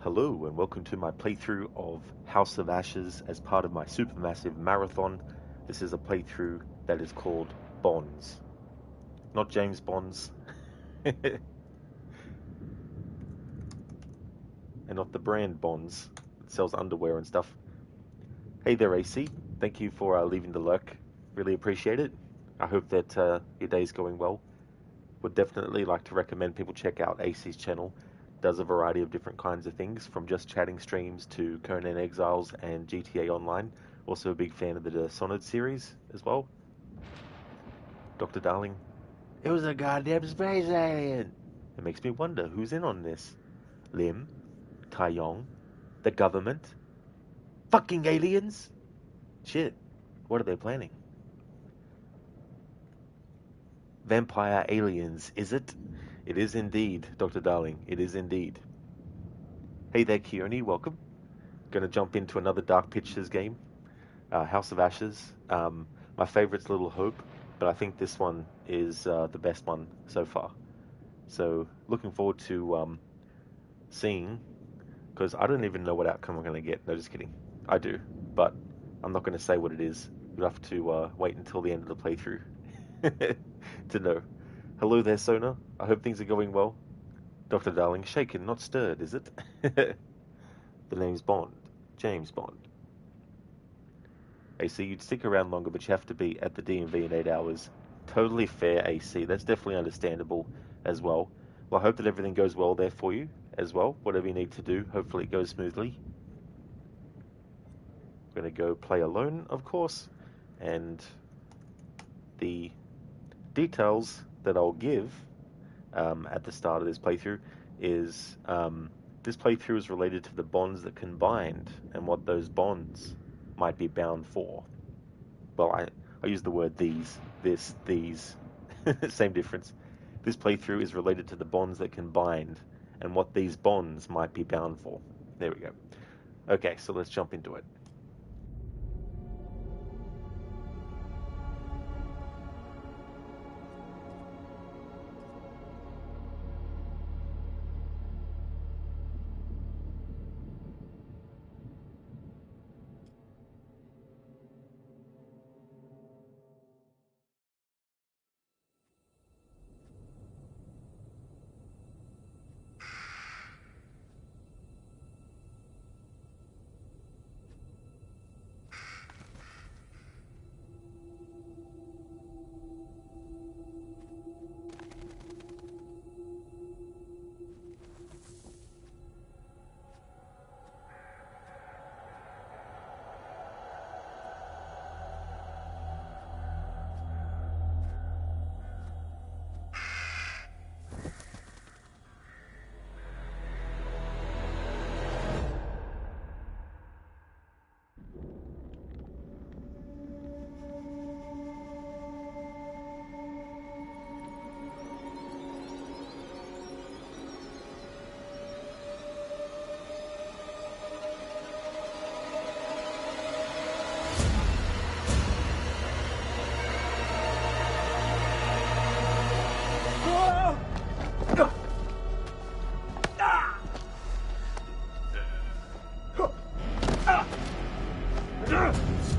Hello and welcome to my playthrough of House of Ashes as part of my Supermassive Marathon. This is a playthrough that is called Bonds. Not James Bonds. And not the brand Bonds. It sells underwear and stuff. Hey there AC, thank you for leaving the lurk. Really appreciate it. I hope that your day's going well. Would definitely like to recommend people check out AC's channel. Does a variety of different kinds of things, from just chatting streams to Conan Exiles and GTA Online. Also a big fan of the Dishonored series as well. Dr. Darling, it was a goddamn space alien. It makes me wonder who's in on this. Lim, Tai Yong, the government, fucking aliens. Shit, what are they planning? Vampire aliens, is it? It is indeed, Dr. Darling. It is indeed. Hey there, Keone. Welcome. Gonna jump into another Dark Pictures game. House of Ashes. My favorite's Little Hope, but I think this one is the best one so far. So, looking forward to seeing, because I don't even know what outcome I'm gonna get. No, just kidding. I do, but I'm not gonna say what it is. You'll have to wait until the end of the playthrough to know. Hello there, Sona. I hope things are going well. Dr. Darling, shaken, not stirred, is it? The name's Bond. James Bond. AC, you'd stick around longer, but you have to be at the DMV in 8 hours. Totally fair, AC. That's definitely understandable as well. Well, I hope that everything goes well there for you as well. Whatever you need to do, hopefully it goes smoothly. I'm going to go play alone, of course. And the details that I'll give at the start of this playthrough is this playthrough is related to the bonds that can bind and what those bonds might be bound for. Well, I use the word these, this, these, same difference. This playthrough is related to the bonds that can bind and what these bonds might be bound for. There we go. Okay, so let's jump into it.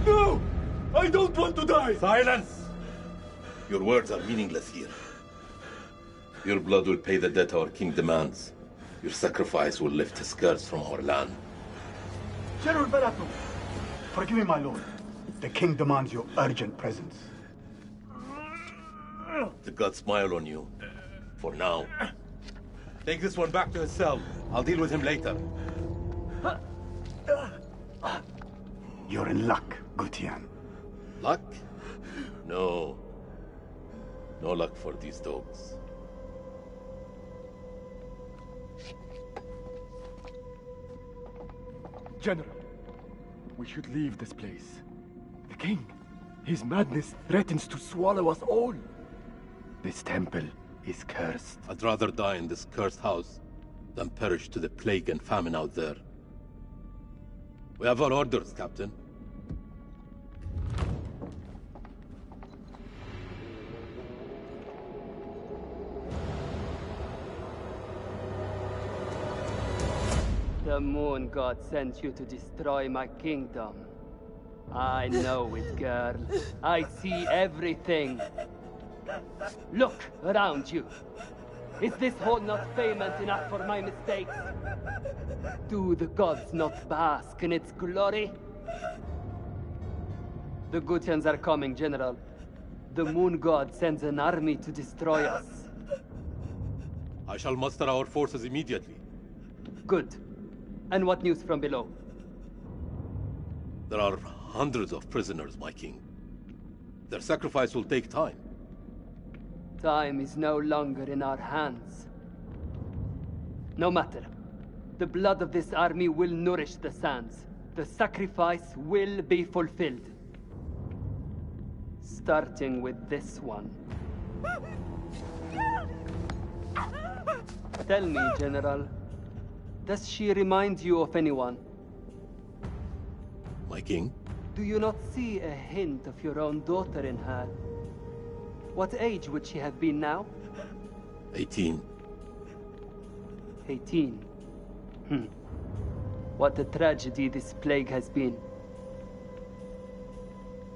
No! I don't want to die! Silence! Your words are meaningless here. Your blood will pay the debt our king demands. Your sacrifice will lift his curse from our land. General Barato, forgive me, my lord. The king demands your urgent presence. The gods smile on you. For now. Take this one back to his cell. I'll deal with him later. You're in luck, Gutian. Luck? No. No luck for these dogs. General, we should leave this place. The king, his madness threatens to swallow us all. This temple is cursed. I'd rather die in this cursed house than perish to the plague and famine out there. We have our orders, Captain. The moon god sent you to destroy my kingdom. I know it, girl. I see everything. Look around you. Is this hall not famous enough for my mistakes? Do the gods not bask in its glory? The Gutians are coming, General. The moon god sends an army to destroy us. I shall muster our forces immediately. Good. And what news from below? There are hundreds of prisoners, my king. Their sacrifice will take time. Time is no longer in our hands. No matter. The blood of this army will nourish the sands. The sacrifice will be fulfilled. Starting with this one. Tell me, General, does she remind you of anyone? My king? Do you not see a hint of your own daughter in her? What age would she have been now? 18. 18. What a tragedy this plague has been.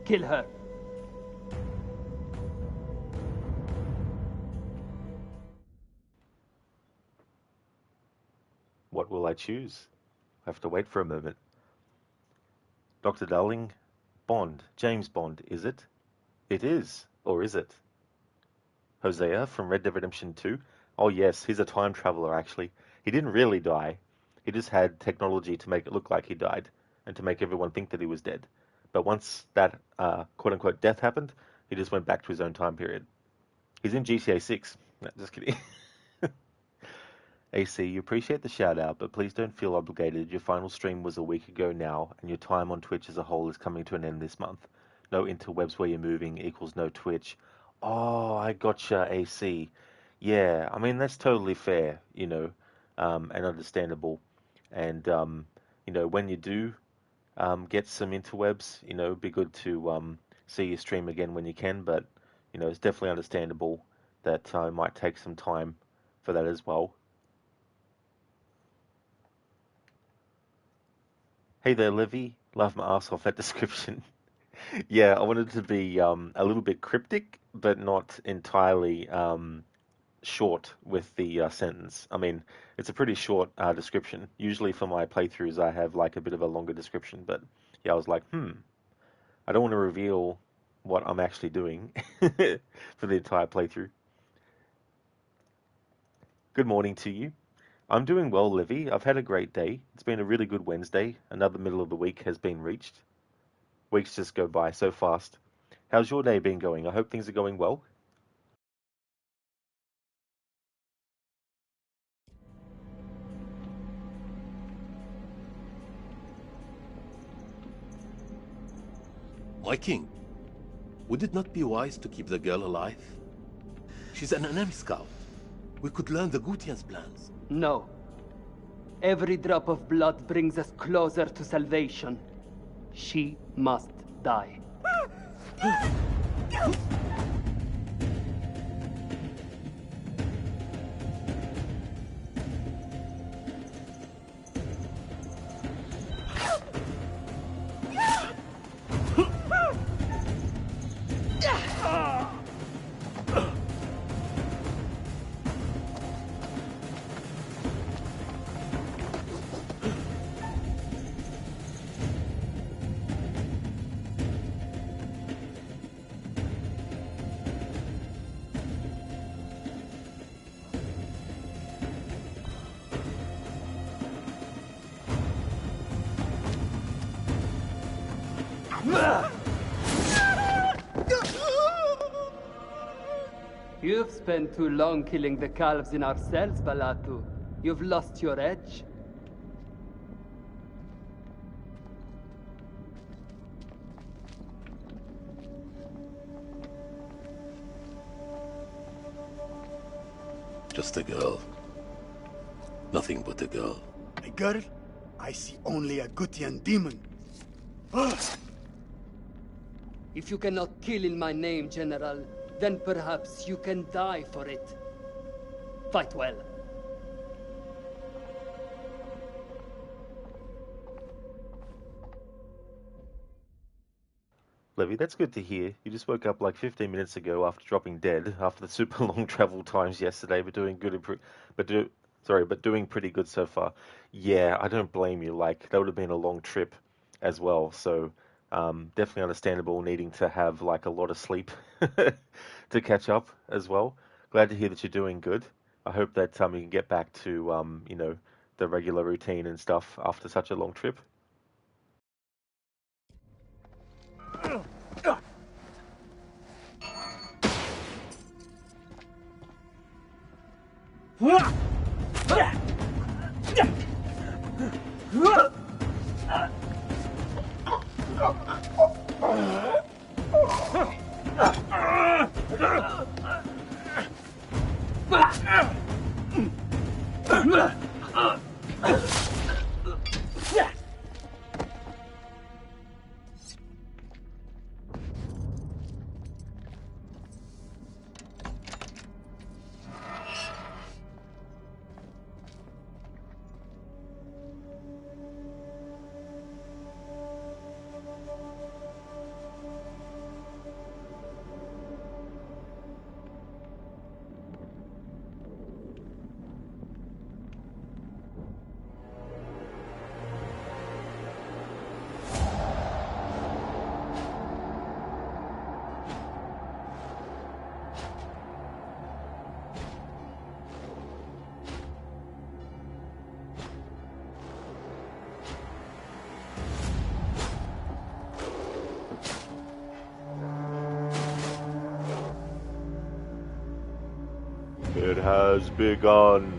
Kill her. What will I choose? I have to wait for a moment. Dr. Darling, Bond, James Bond, is it? It is, or is it? Hosea from Red Dead Redemption 2? Oh yes, he's a time traveler actually. He didn't really die. He just had technology to make it look like he died, and to make everyone think that he was dead. But once that quote-unquote death happened, he just went back to his own time period. He's in GTA 6. No, just kidding. AC, you appreciate the shout out, but please don't feel obligated. Your final stream was a week ago now, and your time on Twitch as a whole is coming to an end this month. No interwebs where you're moving equals no Twitch. Oh, I gotcha, AC. Yeah, I mean, that's totally fair, you know, and understandable. And, you know, when you do get some interwebs, you know, it'd be good to see you stream again when you can, but, you know, it's definitely understandable that I might take some time for that as well. Hey there, Livy. Laugh my ass off that description. Yeah, I wanted to be a little bit cryptic, but not entirely short with the sentence. I mean, it's a pretty short description. Usually for my playthroughs, I have like a bit of a longer description, but yeah, I was like, I don't want to reveal what I'm actually doing for the entire playthrough. Good morning to you. I'm doing well, Livy. I've had a great day. It's been a really good Wednesday. Another middle of the week has been reached. Weeks just go by so fast. How's your day been going? I hope things are going well. My king, would it not be wise to keep the girl alive? She's an enemy scout. We could learn the Gutian's plans. No. Every drop of blood brings us closer to salvation. She must die. You've spent too long killing the calves in our cells, Balatu. You've lost your edge. Just a girl. Nothing but a girl. A girl? I see only a Gutian demon. If you cannot kill in my name, General, then perhaps you can die for it. Fight well. Levy, that's good to hear. You just woke up like 15 minutes ago after dropping dead after the super long travel times yesterday, but doing good, but doing pretty good so far. Yeah, I don't blame you. Like that would have been a long trip as well, so definitely understandable needing to have like a lot of sleep to catch up as well. Glad to hear that you're doing good. I hope that you can get back to the regular routine and stuff after such a long trip. It has begun.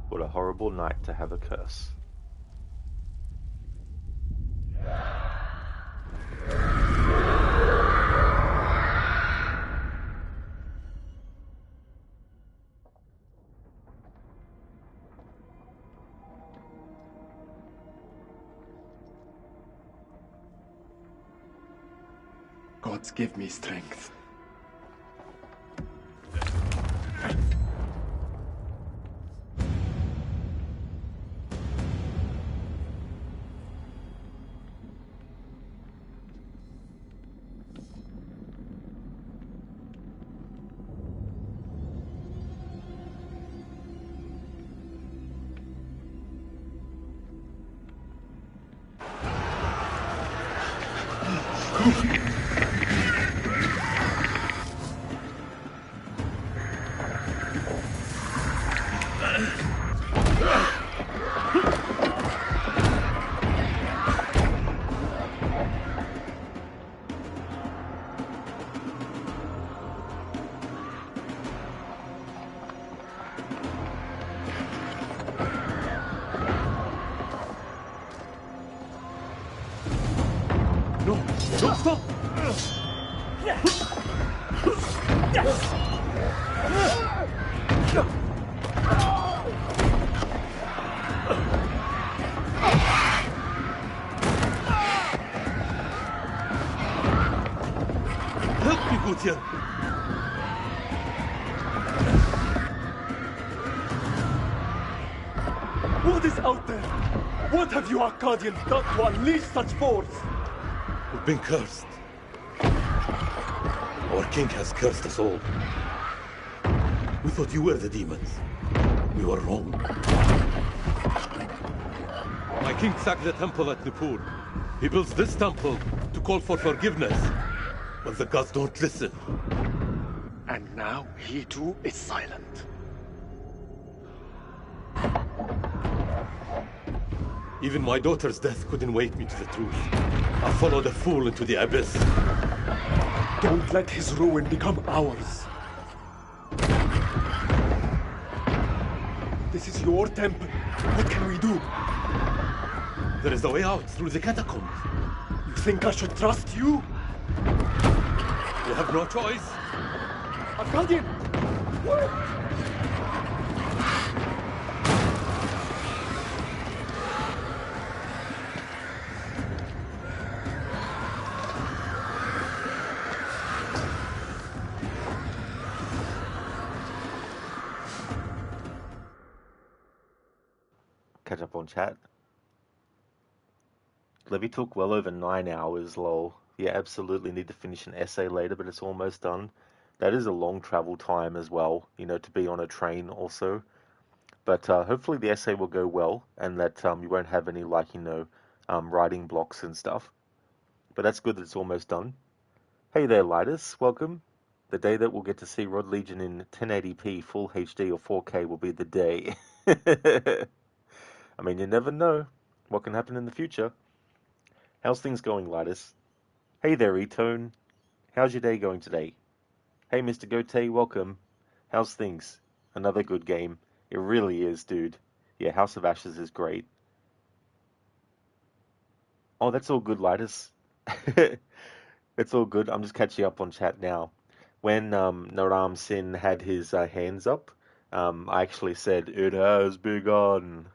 What a horrible night to have a curse. Gods give me strength. No, stop! Help me, Gutian! What is out there? What have you Arcadians done to unleash such force? We've been cursed. Our king has cursed us all. We thought you were the demons. We were wrong. My king sacked the temple at Nippur. He builds this temple to call for forgiveness. But the gods don't listen. And now he too is silent. Even my daughter's death couldn't wake me to the truth. I followed a fool into the abyss. Don't let his ruin become ours. This is your temple. What can we do? There is a way out through the catacombs. You think I should trust you? We have no choice. Arcadian! Catch up on chat. Levy took well over 9 hours, lol. Yeah, absolutely need to finish an essay later, but it's almost done. That is a long travel time as well, to be on a train also. But hopefully the essay will go well, and that you won't have any, writing blocks and stuff. But that's good that it's almost done. Hey there, Lidus. Welcome. The day that we'll get to see Rod Legion in 1080p, Full HD, or 4K will be the day. I mean, you never know what can happen in the future. How's things going, Lidus? Hey there, E-Tone. How's your day going today? Hey, Mr. Gote, welcome. How's things? Another good game. It really is, dude. Yeah, House of Ashes is great. Oh, that's all good, Lidus. It's all good. I'm just catching up on chat now. When Naram Sin had his hands up, I actually said, "It has begun."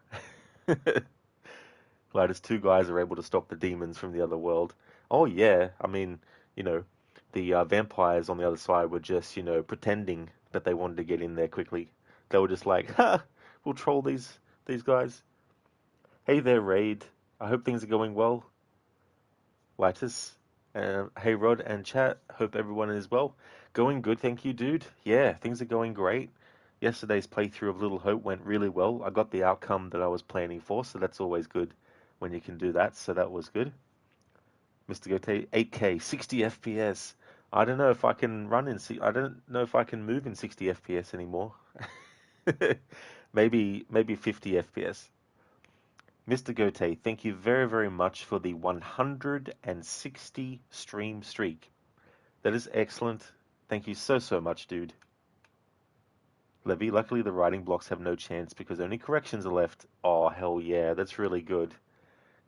Lidus, two guys are able to stop the demons from the other world. Oh, yeah. I mean, the vampires on the other side were just, pretending that they wanted to get in there quickly. They were just like, ha, we'll troll these guys. Hey there, Raid. I hope things are going well. Lightus. Hey, Rod and chat. Hope everyone is well. Going good, thank you, dude. Yeah, things are going great. Yesterday's playthrough of Little Hope went really well. I got the outcome that I was planning for, so that's always good when you can do that, so that was good. Mr. Gote, 8K, 60 FPS. I don't know if I can I don't know if I can move in 60 FPS anymore. maybe 50 FPS. Mr. Gote, thank you very, very much for the 160 stream streak. That is excellent. Thank you so, so much, dude. Levy, luckily the writing blocks have no chance because only corrections are left. Oh, hell yeah, that's really good.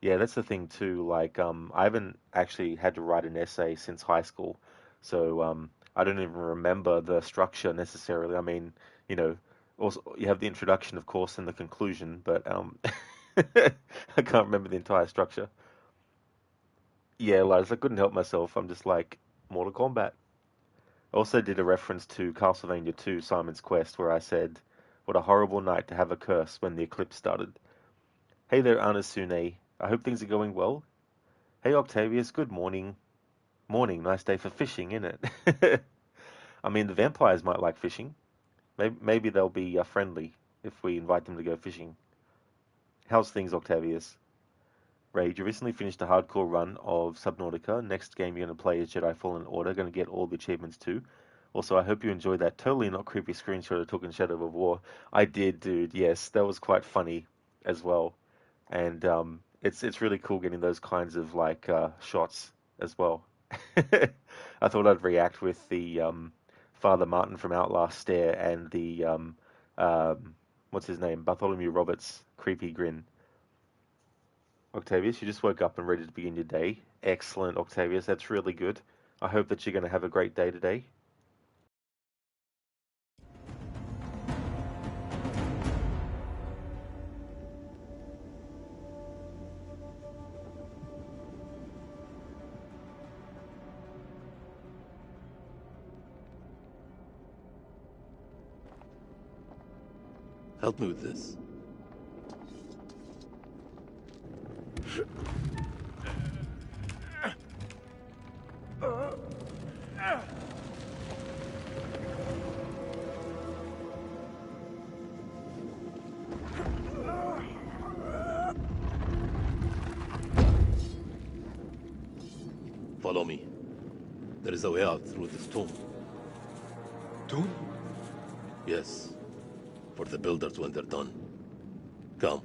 Yeah, that's the thing too. I haven't actually had to write an essay since high school, so I don't even remember the structure necessarily. I mean, also you have the introduction, of course, and the conclusion, but I can't remember the entire structure. Yeah, Lars, I couldn't help myself. I'm just like Mortal Kombat. I also did a reference to Castlevania 2, Simon's Quest, where I said, "What a horrible night to have a curse when the eclipse started." Hey there, Anasune. I hope things are going well. Hey, Octavius, good morning. Morning, nice day for fishing, isn't it? I mean, the vampires might like fishing. Maybe they'll be friendly if we invite them to go fishing. How's things, Octavius? Rage, you recently finished a hardcore run of Subnautica. Next game you're going to play is Jedi Fallen Order. Going to get all the achievements too. Also, I hope you enjoyed that totally not creepy screenshot I took in Shadow of War. I did, dude. Yes, that was quite funny as well. And it's really cool getting those kinds of shots as well. I thought I'd react with the Father Martin from Outlast stare and the what's his name, Bartholomew Roberts creepy grin. Octavius, you just woke up and ready to begin your day. Excellent, Octavius. That's really good. I hope that you're going to have a great day today. Help me with this. Follow me. There is a way out through this tomb. Tomb? Yes. For the builders when they're done. Come.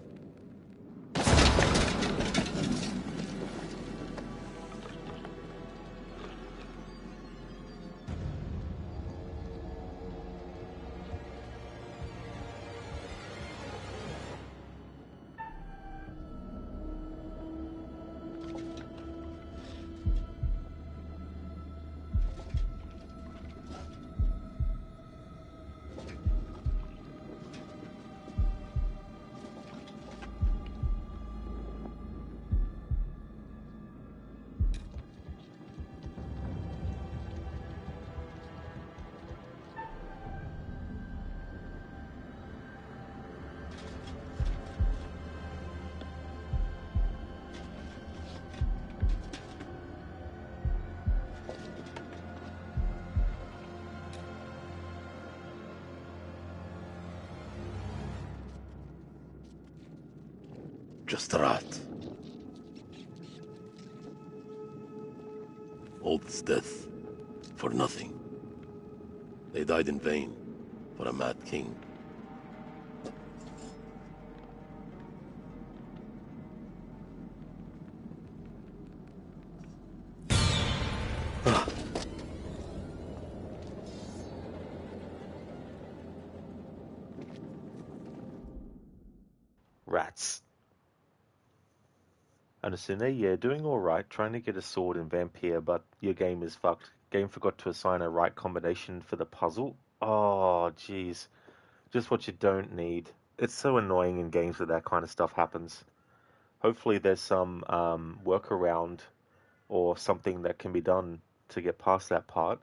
just a rat. All this death for nothing. They died in vain for a mad king. Rats. Anasune, yeah, doing alright, trying to get a sword in Vampire, but your game is fucked. Game forgot to assign a right combination for the puzzle. Oh, jeez. Just what you don't need. It's so annoying in games where that kind of stuff happens. Hopefully there's some workaround or something that can be done to get past that part.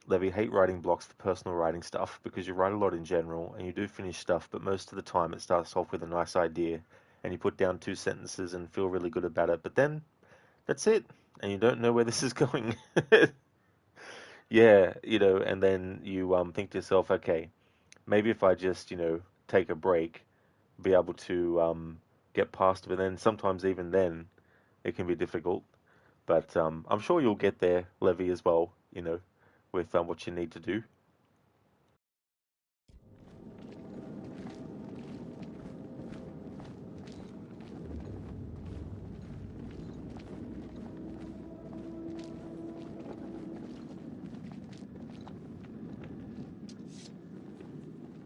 Levy, hate writing blocks for personal writing stuff because you write a lot in general and you do finish stuff, but most of the time it starts off with a nice idea and you put down 2 sentences and feel really good about it, but then that's it and you don't know where this is going. Yeah, and then you think to yourself, okay, maybe if I just, take a break, be able to get past it, but then sometimes even then it can be difficult. But I'm sure you'll get there, Levy, as well, with what you need to do.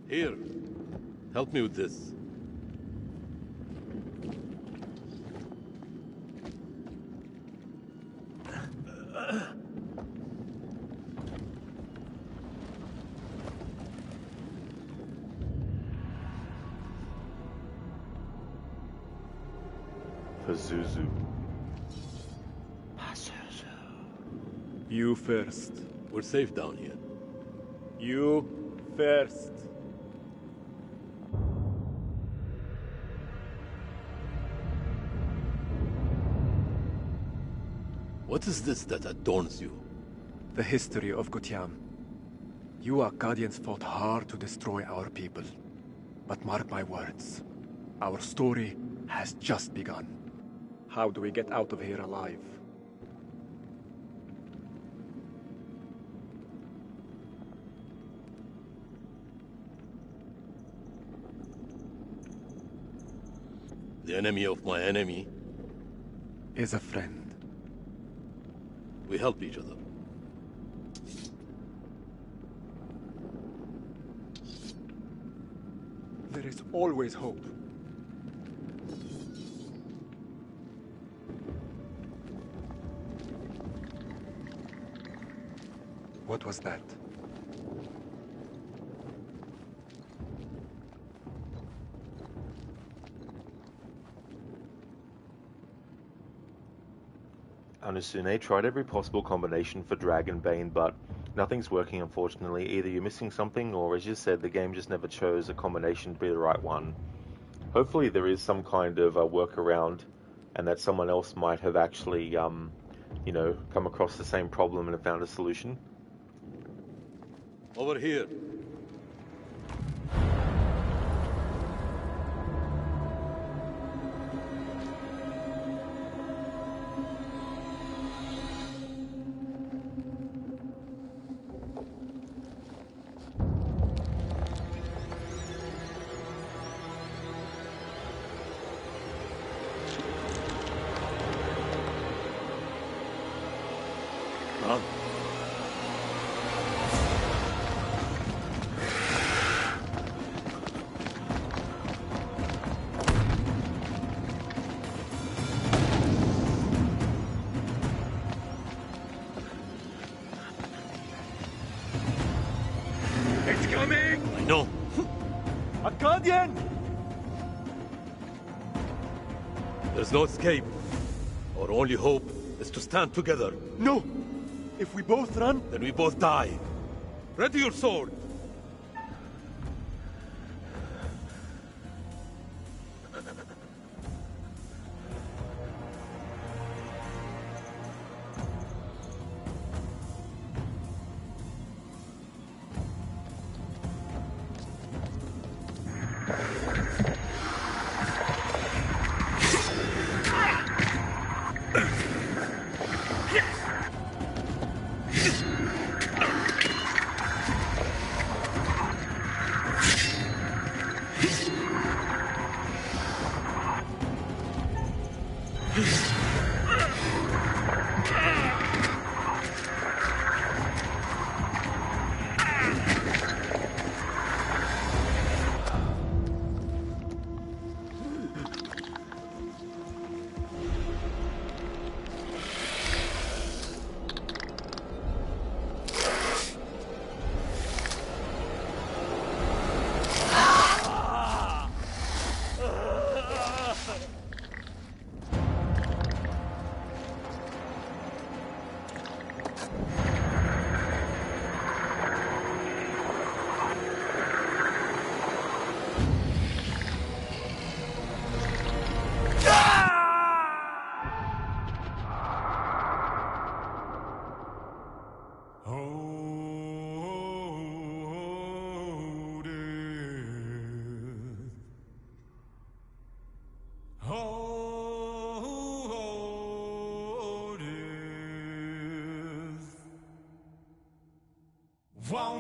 Here, help me with this. Pazuzu. You first. We're safe down here. You first. What is this that adorns you? The history of Gutian. You Akkadians fought hard to destroy our people. But mark my words, our story has just begun. How do we get out of here alive? The enemy of my enemy. Is a friend. We help each other. There is always hope. What was that? Anasune tried every possible combination for Dragonbane, but nothing's working, unfortunately. Either you're missing something, or as you said, the game just never chose a combination to be the right one. Hopefully there is some kind of a workaround, and that someone else might have actually, come across the same problem and have found a solution. Over here. Run. It's coming! I know. Akkadian! There's no escape. Our only hope is to stand together. No! If we both run, Then we both die. Ready your sword.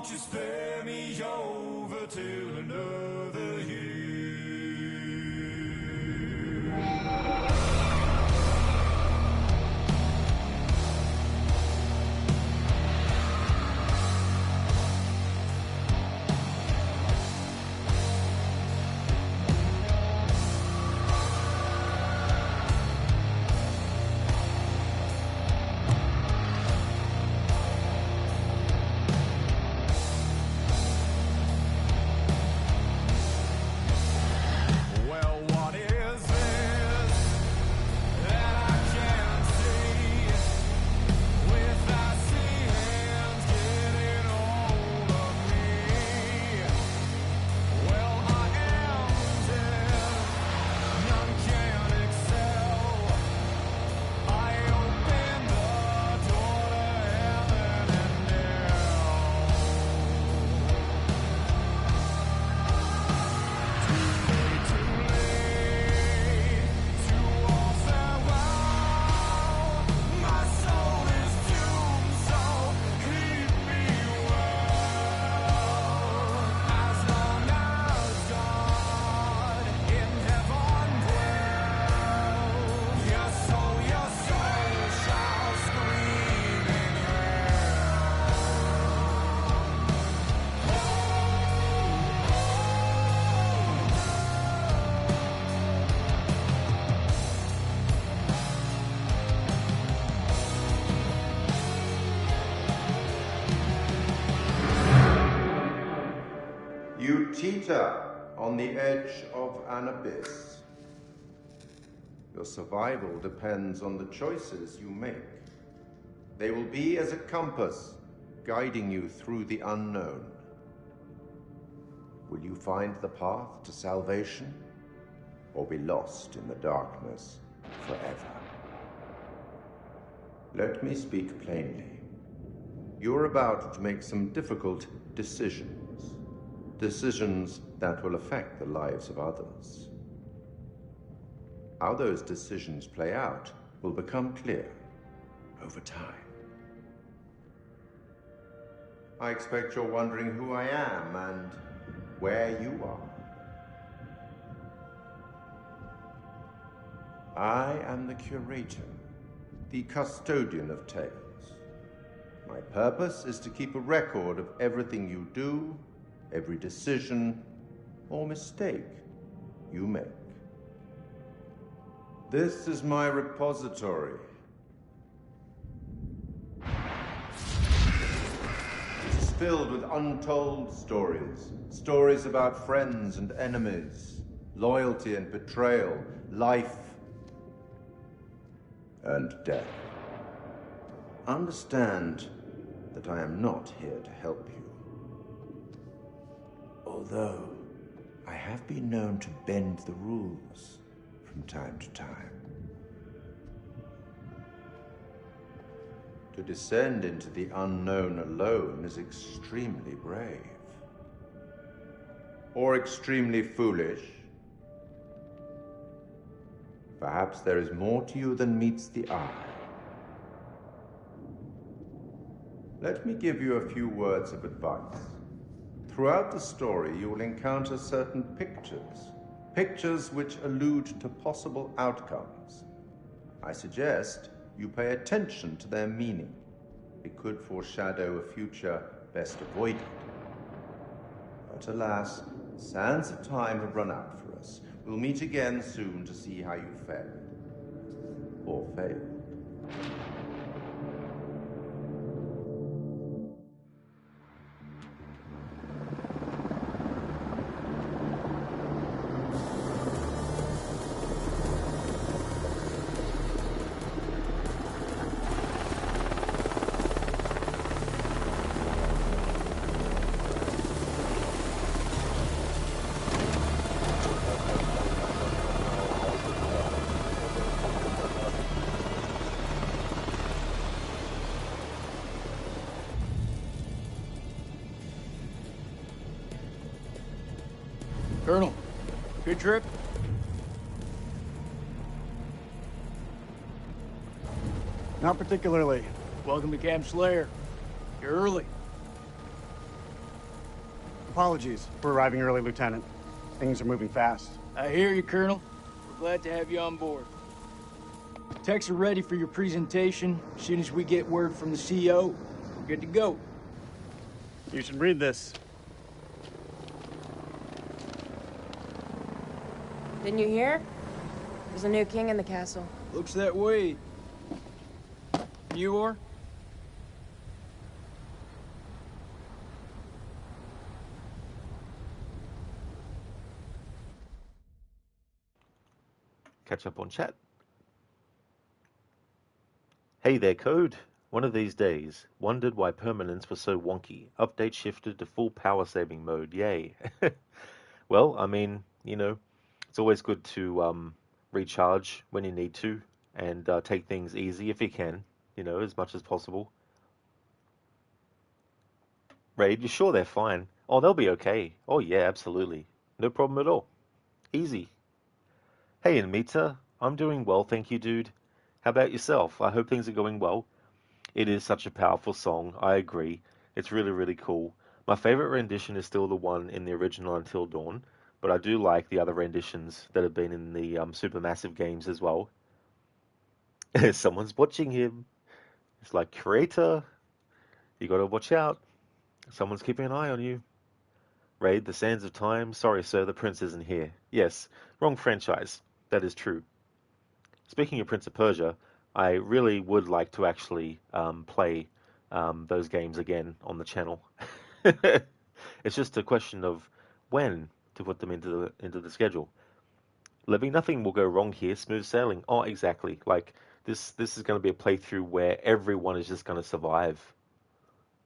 Won't you spare me over till another year? You teeter on the edge of an abyss. Your survival depends on the choices you make. They will be as a compass, guiding you through the unknown. Will you find the path to salvation, or be lost in the darkness forever? Let me speak plainly. You're about to make some difficult decisions. Decisions that will affect the lives of others. How those decisions play out will become clear over time. I expect you're wondering who I am and where you are. I am the curator, the custodian of tales. My purpose is to keep a record of everything you do, every decision or mistake you make. This is my repository. It is filled with untold stories. Stories about friends and enemies, loyalty and betrayal, life and death. Understand that I am not here to help you. Although I have been known to bend the rules from time to time. To descend into the unknown alone is extremely brave. Or extremely foolish. Perhaps there is more to you than meets the eye. Let me give you a few words of advice. Throughout the story, you will encounter certain pictures. Pictures which allude to possible outcomes. I suggest you pay attention to their meaning. It could foreshadow a future best avoided. But alas, sands of time have run out for us. We'll meet again soon to see how you fared. Or failed. Colonel, good trip? Not particularly. Welcome to Camp Slayer. You're early. Apologies. We're arriving early, Lieutenant. Things are moving fast. I hear you, Colonel. We're glad to have you on board. Techs are ready for your presentation. As soon as we get word from the CO, we're good to go. You should read this. Didn't you hear? There's a new king in the castle. Looks that way. You are? Catch up on chat. Hey there, Code. One of these days, wondered why permanence was so wonky. Update shifted to full power saving mode. Yay. Well, I mean, it's always good to recharge when you need to and take things easy if you can, as much as possible. Raid, you sure they're fine? Oh, they'll be okay. Oh, yeah, absolutely. No problem at all. Easy. Hey, Anmita. I'm doing well, thank you, dude. How about yourself? I hope things are going well. It is such a powerful song, I agree. It's really, really cool. My favorite rendition is still the one in the original Until Dawn, but I do like the other renditions that have been in the Supermassive games as well. Someone's watching him. It's like, creator, you gotta watch out. Someone's keeping an eye on you. Raid, the Sands of Time. Sorry, sir, the prince isn't here. Yes, wrong franchise. That is true. Speaking of Prince of Persia, I really would like to actually play those games again on the channel. It's just a question of when to put them into the schedule. Living nothing will go wrong here. Smooth sailing. Oh, exactly. Like this is going to be a playthrough where everyone is just going to survive,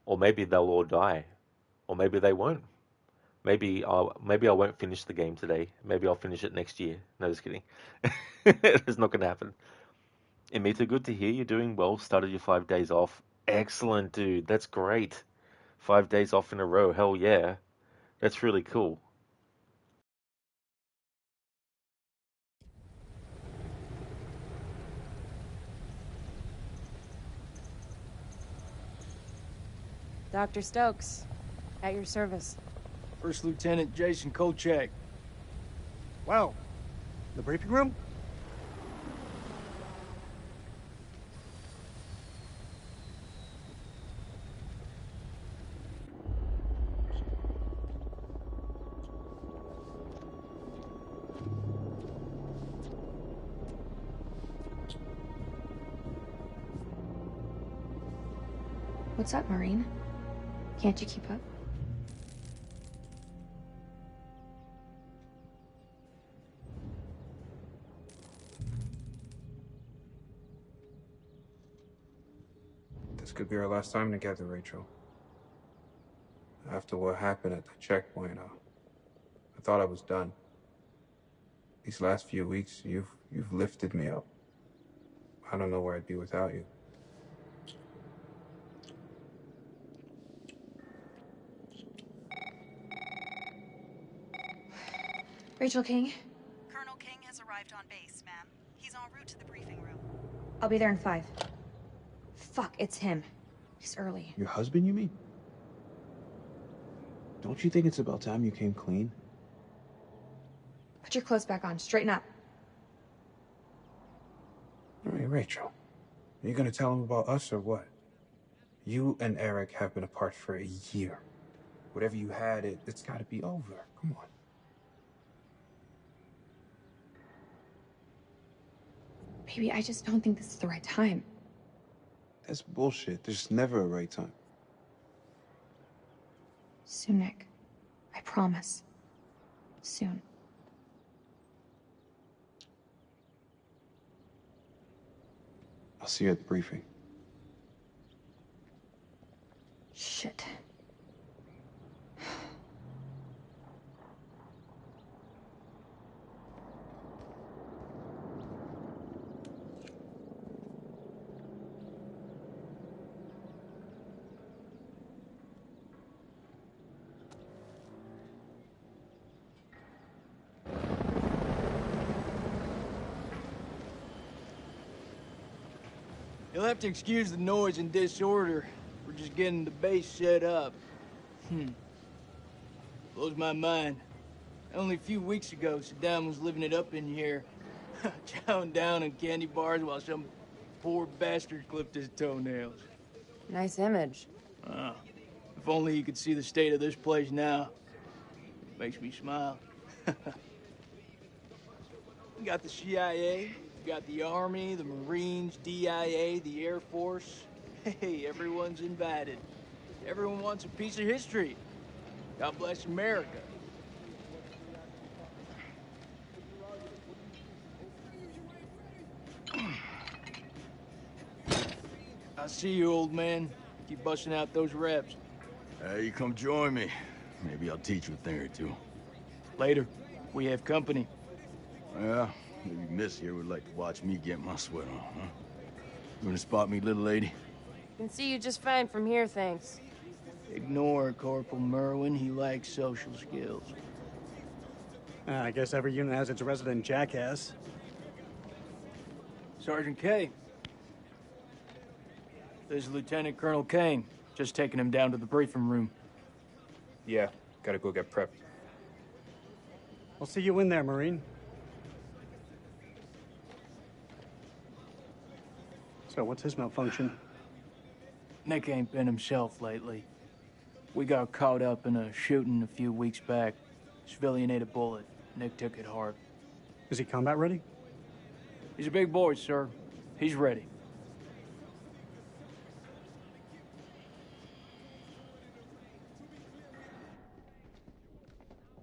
or maybe they'll all die, or maybe they won't. Maybe I won't finish the game today. Maybe I'll finish it next year. No, just kidding. It's not going to happen. Emita, good to hear you're doing well. Started your 5 days off. Excellent, dude. That's great. 5 days off in a row. Hell yeah. That's really cool. Dr. Stokes, at your service. First Lieutenant Jason Kolchak. Wow. The briefing room? What's up, Marine? Can't you keep up? This could be our last time together, Rachel. After what happened at the checkpoint, I thought I was done. These last few weeks, you've lifted me up. I don't know where I'd be without you. Rachel King? Colonel King has arrived on base, ma'am. He's en route to the briefing room. I'll be there in 5. Fuck, it's him. He's early. Your husband, you mean? Don't you think it's about time you came clean? Put your clothes back on. Straighten up. All right, Rachel. Are you gonna tell him about us or what? You and Eric have been apart for a year. Whatever you had, it's gotta be over. Come on. Baby, I just don't think this is the right time. That's bullshit. There's never a right time. Soon, Nick. I promise. Soon. I'll see you at the briefing. Shit. You'll have to excuse the noise and disorder. We're just getting the base set up. Blows my mind. Only a few weeks ago, Saddam was living it up in here. Chowing down on candy bars while some poor bastard clipped his toenails. Nice image. If only you could see the state of this place now. Makes me smile. We got the CIA, we got the Army, the Marines, DIA, the Air Force. Hey, everyone's invited. Everyone wants a piece of history. God bless America. I see you, old man. Keep busting out those reps. Hey, you come join me. Maybe I'll teach you a thing or two. Later. We have company. Yeah, maybe Miss here would like to watch me get my sweat on, huh? You wanna spot me, little lady? Can see you just fine from here, thanks. Ignore Corporal Merwin. He lacks social skills. I guess every unit has its resident jackass. Sergeant K. This is Lieutenant Colonel Kane. Just taking him down to the briefing room. Yeah, gotta go get prepped. I'll see you in there, Marine. So, what's his malfunction? Nick ain't been himself lately. We got caught up in a shooting a few weeks back. Civilian ate a bullet. Nick took it hard. Is he combat ready? He's a big boy, sir. He's ready.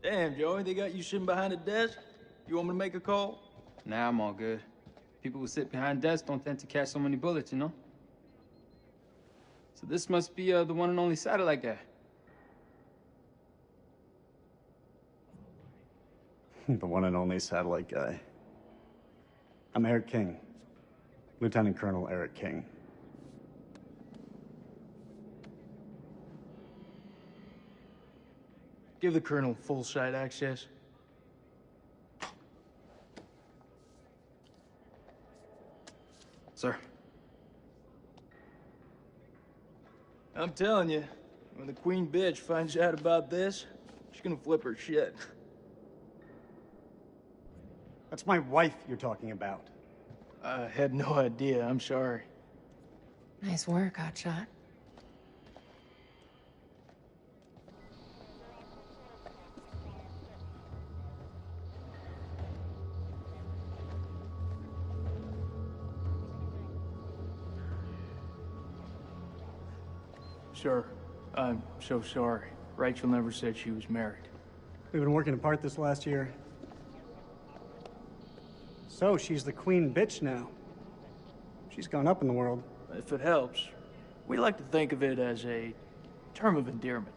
Damn, Joey, they got you sitting behind a desk? You want me to make a call? Nah, I'm all good. People who sit behind desks don't tend to catch so many bullets, you know? So this must be the one and only satellite guy. The one and only satellite guy. I'm Eric King. Lieutenant Colonel Eric King. Give the Colonel full site access. Sir. I'm telling you, when the Queen bitch finds out about this, she's gonna flip her shit. That's my wife you're talking about. I had no idea. I'm sorry. Nice work, Hotshot. Sir, I'm so sorry. Rachel never said she was married. We've been working apart this last year. So, she's the queen bitch now. She's gone up in the world. If it helps, we like to think of it as a term of endearment.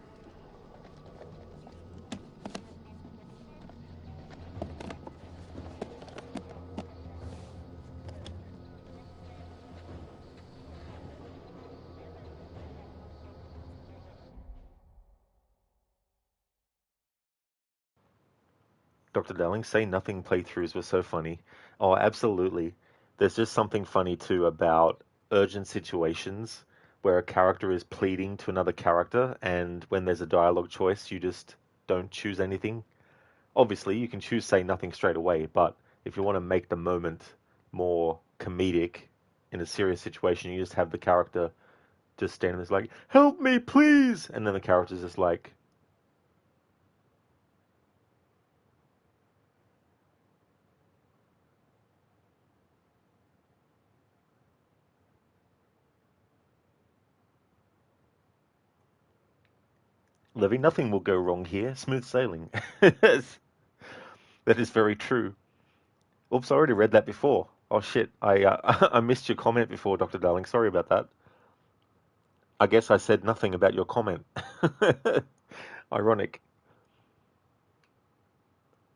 Dr. Darling, Say Nothing playthroughs were so funny. Oh, absolutely. There's just something funny too about urgent situations where a character is pleading to another character, and when there's a dialogue choice, you just don't choose anything. Obviously, you can choose Say Nothing straight away, but if you want to make the moment more comedic in a serious situation, you just have the character just standing there like, "Help me, please!" And then the character's just like, Livy, nothing will go wrong here. Smooth sailing. That is very true. Oops, I already read that before. Oh shit, I missed your comment before, Dr. Darling. Sorry about that. I guess I said nothing about your comment. Ironic.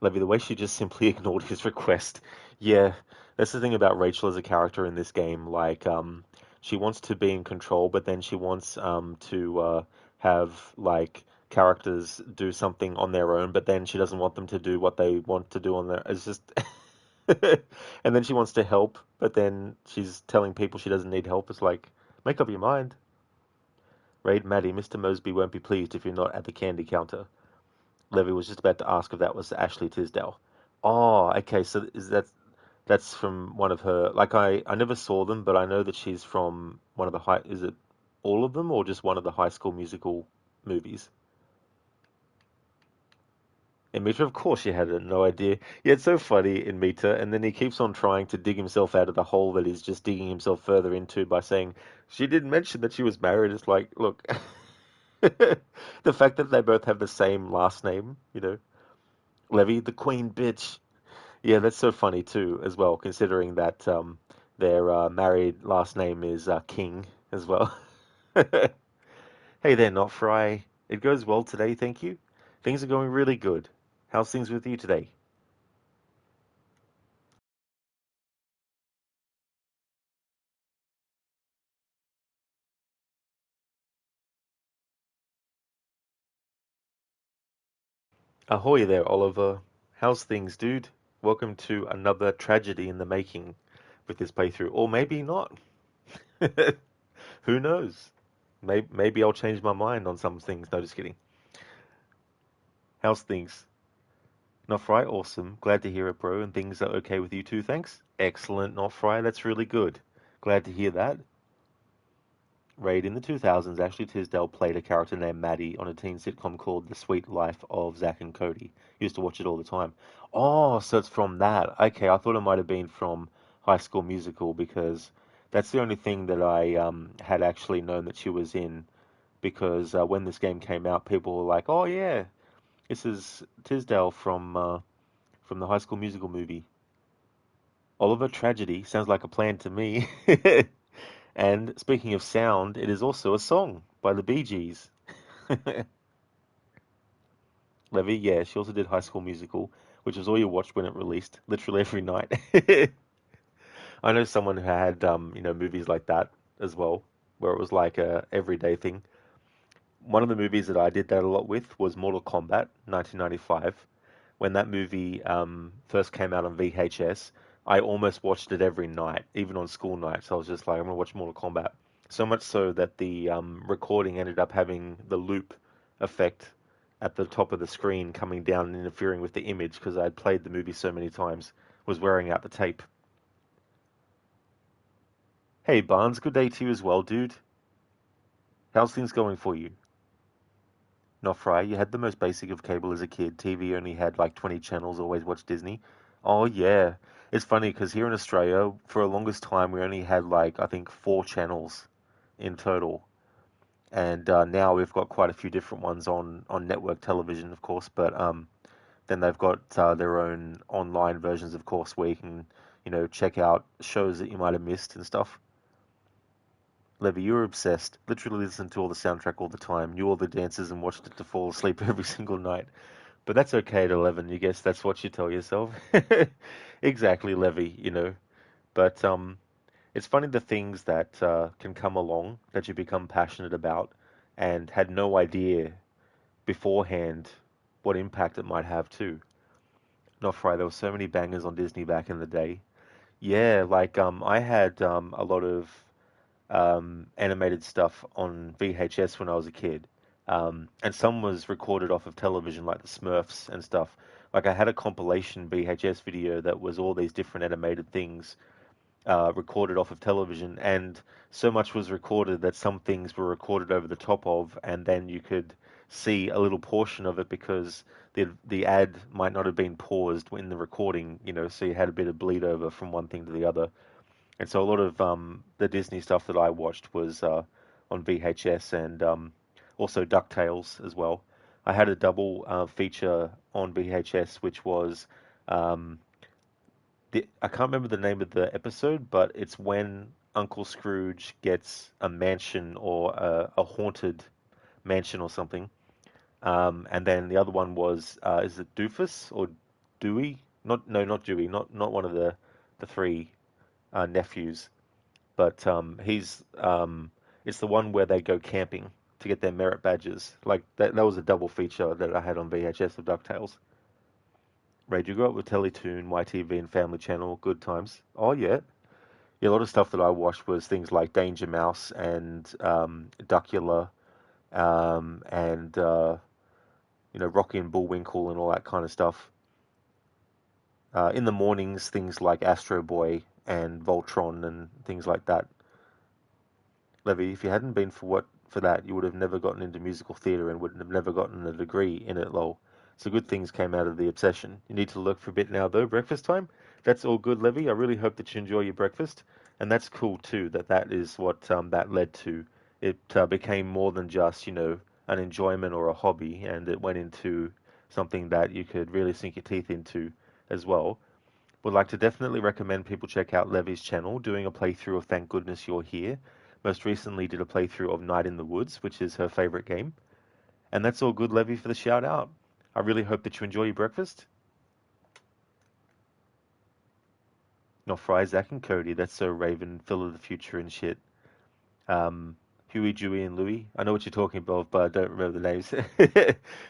Levy, the way she just simply ignored his request. Yeah, that's the thing about Rachel as a character in this game. Like, she wants to be in control, but then she wants to have like characters do something on their own, but then she doesn't want them to do what they want to do on their. It's just, and then she wants to help, but then she's telling people she doesn't need help. It's like, make up your mind. Raid Maddie, Mr. Mosby won't be pleased if you're not at the candy counter. Levy was just about to ask if that was Ashley Tisdale. Oh, okay. So that's from one of her. Like I never saw them, but I know that she's from one of the high. Is it all of them or just one of the High School Musical movies? And Mita, of course, she had no idea. Yeah, it's so funny in Mita, and then he keeps on trying to dig himself out of the hole that he's just digging himself further into by saying she didn't mention that she was married. It's like, look, the fact that they both have the same last name, Levy, the Queen bitch. Yeah, that's so funny too, as well, considering that their married last name is King as well. Hey there, Not Fry. It goes well today, thank you. Things are going really good. How's things with you today? Ahoy there, Oliver. How's things, dude? Welcome to another tragedy in the making with this playthrough. Or maybe not. Who knows? Maybe I'll change my mind on some things. No, just kidding. How's things? Not Fry, awesome. Glad to hear it, bro. And things are okay with you too, thanks. Excellent, Not Fry. That's really good. Glad to hear that. Raid in the 2000s, Ashley Tisdale played a character named Maddie on a teen sitcom called The Sweet Life of Zack and Cody. Used to watch it all the time. Oh, so it's from that. Okay, I thought it might have been from High School Musical because that's the only thing that I had actually known that she was in. Because when this game came out, people were like, "Oh yeah, this is Tisdale from the High School Musical movie." Oliver Tragedy sounds like a plan to me. And speaking of sound, it is also a song by the Bee Gees. Levy, yeah, she also did High School Musical, which was all you watched when it released, literally every night. I know someone who had, movies like that as well, where it was like a everyday thing. One of the movies that I did that a lot with was Mortal Kombat, 1995. When that movie first came out on VHS, I almost watched it every night, even on school nights. I was just like, I'm gonna watch Mortal Kombat. So much so that the recording ended up having the loop effect at the top of the screen coming down and interfering with the image because I'd played the movie so many times, was wearing out the tape. Hey Barnes, good day to you as well, dude. How's things going for you? Not Fry, you had the most basic of cable as a kid. TV only had like 20 channels, always watched Disney. Oh, yeah. It's funny because here in Australia, for the longest time, we only had like, I think, 4 channels in total. And now we've got quite a few different ones on network television, of course. But then they've got their own online versions, of course, where you can, check out shows that you might have missed and stuff. Levy, you were obsessed. Literally listened to all the soundtrack all the time, knew all the dances and watched it to fall asleep every single night. But that's okay at 11, you guess that's what you tell yourself. Exactly, Levy. But it's funny the things that can come along that you become passionate about and had no idea beforehand what impact it might have too. Not right, there were so many bangers on Disney back in the day. Yeah, like I had a lot of animated stuff on VHS when I was a kid. And some was recorded off of television, like the Smurfs and stuff. Like I had a compilation VHS video that was all these different animated things recorded off of television, and so much was recorded that some things were recorded over the top of, and then you could see a little portion of it because the ad might not have been paused in the recording, so you had a bit of bleed over from one thing to the other. And so a lot of the Disney stuff that I watched was on VHS and also DuckTales as well. I had a double feature on VHS, which was um, I can't remember the name of the episode, but it's when Uncle Scrooge gets a mansion or a haunted mansion or something. And then the other one was is it Doofus or Dewey? Not Dewey, not one of the three nephews. But it's the one where they go camping to get their merit badges. Like that was a double feature that I had on VHS of DuckTales. Ray, you grew up with Teletoon, YTV, and Family Channel. Good times. Oh yeah, yeah. A lot of stuff that I watched was things like Danger Mouse and Duckula, and Rocky and Bullwinkle and all that kind of stuff. In the mornings, things like Astro Boy and Voltron and things like that. Levy, if you hadn't been for that, you would have never gotten into musical theatre and would have never gotten a degree in it, lol. So good things came out of the obsession. You need to look for a bit now, though. Breakfast time? That's all good, Levy. I really hope that you enjoy your breakfast. And that's cool, too, that is what that led to. It became more than just, an enjoyment or a hobby, and it went into something that you could really sink your teeth into as well. Would like to definitely recommend people check out Levy's channel, doing a playthrough of Thank Goodness You're Here. Most recently did a playthrough of Night in the Woods, which is her favorite game. And that's all good, Levy, for the shout out. I really hope that you enjoy your breakfast. Not Fry, Zach and Cody, that's so Raven, Phil of the Future and shit. Huey, Dewey, and Louie. I know what you're talking about, but I don't remember the names.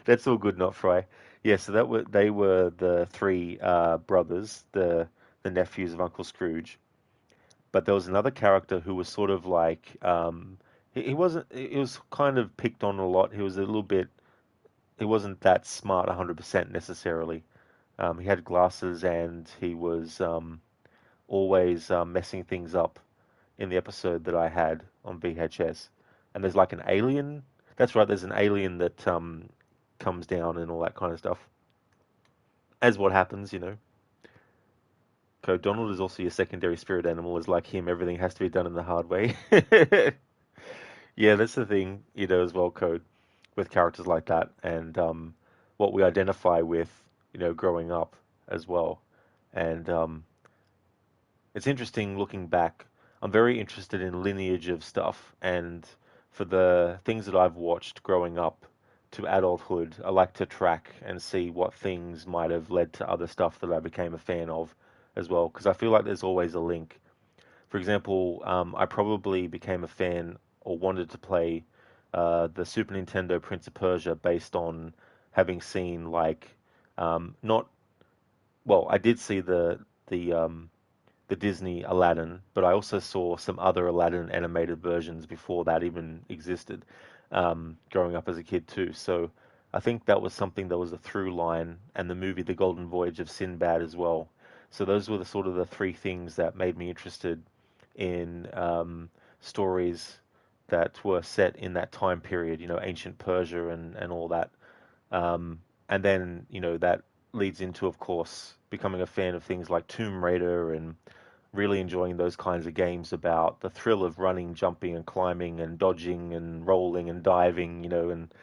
That's all good, Not Fry. Yeah, so they were the three brothers, the nephews of Uncle Scrooge. But there was another character who was sort of like he was kind of picked on a lot. He was a little bit he wasn't that smart 100% necessarily. He had glasses and he was always messing things up in the episode that I had on VHS. And there's like an alien. That's right, there's an alien that comes down and all that kind of stuff. As what happens, Code Donald is also your secondary spirit animal. Is like him, everything has to be done in the hard way. Yeah, that's the thing, as well, Code, with characters like that and what we identify with, growing up as well. And it's interesting looking back. I'm very interested in lineage of stuff, and for the things that I've watched growing up to adulthood, I like to track and see what things might have led to other stuff that I became a fan of as well, because I feel like there's always a link. For example, I probably became a fan or wanted to play the Super Nintendo Prince of Persia based on having seen not well, I did see the Disney Aladdin, but I also saw some other Aladdin animated versions before that even existed, growing up as a kid too. So I think that was something that was a through line, and the movie The Golden Voyage of Sinbad as well. So those were the sort of the three things that made me interested in stories that were set in that time period, ancient Persia and all that. And then, that leads into, of course, becoming a fan of things like Tomb Raider and really enjoying those kinds of games about the thrill of running, jumping, and climbing, and dodging, and rolling, and diving, and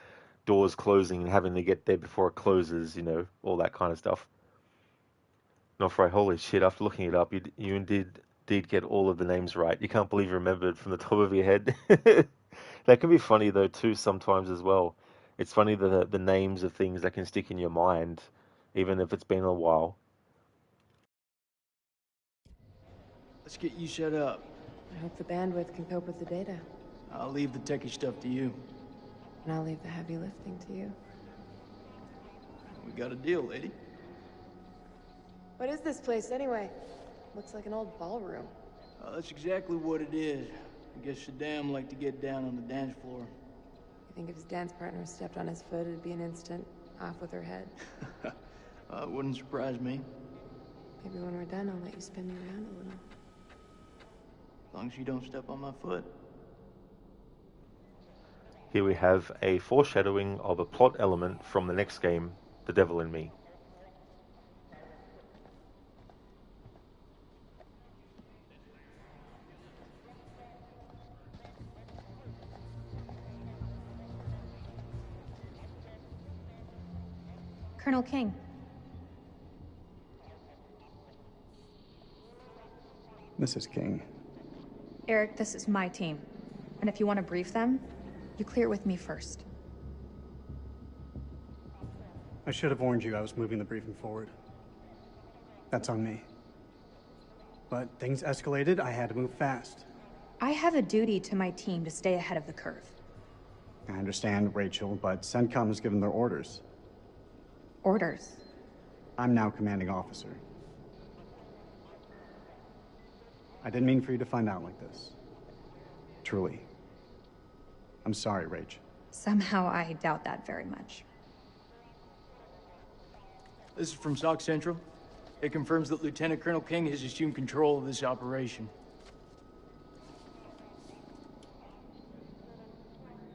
doors closing and having to get there before it closes, all that kind of stuff. Not right, holy shit, after looking it up, you did get all of the names right. You can't believe you remembered from the top of your head. That can be funny, though, too, sometimes as well. It's funny the names of things that can stick in your mind, even if it's been a while. Let's get you set up. I hope the bandwidth can cope with the data. I'll leave the techie stuff to you. And I'll leave the heavy lifting to you. We got a deal, lady. What is this place, anyway? Looks like an old ballroom. That's exactly what it is. I guess Saddam liked to get down on the dance floor. You think if his dance partner stepped on his foot, it'd be an instant off with her head? It wouldn't surprise me. Maybe when we're done, I'll let you spin me around a little. As long as you don't step on my foot. Here we have a foreshadowing of a plot element from the next game, The Devil in Me. Colonel King. Mrs. King. Eric, this is my team. And if you want to brief them, you clear it with me first. I should have warned you I was moving the briefing forward. That's on me. But things escalated, I had to move fast. I have a duty to my team to stay ahead of the curve. I understand, Rachel, but CENTCOM has given their orders. Orders? I'm now commanding officer. I didn't mean for you to find out like this. Truly. I'm sorry, Rach. Somehow I doubt that very much. This is from SOC Central. It confirms that Lieutenant Colonel King has assumed control of this operation.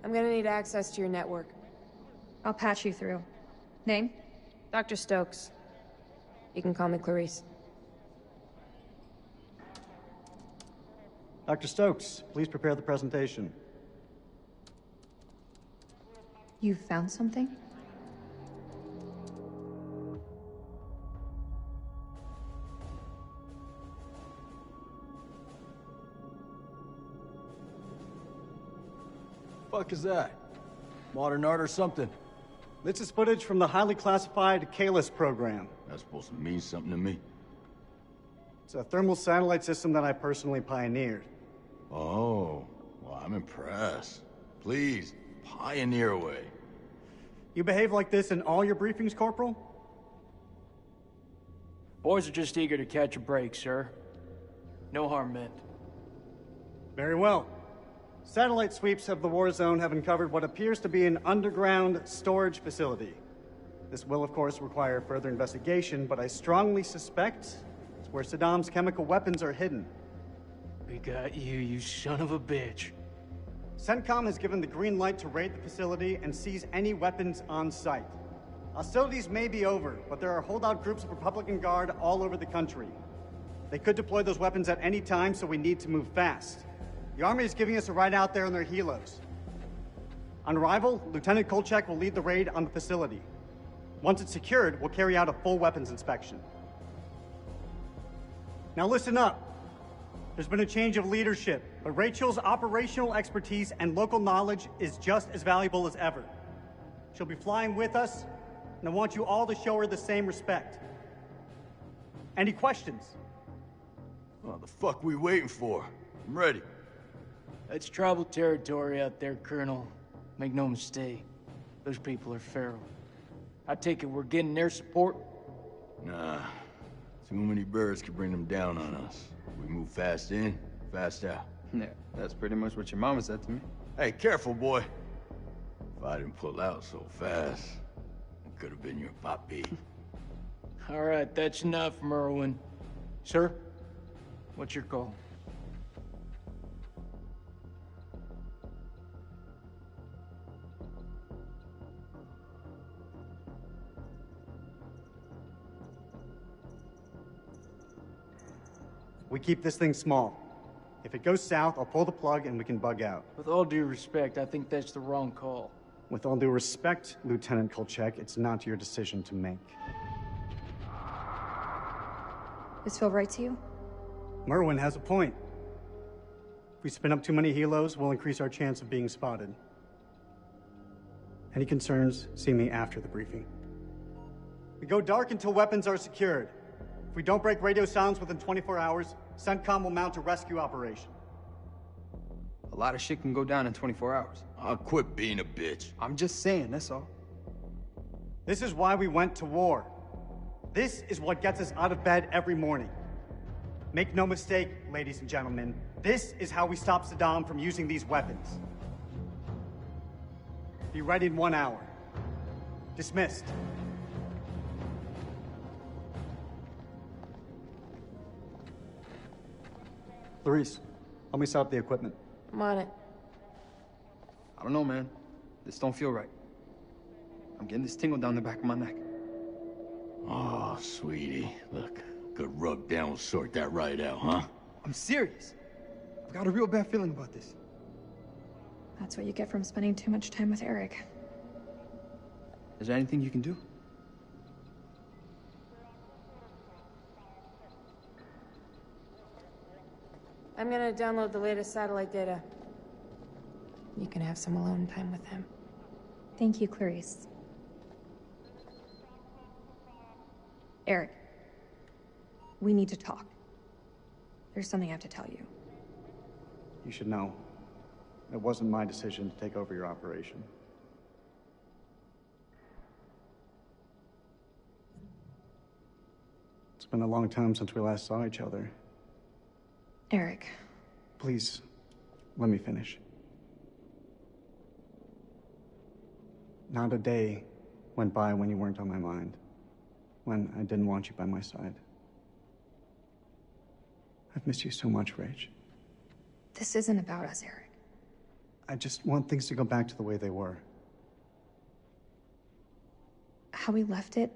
I'm gonna need access to your network. I'll patch you through. Name? Dr. Stokes. You can call me Clarice. Dr. Stokes, please prepare the presentation. You found something? Fuck is that? Modern art or something? This is footage from the highly classified Kalis program. That's supposed to mean something to me. It's a thermal satellite system that I personally pioneered. Oh, well, I'm impressed. Please, pioneer away. You behave like this in all your briefings, Corporal? Boys are just eager to catch a break, sir. No harm meant. Very well. Satellite sweeps of the war zone have uncovered what appears to be an underground storage facility. This will, of course, require further investigation, but I strongly suspect it's where Saddam's chemical weapons are hidden. We got you, you son of a bitch. CENTCOM has given the green light to raid the facility and seize any weapons on site. Hostilities may be over, but there are holdout groups of Republican Guard all over the country. They could deploy those weapons at any time, so we need to move fast. The Army is giving us a ride out there in their helos. On arrival, Lieutenant Kolchak will lead the raid on the facility. Once it's secured, we'll carry out a full weapons inspection. Now listen up. There's been a change of leadership, but Rachel's operational expertise and local knowledge is just as valuable as ever. She'll be flying with us, and I want you all to show her the same respect. Any questions? What the fuck we waiting for? I'm ready. That's tribal territory out there, Colonel. Make no mistake. Those people are feral. I take it we're getting their support? Nah. Too many birds could bring them down on us. We move fast in, fast out. Yeah, that's pretty much what your mama said to me. Hey, careful, boy. If I didn't pull out so fast, it could have been your papi. All right, that's enough, Merwin. Sir, what's your call? We keep this thing small. If it goes south, I'll pull the plug and we can bug out. With all due respect, I think that's the wrong call. With all due respect, Lieutenant Kolchak, it's not your decision to make. This feel right to you? Merwin has a point. If we spin up too many helos, we'll increase our chance of being spotted. Any concerns, see me after the briefing. We go dark until weapons are secured. If we don't break radio silence within 24 hours, CENTCOM will mount a rescue operation. A lot of shit can go down in 24 hours. I'll quit being a bitch. I'm just saying, that's all. This is why we went to war. This is what gets us out of bed every morning. Make no mistake, ladies and gentlemen, this is how we stop Saddam from using these weapons. Be ready in 1 hour. Dismissed. Clarice, help me set up the equipment. I'm on it. I don't know, man. This don't feel right. I'm getting this tingle down the back of my neck. Oh, sweetie. Look, good rub down will sort that right out, huh? I'm serious. I've got a real bad feeling about this. That's what you get from spending too much time with Eric. Is there anything you can do? I'm gonna download the latest satellite data. You can have some alone time with him. Thank you, Clarice. Eric, we need to talk. There's something I have to tell you. You should know. It wasn't my decision to take over your operation. It's been a long time since we last saw each other. Eric. Please, let me finish. Not a day went by when you weren't on my mind. when I didn't want you by my side. I've missed you so much, Rach. This isn't about us, Eric. I just want things to go back to the way they were. How we left it,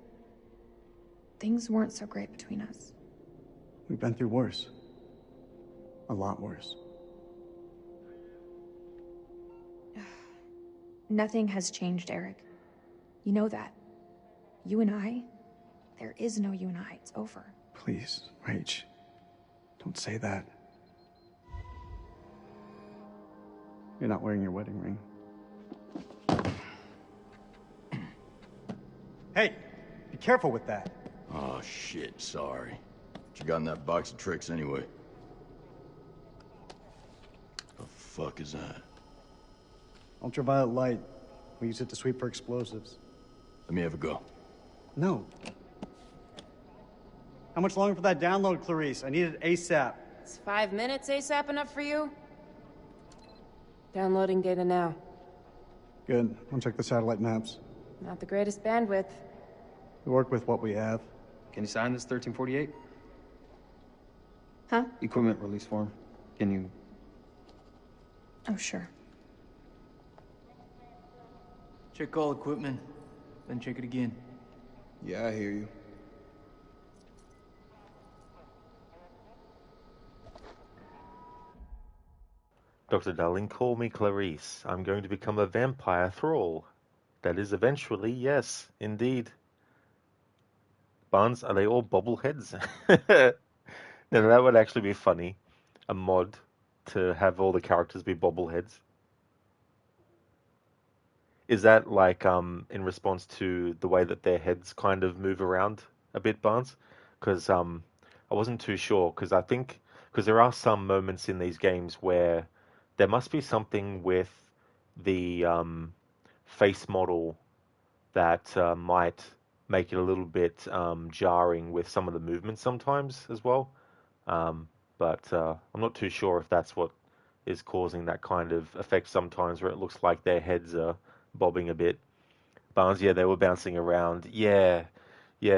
things weren't so great between us. We've been through worse. A lot worse. Nothing has changed, Eric. You know that. You and I, there is no you and I. It's over. Please, Rach, don't say that. You're not wearing your wedding ring. Hey, be careful with that. Oh, shit, sorry. What you got in that box of tricks anyway? The fuck is that? Ultraviolet light. We use it to sweep for explosives. Let me have a go. No. How much longer for that download, Clarice? I need it ASAP. Is 5 minutes ASAP enough for you? Downloading data now. Good. I'll check the satellite maps. Not the greatest bandwidth. We work with what we have. Can you sign this 1348? Huh? Equipment release form. Can you... Oh, sure. Check all equipment, then check it again. Yeah, I hear you. Dr. Darling, call me Clarice. I'm going to become a vampire thrall. That is eventually, yes, indeed. Barnes, are they all bobbleheads? No, that would actually be funny. A mod to have all the characters be bobbleheads. Is that like in response to the way that their heads kind of move around a bit, Barnes? Because I wasn't too sure, because I think, because there are some moments in these games where there must be something with the face model that might make it a little bit jarring with some of the movements sometimes as well. But I'm not too sure if that's what is causing that kind of effect sometimes, where it looks like their heads are bobbing a bit. Barnes, yeah, they were bouncing around. Yeah,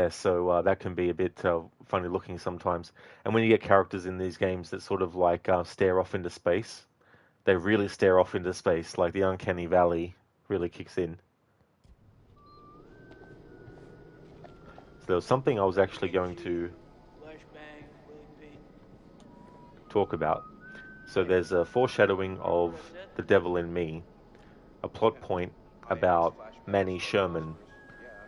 so that can be a bit funny looking sometimes. And when you get characters in these games that sort of like stare off into space, they really stare off into space, like the Uncanny Valley really kicks in. So there was something I was actually going to talk about. So there's a foreshadowing of The Devil in Me, a plot point about Manny Sherman.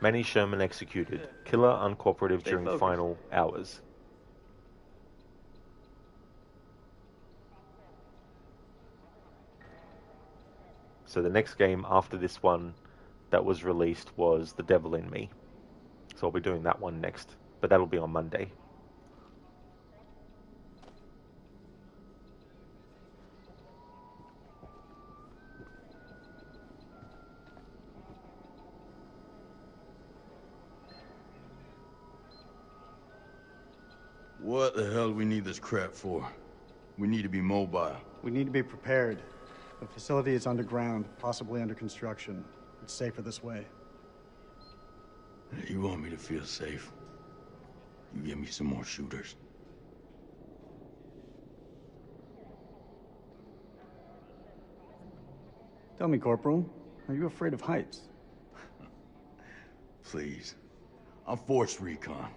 Manny Sherman executed. Killer uncooperative during final hours. So the next game after this one that was released was The Devil in Me. So I'll be doing that one next, but that'll be on Monday. What the hell do we need this crap for? We need to be mobile. We need to be prepared. The facility is underground, possibly under construction. It's safer this way. You want me to feel safe? You give me some more shooters. Tell me, Corporal, are you afraid of heights? Please. I'm force recon.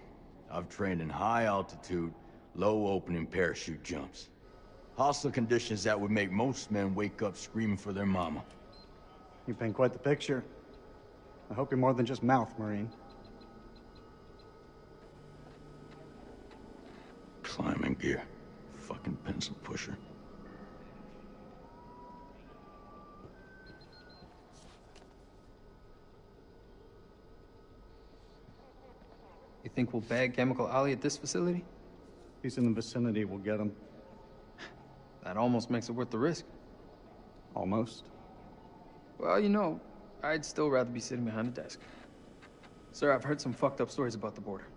I've trained in high altitude, low opening parachute jumps. Hostile conditions that would make most men wake up screaming for their mama. You paint quite the picture. I hope you're more than just mouth, Marine. Climbing gear. Fucking pencil pusher. You think we'll bag Chemical Ollie at this facility? If he's in the vicinity, we'll get him. That almost makes it worth the risk. Almost. Well, you know, I'd still rather be sitting behind a desk. Sir, I've heard some fucked up stories about the border.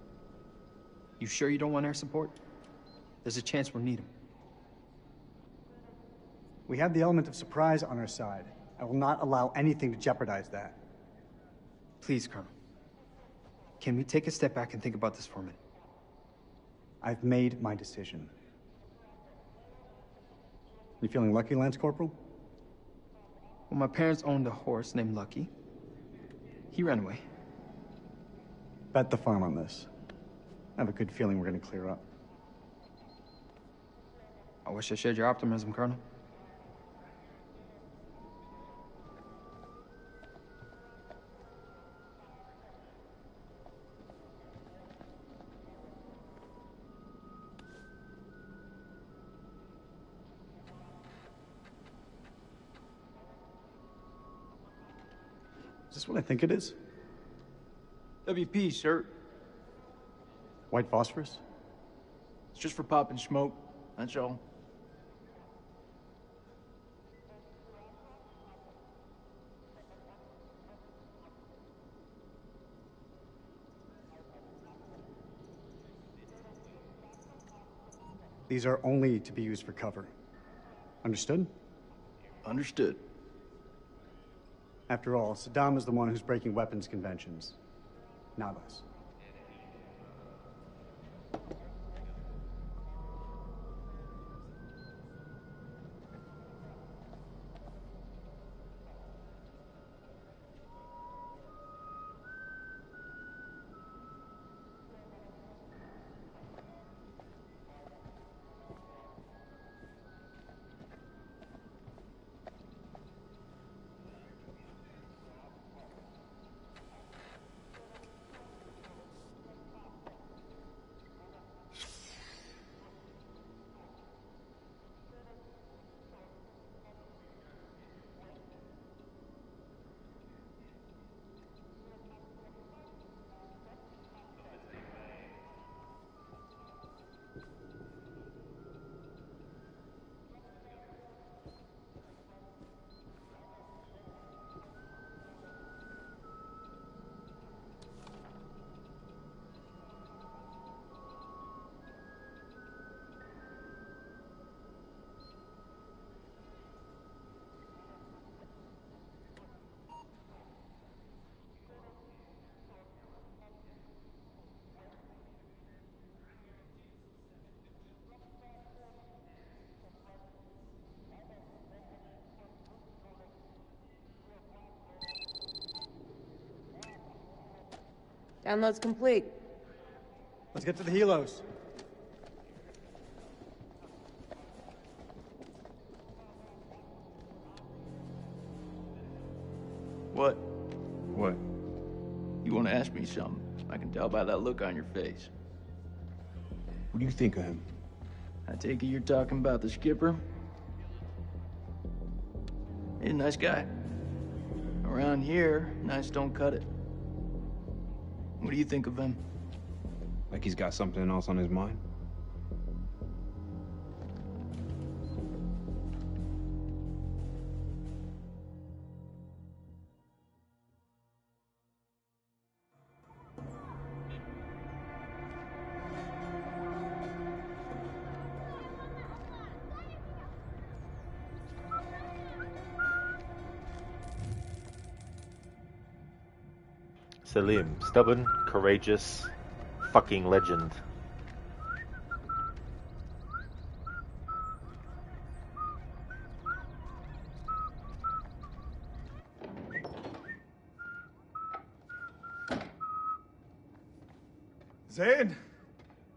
You sure you don't want air support? There's a chance we'll need them. We have the element of surprise on our side. I will not allow anything to jeopardize that. Please, Colonel. Can we take a step back and think about this for a minute? I've made my decision. You feeling lucky, Lance Corporal? Well, my parents owned a horse named Lucky. He ran away. Bet the farm on this. I have a good feeling we're gonna clear up. I wish I shared your optimism, Colonel. Is this what I think it is? WP, sir. White phosphorus? It's just for popping smoke, that's all. These are only to be used for cover. Understood? Understood. After all, Saddam is the one who's breaking weapons conventions, not us. Download's complete. Let's get to the helos. What? What? You want to ask me something? I can tell by that look on your face. What do you think of him? I take it you're talking about the skipper? He's a nice guy. Around here, nice don't cut it. What do you think of him? Like he's got something else on his mind? Salim, stubborn, courageous, fucking legend. زين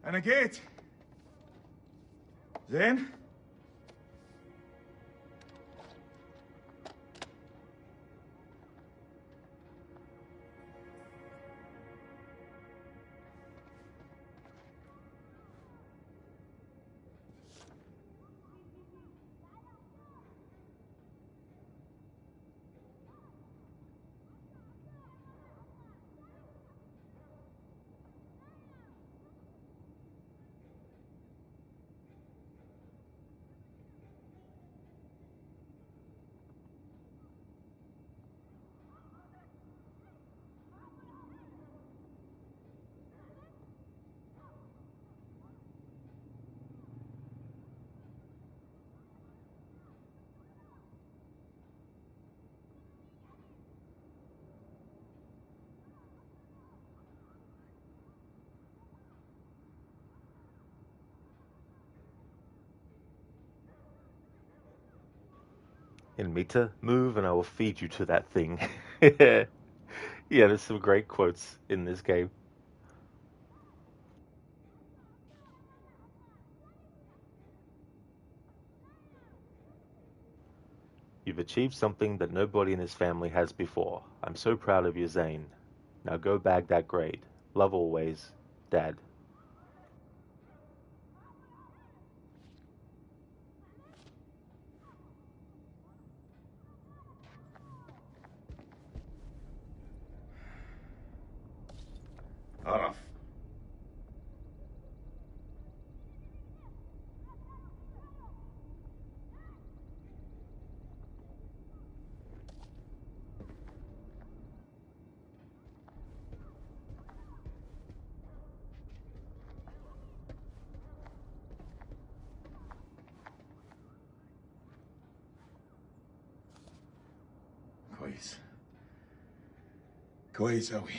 أنا جيت زين In Mita, move and I will feed you to that thing. Yeah, there's some great quotes in this game. You've achieved something that nobody in his family has before. I'm so proud of you, Zane. Now go bag that grade. Love always, Dad. عرف. كويس. كويس أوي.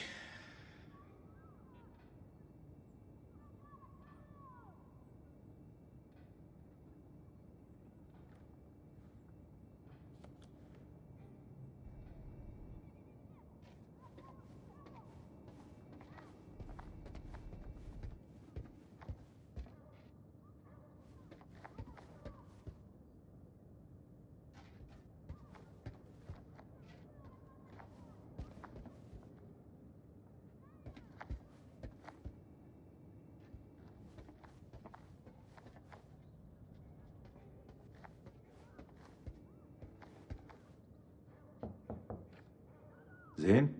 زين؟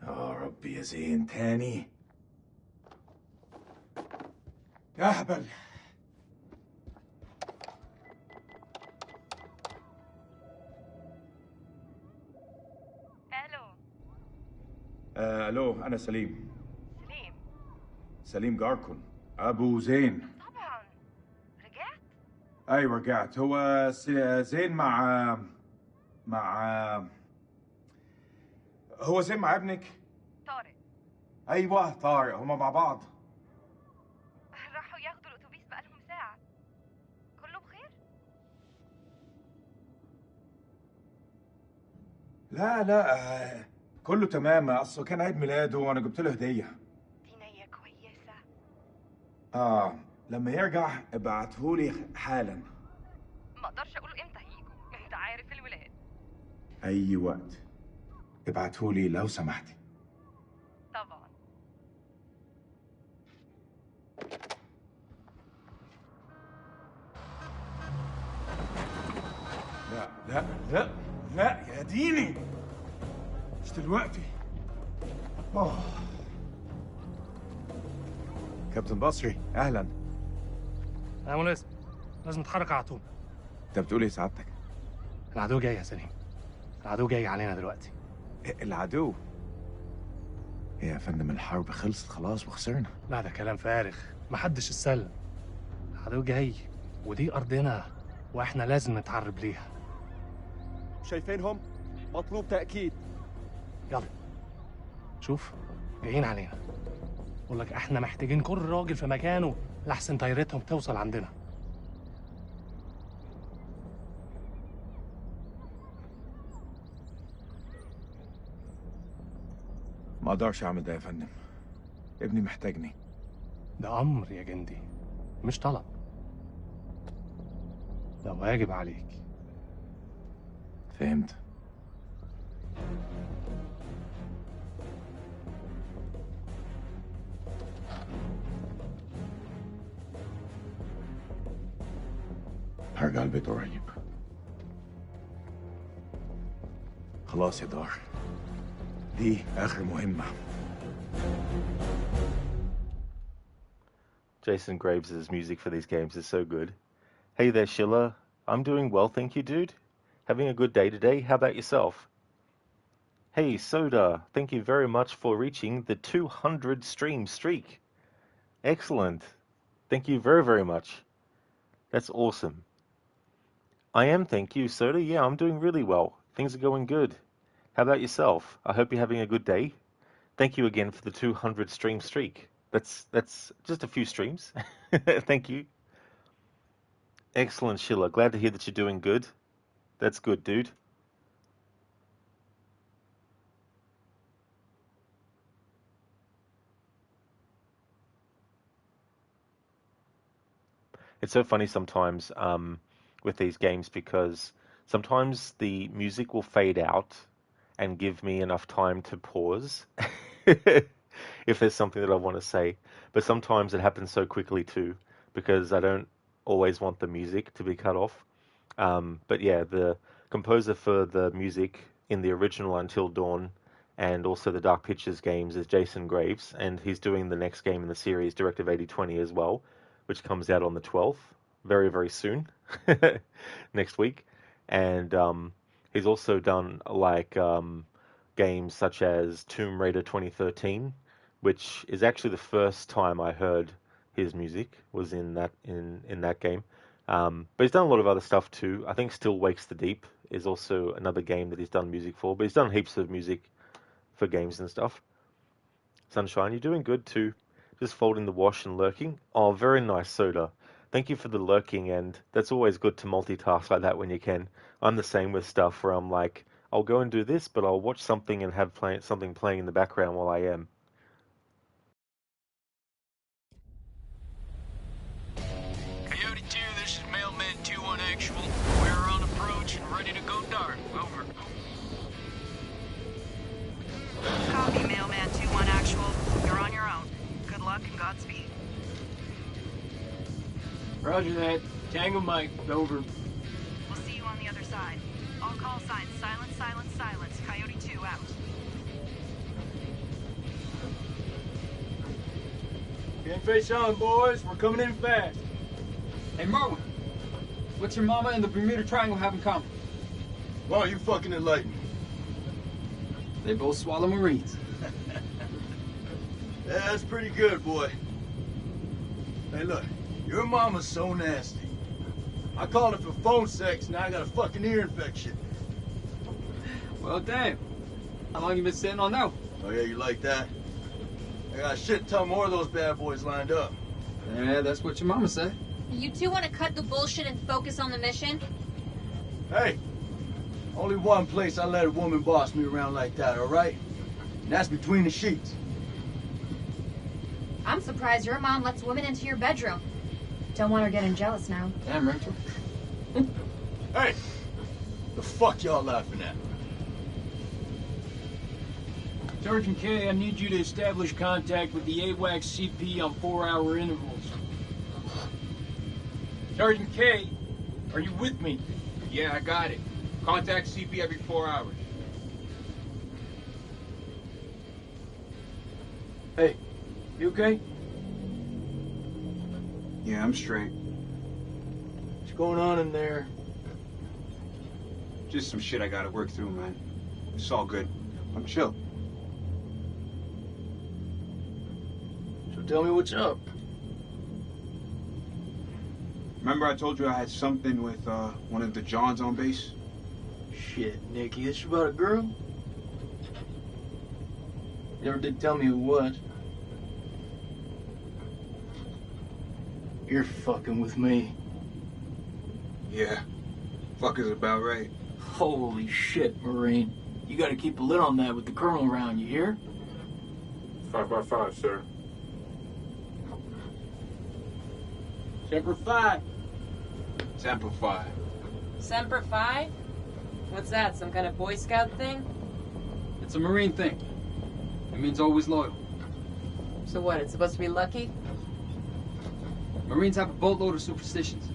يا ربي يا زين تاني. يا هبل. الو انا سليم. سليم جاركون ابو زين. طبعا رجعت؟ ايوه رجعت. هو زين مع هو زين مع ابنك؟ طارق. ايوه طارق، هما مع بعض. راحوا ياخدوا الاتوبيس بقالهم ساعة. كله بخير؟ لا كله تمام. اصله كان عيد ميلاده وانا جبت له هديه. دي نية كويسة. لما يرجع ابعتهولي حالا. ما اقدرش اقول امتى هيجوا، انت عارف الولاد. اي وقت ابعتهولي لو سمحتي. طبعا. لا يا ديني، مش دلوقتي. كابتن بصري اهلا. يا ملازم، لازم نتحرك على طول. انت بتقول ايه سعادتك؟ العدو جاي يا سليم، العدو جاي علينا دلوقتي. العدو؟ يا فندم الحرب خلصت خلاص وخسرنا. لا ده كلام فارغ، محدش اتسلم. العدو جاي ودي ارضنا واحنا لازم نتعرب ليها. شايفينهم؟ مطلوب تأكيد. يلا شوف جايين علينا. بقول لك احنا محتاجين كل راجل في مكانه لحسن طيارتهم توصل عندنا. ما اقدرش اعمل ده يا فندم، ابني محتاجني. ده امر يا جندي مش طلب، ده واجب عليك. فهمت. هرجع البيت قريب. خلاص يا دار، دي آخر مهمة. Jason Graves' music for these games is so good. Hey there, Schiller. I'm doing well, thank you, dude. Having a good day today? How about yourself? Hey, Soda, thank you very much for reaching the 200 stream streak. Excellent. Thank you very, very much. That's awesome. I am, thank you, Soda. Yeah, I'm doing really well. Things are going good. How about yourself? I hope you're having a good day. Thank you again for the 200 stream streak. That's just a few streams. Thank you. Excellent, Sheila. Glad to hear that you're doing good. That's good, dude. It's so funny sometimes with these games because sometimes the music will fade out and give me enough time to pause if there's something that I want to say. But sometimes it happens so quickly too because I don't always want the music to be cut off. But yeah, the composer for the music in the original Until Dawn and also the Dark Pictures games is Jason Graves, and he's doing the next game in the series, Directive 8020 as well, which comes out on the 12th, very, very soon, next week. And he's also done like games such as Tomb Raider 2013, which is actually the first time I heard his music was in that game. But he's done a lot of other stuff too. I think Still Wakes the Deep is also another game that he's done music for, but he's done heaps of music for games and stuff. Sunshine, you're doing good too. Just folding the wash and lurking. Oh, very nice, Soda. Thank you for the lurking, and that's always good to multitask like that when you can. I'm the same with stuff where I'm like, I'll go and do this, but I'll watch something and have something playing in the background while I am. Coyote 2, this is Mailman 2-1 actual. We're on approach and ready to go dark. Over. Copy, Mailman 2-1 actual. You're on your own. Good luck and Godspeed. Roger that. Tango Mike, over. We'll see you on the other side. All call signs, silence, silence, silence. Coyote 2 out. Can't face on, boys. We're coming in fast. Hey, Merwin. What's your mama and the Bermuda Triangle have in common? Why don't you fucking enlighten me? They both swallow Marines. Yeah, that's pretty good, boy. Hey, look. Your mama's so nasty. I called her for phone sex, now I got a fucking ear infection. Well, damn. How long you been sitting on that? Oh, yeah, you like that? I got a shit ton more of those bad boys lined up. Yeah, that's what your mama said. You two want to cut the bullshit and focus on the mission? Hey, only one place I let a woman boss me around like that, all right? And that's between the sheets. I'm surprised your mom lets women into your bedroom. Don't want her getting jealous now. Damn, Rachel. Hey, the fuck y'all laughing at? Sergeant K, I need you to establish contact with the AWACS CP on 4-hour intervals. Sergeant K, are you with me? Yeah, I got it. Contact CP every 4 hours. Hey, you okay? Yeah, I'm straight. What's going on in there? Just some shit I gotta work through, man. It's all good. I'm chill. So tell me what's up. Remember I told you I had something with one of the Johns on base? Shit, Nicky, this about a girl? You never did tell me who it was. You're fucking with me. Yeah. Fuck is about right. Holy shit, Marine. You gotta keep a lid on that with the colonel around, you hear? 5 by 5, sir. Semper Fi. Semper Fi. Semper Fi? What's that, some kind of Boy Scout thing? It's a Marine thing. It means always loyal. So what, it's supposed to be lucky? Marines have a boatload of superstitions.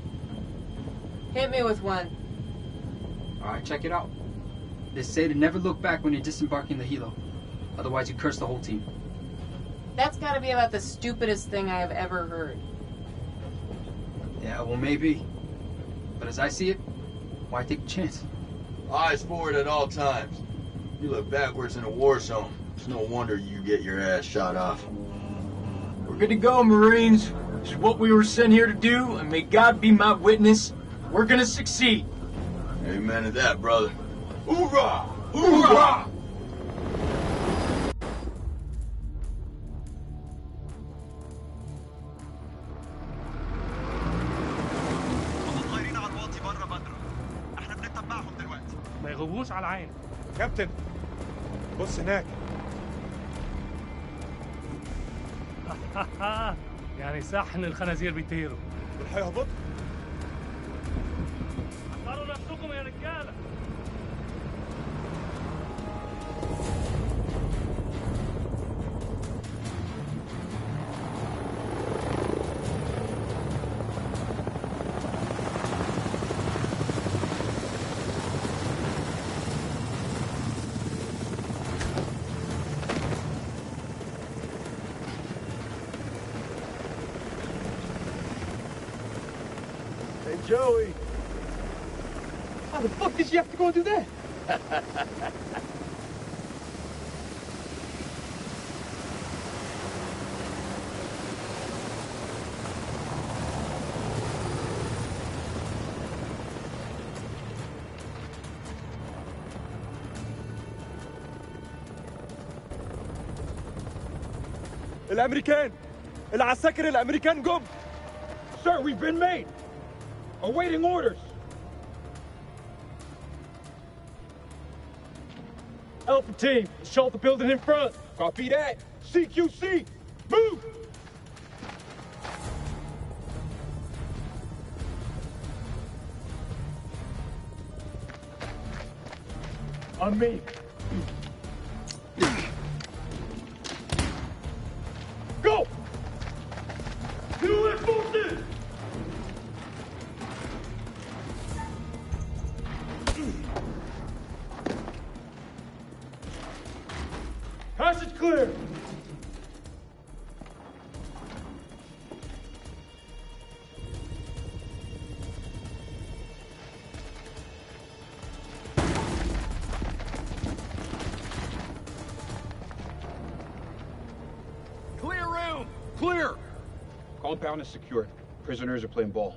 Hit me with one. Alright, check it out. They say to never look back when you're disembarking the helo. Otherwise you curse the whole team. That's gotta be about the stupidest thing I have ever heard. Yeah, well maybe. But as I see it, why take a chance? Eyes forward at all times. You look backwards in a war zone. It's no wonder you get your ass shot off. We're good to go, Marines. This is what we were sent here to do, and may God be my witness. We're gonna succeed. Amen to that, brother. Hoorah! Hoorah! ما يغوبوش على عين. كابتن بص هناك. يعني صحن الخنازير بيطيروا. دول هيهبطوا. حضروا نفسكم يا رجاله. Joey! How the fuck did you have to go and do that? الامريكان العساكر الامريكان جم. Sir, we've been made. Awaiting orders. Alpha team, assault the building in front. Copy that. CQC, move! On me. Go! Do it, forces! Passage clear! Clear room! Clear! Compound is secure. Prisoners are playing ball.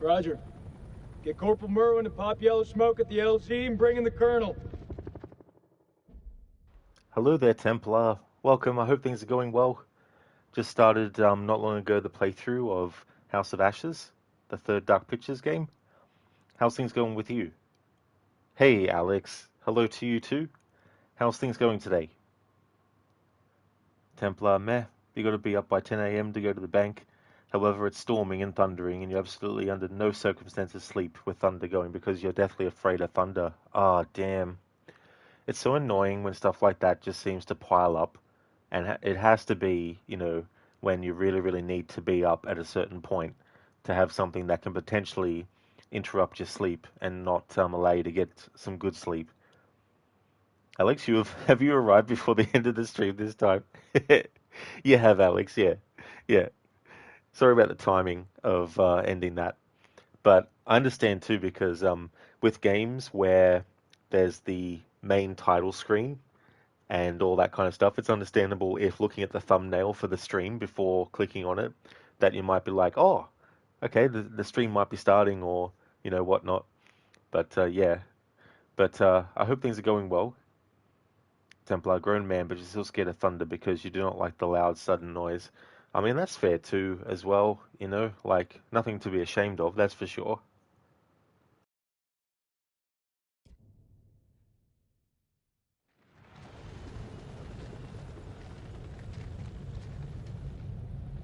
Roger. Get Corporal Merwin to pop yellow smoke at the LZ and bring in the Colonel. Hello there, Templar. Welcome. I hope things are going well. Just started not long ago the playthrough of House of Ashes, the third Dark Pictures game. How's things going with you? Hey, Alex. Hello to you too. How's things going today? Templar, meh. You got to be up by 10 a.m. to go to the bank. However, it's storming and thundering, and you're absolutely under no circumstances sleep with thunder going because you're deathly afraid of thunder. Ah, damn. It's so annoying when stuff like that just seems to pile up, and it has to be, you know, when you really, really need to be up at a certain point to have something that can potentially interrupt your sleep and not allow you to get some good sleep. Alex, have you arrived before the end of the stream this time? You have, Alex, yeah. Sorry about the timing of ending that. But I understand too, because with games where there's the main title screen and all that kind of stuff, it's understandable if looking at the thumbnail for the stream before clicking on it, that you might be like, oh, okay, the stream might be starting, or, you know, whatnot. But yeah. But I hope things are going well. Templar, grown man, but you're still scared of thunder because you do not like the loud, sudden noise. I mean, that's fair too, as well, you know, like, nothing to be ashamed of, that's for sure.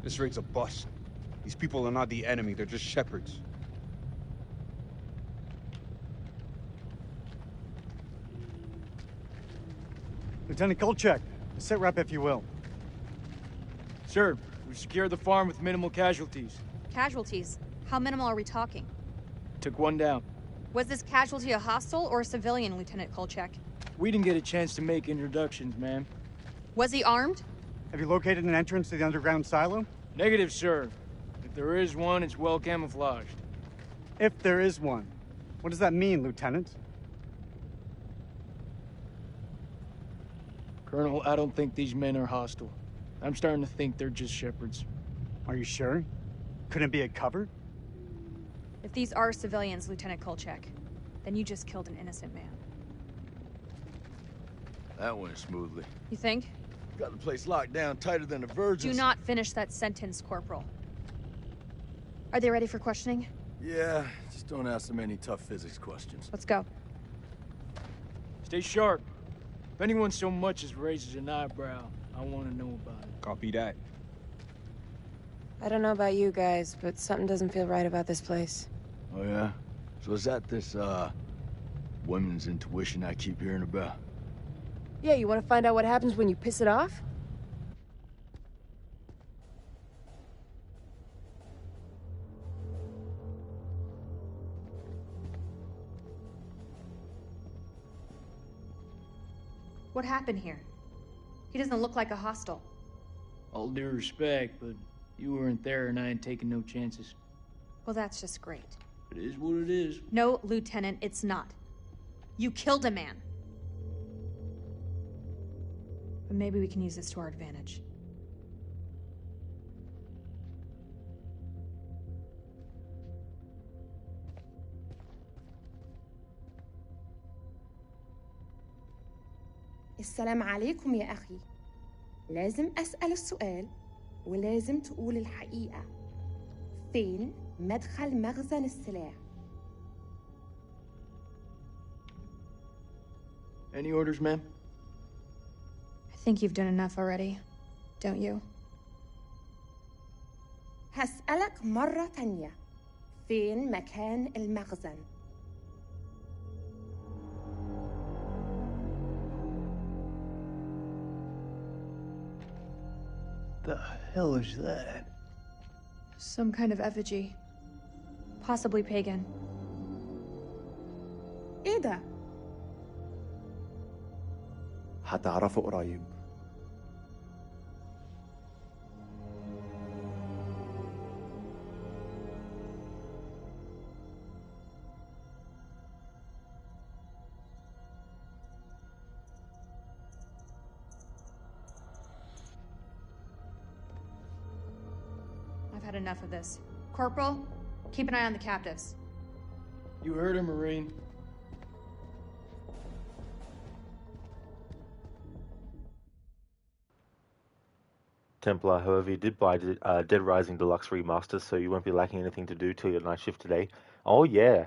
This raid's a bust. These people are not the enemy, they're just shepherds. Lieutenant Kolchak, a sit rep if you will. Sir, we secured the farm with minimal casualties. Casualties? How minimal are we talking? Took one down. Was this casualty a hostile or a civilian, Lieutenant Kolchak? We didn't get a chance to make introductions, ma'am. Was he armed? Have you located an entrance to the underground silo? Negative, sir. If there is one, it's well camouflaged. If there is one. What does that mean, Lieutenant? Colonel, I don't think these men are hostile. I'm starting to think they're just shepherds. Are you sure? Couldn't it be a cover? If these are civilians, Lieutenant Kolchak, then you just killed an innocent man. That went smoothly. You think? Got the place locked down tighter than a virgin. Do not finish that sentence, Corporal. Are they ready for questioning? Yeah, just don't ask them any tough physics questions. Let's go. Stay sharp. If anyone so much as raises an eyebrow, I want to know about it. Copy that. I don't know about you guys, but something doesn't feel right about this place. Oh, yeah? So is that this, women's intuition I keep hearing about? Yeah, you want to find out what happens when you piss it off? What happened here? He doesn't look like a hostile. All due respect, but you weren't there and I ain't taking no chances. Well, that's just great. It is what it is. No, Lieutenant, it's not. You killed a man. But maybe we can use this to our advantage. السلام عليكم يا أخي. لازم أسأل السؤال ولازم تقول الحقيقة. فين مدخل مخزن السلاح؟ Any orders, ma'am? I think you've done enough already, don't you? هسألك مرة تانية. فين مكان المخزن؟ The hell is that? Some kind of effigy. Possibly pagan. إيه ده؟ هتعرفه قريب. I've had enough of this. Corporal, keep an eye on the captives. You heard her, Marine. Templar, however, you did buy Dead Rising Deluxe Remaster, so you won't be lacking anything to do till your night shift today. Oh yeah,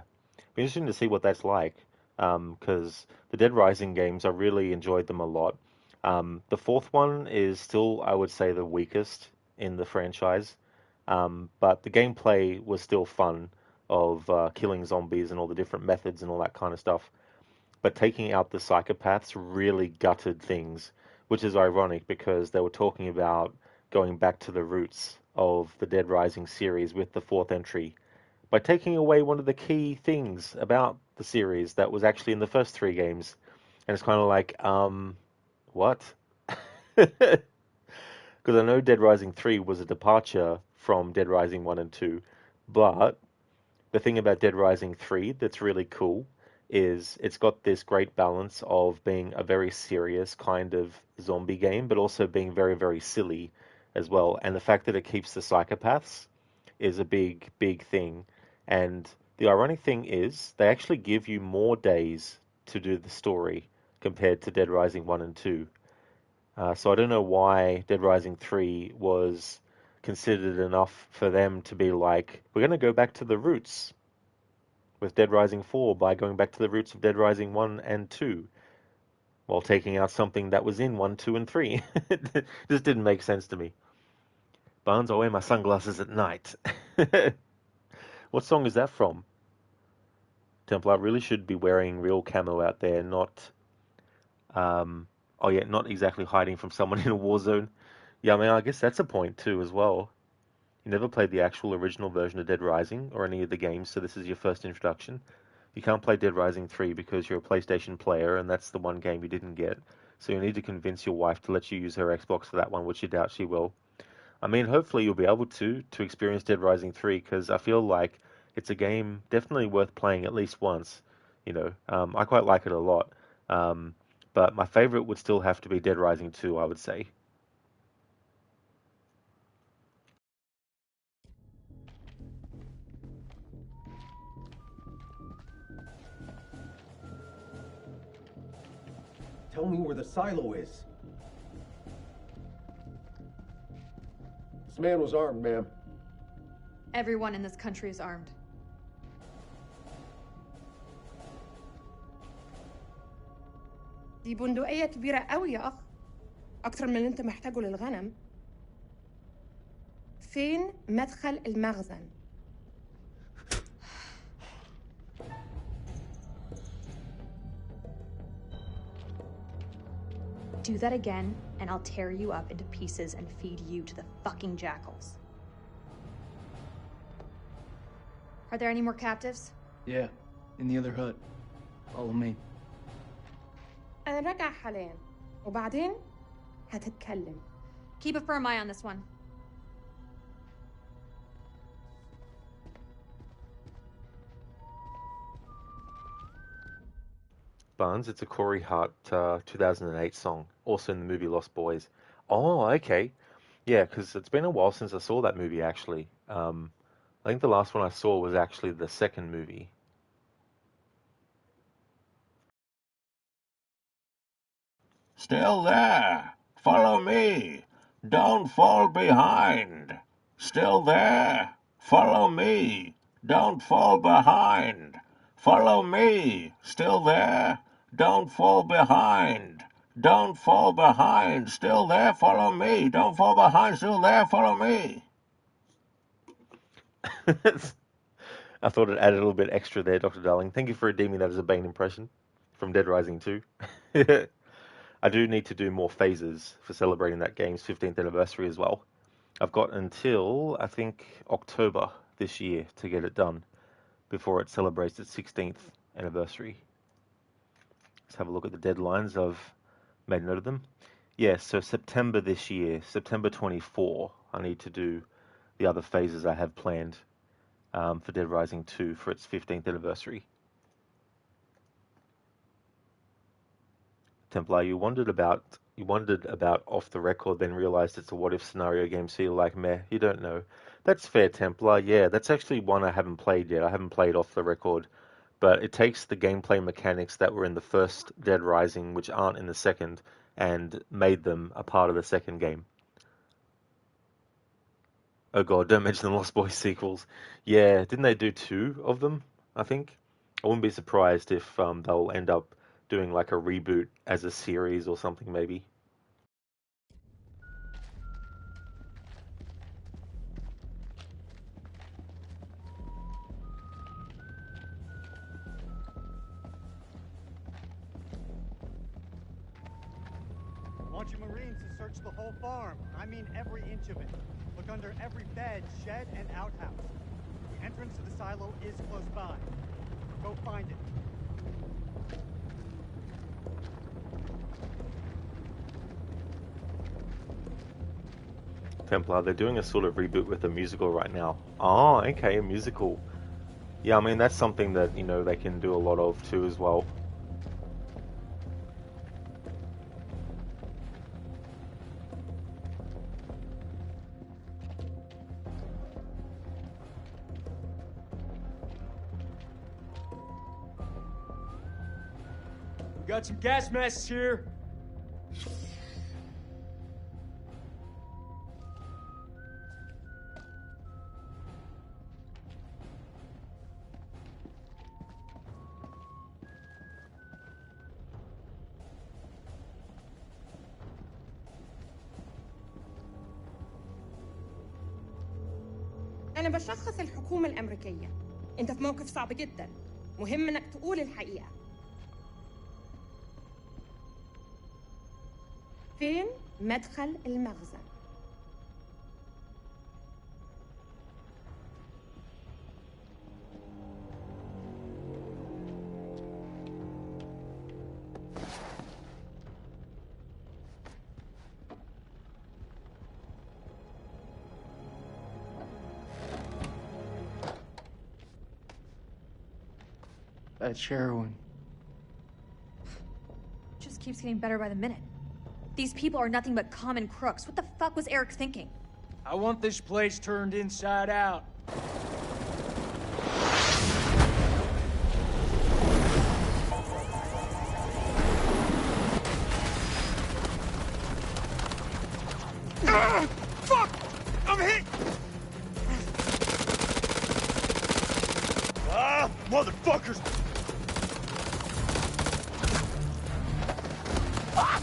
be interesting to see what that's like, because the Dead Rising games, I really enjoyed them a lot. The fourth one is still, I would say, the weakest in the franchise, but the gameplay was still fun of killing zombies and all the different methods and all that kind of stuff. But taking out the psychopaths really gutted things, which is ironic because they were talking about going back to the roots of the Dead Rising series with the fourth entry by taking away one of the key things about the series that was actually in the first three games. And it's kind of like, what? Because I know Dead Rising 3 was a departure from Dead Rising 1 and 2, but the thing about Dead Rising 3 that's really cool is it's got this great balance of being a very serious kind of zombie game, but also being very, very silly as well. And the fact that it keeps the psychopaths is a big, big thing. And the ironic thing is they actually give you more days to do the story compared to Dead Rising 1 and 2. So I don't know why Dead Rising 3 was considered enough for them to be like, we're going to go back to the roots with Dead Rising 4 by going back to the roots of Dead Rising 1 and 2 while taking out something that was in 1, 2, and 3. It just didn't make sense to me. Barnes, I wear my sunglasses at night. What song is that from? Templar really should be wearing real camo out there, not not exactly hiding from someone in a war zone. Yeah, I mean, I guess that's a point too as well. You never played the actual original version of Dead Rising or any of the games, so this is your first introduction. You can't play Dead Rising 3 because you're a PlayStation player, and that's the one game you didn't get. So you need to convince your wife to let you use her Xbox for that one, which you doubt she will. I mean, hopefully you'll be able to experience Dead Rising 3, because I feel like it's a game definitely worth playing at least once. You know, I quite like it a lot. But my favorite would still have to be Dead Rising 2, I would say. Tell me where the silo is. This man was armed, ma'am. Everyone in this country is armed. دي بندقية كبيرة قوي يا أخ. أكتر من اللي أنت محتاجه للغنم. فين مدخل المخزن؟ Do that again, and I'll tear you up into pieces and feed you to the fucking jackals. Are there any more captives? Yeah, in the other hut. Follow me. أنا راجع حاليا وبعدين هتتكلم. Keep a firm eye on this one. Barnes, it's a Corey Hart 2008 song, also in the movie Lost Boys. Oh, okay. Yeah, because it's been a while since I saw that movie, actually. I think the last one I saw was actually the second movie. Still there. Follow me. Don't fall behind. Still there. Follow me. Don't fall behind. Follow me. Still there. Don't fall behind. Don't fall behind. Still there. Follow me. Don't fall behind. Still there. Follow me. I thought it added a little bit extra there, Dr. Darling. Thank you for redeeming that as a Bane impression from Dead Rising 2. I do need to do more phases for celebrating that game's 15th anniversary as well. I've got until, I think, October this year to get it done before it celebrates its 16th anniversary. Let's have a look at the deadlines. I've made note of them. Yeah, so September this year, September 24, I need to do the other phases I have planned for Dead Rising 2 for its 15th anniversary. Templar, you wondered about Off the Record, then realized it's a what if scenario game, so you're like, meh, you don't know. That's fair, Templar. Yeah, that's actually one I haven't played yet. I haven't played Off the Record, but it takes the gameplay mechanics that were in the first Dead Rising, which aren't in the second, and made them a part of the second game. Oh god, don't mention the Lost Boys sequels. Yeah, didn't they do 2 of them, I think? I wouldn't be surprised if they'll end up doing like a reboot as a series or something, maybe. I want you Marines to search the whole farm. I mean every inch of it. Look under every bed, shed, and outhouse. The entrance to the silo is close by. Go find it. Templar, they're doing a sort of reboot with a musical right now. Oh, okay, a musical. Yeah, I mean, that's something that, you know, they can do a lot of too as well. We got some gas masks here. أنا بشخص الحكومة الأمريكية. أنت في موقف صعب جدا. مهم إنك تقول الحقيقة. فين مدخل المخزن؟ That's heroin. Just keeps getting better by the minute. These people are nothing but common crooks. What the fuck was Eric thinking? I want this place turned inside out. Fuck! I'm hit! Ah, motherfuckers! Fuck!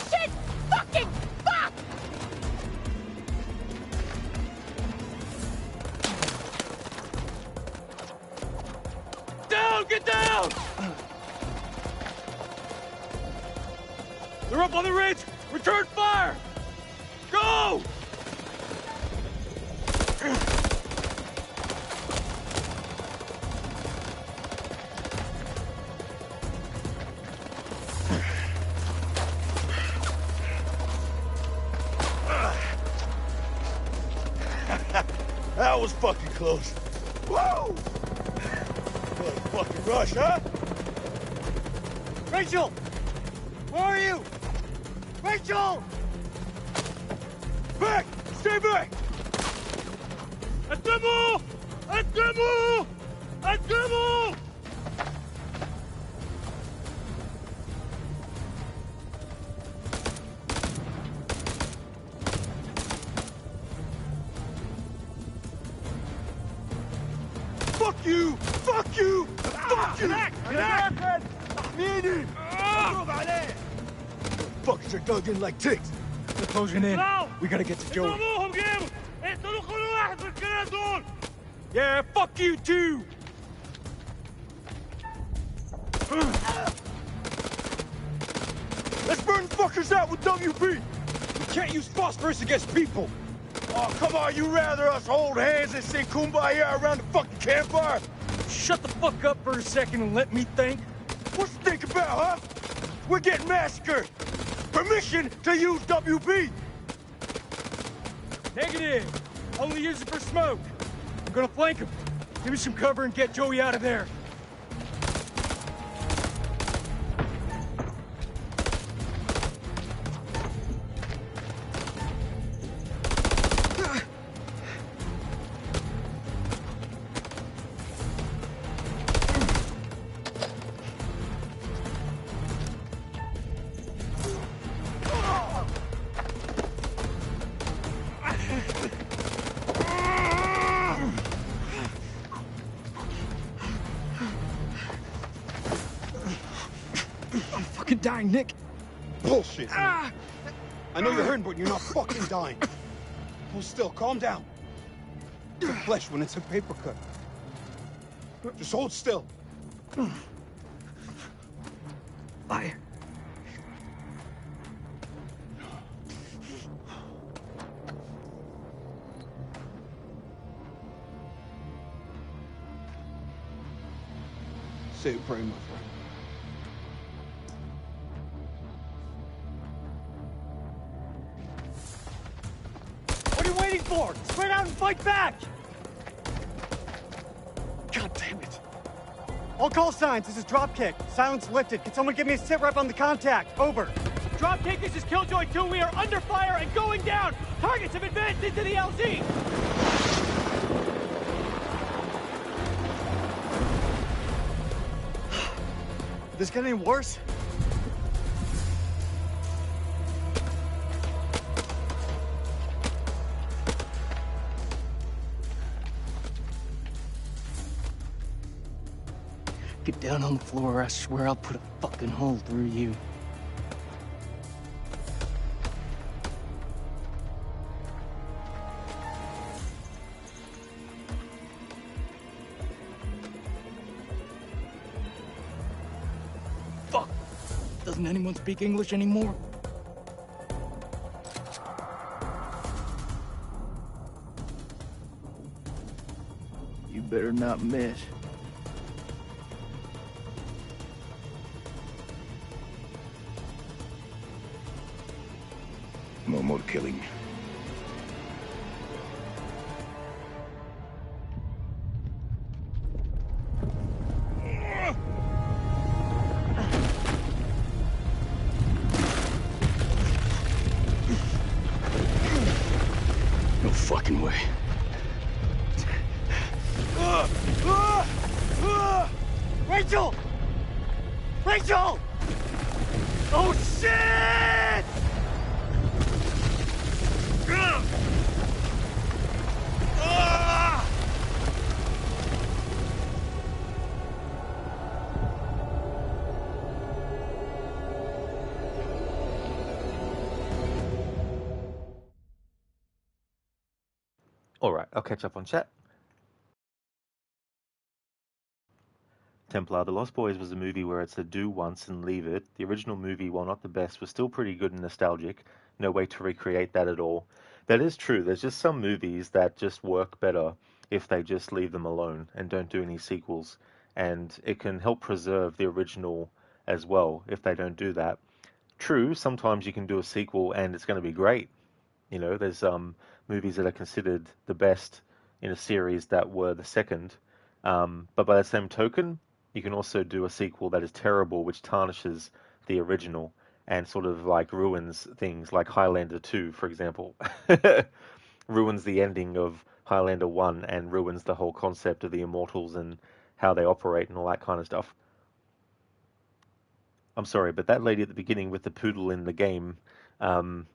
Shit! Fucking fuck! Down! Get down! They're up on the ridge! Return fire! Go! That was fucking close. Whoa! What a fucking rush, huh? Rachel! Where are you? Rachel! Back! Stay back! قدموا! قدموا! قدموا! Fuck you! Fuck you! Fuck you! هناك! احميني! اضرب عليه! Fuckers are dug in like ticks. They're closing in. No! We gotta get to Joey. اضربوهم جيبوا! اقتلوا كل واحد من الكلام دول! Yeah, fuck you too! Let's burn fuckers out with WP! We can't use phosphorus against people! Oh, come on, you rather us hold hands and sing Kumbaya around the fucking campfire? Shut the fuck up for a second and let me think. What's to think about, huh? We're getting massacred! Permission to use WP! Negative! Only use it for smoke. I'm gonna flank him. Give me some cover and get Joey out of there. I'm fucking dying, Nick. Bullshit. I know you're hurting, but you're not fucking dying. Hold still. Calm down. It's a flesh when it's a paper cut. Just hold still. Liar. Say a prayer, my friend. What are you waiting for? Spread out and fight back! God damn it. All call signs, this is Dropkick. Silence lifted. Can someone give me a sit rep on the contact? Over. Dropkick, this is Killjoy 2. We are under fire and going down. Targets have advanced into the LZ. Did this get any worse? Get down on the floor, or I swear I'll put a fucking hole through you. Fuck! Doesn't anyone speak English anymore? You better not miss. No more killing. No fucking way. Rachel! Rachel! Oh, shit! Alright, I'll catch up on chat. Templar: The Lost Boys was a movie where it's a do once and leave it. The original movie, while not the best, was still pretty good and nostalgic. No way to recreate that at all. That is true. There's just some movies that just work better if they just leave them alone and don't do any sequels. And it can help preserve the original as well if they don't do that. True, sometimes you can do a sequel and it's going to be great. You know, there's movies that are considered the best in a series that were the second. But by the same token, you can also do a sequel that is terrible, which tarnishes the original and sort of like ruins things, like Highlander 2, for example. Ruins the ending of Highlander 1 and ruins the whole concept of the Immortals and how they operate and all that kind of stuff. I'm sorry, but that lady at the beginning with the poodle in the game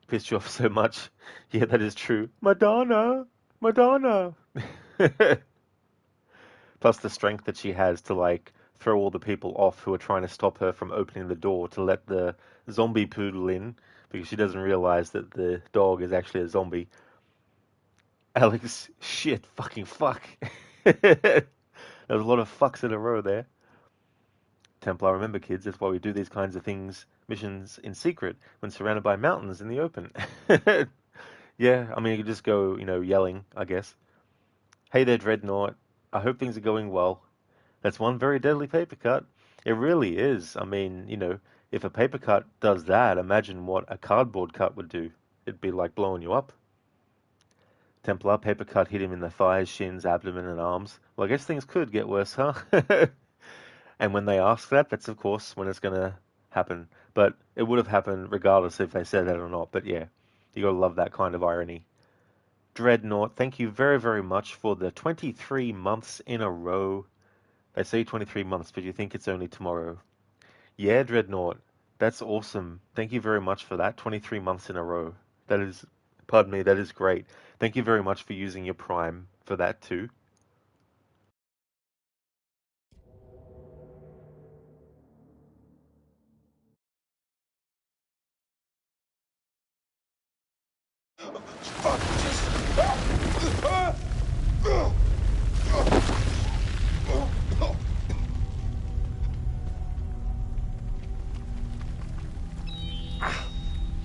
pissed you off so much. Yeah, that is true. Madonna! Madonna! Plus the strength that she has to like throw all the people off who are trying to stop her from opening the door to let the zombie poodle in because she doesn't realize that the dog is actually a zombie. Alex, shit, fucking fuck. There was a lot of fucks in a row there. Templar, remember kids, that's why we do these kinds of things, missions in secret, when surrounded by mountains in the open. Yeah, I mean, you could just go, yelling, I guess. Hey there, Dreadnought. I hope things are going well. That's one very deadly paper cut. It really is. I mean, if a paper cut does that, imagine what a cardboard cut would do. It'd be like blowing you up. Templar, paper cut hit him in the thighs, shins, abdomen, and arms. Well, I guess things could get worse, huh? And when they ask that, that's of course when it's going to happen. But it would have happened regardless if they said that or not. But yeah, you got to love that kind of irony. Dreadnought, thank you very, very much for the 23 months in a row. They say 23 months, but you think it's only tomorrow. Yeah, Dreadnought, that's awesome. Thank you very much for that. 23 months in a row. That is, pardon me, that is great. Thank you very much for using your Prime for that too.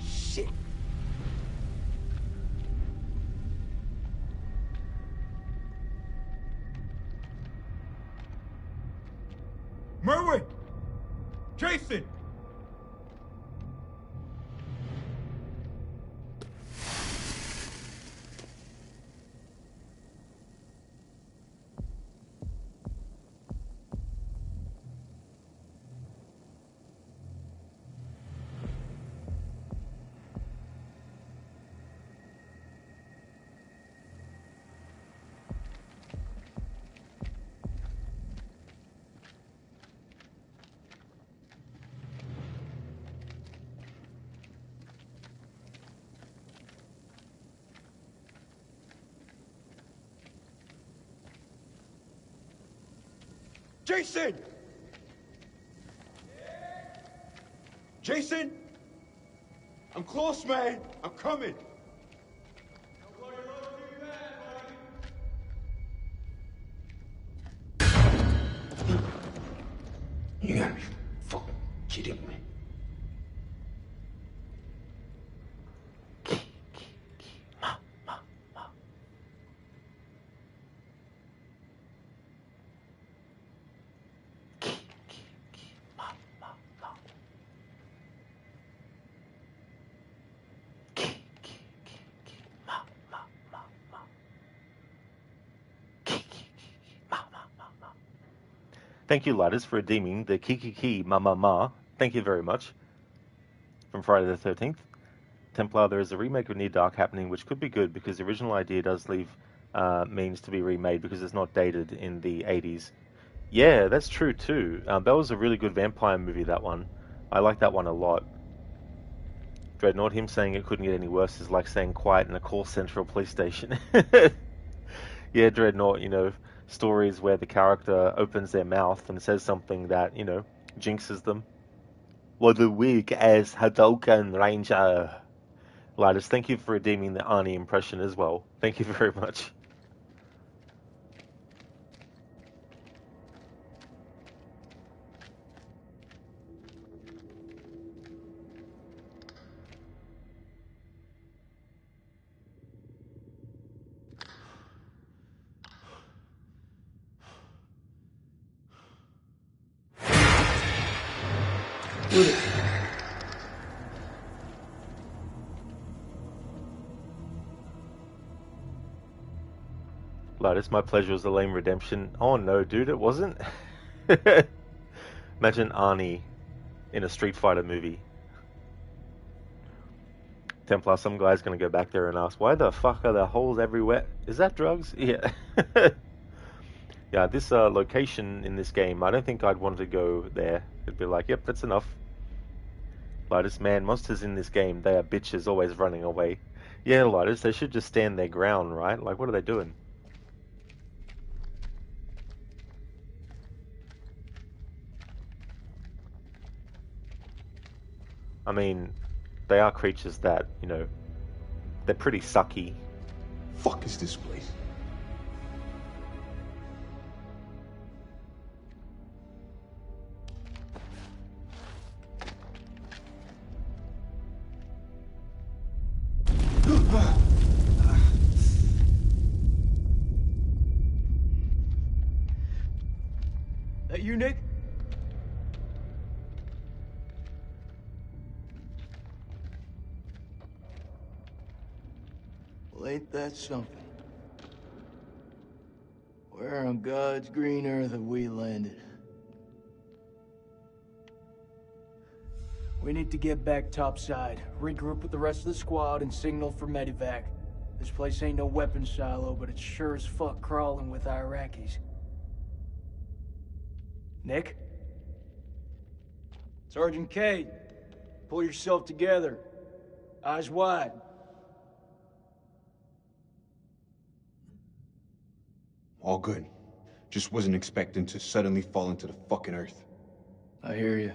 Shit. Merwin! Jason! Jason! Jason? I'm close, man. I'm coming. You gotta be fucking kidding me. Thank you, Ladders, for redeeming the Kiki Ma Ma Ma. Thank you very much. From Friday the 13th. Templar, there is a remake of Near Dark happening, which could be good because the original idea does leave means to be remade because it's not dated in the 80s. Yeah, that's true too. That was a really good vampire movie, that one. I like that one a lot. Dreadnought, him saying it couldn't get any worse is like saying quiet in a call center or police station. Yeah, Dreadnought, stories where the character opens their mouth and says something that, jinxes them. Well, the wig as Hadouken Ranger. Linus, thank you for redeeming the Arnie impression as well. Thank you very much. Lotus, my pleasure was a lame redemption. Oh no, dude, it wasn't. Imagine Arnie in a Street Fighter movie. Templar, some guy's gonna go back there and ask, why the fuck are there holes everywhere? Is that drugs? Yeah. Yeah, this location in this game, I don't think I'd want to go there. It'd be like, yep, that's enough. Lotus, man, monsters in this game, they are bitches always running away. Yeah, Lotus, they should just stand their ground, right? Like, what are they doing? I mean, they are creatures that, you know, they're pretty sucky. Fuck is this place? That you, Nick? Well, ain't that something? Where on God's green earth have we landed? We need to get back topside, regroup with the rest of the squad, and signal for medevac. This place ain't no weapons silo, but it's sure as fuck crawling with Iraqis. Nick? Sergeant K, pull yourself together. Eyes wide. All good. Just wasn't expecting to suddenly fall into the fucking earth. I hear you.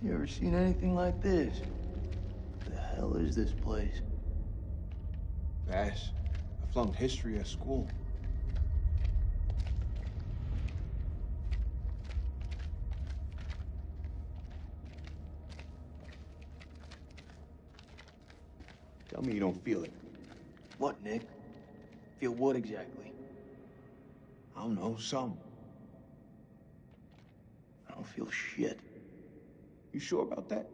You ever seen anything like this? What the hell is this place? Ash, I flunked history at school. Tell me you don't feel it. What, Nick? Feel what exactly? I don't know, some. I don't feel shit. You sure about that?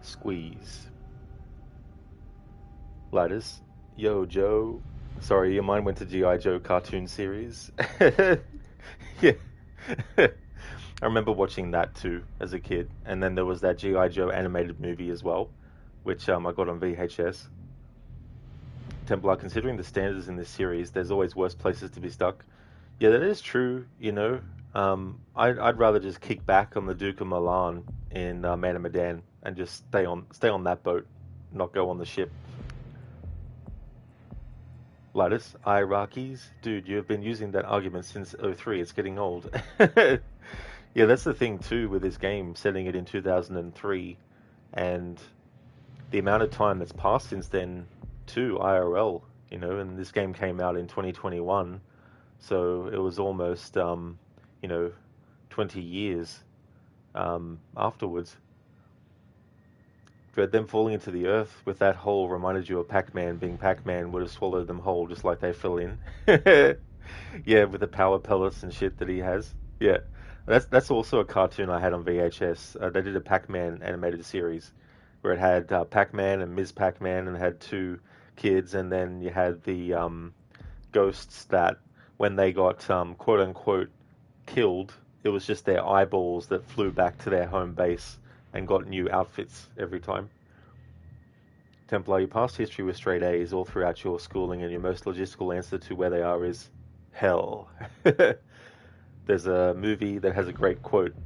Squeeze. Lotus. Yo, Joe. Sorry, your mind went to G.I. Joe cartoon series. Yeah. I remember watching that too as a kid. And then there was that G.I. Joe animated movie as well, which I got on VHS. Templar, considering the standards in this series, there's always worse places to be stuck. Yeah, that is true, you know. I'd rather just kick back on the Duke of Milan in Man of Medan and just stay on that boat, not go on the ship. Lotus, Iraqis? Dude, you've been using that argument since 03. It's getting old. Yeah, that's the thing too with this game, setting it in 2003, and the amount of time that's passed since then to IRL, you know, and this game came out in 2021, so it was almost, 20 years afterwards. But them falling into the earth with that hole reminded you of Pac-Man being Pac-Man would have swallowed them whole just like they fell in. Yeah, with the power pellets and shit that he has. Yeah, that's also a cartoon I had on VHS. They did a Pac-Man animated series where it had Pac-Man and Ms. Pac-Man, and it had two kids, and then you had the ghosts that when they got quote-unquote killed, it was just their eyeballs that flew back to their home base and got new outfits every time. Templar, you passed history with straight A's all throughout your schooling, and your most logistical answer to where they are is hell. There's a movie that has a great quote,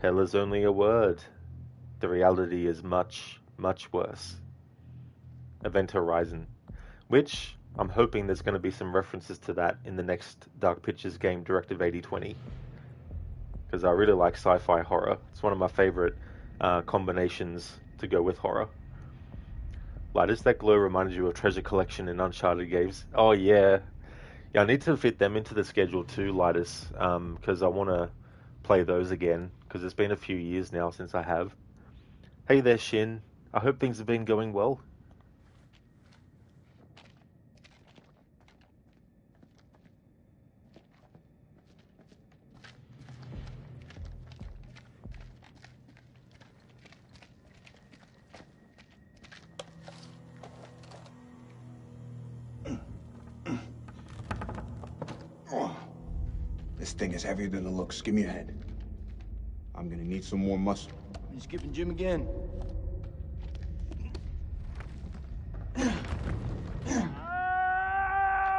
"Hell is only a word. The reality is much, much worse." Event Horizon, which I'm hoping there's going to be some references to that in the next Dark Pictures game, Directive 8020. Because I really like sci-fi horror. It's one of my favorite combinations to go with horror. Like, does that glow reminded you of treasure collection in Uncharted games? Oh yeah. Yeah, I need to fit them into the schedule too, Lightus, because I want to play those again, because it's been a few years now since I have. Hey there, Shin. I hope things have been going well. This thing is heavier than it looks. Give me a hand. I'm gonna need some more muscle. He's skipping Jim again.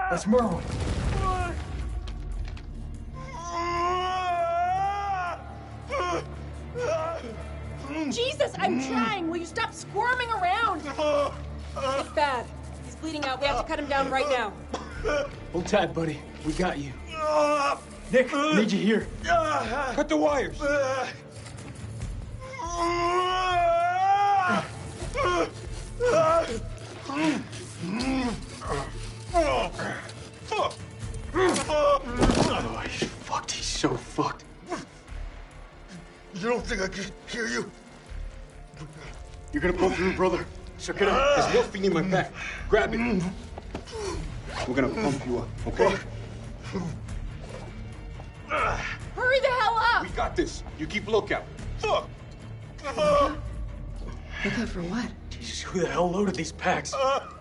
That's Merwin. Jesus, I'm trying. Will you stop squirming around? It's bad. He's bleeding out. We have to cut him down right now. Hold tight, buddy. We got you. Nick, I need you here. Cut the wires. Oh, he's fucked. He's so fucked. You don't think I can hear you? You're gonna pull through, brother. Check it out. There's morphine in my back. Grab it. We're gonna pump you up, okay? Hurry the hell up! We got this. You keep lookout. Fuck! Lookout for what? Jesus, who the hell loaded these packs? What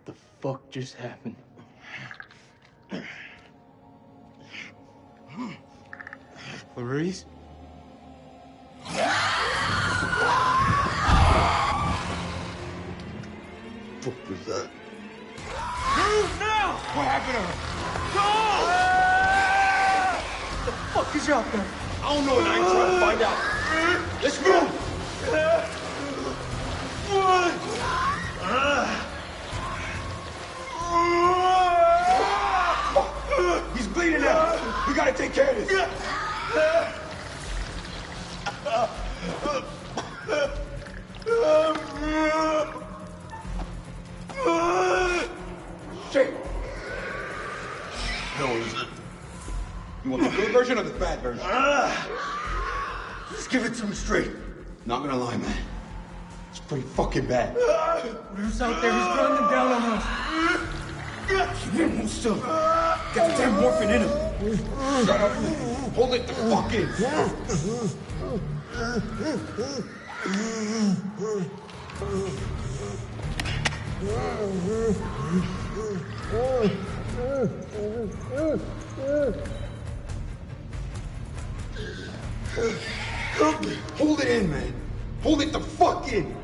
the fuck just happened? Clarice? What was that? Move now! What happened to her? What the fuck is out there? I don't know, and I ain't trying to find out. Let's move! He's bleeding out. We gotta take care of this. Shit. No, is it? You want the good version or the bad version? Just give it to him straight. Not gonna lie, man. It's pretty fucking bad. Whatever's out there, he's running them down on us. Man, hold still. Get the damn morphine in him. Shut up. Hold it the fuck in. Hold it in, man. Hold it the fuck in.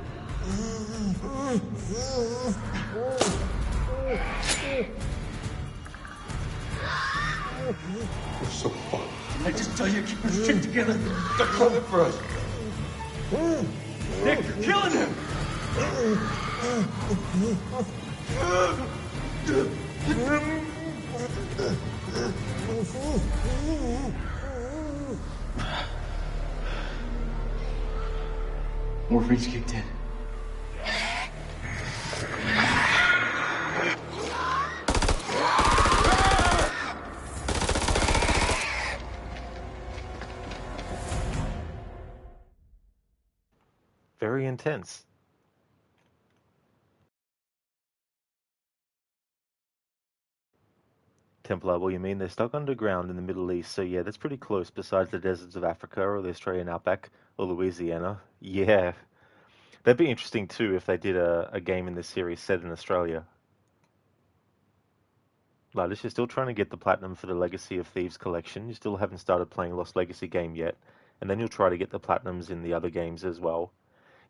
We're so fucked. I just tell you, keep your shit together. They're coming for us. Nick, you're killing him. Morphine's kicked in. Very intense. Templar, well, you mean they're stuck underground in the Middle East, so yeah, that's pretty close besides the deserts of Africa or the Australian outback or Louisiana. Yeah. That'd be interesting too if they did a game in this series set in Australia. Linus, you're still trying to get the platinum for the Legacy of Thieves collection. You still haven't started playing Lost Legacy game yet. And then you'll try to get the platinums in the other games as well.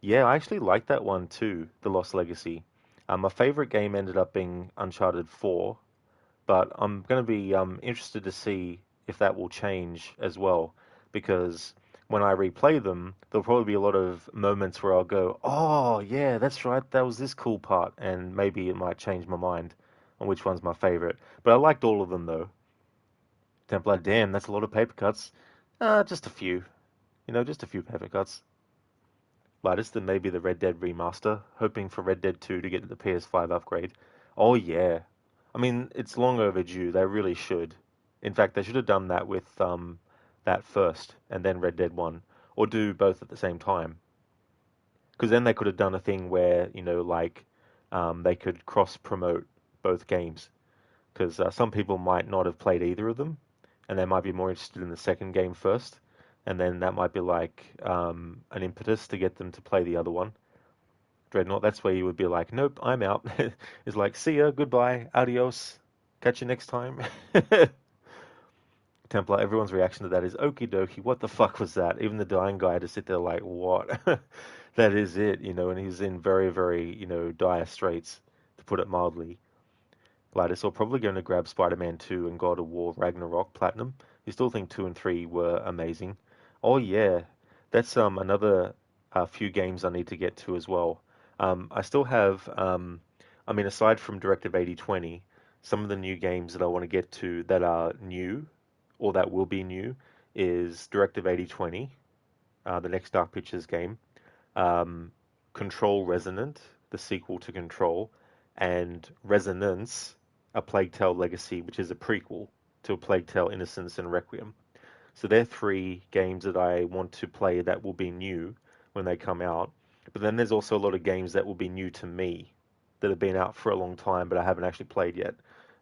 Yeah, I actually like that one too, the Lost Legacy. My favorite game ended up being Uncharted 4, but I'm going to be interested to see if that will change as well, because when I replay them, there'll probably be a lot of moments where I'll go, oh, yeah, that's right, that was this cool part, and maybe it might change my mind on which one's my favorite. But I liked all of them, though. Templar, damn, that's a lot of paper cuts. Just a few. You know, just a few paper cuts. Latest than maybe the Red Dead remaster, hoping for Red Dead 2 to get the PS5 upgrade. Oh yeah. I mean, it's long overdue. They really should. In fact, they should have done that with that first and then Red Dead 1 or do both at the same time. Because then they could have done a thing where, like they could cross promote both games. Because some people might not have played either of them and they might be more interested in the second game first, and then that might be like an impetus to get them to play the other one. Dreadnought, that's where you would be like, nope, I'm out. It's like, see ya, goodbye, adios, catch you next time. Templar, everyone's reaction to that is, okie dokie, what the fuck was that? Even the dying guy to sit there like, what? That is it, and he's in very, very, dire straits, to put it mildly. Gladys, or probably going to grab Spider-Man 2 and God of War Ragnarok Platinum. You still think 2 and 3 were amazing? Oh yeah, that's another few games I need to get to as well. I still have, aside from Directive 8020, some of the new games that I want to get to that are new, or that will be new, is Directive 8020, the next Dark Pictures game, Control Resonant, the sequel to Control, and Resonance, A Plague Tale Legacy, which is a prequel to A Plague Tale Innocence and Requiem. So they're 3 games that I want to play that will be new when they come out. But then there's also a lot of games that will be new to me that have been out for a long time but I haven't actually played yet.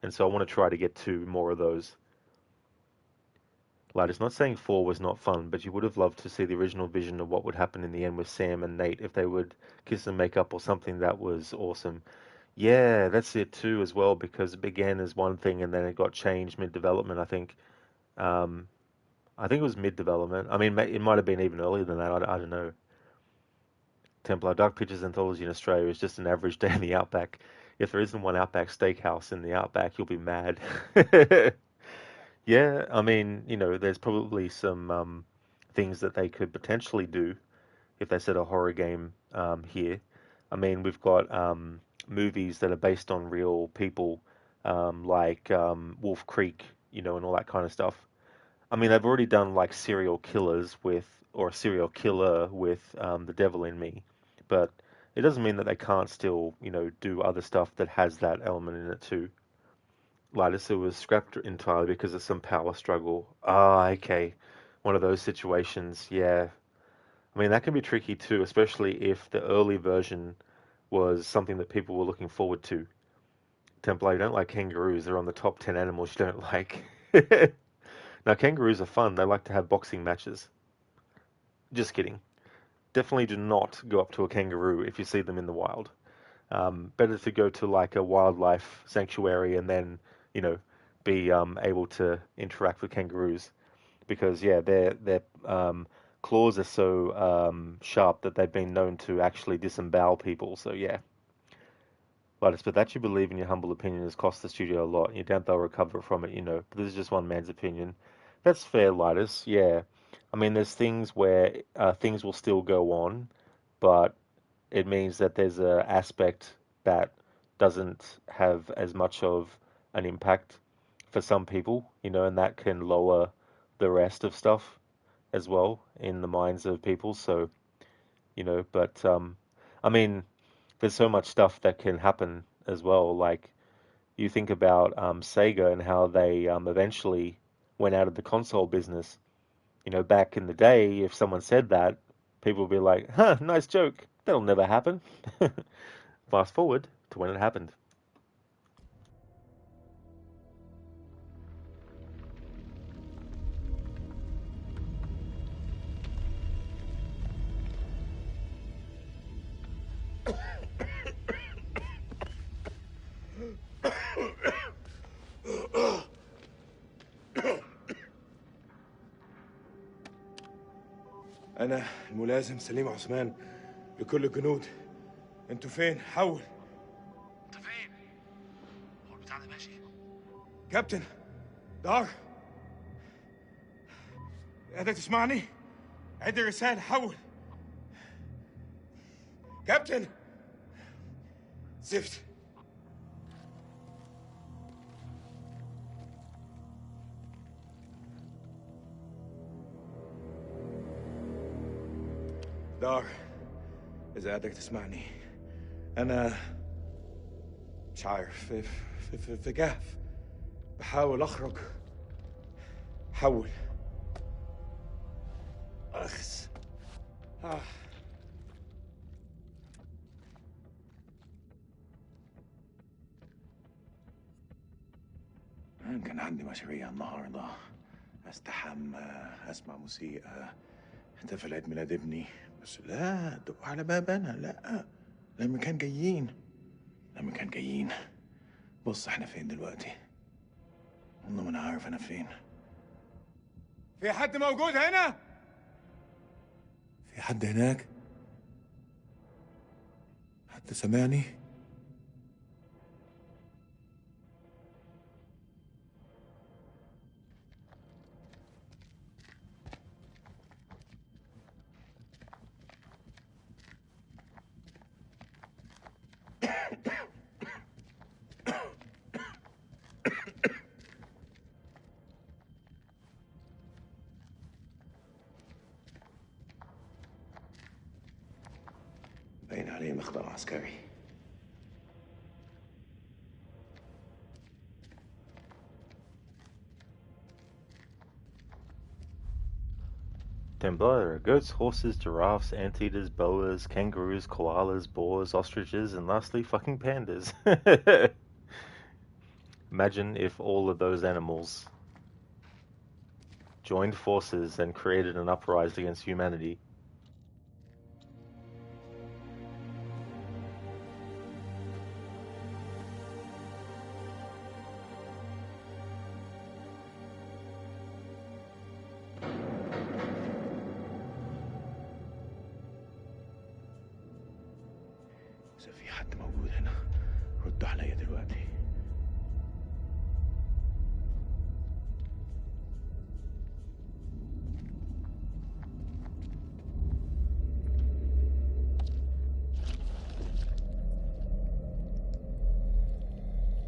And so I want to try to get to more of those. Lad, it's not saying 4 was not fun, but you would have loved to see the original vision of what would happen in the end with Sam and Nate if they would kiss and make up or something. That was awesome. Yeah, that's it too as well, because it began as one thing and then it got changed mid-development, I think. I think it was mid-development. I mean, it might have been even earlier than that. I don't know. Templar Dark Pictures Anthology in Australia is just an average day in the Outback. If there isn't one Outback Steakhouse in the Outback, you'll be mad. Yeah, I mean, there's probably some things that they could potentially do if they set a horror game here. I mean, we've got movies that are based on real people, like Wolf Creek, and all that kind of stuff. I mean, they've already done like serial killers or a serial killer with The Devil in Me, but it doesn't mean that they can't still, do other stuff that has that element in it too. Lydicer was scrapped entirely because of some power struggle. Ah, okay. One of those situations, yeah. I mean, that can be tricky too, especially if the early version was something that people were looking forward to. Templar, you don't like kangaroos. They're on the top 10 animals you don't like. Now, kangaroos are fun. They like to have boxing matches. Just kidding. Definitely do not go up to a kangaroo if you see them in the wild. Better to go to like a wildlife sanctuary and then, be able to interact with kangaroos, because yeah, their claws are so sharp that they've been known to actually disembowel people. So yeah, Linus, but that you believe in your humble opinion has cost the studio a lot, and you doubt they'll recover from it. But this is just one man's opinion. That's fair, Linus. Yeah, I mean, there's things where things will still go on, but it means that there's a aspect that doesn't have as much of an impact for some people, and that can lower the rest of stuff as well in the minds of people. So, but I mean, there's so much stuff that can happen as well. Like you think about Sega and how they eventually went out of the console business. Back in the day, if someone said that, people would be like, "Huh, nice joke. That'll never happen." Fast forward to when it happened. أنا الملازم سليم عثمان لكل الجنود. أنتوا فين؟ حول. أنت فين؟ هو البتاع ده ماشي؟ كابتن دار، قادر تسمعني؟ عد الرسالة، حول. كابتن زفت. دار، إذا قادر تسمعني، أنا مش عارف، في كهف بحاول أخرج. حول. أخس. كان عندي مشاريع النهارده، استحمى، اسمع موسيقى، احتفل عيد ميلاد ابني، بس لا دقوا على باب انا، لا لما كان جايين. بص احنا فين دلوقتي؟ والله ما انا عارف انا فين. في حد موجود هنا؟ في حد هناك؟ حد سامعني؟ باين عليه مخبر عسكري. Templar, there are goats, horses, giraffes, anteaters, boas, kangaroos, koalas, boars, ostriches, and lastly, fucking pandas. Imagine if all of those animals joined forces and created an uprising against humanity. إذا في حد موجود هنا رد عليا دلوقتي.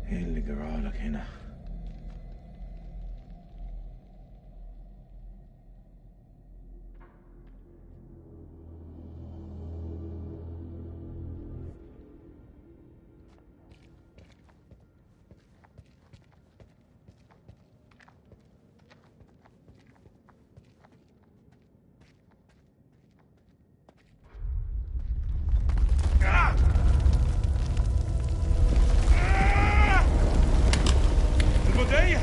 ايه اللي جرالك هنا؟ البندقية!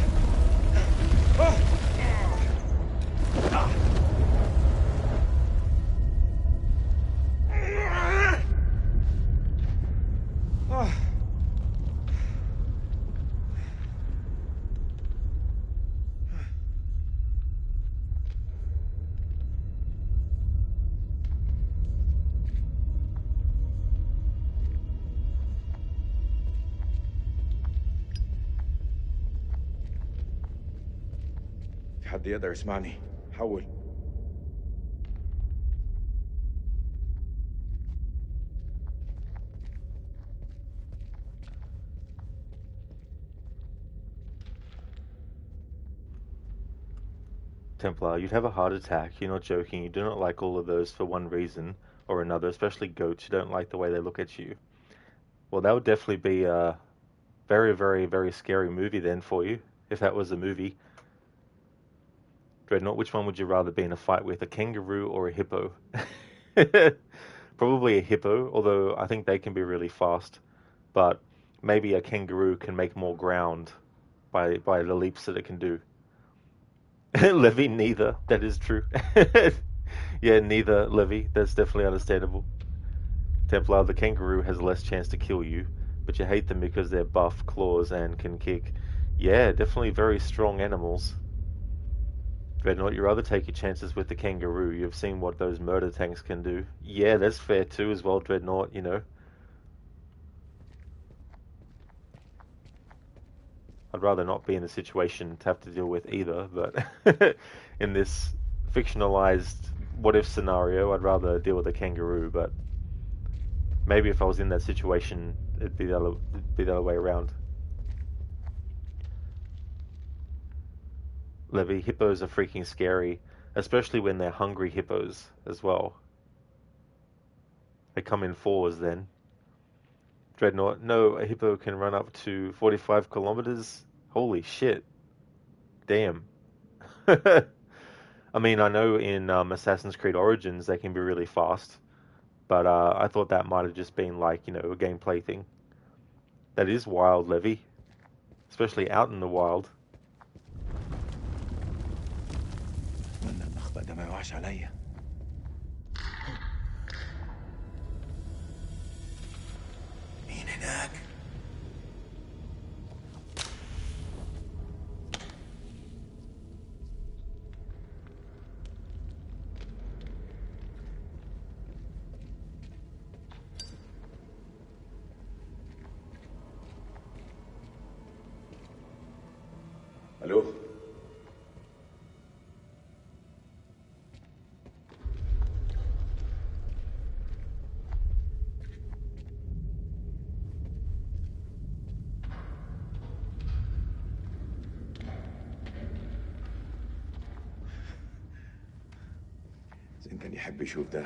في حد يقدر يسمعني؟ حول. Templar, you'd have a heart attack. You're not joking. You do not like all of those for one reason or another, especially goats. You don't like the way they look at you. Well, that would definitely be a very, very, very scary movie then for you, if that was a movie. Dreadnought, which one would you rather be in a fight with, a kangaroo or a hippo? Probably a hippo, although I think they can be really fast. But maybe a kangaroo can make more ground by the leaps that it can do. Levy, neither. That is true. Yeah, neither, Levy. That's definitely understandable. Templar, the kangaroo has less chance to kill you, but you hate them because they're buff, claws, and can kick. Yeah, definitely very strong animals. Dreadnought, you rather take your chances with the kangaroo. You've seen what those murder tanks can do. Yeah, that's fair too as well, Dreadnought, you know. I'd rather not be in the situation to have to deal with either, but in this fictionalized what-if scenario, I'd rather deal with a kangaroo, but maybe if I was in that situation, it'd be the other way around. Levy, hippos are freaking scary, especially when they're hungry hippos as well. They come in fours then. Dreadnought, no, a hippo can run up to 45 kilometers. Holy shit. Damn. I mean, I know in Assassin's Creed Origins they can be really fast, but I thought that might have just been like, you know, a gameplay thing. That is wild, Levy. Especially out in the wild. اتمنى المخبأ ده ما يوقعش عليا. مين هناك؟ الو. زين كان يحب يشوف ده.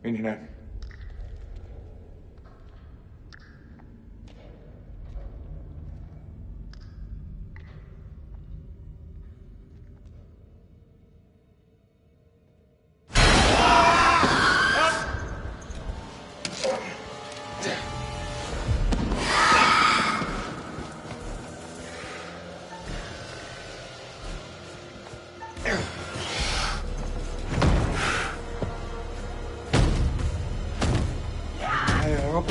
مين هناك؟ يا رب.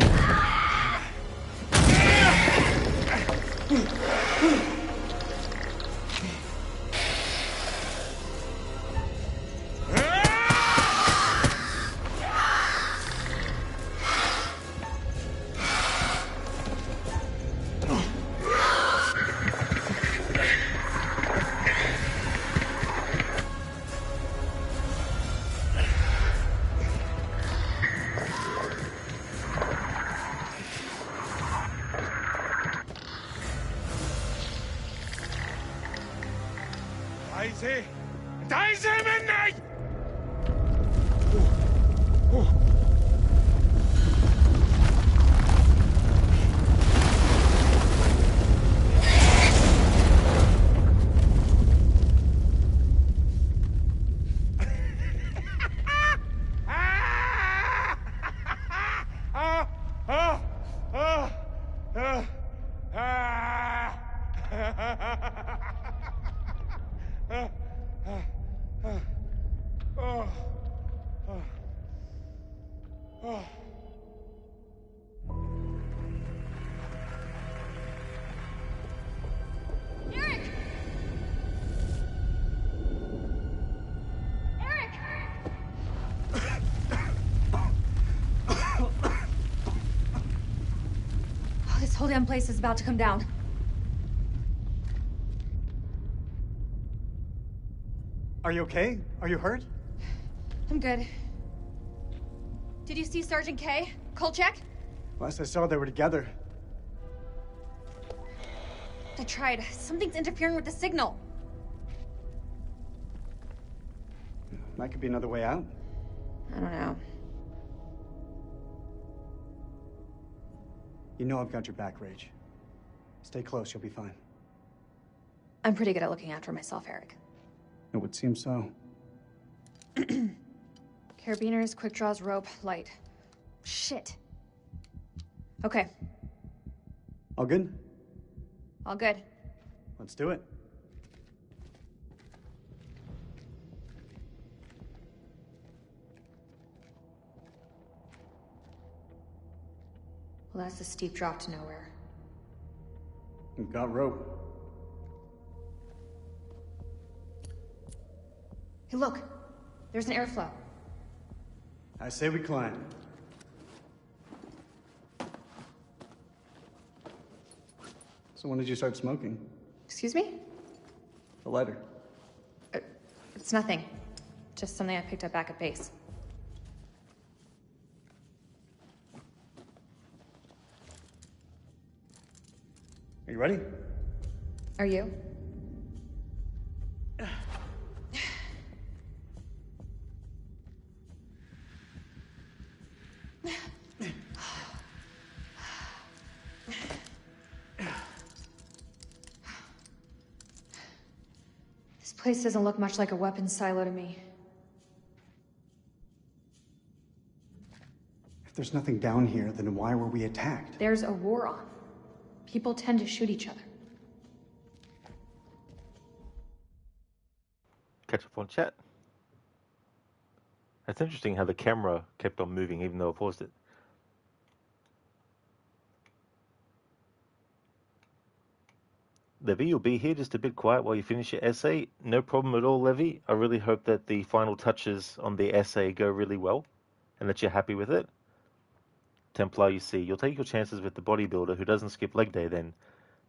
عايز ايه؟ انت عايز ايه مني؟ Oh, this whole damn place is about to come down. Are you okay? Are you hurt? I'm good. Did you see Sergeant K? Kolchak? Last I saw, they were together. I tried. Something's interfering with the signal. That could be another way out. I don't know. You know I've got your back, Rage. Stay close, you'll be fine. I'm pretty good at looking after myself, Eric. It would seem so. Carabiners, quick draws, rope, light. Shit. Okay, All good? all good. Let's do it. Well, that's a steep drop to nowhere. We've got rope. Hey, look. There's an airflow. I say we climb. So when did you start smoking? Excuse me? The lighter. It's nothing. Just something I picked up back at base. Are you ready? Are you? This place doesn't look much like a weapons silo to me. If there's nothing down here, then why were we attacked? There's a war on. People tend to shoot each other. Catch up on chat. It's interesting how the camera kept on moving even though I paused it. Levy, you'll be here just a bit quiet while you finish your essay. No problem at all, Levy. I really hope that the final touches on the essay go really well and that you're happy with it. Templar, you see, you'll take your chances with the bodybuilder who doesn't skip leg day then.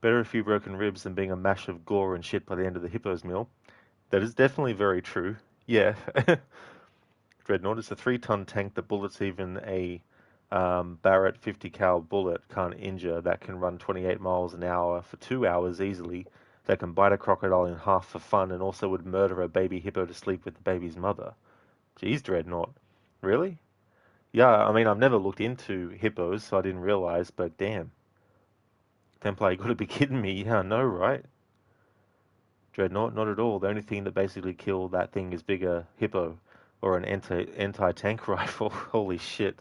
Better a few broken ribs than being a mash of gore and shit by the end of the hippo's meal. That is definitely very true. Yeah. Dreadnought is a 3-ton tank that bullets even a Barrett 50 cal bullet can't injure, that can run 28 miles an hour for 2 hours easily, that can bite a crocodile in half for fun and also would murder a baby hippo to sleep with the baby's mother. Jeez, Dreadnought. Really? Yeah, I mean, I've never looked into hippos, so I didn't realize, but damn. Templar, you gotta be kidding me. Yeah, I know, right? Dreadnought, not at all. The only thing that basically killed that thing is bigger hippo or an anti-tank rifle. Holy shit.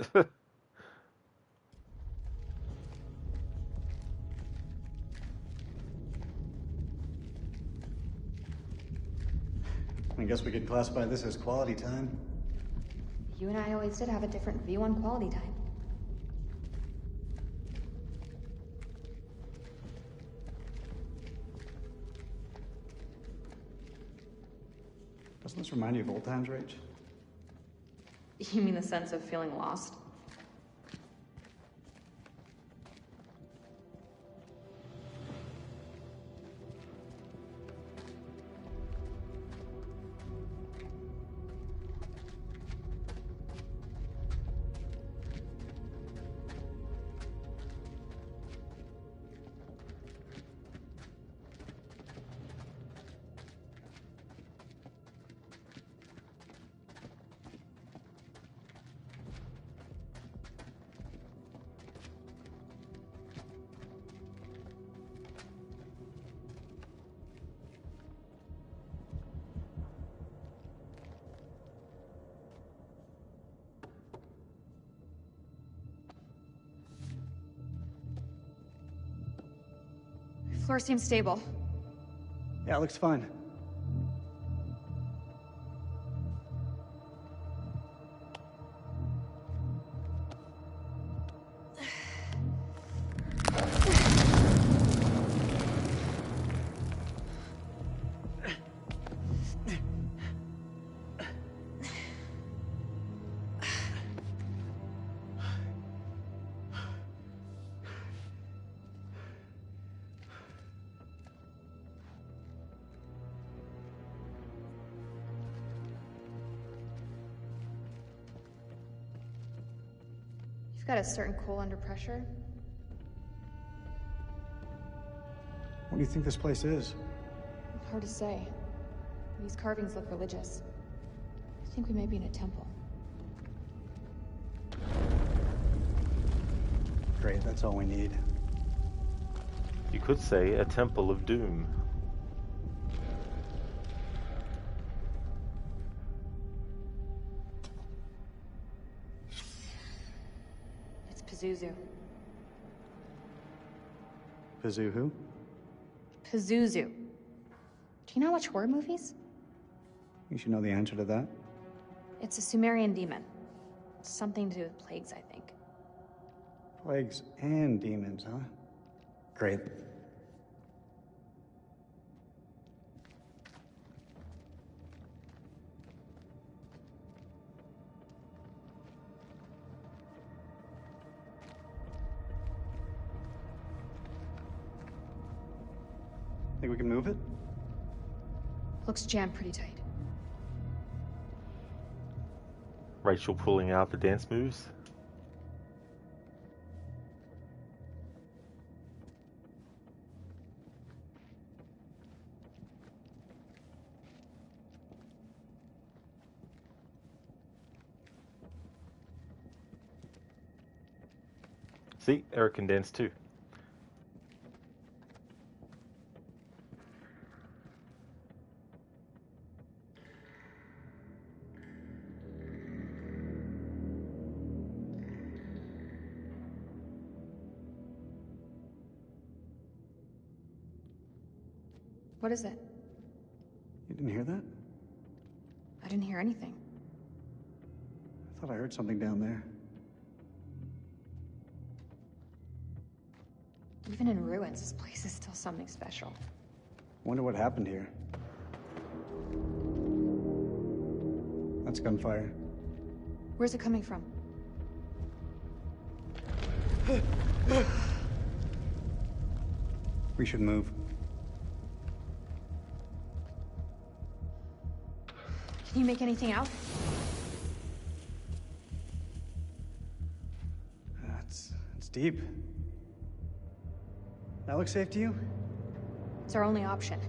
I guess we could classify this as quality time. You and I always did have a different view on quality time. Doesn't this remind you of old times, Rach? You mean the sense of feeling lost? Floor seems stable. Yeah, it looks fine. You've got a certain cool under pressure. What do you think this place is? Hard to say. These carvings look religious. I think we may be in a temple. Great, that's all we need. You could say a temple of doom. It's Pazuzu. Pazu who? Pazuzu. Do you not watch horror movies? You should know the answer to that. It's a Sumerian demon. Something to do with plagues, I think. Plagues and demons, huh? Great. Think we can move it? Looks jammed pretty tight. Rachel pulling out the dance moves. See, Eric can dance too. What is it? You didn't hear that? I didn't hear anything. I thought I heard something down there. Even in ruins, this place is still something special. Wonder what happened here. That's gunfire. Where's it coming from? We should move. Can you make anything out? It's deep. That looks safe to you? It's our only option.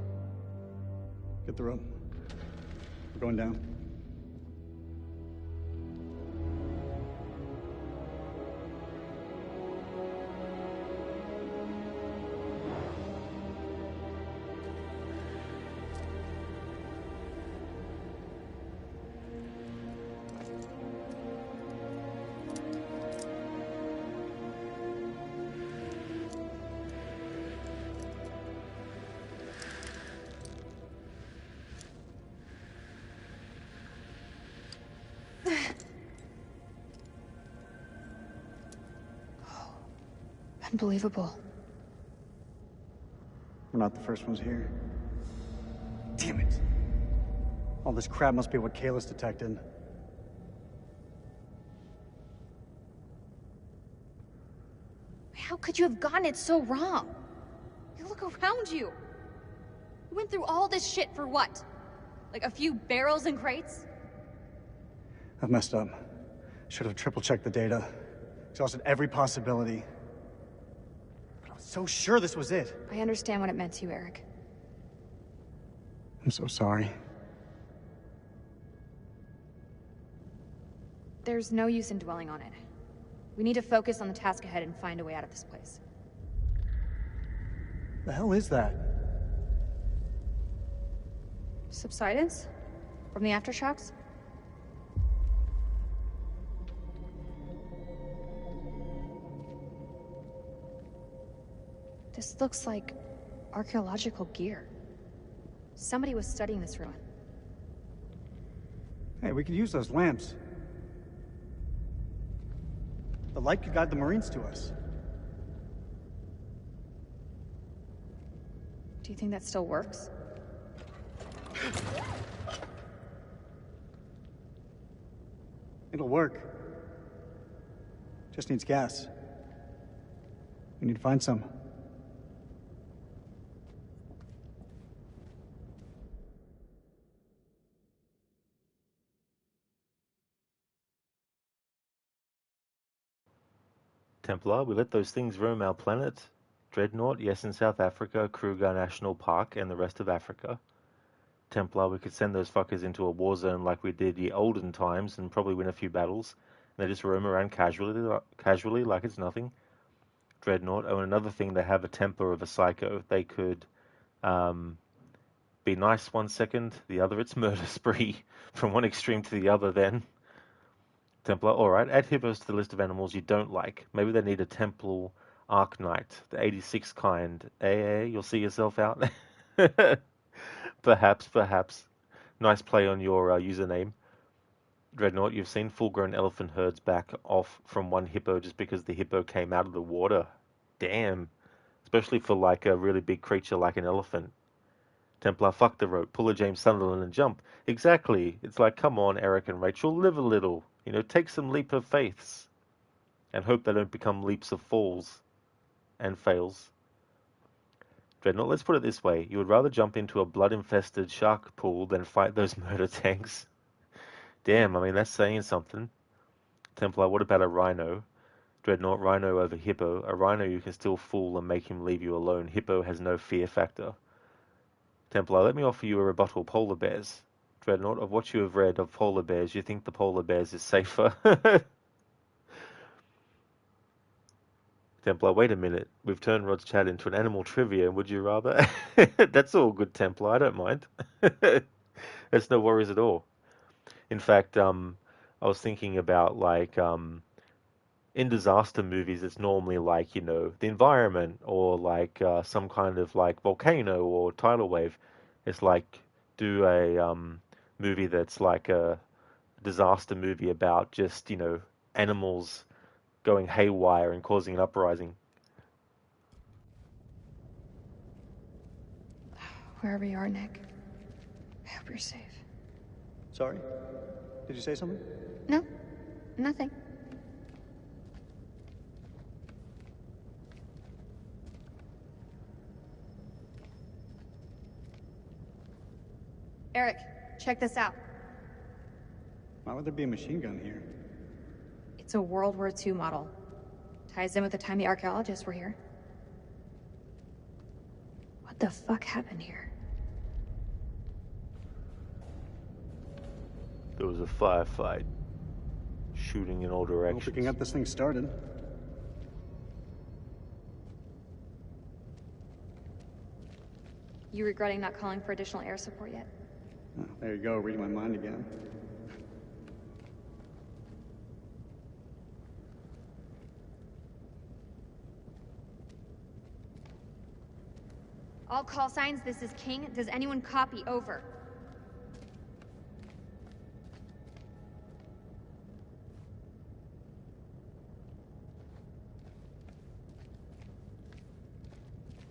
Get the rope. We're going down. Unbelievable. We're not the first ones here. Damn it. All this crap must be what Kayla's detected. How could you have gotten it so wrong? You look around you. You went through all this shit for what? Like a few barrels and crates? I've messed up. Should have triple-checked the data. Exhausted every possibility. But I was so sure this was it. I understand what it meant to you, Eric. I'm so sorry. There's no use in dwelling on it. We need to focus on the task ahead and find a way out of this place. The hell is that? Subsidence? From the aftershocks? This looks like archaeological gear. Somebody was studying this ruin. Hey, we could use those lamps. The light could guide the Marines to us. Do you think that still works? It'll work. Just needs gas. We need to find some. Templar, we let those things roam our planet. Dreadnought, yes, in South Africa, Kruger National Park, and the rest of Africa. Templar, we could send those fuckers into a war zone like we did the olden times and probably win a few battles. And they just roam around casually like it's nothing. Dreadnought, oh, and another thing, they have a temper of a psycho. They could be nice one second, the other it's murder spree. From one extreme to the other then. Templar, alright, add hippos to the list of animals you don't like. Maybe they need a Temple Arc Knight, the 86 kind. You'll see yourself out. Perhaps. Nice play on your username. Dreadnought, you've seen full-grown elephant herds back off from one hippo just because the hippo came out of the water. Damn. Especially for like a really big creature like an elephant. Templar, fuck the rope, pull a James Sunderland and jump. Exactly. It's like, come on, Eric and Rachel, live a little. You know, take some leap of faiths. And hope they don't become leaps of falls. And fails. Dreadnought, let's put it this way. You would rather jump into a blood-infested shark pool than fight those murder tanks. Damn, I mean, that's saying something. Templar, what about a rhino? Dreadnought, rhino over hippo. A rhino you can still fool and make him leave you alone. Hippo has no fear factor. Templar, let me offer you a rebuttal. Polar bears. Dreadnought, of what you have read of polar bears, you think the polar bears is safer? Templar, wait a minute. We've turned Rod's chat into an animal trivia. Would you rather? That's all good, Templar. I don't mind. That's no worries at all. In fact, I was thinking about like in disaster movies, it's normally like, you know, the environment or like some kind of like volcano or tidal wave. It's like do a movie that's like a disaster movie about just, you know, animals going haywire and causing an uprising. Wherever you are, Nick, I hope you're safe. Sorry? Did you say something? No, nothing. Eric, check this out. Why would there be a machine gun here? It's a World War II model. Ties in with the time the archaeologists were here. What the fuck happened here? There was a firefight. Shooting in all directions. Hope we can get this thing started. You regretting not calling for additional air support yet? Oh, there you go, reading my mind again. All call signs, this is King. Does anyone copy? Over.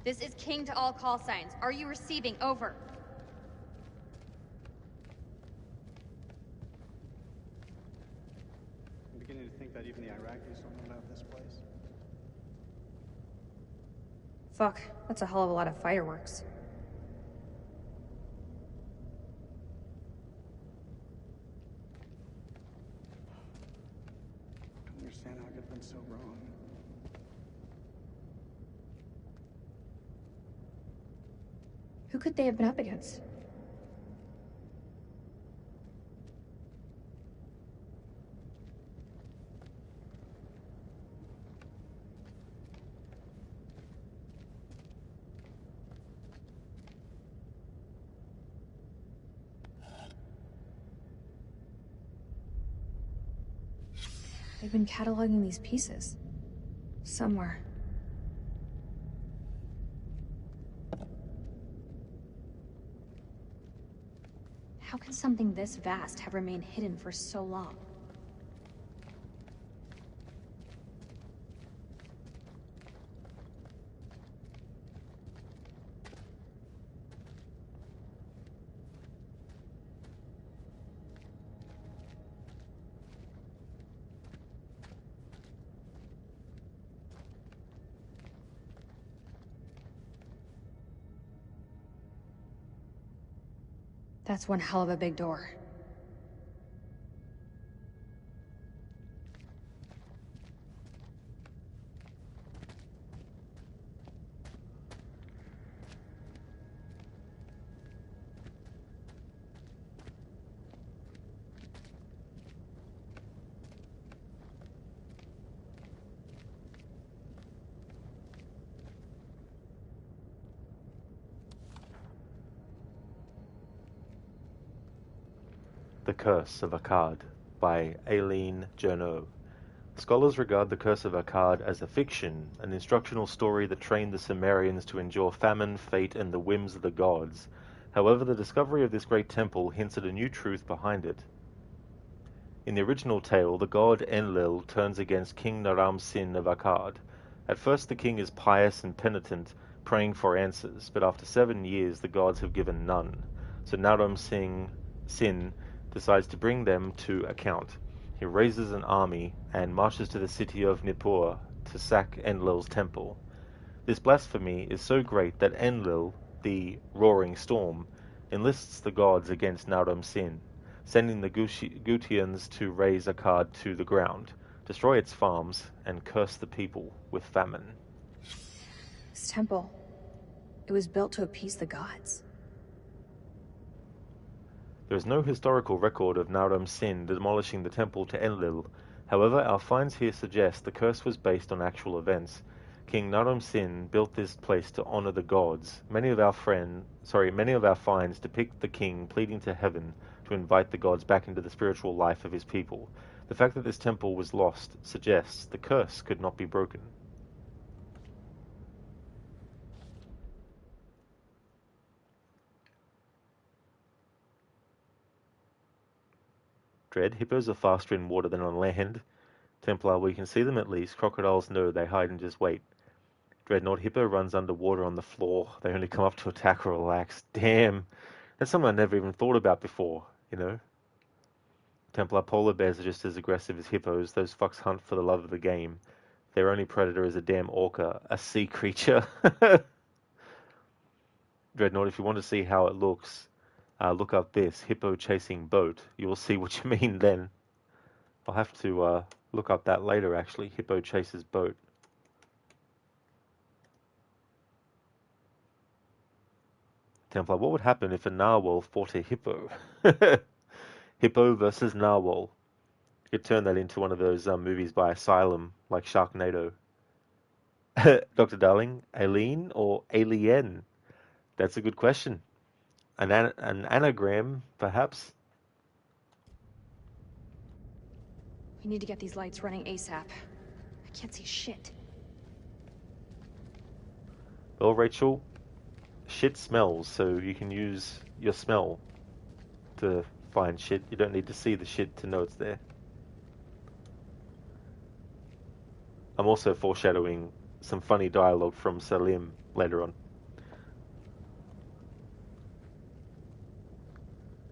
This is King to all call signs. Are you receiving? Over. I'm beginning to think that even the Iraqis don't know about this place. Fuck, that's a hell of a lot of fireworks. I don't understand how it could have been so wrong. Who could they have been up against? They've been cataloging these pieces. Somewhere. How can something this vast have remained hidden for so long? That's one hell of a big door. The Curse of Akkad by Aileen Journeau. Scholars regard The Curse of Akkad as a fiction, an instructional story that trained the Sumerians to endure famine, fate, and the whims of the gods. However, the discovery of this great temple hints at a new truth behind it. In the original tale, the god Enlil turns against King Naram Sin of Akkad. At first the king is pious and penitent, praying for answers, but after 7 years the gods have given none. So Naram Sin decides to bring them to account. He raises an army and marches to the city of Nippur to sack Enlil's temple. This blasphemy is so great that Enlil, the roaring storm, enlists the gods against Naram Sin, sending the Gutians to raze Akkad to the ground, destroy its farms, and curse the people with famine. This temple, it was built to appease the gods. There is no historical record of Naram Sin demolishing the temple to Enlil. However, our finds here suggest the curse was based on actual events. King Naram Sin built this place to honor the gods. Many of our finds depict the king pleading to heaven to invite the gods back into the spiritual life of his people. The fact that this temple was lost suggests the curse could not be broken. Dread, hippos are faster in water than on land. Templar, we can see them at least. Crocodiles, no, they hide and just wait. Dreadnought, hippo runs underwater on the floor. They only come up to attack or relax. Damn, that's something I never even thought about before, you know? Templar, polar bears are just as aggressive as hippos. Those fucks hunt for the love of the game. Their only predator is a damn orca, a sea creature. Dreadnought, if you want to see how it looks, look up this, hippo chasing boat. You will see what you mean then. I'll have to look up that later, actually. Hippo chases boat. Templar, what would happen if a narwhal fought a hippo? Hippo versus narwhal. You could turn that into one of those movies by Asylum, like Sharknado. Dr. Darling, Aileen or Alien? That's a good question. An anagram, perhaps? We need to get these lights running ASAP. I can't see shit. Well, Rachel, shit smells, so you can use your smell to find shit. You don't need to see the shit to know it's there. I'm also foreshadowing some funny dialogue from Salim later on.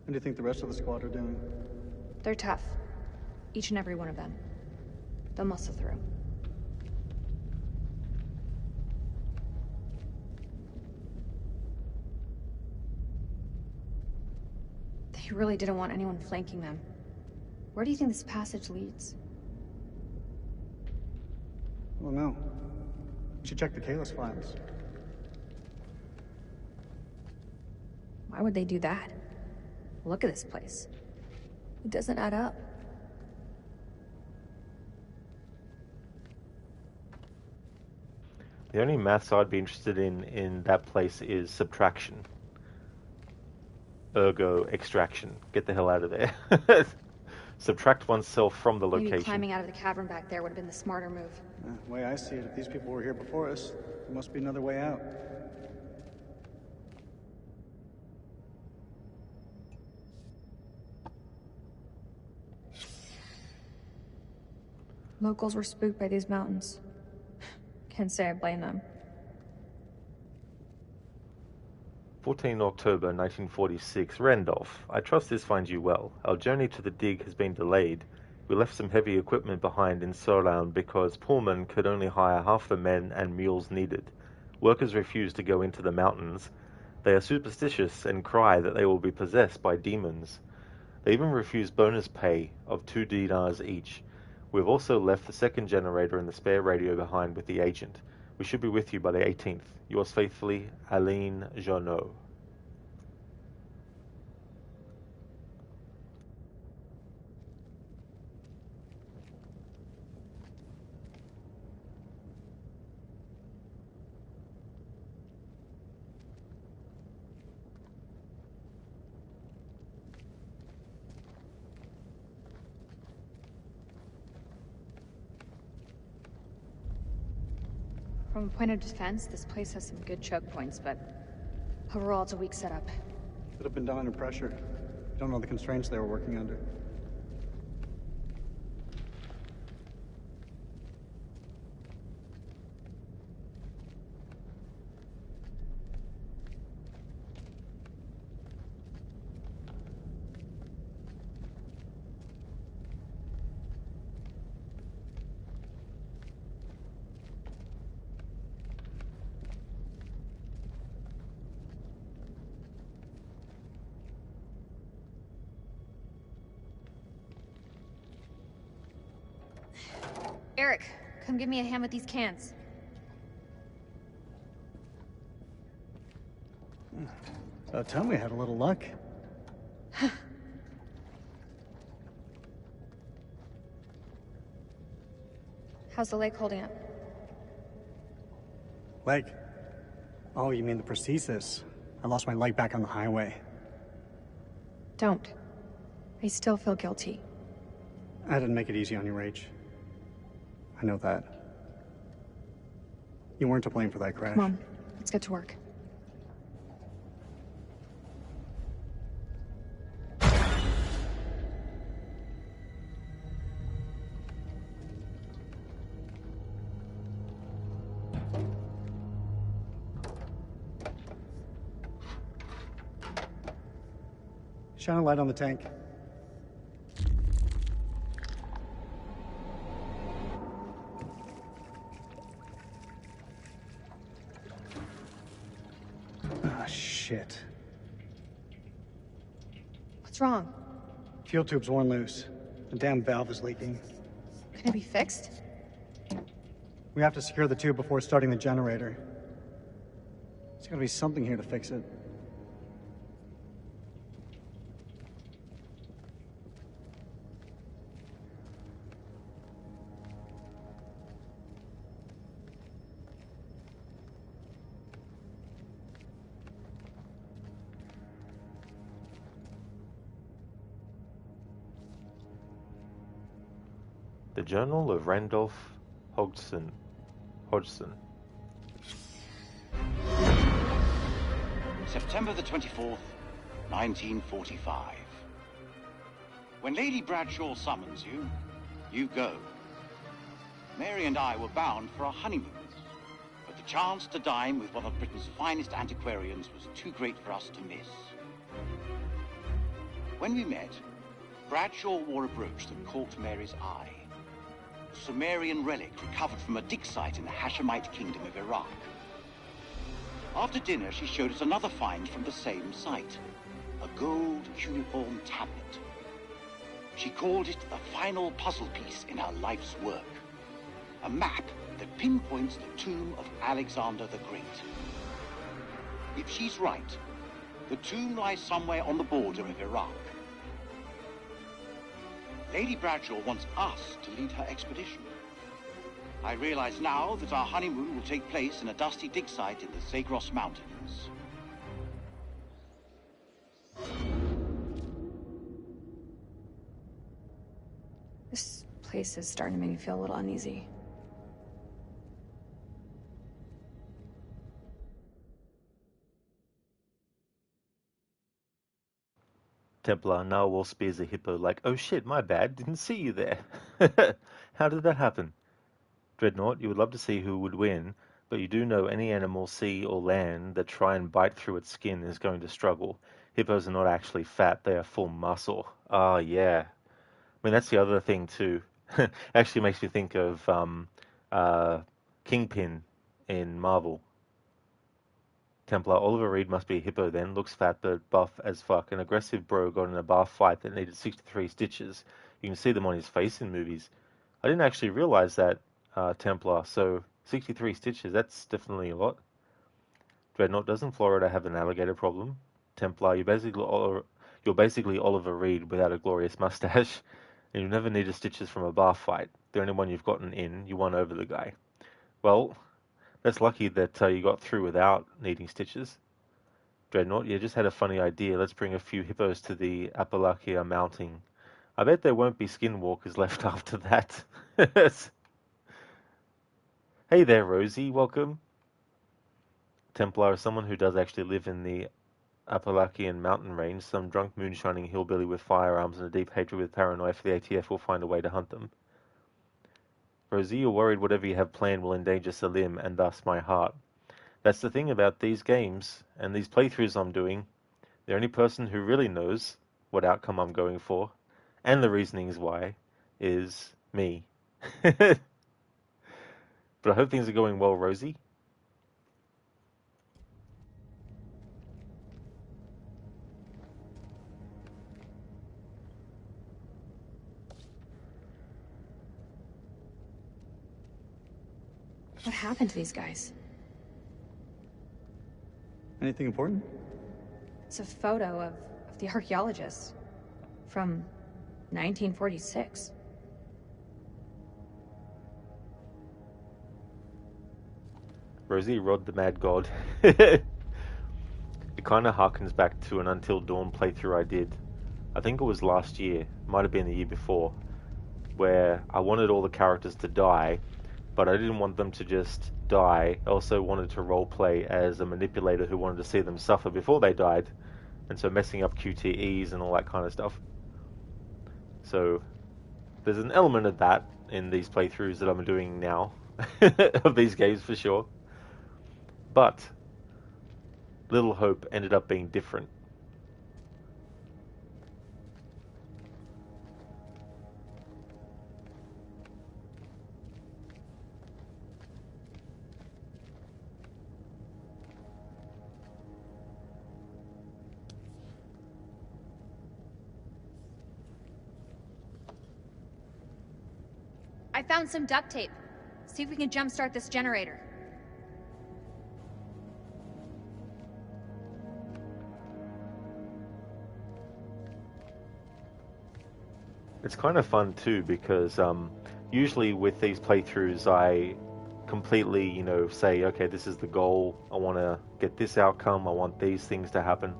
How do you think the rest of the squad are doing? They're tough. Each and every one of them. They'll muscle through. They really didn't want anyone flanking them. Where do you think this passage leads? Well, no. You should check the Kalis files. Why would they do that? Look at this place. It doesn't add up. The only maths I'd be interested in that place is subtraction. Ergo, extraction. Get the hell out of there. Subtract oneself from the location. Maybe climbing out of the cavern back there would have been the smarter move. The way I see it, if these people were here before us, there must be another way out. Locals were spooked by these mountains. Can't say I blame them. 14 October 1946. Randolph, I trust this finds you well. Our journey to the dig has been delayed. We left some heavy equipment behind in Solan because Pullman could only hire half the men and mules needed. Workers refuse to go into the mountains. They are superstitious and cry that they will be possessed by demons. They even refuse bonus pay of 2 dinars each. We've also left the second generator and the spare radio behind with the agent. We should be with you by the 18th. Yours faithfully, Aline Jeannot. From a point of defense, this place has some good choke points, but overall it's a weak setup. Could have been done under pressure. You don't know the constraints they were working under. Eric, come give me a hand with these cans. About time we had a little luck. How's the leg holding up? Leg? Oh, you mean the prosthesis? I lost my leg back on the highway. Don't. I still feel guilty. I didn't make it easy on you, Rach. I know that. You weren't to blame for that crash. Come on, let's get to work. Shine a light on the tank. Ah, shit. What's wrong? Fuel tube's worn loose. The damn valve is leaking. Can it be fixed? We have to secure the tube before starting the generator. There's gotta be something here to fix it. The Journal of Randolph Hodgson. September the 24th, 1945. When Lady Bradshaw summons you, you go. Mary and I were bound for a honeymoon, but the chance to dine with one of Britain's finest antiquarians was too great for us to miss. When we met, Bradshaw wore a brooch that caught Mary's eye. A Sumerian relic recovered from a dig site in the Hashemite Kingdom of Iraq. After dinner, she showed us another find from the same site, a gold cuneiform tablet. She called it the final puzzle piece in her life's work, a map that pinpoints the tomb of Alexander the Great. If she's right, the tomb lies somewhere on the border of Iraq. Lady Bradshaw wants us to lead her expedition. I realize now that our honeymoon will take place in a dusty dig site in the Zagros Mountains. This place is starting to make me feel a little uneasy. Templar narwhal spears a hippo like, oh shit, my bad, didn't see you there. How did that happen? Dreadnought, you would love to see who would win, but you do know any animal, sea or land, that try and bite through its skin is going to struggle. Hippos are not actually fat, they are full muscle. Ah, yeah. I mean, that's the other thing too. Actually makes me think of Kingpin in Marvel. Templar, Oliver Reed must be a hippo then, looks fat but buff as fuck. An aggressive bro got in a bar fight that needed 63 stitches. You can see them on his face in movies. I didn't actually realize that, Templar, so 63 stitches, that's definitely a lot. Dreadnought, doesn't Florida have an alligator problem? Templar, you're basically Oliver Reed without a glorious mustache, and you never needed stitches from a bar fight. The only one you've gotten in, you won over the guy. Well, that's lucky that you got through without needing stitches. Dreadnought, you just had a funny idea. Let's bring a few hippos to the Appalachia mounting. I bet there won't be skinwalkers left after that. Hey there, Rosie. Welcome. Templar is someone who does actually live in the Appalachian mountain range. Some drunk moonshining hillbilly with firearms and a deep hatred with paranoia for the ATF will find a way to hunt them. Rosie, you're worried whatever you have planned will endanger Salim and thus my heart. That's the thing about these games and these playthroughs I'm doing. The only person who really knows what outcome I'm going for, and the reasonings why, is me. But I hope things are going well, Rosie. What happened to these guys? Anything important? It's a photo of the archaeologist from 1946. Rosie Rod the Mad God. It kind of harkens back to an Until Dawn playthrough I did. I think it was last year, might have been the year before, where I wanted all the characters to die, but I didn't want them to just die. I also wanted to roleplay as a manipulator who wanted to see them suffer before they died, and so messing up QTEs and all that kind of stuff. So there's an element of that in these playthroughs that I'm doing now of these games for sure. But Little Hope ended up being different. I found some duct tape. See if we can jumpstart this generator. It's kind of fun too because usually with these playthroughs I completely, say, okay, this is the goal. I want to get this outcome. I want these things to happen.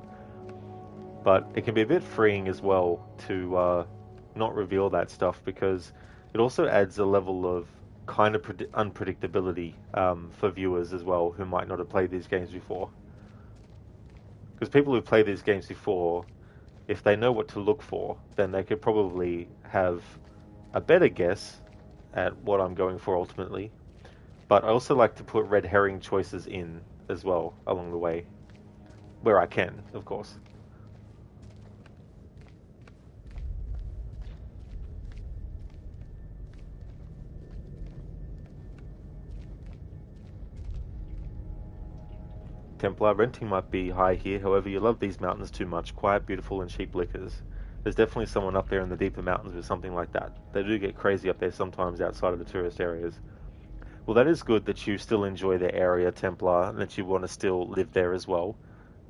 But it can be a bit freeing as well to not reveal that stuff because it also adds a level of kind of unpredictability for viewers as well who might not have played these games before. Because people who've played these games before, if they know what to look for, then they could probably have a better guess at what I'm going for ultimately. But I also like to put red herring choices in as well along the way, where I can, of course. Templar, renting might be high here, however you love these mountains too much. Quiet, beautiful and cheap liquors. There's definitely someone up there in the deeper mountains with something like that. They do get crazy up there sometimes outside of the tourist areas. Well, that is good that you still enjoy the area, Templar, and that you want to still live there as well.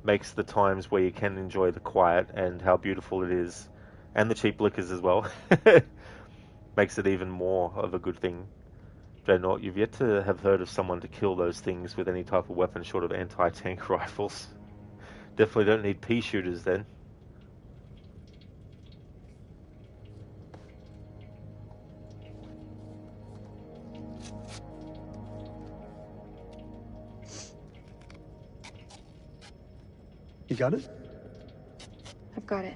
Makes the times where you can enjoy the quiet and how beautiful it is, and the cheap liquors as well, makes it even more of a good thing. Dreadnought, you've yet to have heard of someone to kill those things with any type of weapon short of anti-tank rifles. Definitely don't need pea shooters then. You got it? I've got it.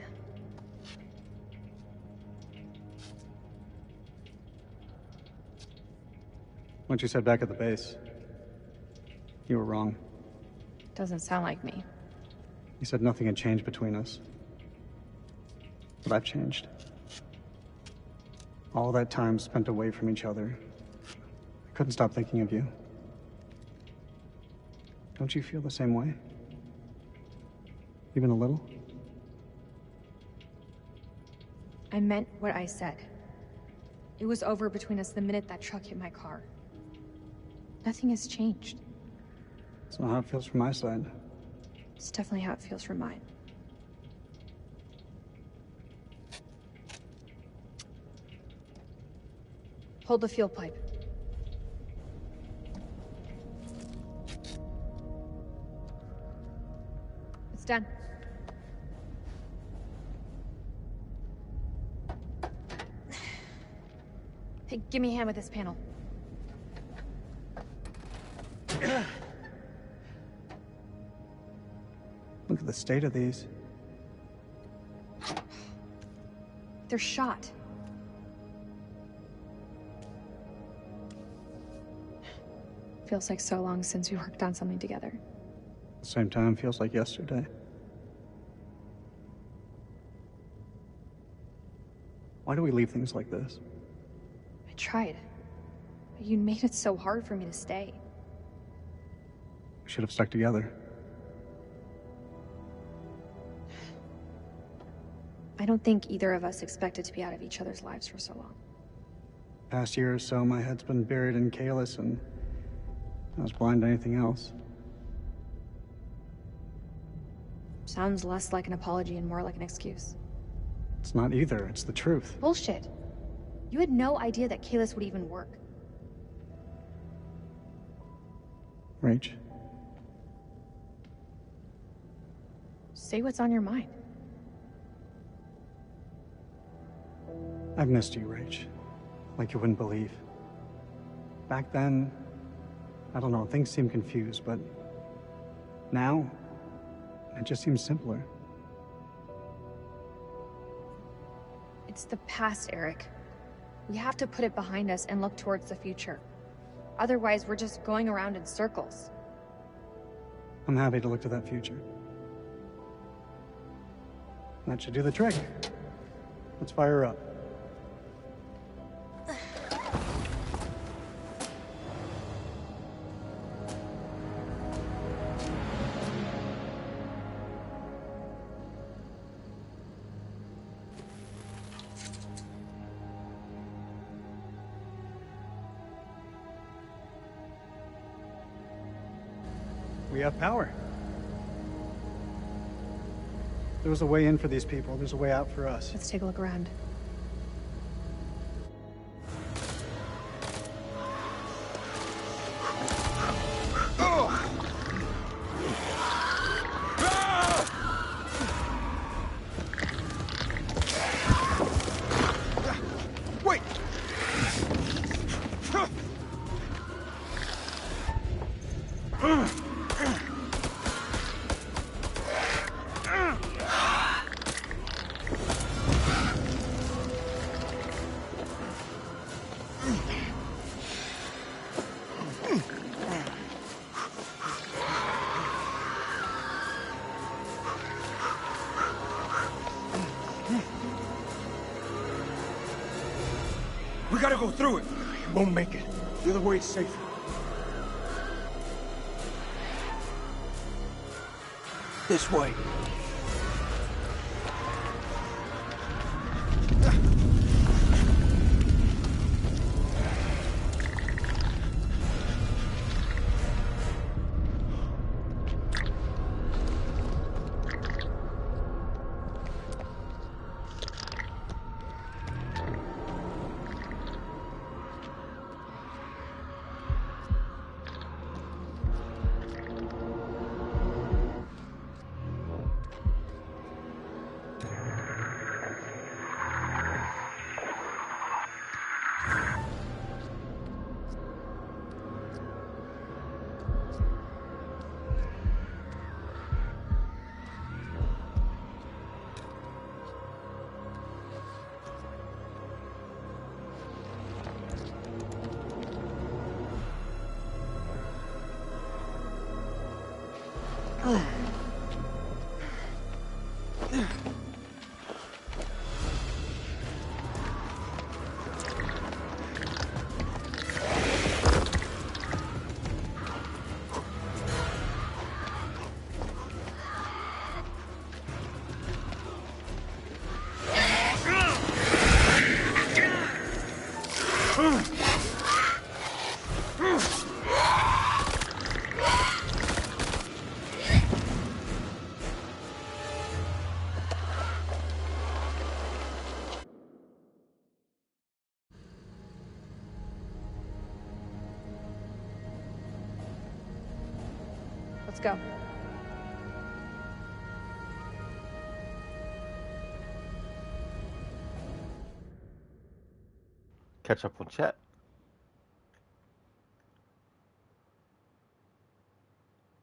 What you said back at the base, you were wrong. Doesn't sound like me. You said nothing had changed between us. But I've changed. All that time spent away from each other, I couldn't stop thinking of you. Don't you feel the same way? Even a little? I meant what I said. It was over between us the minute that truck hit my car. Nothing has changed. It's not how it feels from my side. It's definitely how it feels from mine. Hold the fuel pipe. It's done. Hey, give me a hand with this panel. Look at the state of these. They're shot. Feels like so long since we worked on something together. At the same time, feels like yesterday. Why do we leave things like this? I tried. But you made it so hard for me to stay. We should have stuck together. I don't think either of us expected to be out of each other's lives for so long. Past year or so, my head's been buried in Kalis, and I was blind to anything else. Sounds less like an apology and more like an excuse. It's not either, it's the truth. Bullshit. You had no idea that Kalis would even work. Rach, Say what's on your mind. I've missed you, Rach. Like you wouldn't believe. Back then, I don't know, things seemed confused, but now, it just seems simpler. It's the past, Eric. We have to put it behind us and look towards the future. Otherwise, we're just going around in circles. I'm happy to look to that future. That should do the trick. Let's fire her up. We have power. There was a way in for these people. There's a way out for us. Let's take a look around. Wait! We gotta go through it. You won't make it. The other way is safer. This way. Let's go. Catch up on chat.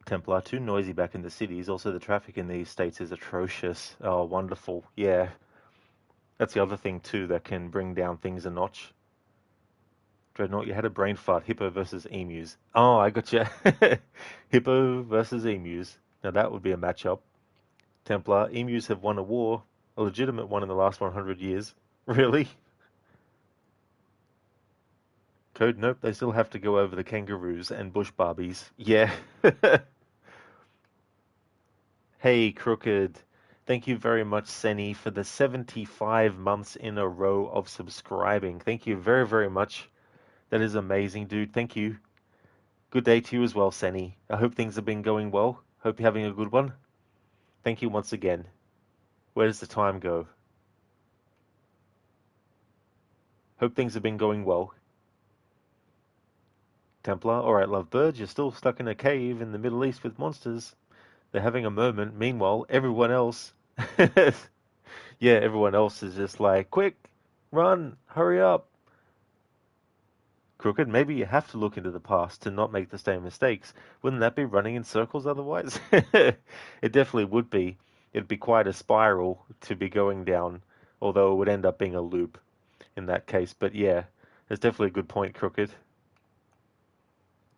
Templar, too noisy back in the cities. Also, the traffic in these states is atrocious. Oh, wonderful. Yeah. That's the other thing, too, that can bring down things a notch. Dreadnought, you had a brain fart. Hippo versus emus. Oh, I gotcha. Hippo versus emus. Now, that would be a matchup. Templar, emus have won a war. A legitimate one in the last 100 years. Really? Code, nope, they still have to go over the kangaroos and bush barbies. Yeah. Hey, Crooked. Thank you very much, Seni, for the 75 months in a row of subscribing. Thank you very, very much. That is amazing, dude. Thank you. Good day to you as well, Senny. I hope things have been going well. Hope you're having a good one. Thank you once again. Where does the time go? Hope things have been going well. Templar, alright, Lovebird, you're still stuck in a cave in the Middle East with monsters. They're having a moment. Meanwhile, everyone else... yeah, everyone else is just like, quick, run, hurry up. Crooked, maybe you have to look into the past to not make the same mistakes. Wouldn't that be running in circles otherwise? It definitely would be. It'd be quite a spiral to be going down, although it would end up being a loop in that case. But yeah, there's definitely a good point, Crooked.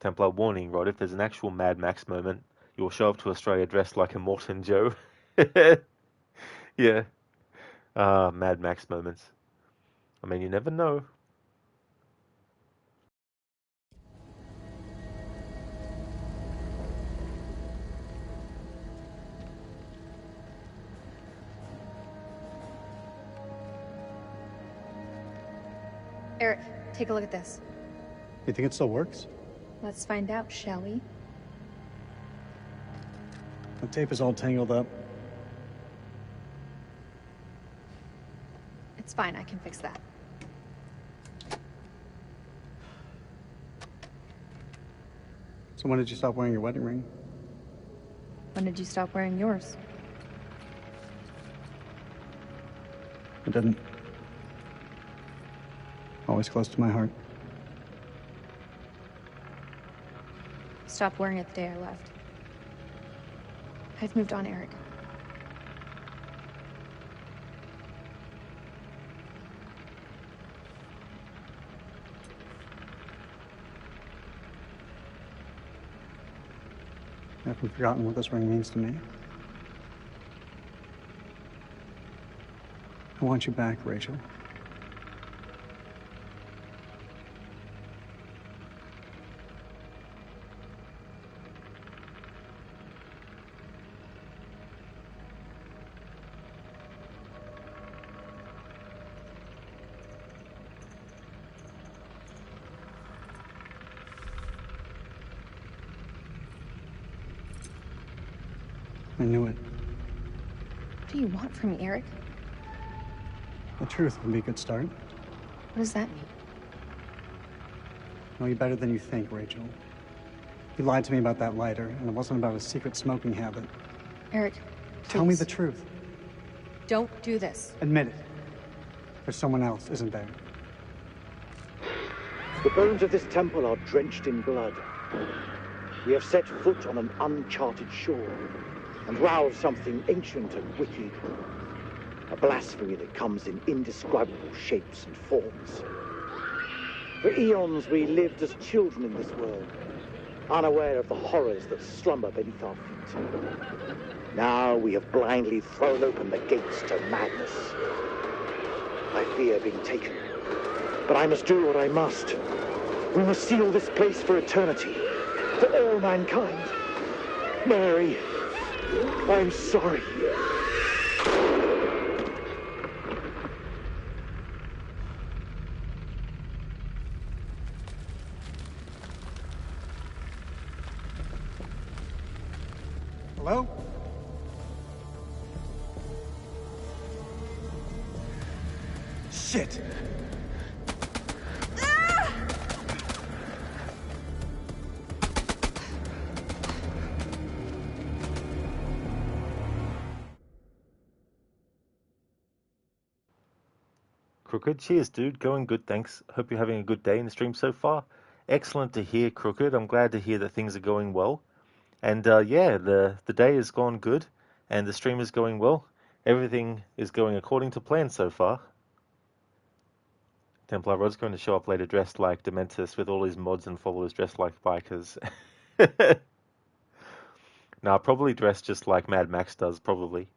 Templar, warning, Rod, if there's an actual Mad Max moment, you'll show up to Australia dressed like a Morton Joe. Yeah. Mad Max moments. I mean, you never know. Eric, take a look at this. You think it still works? Let's find out, shall we? The tape is all tangled up. It's fine, I can fix that. So when did you stop wearing your wedding ring? When did you stop wearing yours? I didn't. Always close to my heart. Stopped wearing it the day I left. I've moved on, Eric. I haven't forgotten what this ring means to me. I want you back, Rachel. I knew it. What do you want from me, Eric? The truth would be a good start. What does that mean? I know you better than you think, Rachel. You lied to me about that lighter, and it wasn't about a secret smoking habit. Eric, Tell me please. the truth. Don't do this. Admit it. There's someone else, isn't there? The bones of this temple are drenched in blood. We have set foot on an uncharted shore and roused something ancient and wicked. A blasphemy that comes in indescribable shapes and forms. For eons we lived as children in this world, unaware of the horrors that slumber beneath our feet. Now we have blindly thrown open the gates to madness. I fear being taken, but I must do what I must. We must seal this place for eternity, for all mankind. Mary, I'm sorry. Hello? Shit! Crooked, cheers, dude. Going good, thanks. Hope you're having a good day in the stream so far. Excellent to hear, Crooked. I'm glad to hear that things are going well. And yeah, the day has gone good, and the stream is going well. Everything is going according to plan so far. Templar Rod's going to show up later dressed like Dementus with all his mods and followers dressed like bikers. Nah, probably dressed just like Mad Max does, probably.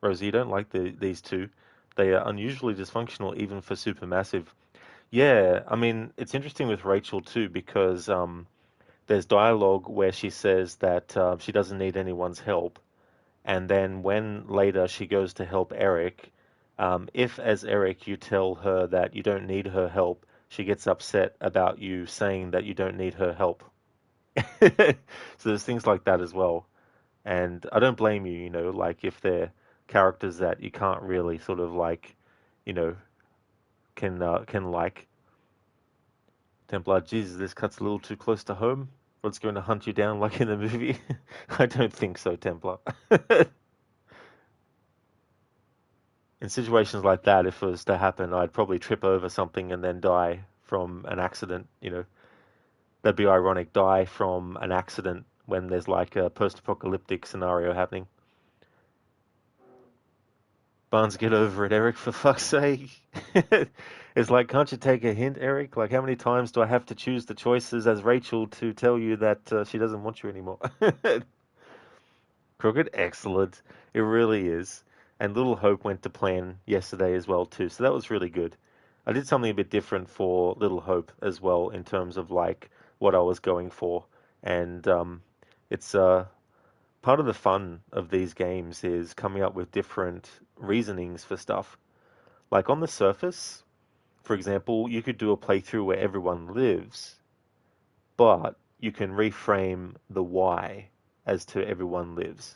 Rosie, you don't like these two. They are unusually dysfunctional even for Supermassive. Yeah, I mean, it's interesting with Rachel too because there's dialogue where she says that she doesn't need anyone's help. And then when later she goes to help Eric, if as Eric you tell her that you don't need her help, she gets upset about you saying that you don't need her help. So there's things like that as well. And I don't blame you, like if they're characters that you can't really sort of like, you know, can like. Templar, Jesus, this cut's a little too close to home. What's going to hunt you down like in the movie? I don't think so, Templar. In situations like that, if it was to happen, I'd probably trip over something and then die from an accident, That'd be ironic, die from an accident when there's like a post-apocalyptic scenario happening. Barnes, get over it, Eric, for fuck's sake. It's like, can't you take a hint, Eric? Like, how many times do I have to choose the choices as Rachel to tell you that she doesn't want you anymore? Crooked, excellent. It really is. And Little Hope went to plan yesterday as well, too. So that was really good. I did something a bit different for Little Hope as well in terms of, like, what I was going for. And it's part of the fun of these games is coming up with different reasonings for stuff. Like on the surface, for example, you could do a playthrough where everyone lives, but you can reframe the why as to everyone lives.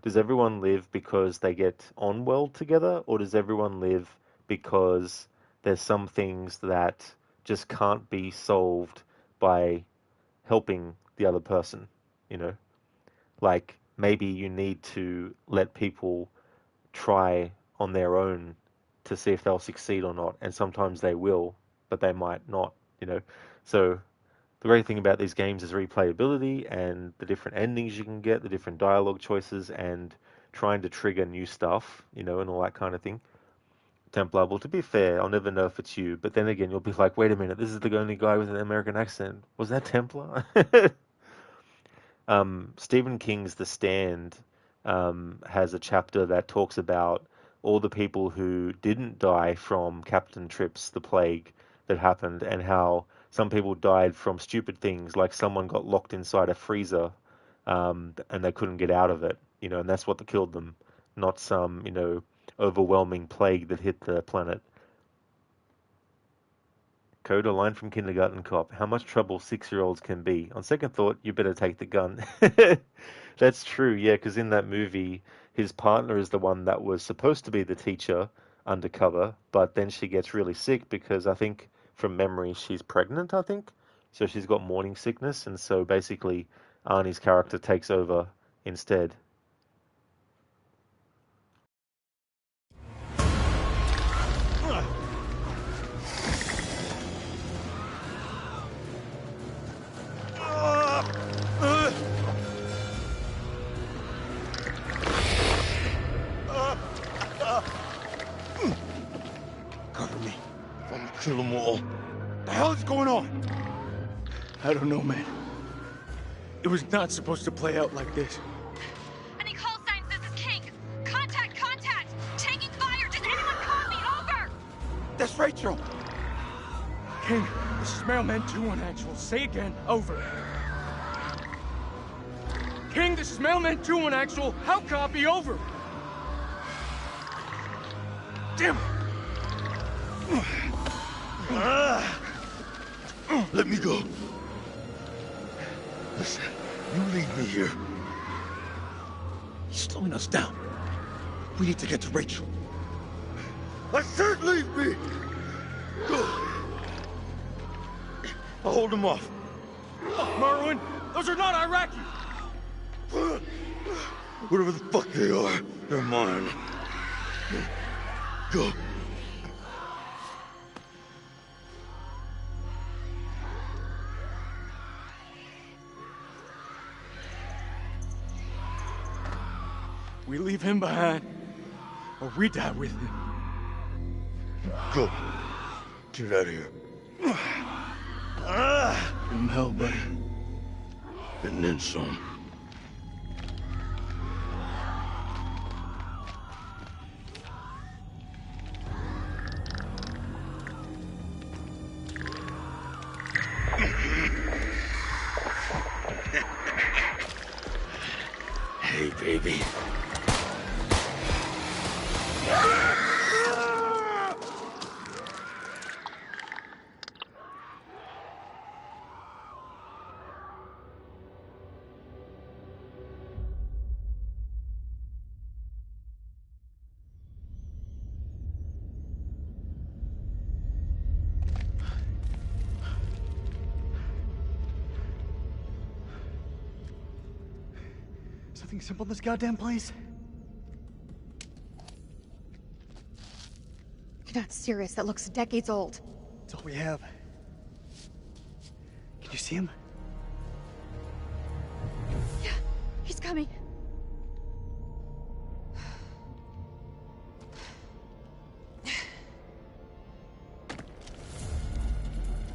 Does everyone live because they get on well together, or does everyone live because there's some things that just can't be solved by helping the other person, Like maybe you need to let people try on their own to see if they'll succeed or not, and sometimes they will, but they might not, So the great thing about these games is replayability and the different endings you can get, the different dialogue choices, and trying to trigger new stuff, and all that kind of thing. Templar, well, to be fair, I'll never know if it's you, but then again, you'll be like, wait a minute, this is the only guy with an American accent. Was that Templar? Stephen King's The Stand has a chapter that talks about all the people who didn't die from Captain Trips, the plague that happened, and how some people died from stupid things, like someone got locked inside a freezer and they couldn't get out of it, and that's what killed them, not some, overwhelming plague that hit the planet. Code, a line from Kindergarten Cop. How much trouble 6-year-olds can be. On second thought, you better take the gun. That's true, yeah, because in that movie, his partner is the one that was supposed to be the teacher undercover, but then she gets really sick because I think, from memory, she's pregnant, I think. So she's got morning sickness, and so basically Arnie's character takes over instead. Cover me. I'm gonna kill them all. The hell is going on? I don't know, man. It was not supposed to play out like this. Any call signs? This is King. Contact! Taking fire! Does anyone copy? Over! That's Rachel. King, this is Mailman 2-1 actual. Say again. Over. King, this is Mailman 2-1 actual. How copy? Over. Damn it. Let me go. Listen, you leave me here. He's slowing us down. We need to get to Rachel. I said leave me! Go. I'll hold him off. Fuck, Merwin! Those are not Iraqi! Whatever the fuck they are, they're mine. Go. We leave him behind, or we die with him. Go. Get out of here. Give him hell, buddy. And then some. Hey, baby. Something simple in this goddamn place? You're not serious. That looks decades old. That's all we have. Can you see him? Yeah, he's coming.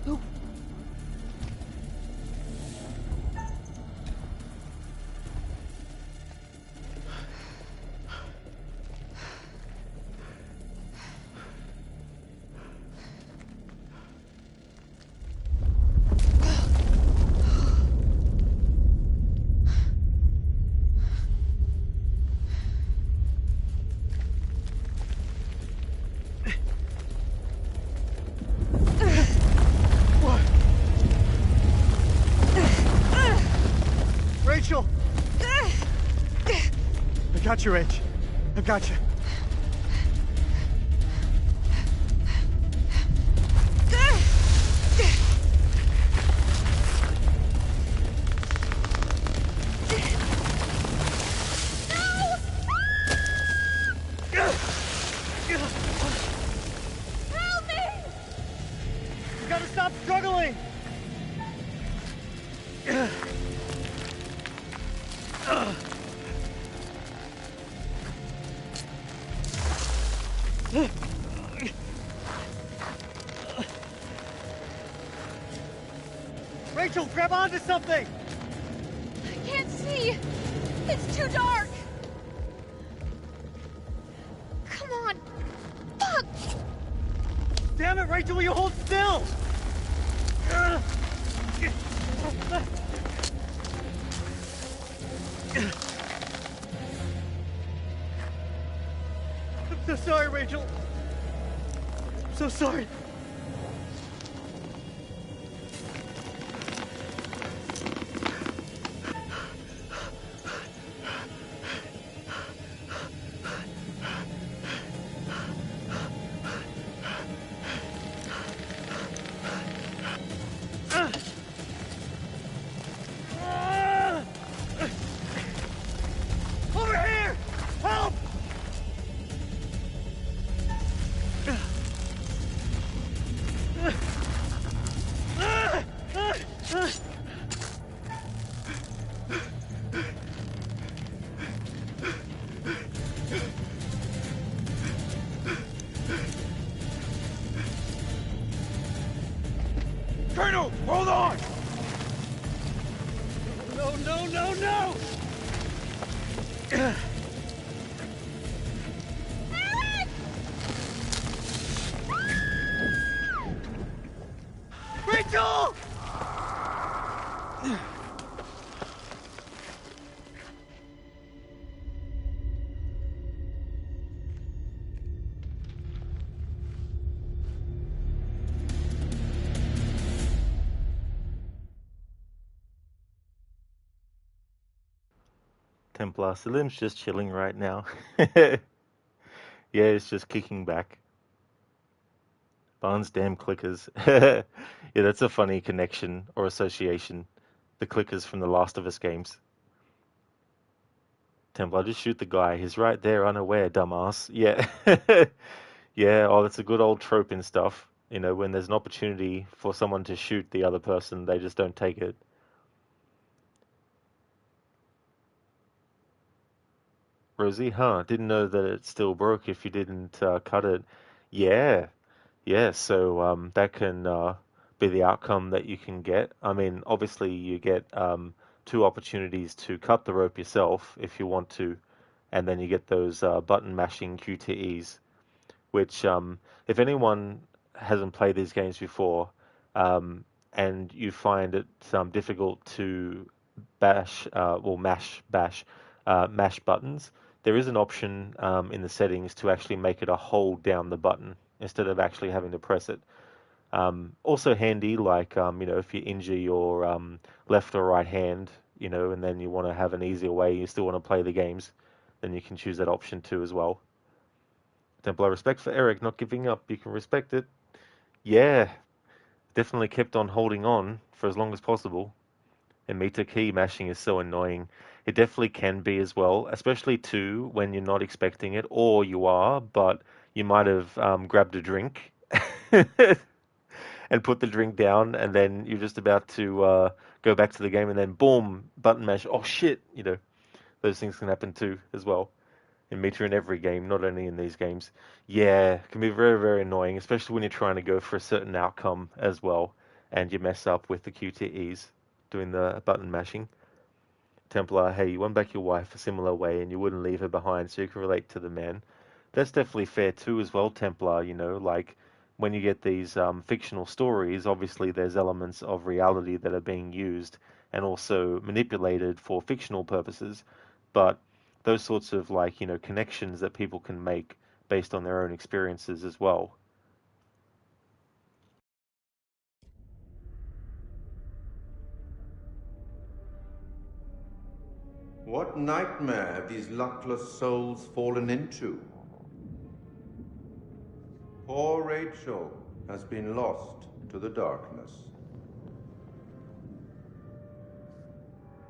Oh. Rachel! I got you, Rach. I got you. Help me! You gotta stop struggling! Rachel, grab onto something! I can't see. It's too dark. Come on. Fuck! Damn it, Rachel, will you hold still? I'm so sorry, Rachel. I'm so sorry. Over here! Help! Colonel, hold on! No, no, no, no! Rachel! Templar Slim's just chilling right now. Yeah, it's just kicking back. Barnes damn clickers. Yeah, that's a funny connection or association. The clickers from the Last of Us games. Templar, just shoot the guy. He's right there, unaware, dumbass. Yeah. Yeah, oh, that's a good old trope and stuff. You know, when there's an opportunity for someone to shoot the other person, they just don't take it. Rosie, huh? Didn't know that it still broke if you didn't cut it. Yeah, yeah. So that can be the outcome that you can get. I mean, obviously you get two opportunities to cut the rope yourself if you want to, and then you get those button mashing QTEs, which if anyone hasn't played these games before, and you find it difficult to mash buttons, there is an option in the settings to actually make it a hold down the button instead of actually having to press it. Also handy, like if you injure your left or right hand, and then you want to have an easier way, you still want to play the games, then you can choose that option too as well. Templar, respect for Eric not giving up. You can respect it. Yeah, definitely kept on holding on for as long as possible. And meter key mashing is so annoying. It definitely can be as well, especially too when you're not expecting it, or you are, but you might have grabbed a drink and put the drink down, and then you're just about to go back to the game, and then boom, button mash. Oh shit, those things can happen too as well. In Meter in every game, not only in these games. Yeah, it can be very, very annoying, especially when you're trying to go for a certain outcome as well, and you mess up with the QTEs doing the button mashing. Templar, hey, you won back your wife a similar way, and you wouldn't leave her behind, so you can relate to the man. That's definitely fair too as well, Templar, like when you get these fictional stories, obviously there's elements of reality that are being used and also manipulated for fictional purposes, but those sorts of connections that people can make based on their own experiences as well. What nightmare have these luckless souls fallen into? Poor Rachel has been lost to the darkness.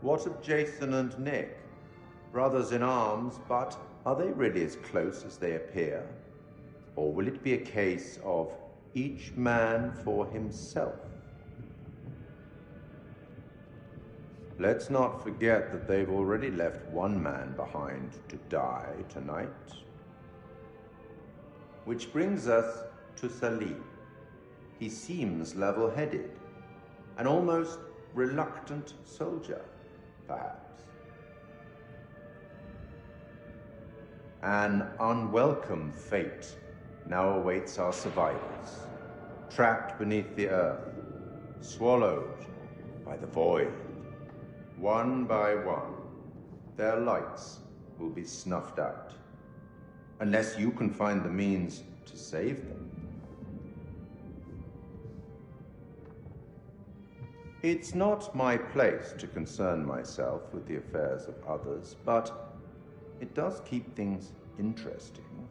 What of Jason and Nick? Brothers in arms, but are they really as close as they appear? Or will it be a case of each man for himself? Let's not forget that they've already left one man behind to die tonight. Which brings us to Salim. He seems level-headed, an almost reluctant soldier, perhaps. An unwelcome fate now awaits our survivors, trapped beneath the earth, swallowed by the void. One by one, their lights will be snuffed out, unless you can find the means to save them. It's not my place to concern myself with the affairs of others, but it does keep things interesting.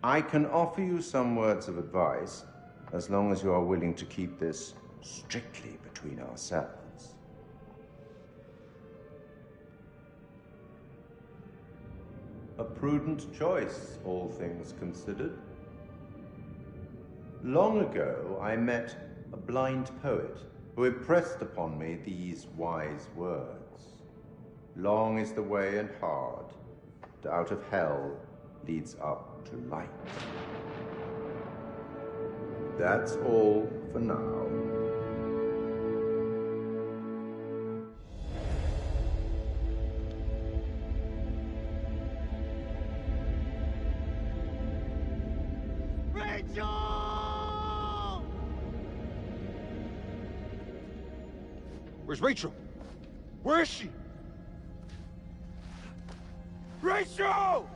I can offer you some words of advice, as long as you are willing to keep this strictly between ourselves. A prudent choice, all things considered. Long ago, I met a blind poet who impressed upon me these wise words. Long is the way and hard, and out of hell leads up to light. That's all for now. Rachel! Where's Rachel? Where is she? Rachel!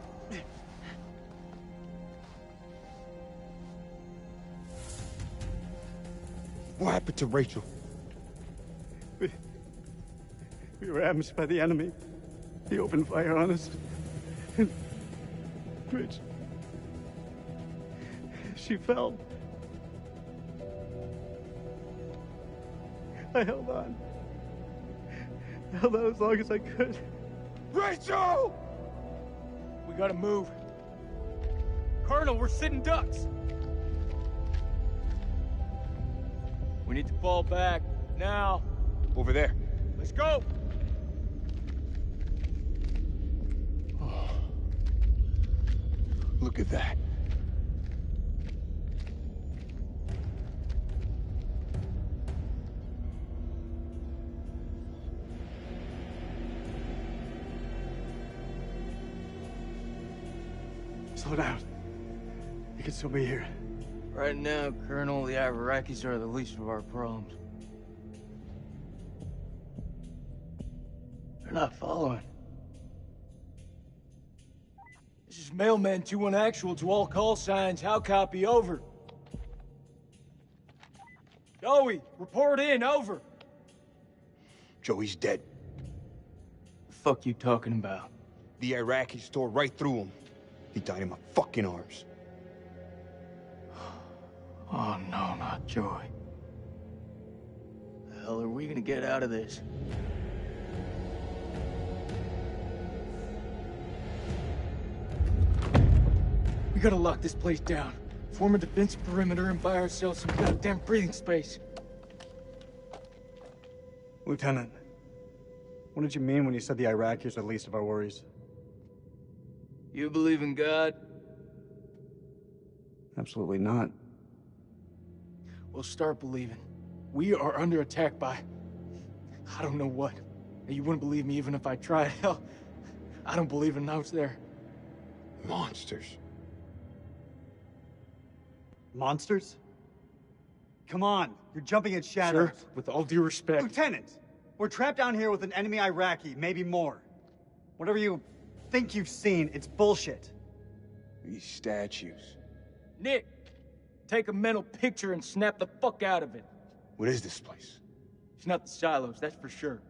What happened to Rachel? We were ambushed by the enemy. He opened fire on us. And Rachel, she fell. I held on. I held on as long as I could. Rachel! We gotta move. Colonel, we're sitting ducks. We need to fall back, now. Over there. Let's go! Oh. Look at that. Slow down. You can still be here. Right now, Colonel, the Iraqis are the least of our problems. They're not following. This is Mailman 2-1 actual to all call signs. How copy? Over. Joey, report in. Over. Joey's dead. The fuck you talking about? The Iraqis tore right through him. He died in my fucking arms. Oh, no, not Joey. hell are we gonna get out of this? We gotta lock this place down. Form a defense perimeter and buy ourselves some goddamn breathing space. Lieutenant, what did you mean when you said the Iraqis are the least of our worries? You believe in God? Absolutely not. We'll start believing. We are under attack by... I don't know what. You wouldn't believe me even if I tried. Hell, I don't believe in out there. Monsters. Monsters? Come on, you're jumping at shadows. Sir, with all due respect... Lieutenant, we're trapped down here with an enemy Iraqi, maybe more. Whatever you think you've seen, it's bullshit. These statues. Nick, take a mental picture and snap the fuck out of it. What is this place? It's not the silos, that's for sure.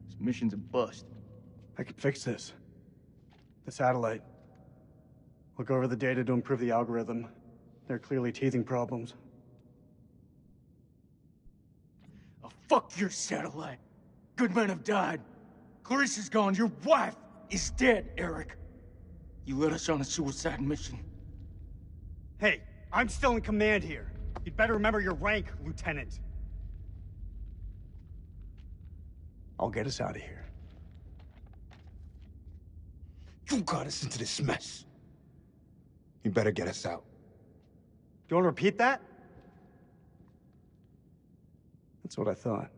This mission's a bust. I could fix this. The satellite. Look over the data to improve the algorithm. There are clearly teething problems. Oh, fuck your satellite. Good men have died. Clarissa's gone. Your wife is dead, Eric. You led us on a suicide mission. Hey, I'm still in command here. You'd better remember your rank, Lieutenant. I'll get us out of here. You got us into this mess. You better get us out. Do you want to repeat that? That's what I thought.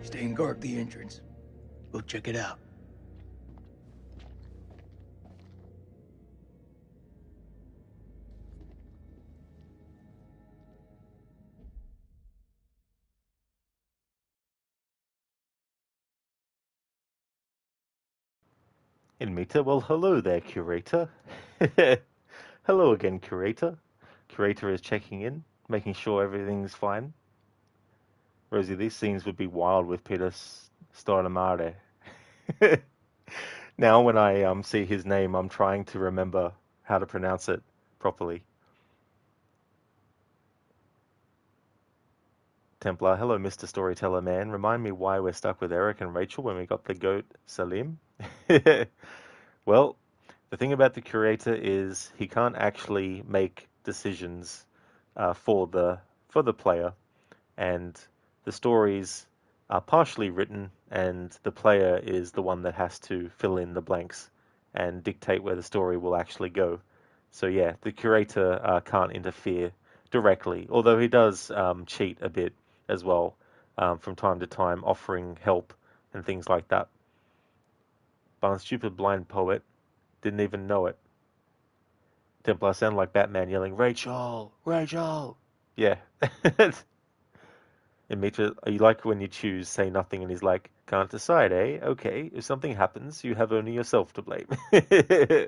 Stay and guard the entrance. We'll check it out. In meter? Well, hello there, Curator. Hello again, Curator. Curator is checking in, making sure everything's fine. Rosie, these scenes would be wild with Peter Stormare. Now when I see his name, I'm trying to remember how to pronounce it properly. Templar, hello Mr. Storyteller Man. Remind me why we're stuck with Eric and Rachel when we got the goat Salim? Well, the thing about the curator is he can't actually make decisions for the player, and the stories are partially written, and the player is the one that has to fill in the blanks and dictate where the story will actually go. So yeah, the curator can't interfere directly, although he does cheat a bit as well from time to time, offering help and things like that. But I'm a stupid blind poet, didn't even know it. Templar sound like Batman yelling, Rachel! Rachel! Yeah. And Mitra, you like when you choose say nothing and he's like, can't decide, eh? Okay, if something happens, you have only yourself to blame. Yeah,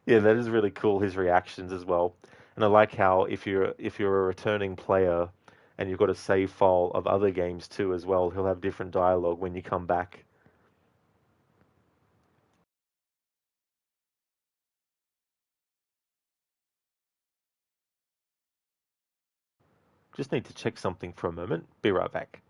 that is really cool, his reactions as well. And I like how if you're a returning player and you've got a save file of other games too as well, he'll have different dialogue when you come back. Just need to check something for a moment. Be right back.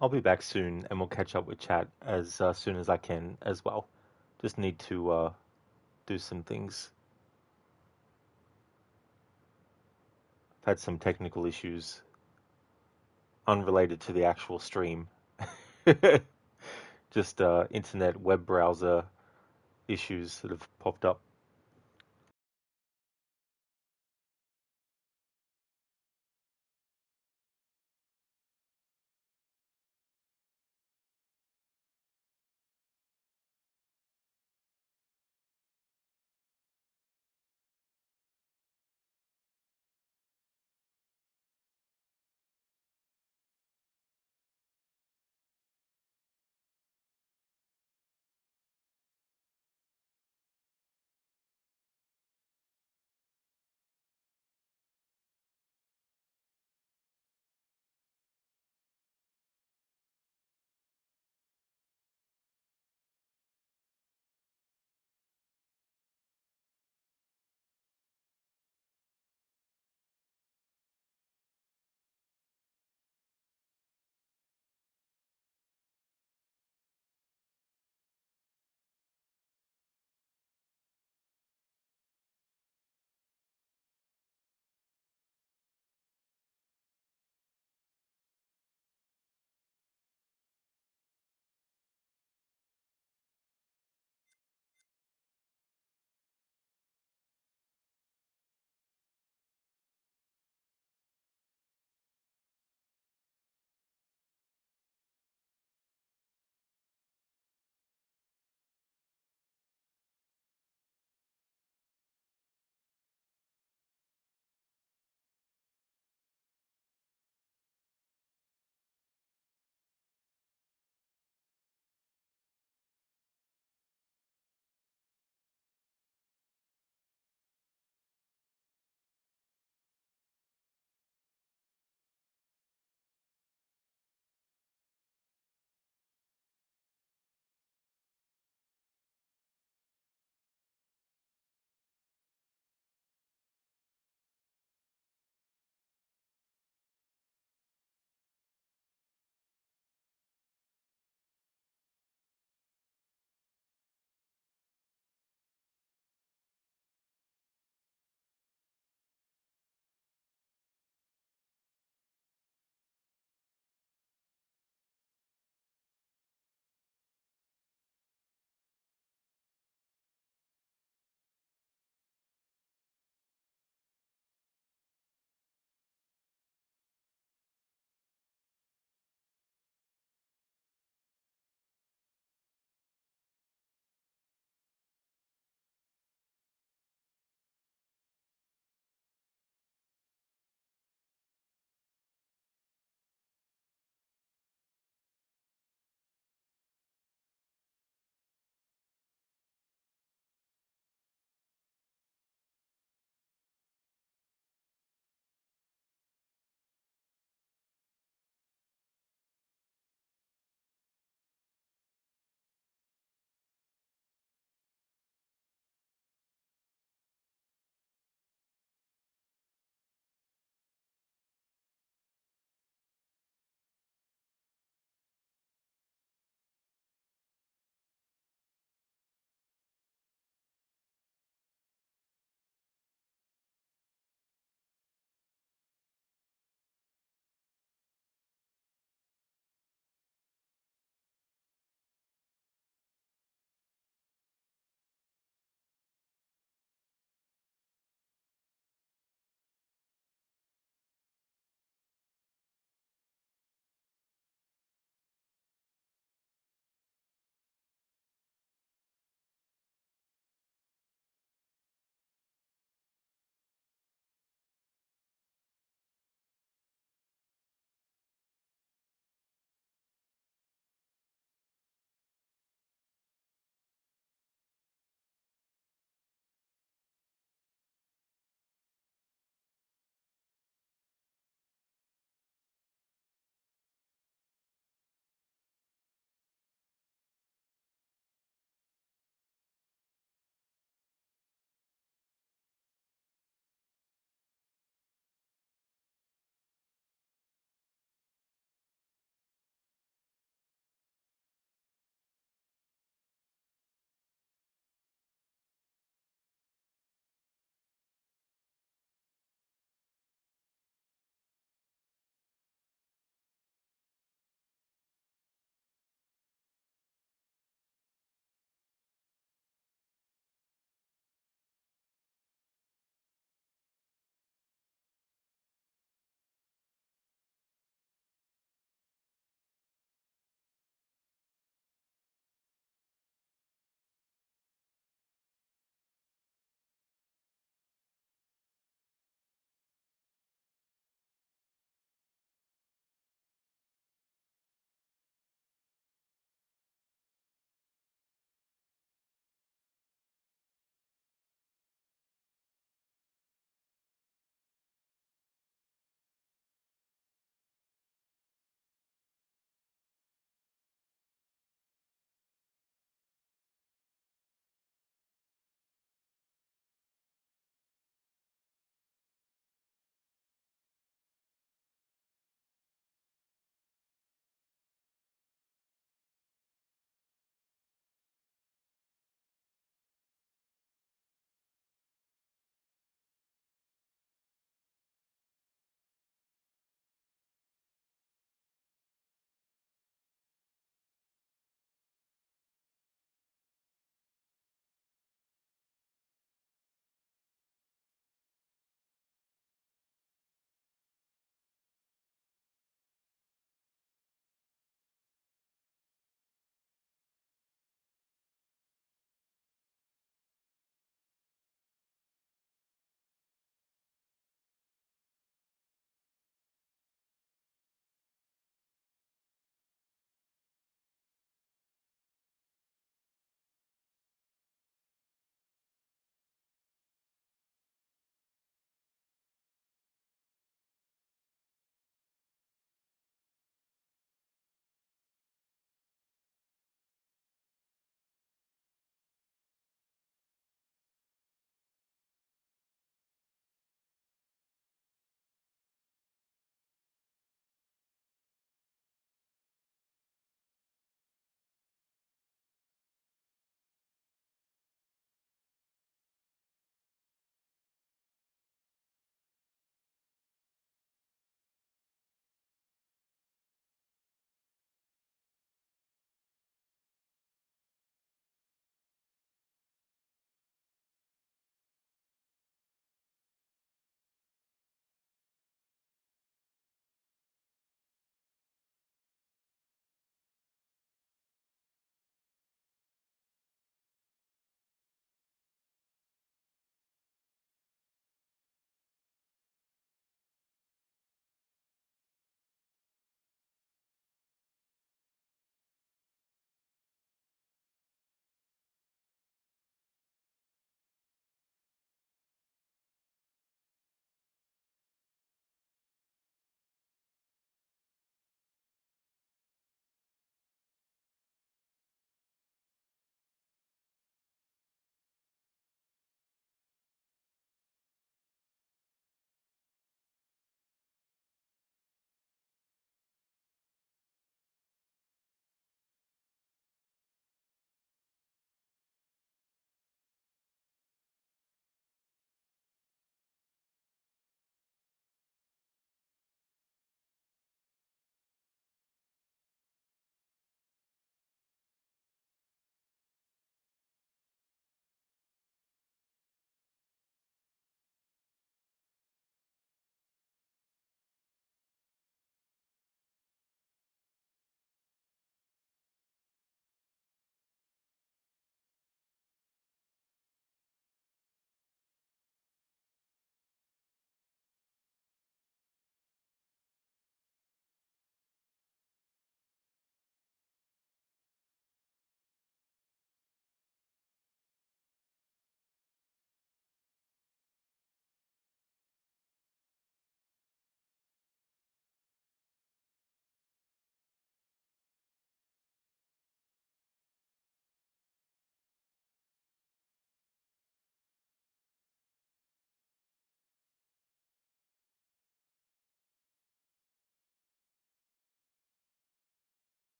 I'll be back soon, and we'll catch up with chat as soon as I can as well. Just need to do some things. I've had some technical issues unrelated to the actual stream. Just internet web browser issues that have popped up.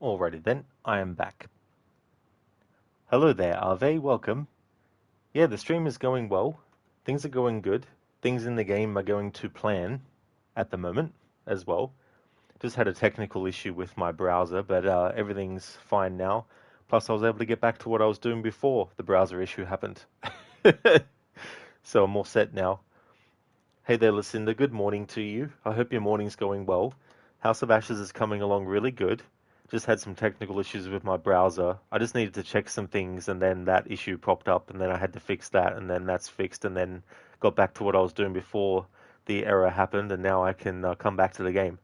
Alrighty then, I am back. Hello there, Ave, welcome. Yeah, the stream is going well. Things are going good. Things in the game are going to plan at the moment as well. Just had a technical issue with my browser, but everything's fine now. Plus, I was able to get back to what I was doing before the browser issue happened. So I'm all set now. Hey there, Lucinda. Good morning to you. I hope your morning's going well. House of Ashes is coming along really good. Just had some technical issues with my browser. I just needed to check some things, and then that issue popped up, and then I had to fix that, and then that's fixed, and then got back to what I was doing before the error happened, and now I can come back to the game.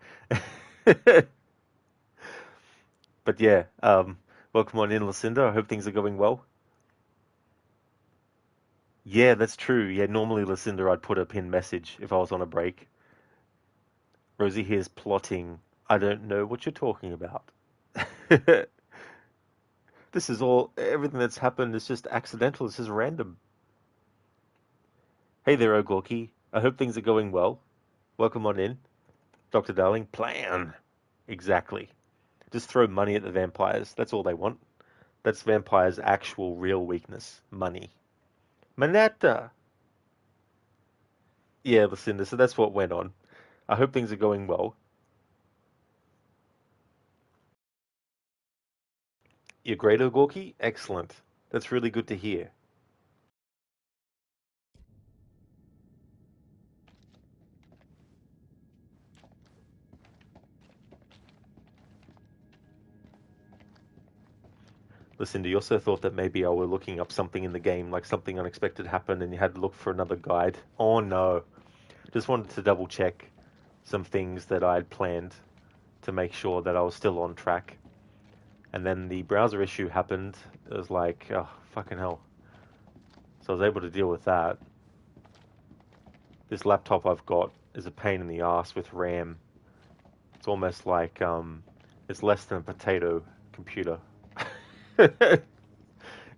But yeah, welcome on in, Lucinda. I hope things are going well. Yeah, that's true. Yeah, normally, Lucinda, I'd put a pinned message if I was on a break. Rosie here's plotting. I don't know what you're talking about. This is all, everything that's happened is just accidental. This is random. Hey there, Ogorki. I hope things are going well. Welcome on in. Dr. Darling, plan. Exactly. Just throw money at the vampires. That's all they want. That's vampires' actual real weakness. Money. Manetta! Yeah, Lucinda, so that's what went on. I hope things are going well. You're great, Ogorki? Excellent. That's really good to hear. Lucinda, you also thought that maybe I were looking up something in the game, like something unexpected happened and you had to look for another guide. Oh no. Just wanted to double check some things that I had planned to make sure that I was still on track. And then the browser issue happened. It was like, oh, fucking hell. So I was able to deal with that. This laptop I've got is a pain in the ass with RAM. It's almost like, it's less than a potato computer.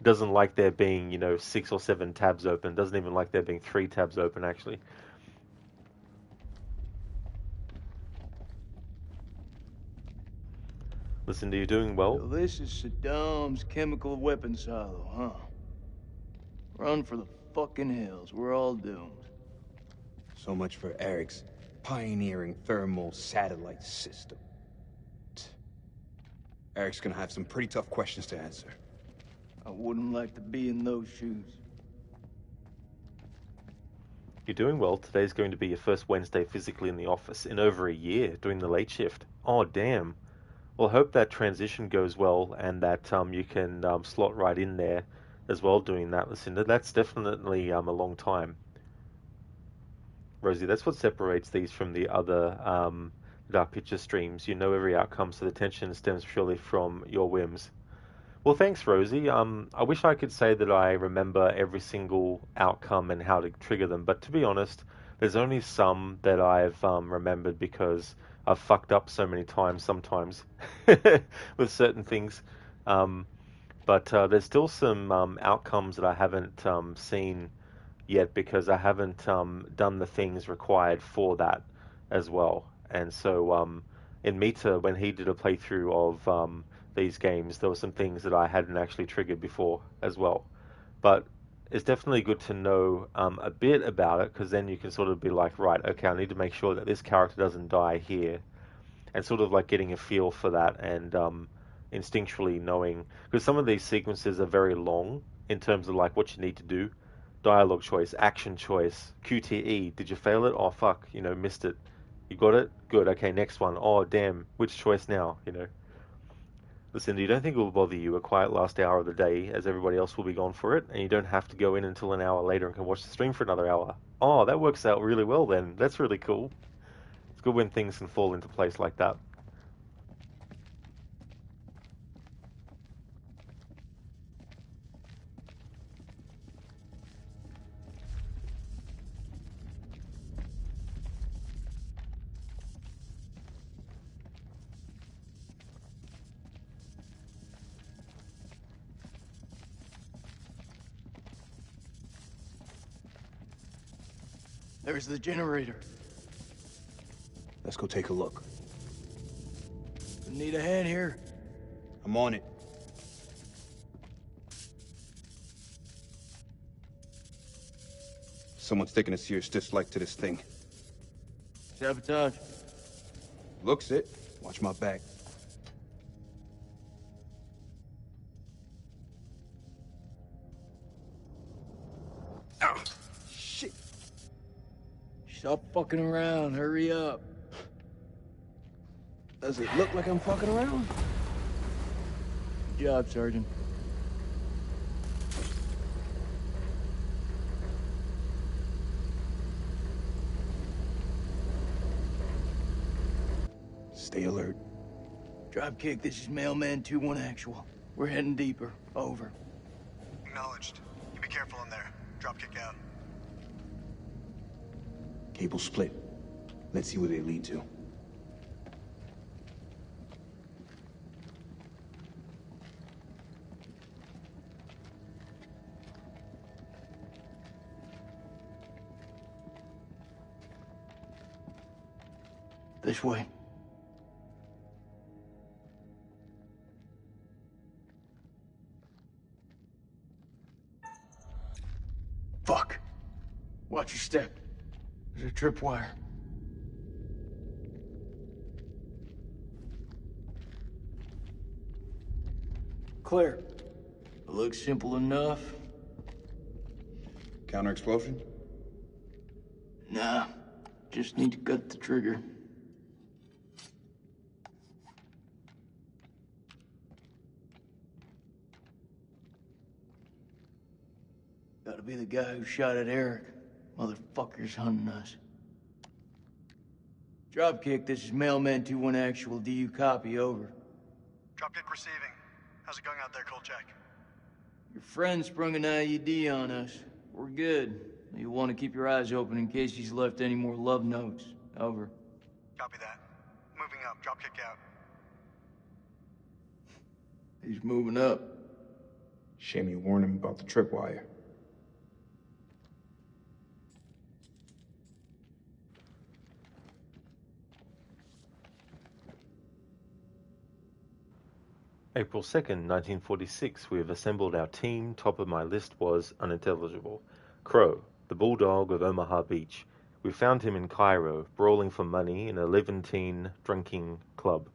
Doesn't like there being, 6 or 7 tabs open. Doesn't even like there being 3 tabs open, actually. Listen, are you doing well? So this is Saddam's chemical weapons silo, huh? Run for the fucking hills. We're all doomed. So much for Eric's pioneering thermal satellite system. Eric's gonna have some pretty tough questions to answer. I wouldn't like to be in those shoes. You're doing well. Today's going to be your first Wednesday physically in the office in over a year, doing the late shift. Oh, damn. Well, I hope that transition goes well and that you can slot right in there as well doing that, Lucinda. That's definitely a long time. Rosie, that's what separates these from the other Dark Picture streams. You know every outcome, so the tension stems purely from your whims. Well, thanks, Rosie. I wish I could say that I remember every single outcome and how to trigger them, but to be honest, there's only some that I've remembered because I've fucked up so many times sometimes with certain things. But there's still some outcomes that I haven't seen yet because I haven't done the things required for that as well. And so in Mita, when he did a playthrough of these games, there were some things that I hadn't actually triggered before as well. But it's definitely good to know a bit about it because then you can sort of be like, right, okay, I need to make sure that this character doesn't die here. And sort of like getting a feel for that and instinctually knowing, because some of these sequences are very long in terms of like what you need to do. Dialogue choice, action choice, QTE. Did you fail it? Oh, fuck, missed it. You got it? Good. Okay, next one. Oh, damn. Which choice now? Listen, you don't think it will bother you a quiet last hour of the day as everybody else will be gone for it, and you don't have to go in until an hour later and can watch the stream for another hour. Oh, that works out really well then. That's really cool. It's good when things can fall into place like that. There's the generator. Let's go take a look. Need a hand here? I'm on it. Someone's taking a serious dislike to this thing. Sabotage. Looks it. Watch my back. Ah, shit. Stop fucking around. Hurry up. Does it look like I'm fucking around? Good job, Sergeant. Stay alert. Dropkick, this is Mailman 2-1 actual. We're heading deeper. Over. Acknowledged. You be careful in there. Dropkick out. Cable split. Let's see where they lead to. This way. Fuck. Watch your step. There's a tripwire. Clear. It looks simple enough. Counter explosion? Nah. Just need to cut the trigger. Gotta be the guy who shot at Eric. Motherfucker's hunting us. Dropkick, this is Mailman 2-1 actual. Do you copy? Over. Dropkick receiving. How's it going out there, Kolchak? Your friend sprung an IED on us. We're good. You'll want to keep your eyes open in case he's left any more love notes. Over. Copy that. Moving up. Dropkick out. He's moving up. Shame you warned him about the tripwire. April 2nd, 1946, we have assembled our team. Top of my list was unintelligible. Crow, the bulldog of Omaha Beach. We found him in Cairo, brawling for money in a Levantine drinking club.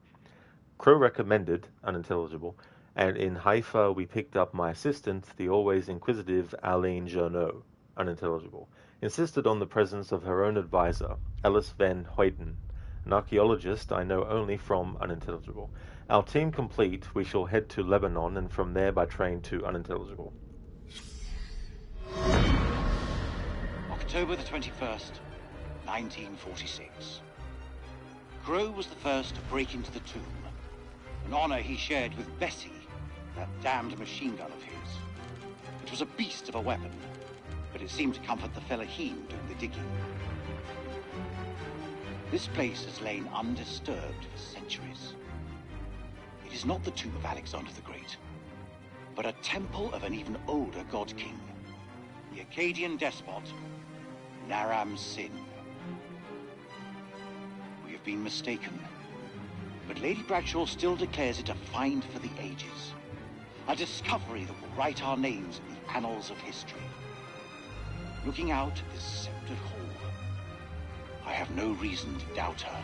Crow recommended unintelligible, and in Haifa we picked up my assistant, the always inquisitive Alain Journeau, unintelligible. Insisted on the presence of her own advisor, Alice Van Hoyten, an archaeologist I know only from unintelligible. Our team complete, we shall head to Lebanon and from there by train to unintelligible. October the 21st, 1946. Crow was the first to break into the tomb, an honor he shared with Bessie, that damned machine gun of his. It was a beast of a weapon, but it seemed to comfort the fellaheen doing the digging. This place has lain undisturbed for centuries. It is not the tomb of Alexander the Great, but a temple of an even older god king, the Akkadian despot, Naram Sin. We have been mistaken, but Lady Bradshaw still declares it a find for the ages, a discovery that will write our names in the annals of history. Looking out at this sceptred hall, I have no reason to doubt her.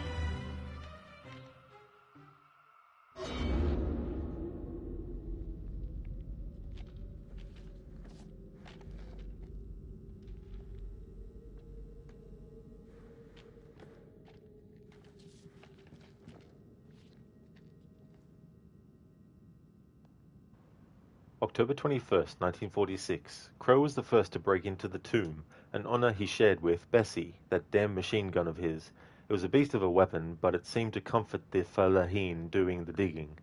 October 21st, 1946. Crow was the first to break into the tomb, an honor he shared with Bessie, that damn machine gun of his. It was a beast of a weapon, but it seemed to comfort the fellaheen doing the digging.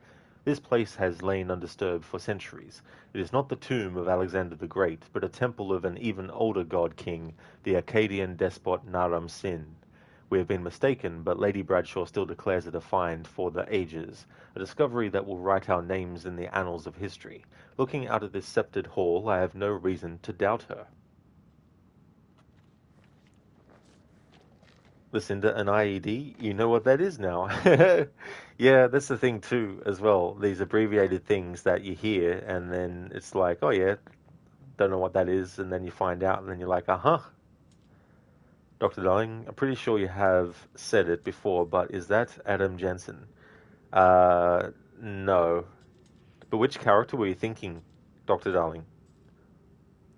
This place has lain undisturbed for centuries. It is not the tomb of Alexander the Great, but a temple of an even older god king, the Akkadian despot Naram Sin. We have been mistaken, but Lady Bradshaw still declares it a find for the ages, a discovery that will write our names in the annals of history. Looking out at this sceptred hall, I have no reason to doubt her. Lucinda, an IED, you know what that is now. Yeah, that's the thing too, as well. These abbreviated things that you hear, and then it's like, oh yeah, don't know what that is, and then you find out, and then you're like, uh-huh. Dr. Darling, I'm pretty sure you have said it before, but is that Adam Jensen? No. But which character were you thinking, Dr. Darling?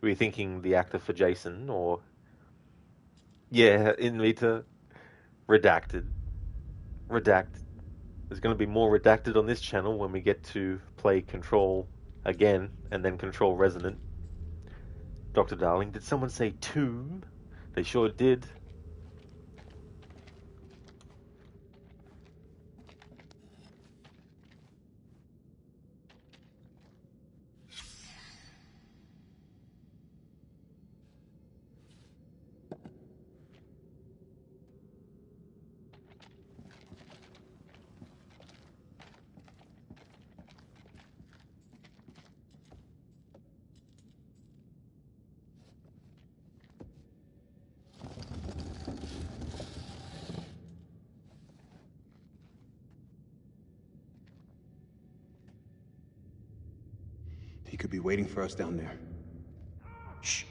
Were you thinking the actor for Jason, or... Yeah, in Meta, redacted. Redacted. There's going to be more redacted on this channel when we get to play Control again, and then Control Resonant. Dr. Darling, did someone say tomb? They sure did. He could be waiting for us down there. Shh.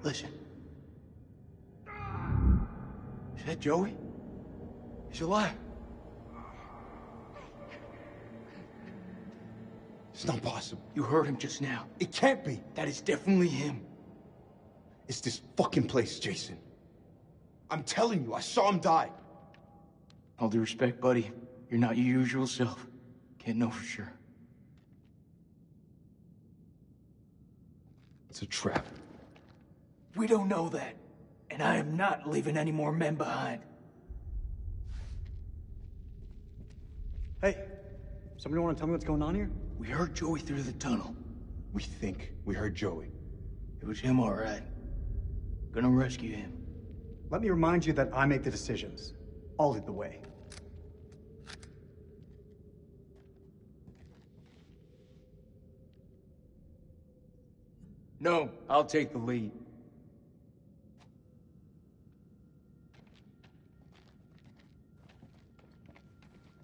Listen. Is that Joey? He's alive. It's not possible. You heard him just now. It can't be. That is definitely him. It's this fucking place, Jason. I'm telling you, I saw him die. All due respect, buddy, you're not your usual self. Can't know for sure. It's a trap. We don't know that. And I am not leaving any more men behind. Hey, somebody want to tell me what's going on here? We heard Joey through the tunnel. We think we heard Joey. It was him, all right. Gonna rescue him. Let me remind you that I make the decisions. I'll lead the way. No, I'll take the lead.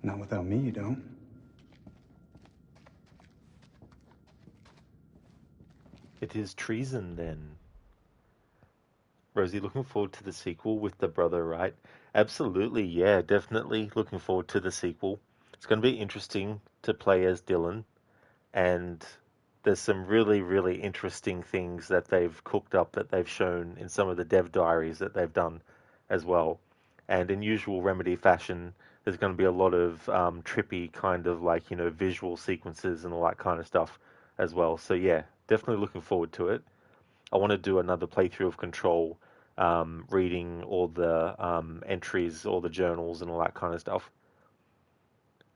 Not without me, you don't. It is treason, then. Rosie, looking forward to the sequel with the brother, right? Absolutely, yeah, definitely looking forward to the sequel. It's going to be interesting to play as Dylan, and there's some really, really interesting things that they've cooked up that they've shown in some of the dev diaries that they've done as well. And in usual Remedy fashion, there's going to be a lot of trippy kind of like, you know, visual sequences and all that kind of stuff as well. So yeah, definitely looking forward to it. I want to do another playthrough of Control, reading all the entries, all the journals and all that kind of stuff.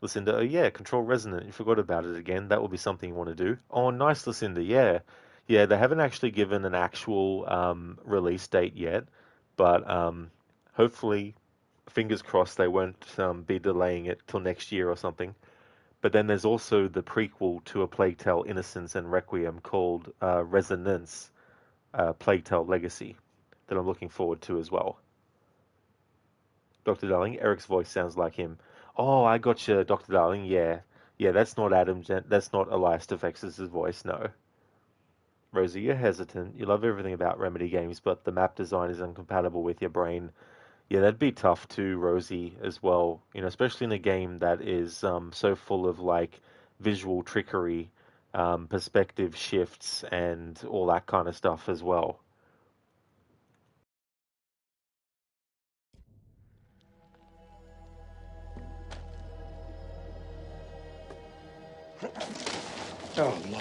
Lucinda, oh yeah, Control Resonant, you forgot about it again. That will be something you want to do. Oh, nice, Lucinda, yeah. Yeah, they haven't actually given an actual release date yet, but hopefully, fingers crossed, they won't be delaying it till next year or something. But then there's also the prequel to A Plague Tale Innocence and Requiem called Resonance, Plague Tale Legacy, that I'm looking forward to as well. Dr. Darling, Eric's voice sounds like him. Oh, I gotcha, Dr. Darling, yeah. Yeah, that's not that's not Elias Defex's voice, no. Rosie, you're hesitant. You love everything about Remedy games, but the map design is incompatible with your brain. Yeah, that'd be tough too, Rosie, as well. You know, especially in a game that is so full of like visual trickery, perspective shifts, and all that kind of stuff as well. يا الله.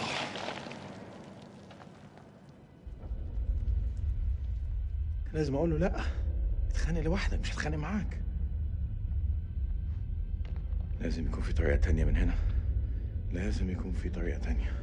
كان لازم اقول له لا، اتخانق لوحدك مش هتخانق معاك. لازم يكون في طريقة تانية من هنا. لازم يكون في طريقة تانية.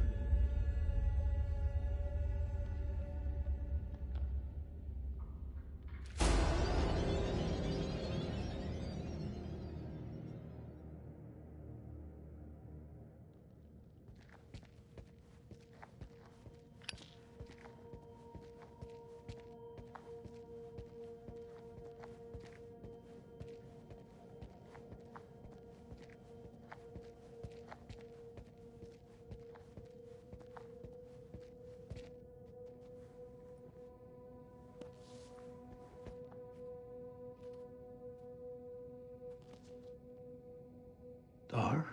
Dar?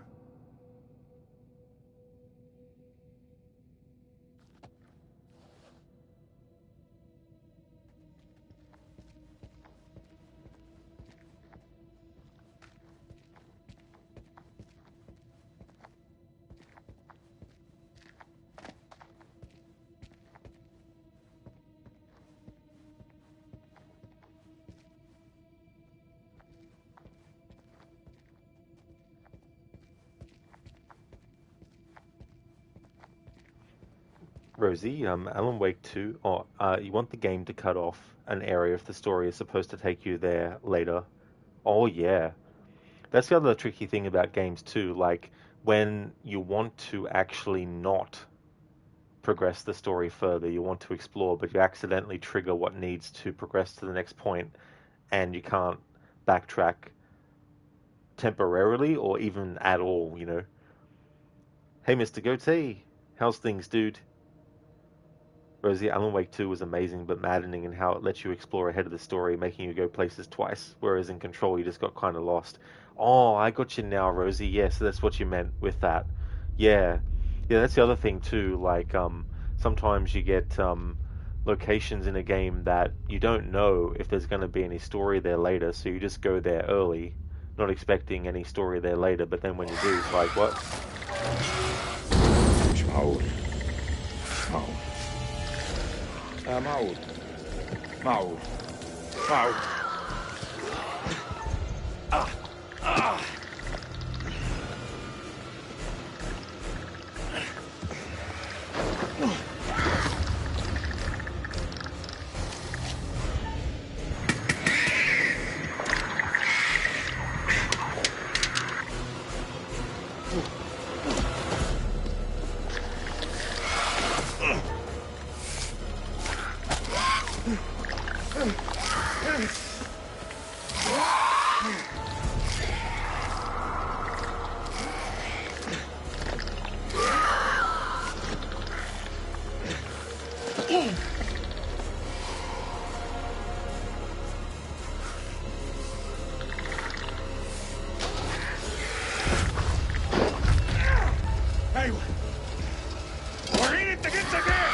Rosie, Alan Wake 2, you want the game to cut off an area if the story is supposed to take you there later. Oh yeah. That's the other tricky thing about games too, like when you want to actually not progress the story further, you want to explore, but you accidentally trigger what needs to progress to the next point, and you can't backtrack temporarily or even at all, you know. Hey, Mr. Goatee, how's things, dude? Rosie, Alan Wake 2 was amazing but maddening in how it lets you explore ahead of the story, making you go places twice, whereas in Control you just got kind of lost. Oh, I got you now, Rosie. Yes, that's what you meant with that. Yeah. Yeah, that's the other thing too, like sometimes you get locations in a game that you don't know if there's going to be any story there later, so you just go there early, not expecting any story there later, but then when you do, it's like, what? مش معقول معقول معقول معقول ايوه وريني انت جنسك ايه.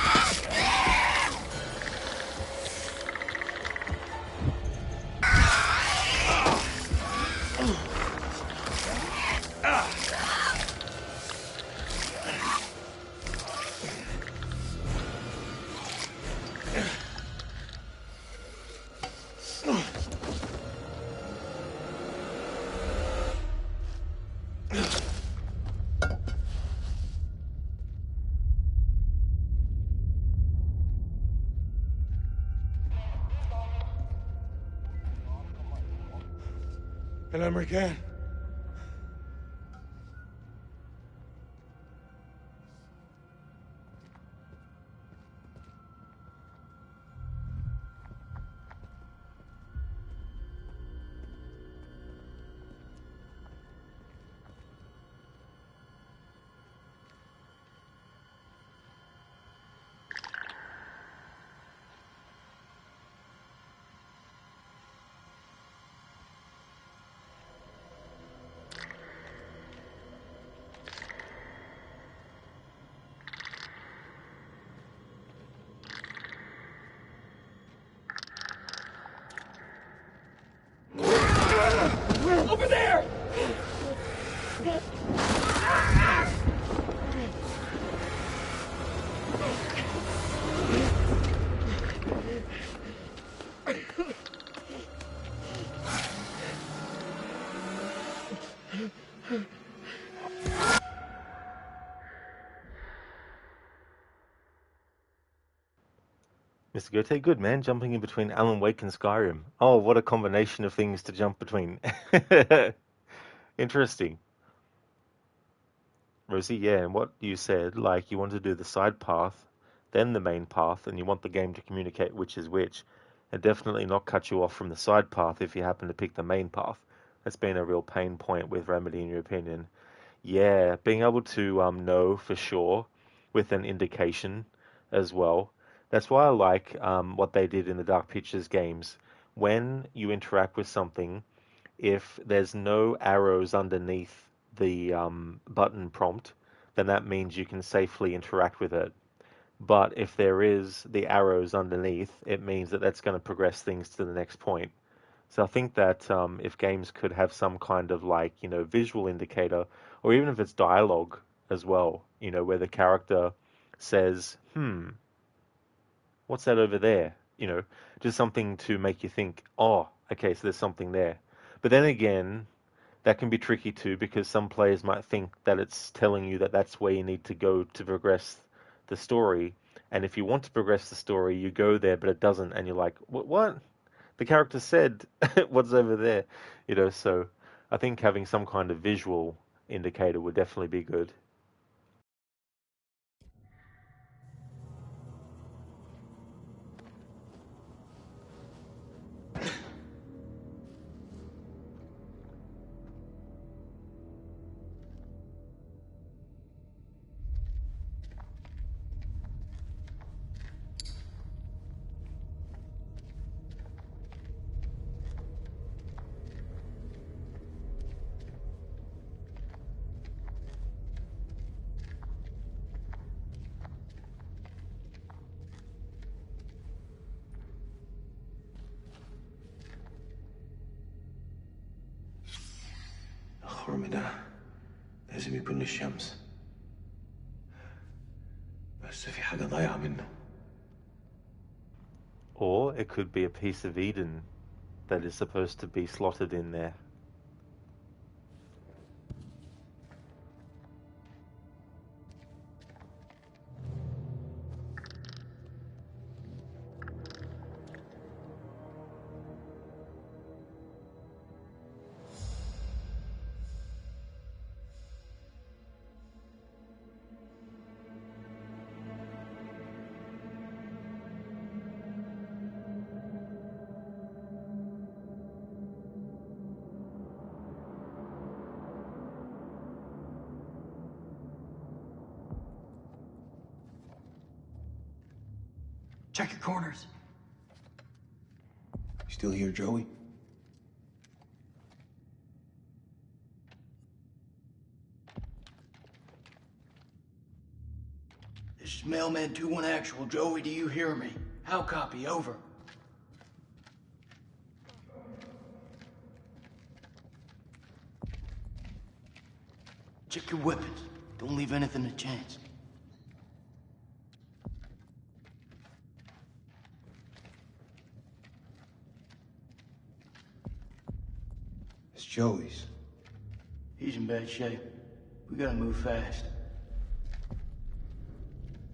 الامريكان Over there! Mr. Goethe, good man, jumping in between Alan Wake and Skyrim. Oh, what a combination of things to jump between. Interesting. Rosie, yeah, and what you said, like you want to do the side path, then the main path, and you want the game to communicate which is which, and definitely not cut you off from the side path if you happen to pick the main path. That's been a real pain point with Remedy, in your opinion. Yeah, being able to know for sure with an indication as well. That's why I like what they did in the Dark Pictures games. When you interact with something, if there's no arrows underneath the button prompt, then that means you can safely interact with it. But if there is the arrows underneath, it means that that's going to progress things to the next point. So I think that if games could have some kind of like, visual indicator, or even if it's dialogue as well, where the character says, what's that over there? Just something to make you think, oh, okay, so there's something there. But then again, that can be tricky too, because some players might think that it's telling you that that's where you need to go to progress the story. And if you want to progress the story, you go there, but it doesn't, and you're like, what? The character said what's over there, so I think having some kind of visual indicator would definitely be good. الخرم ده لازم يكون للشمس، بس في حاجة ضايعة منه. Or it could be a piece of Eden that is supposed to be slotted in there. Check your corners. You still here, Joey? This is Mailman 2-1 Actual. Joey, do you hear me? How copy? Over. Check your weapons. Don't leave anything to chance. It's Joey's. He's in bad shape. We gotta move fast.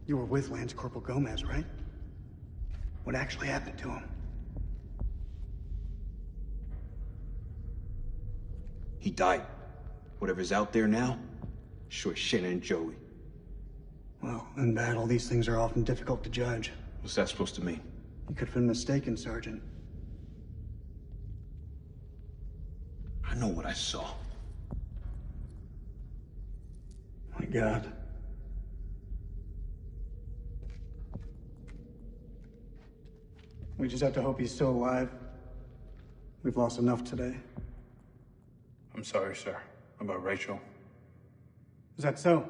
You were with Lance Corporal Gomez, right? What actually happened to him? He died. Whatever's out there now, sure shit ain't Joey. Well, in battle, these things are often difficult to judge. What's that supposed to mean? You could have been mistaken, Sergeant. I know what I saw. My God. We just have to hope he's still alive. We've lost enough today. I'm sorry, sir. About Rachel. Is that so?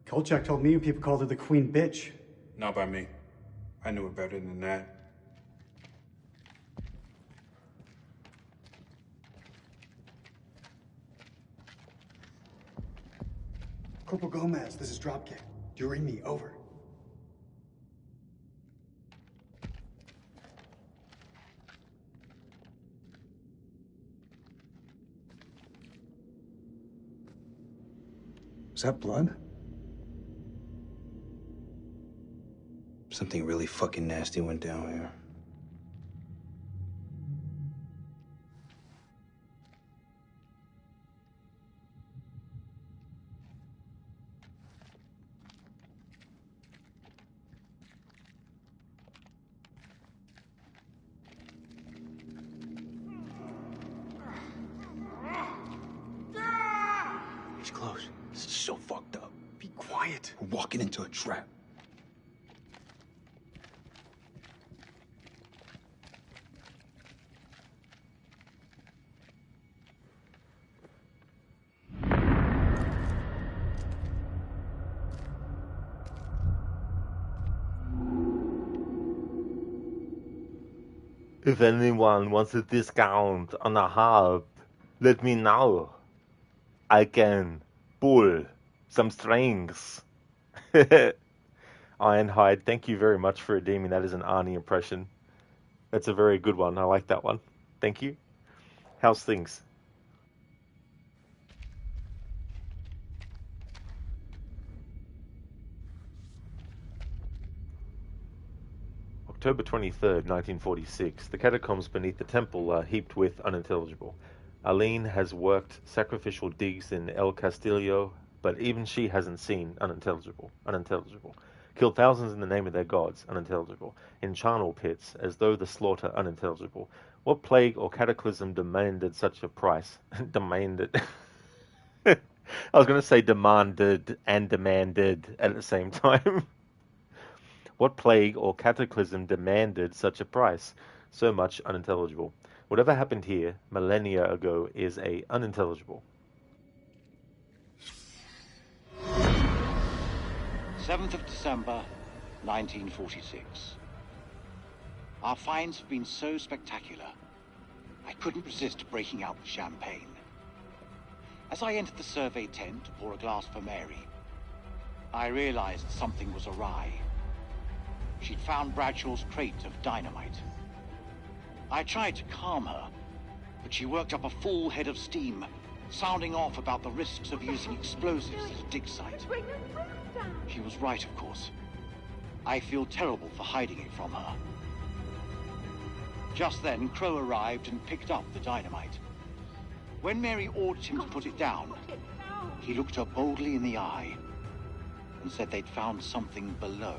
Kolchak told me you people called her the Queen Bitch. Not by me. I knew her better than that. Corporal Gomez, this is Dropkick. Do you read me? Over. Is that blood? Something really fucking nasty went down here. He's close. This is so fucked up. Be quiet. We're walking into a trap. If anyone wants a discount on a hub, let me know. I can pull some strings. Ironhide, thank you very much for redeeming that as an Arnie impression. That's a very good one. I like that one. Thank you. How's things? October 23rd, 1946. The catacombs beneath the temple are heaped with unintelligible. Aline has worked sacrificial digs in El Castillo, but even she hasn't seen unintelligible. Killed thousands in the name of their gods, unintelligible. In charnel pits, as though the slaughter, unintelligible. What plague or cataclysm demanded such a price? Demanded. I was going to say demanded and demanded at the same time. What plague or cataclysm demanded such a price? So much unintelligible. Whatever happened here millennia ago is unintelligible. 7th of December, 1946. Our finds have been so spectacular, I couldn't resist breaking out the champagne. As I entered the survey tent to pour a glass for Mary, I realized something was awry. She'd found Bradshaw's crate of dynamite. I tried to calm her, but she worked up a full head of steam, sounding off about the risks of using explosives at a dig site. She was right, of course. I feel terrible for hiding it from her. Just then, Crow arrived and picked up the dynamite. When Mary ordered him to put it down, he looked her boldly in the eye and said they'd found something below.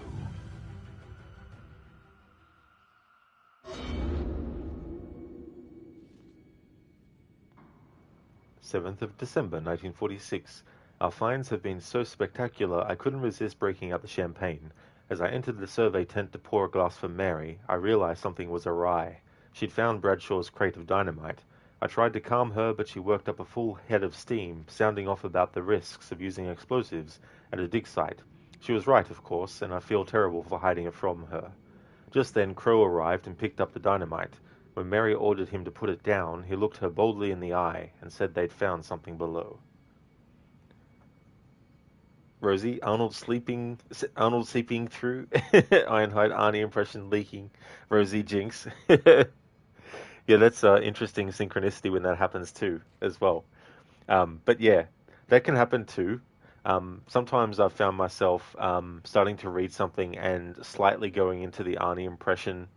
December 7th, 1946. Our finds have been so spectacular I couldn't resist breaking out the champagne. As I entered the survey tent to pour a glass for Mary, I realized something was awry. She'd found Bradshaw's crate of dynamite. I tried to calm her, but she worked up a full head of steam, sounding off about the risks of using explosives at a dig site. She was right, of course, and I feel terrible for hiding it from her. Just then, Crow arrived and picked up the dynamite. When Mary ordered him to put it down, he looked her boldly in the eye and said they'd found something below. Rosie, Arnold seeping through. Ironhide, Arnie impression leaking. Rosie Jinx. Yeah, that's interesting synchronicity when that happens too, as well. But yeah, that can happen too. Sometimes I've found myself starting to read something and slightly going into the Arnie impression,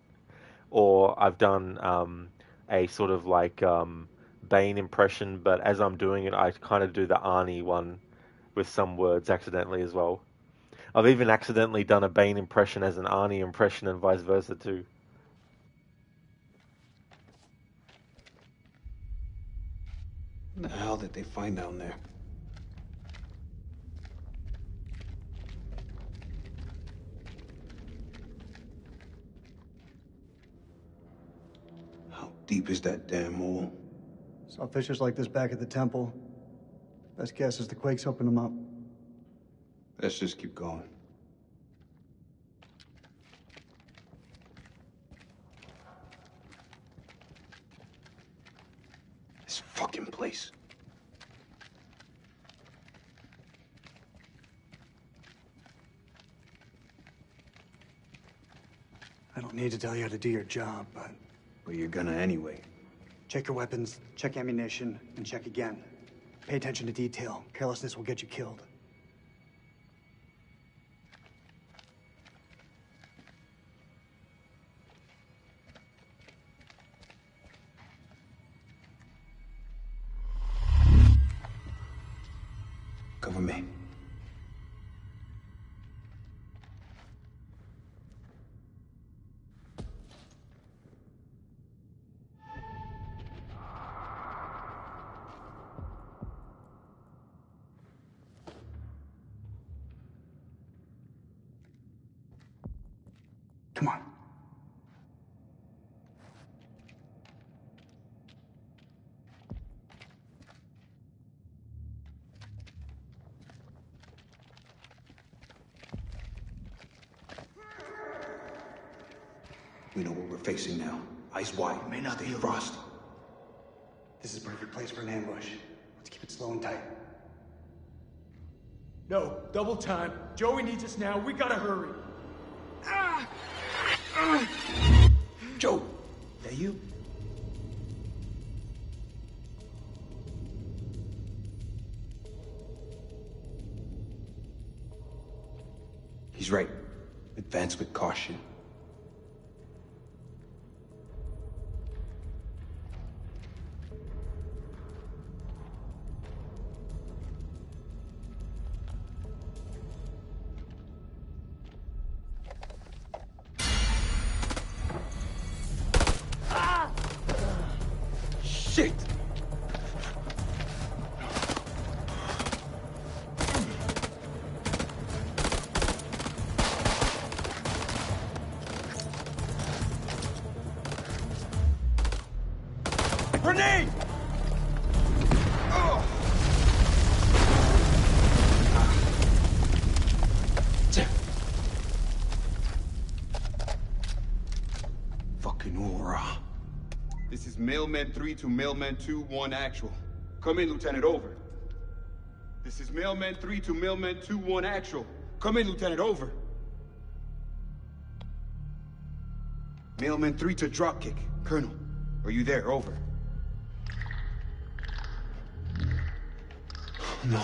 or I've done a sort of like Bane impression, but as I'm doing it, I kind of do the Arnie one with some words accidentally as well. I've even accidentally done a Bane impression as an Arnie impression and vice versa too. What the hell did they find down there? How deep is that damn hole? Saw fissures like this back at the temple. Best guess is the quakes opened them up. Let's just keep going. This fucking place. I don't need to tell you how to do your job, but you're gonna anyway. check your weapons, check ammunition, and check again. Pay attention to detail. Carelessness will get you killed. Cover me. Come on. We know what we're facing now. Eyes wide. May not Stay be frosty. This is a perfect place for an ambush. Let's keep it slow and tight. No, double time. Joey needs us now. We gotta hurry. Joe, that you? He's right. Advance with caution. Shit! Grenade! Fucking aura. This is Mailman 3 to Mailman 2-1 actual. Come in, Lieutenant, over. This is Mailman 3 to Mailman 2-1 actual. Come in, Lieutenant, over. Mailman 3 to Dropkick. Colonel, are you there? Over. No.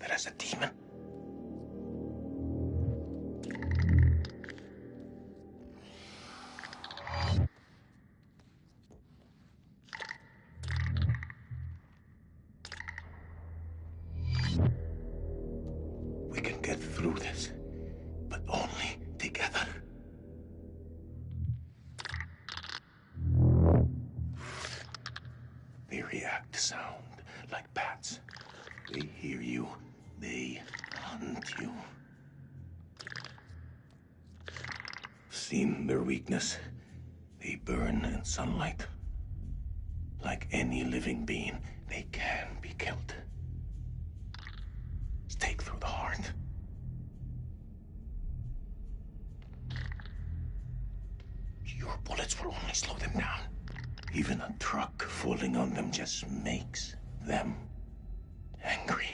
There is a demon. We can get through this, but only together. They react to sound like bats. They hear you. They hunt you. Seen their weakness. They burn in sunlight. Like any living being, they can be killed. Stake through the heart. Your bullets will only slow them down. Even a truck falling on them just makes them angry.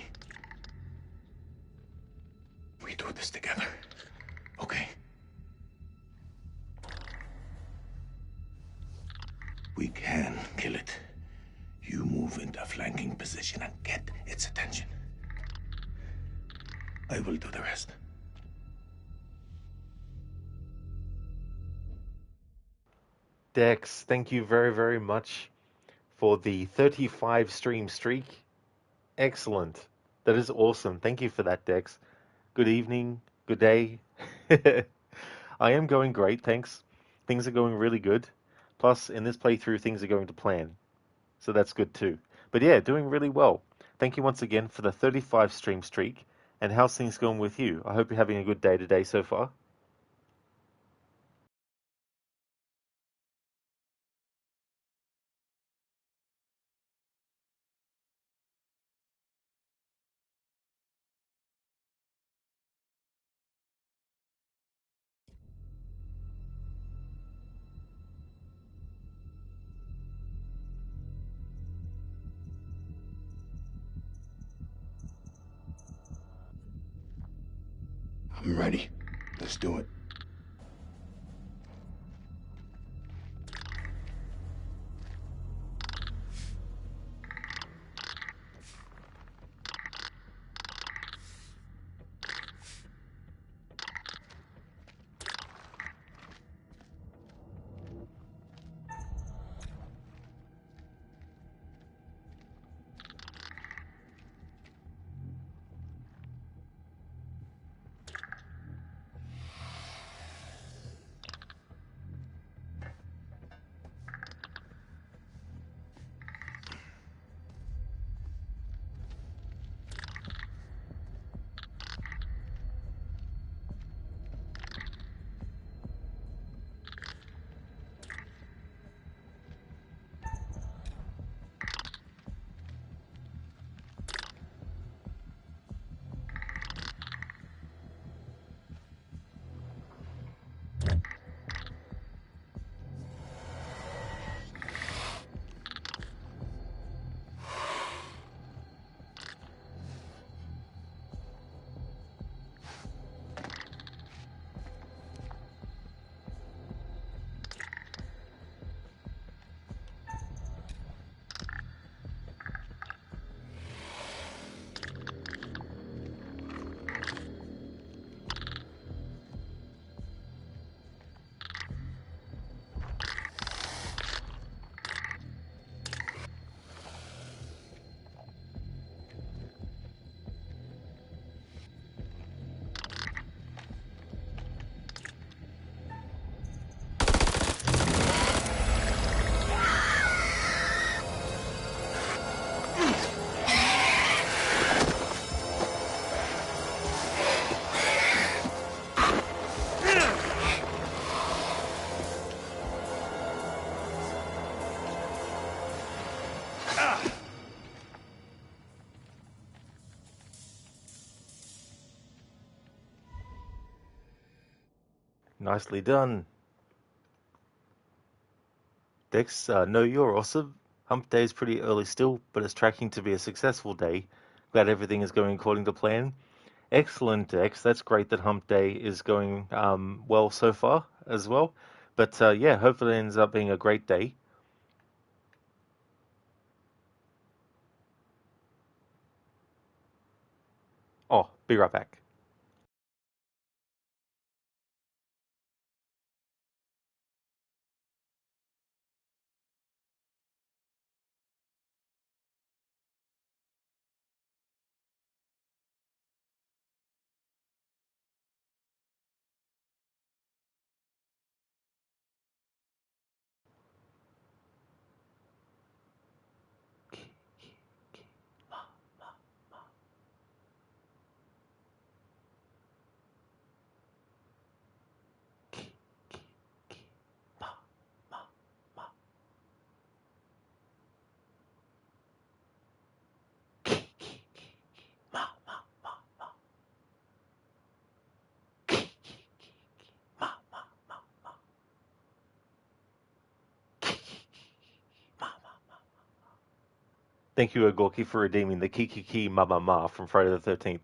We do this together, okay? We can kill it. You move into a flanking position and get its attention. I will do the rest. Dex, thank you very, very much for the 35 stream streak. Excellent. That is awesome. Thank you for that, Dex. Good evening. Good day. I am going great, thanks. Things are going really good. Plus, in this playthrough, things are going to plan. So that's good too. But yeah, doing really well. Thank you once again for the 35 stream streak. And how's things going with you? I hope you're having a good day today so far. I'm ready. Let's do it. Nicely done. Dex, no, you're awesome. Hump Day is pretty early still, but it's tracking to be a successful day. Glad everything is going according to plan. Excellent, Dex. That's great that Hump Day is going well so far as well. But yeah, hopefully it ends up being a great day. Oh, be right back. Thank you, Agorki, for redeeming the Kiki Mama Ma from Friday the 13th.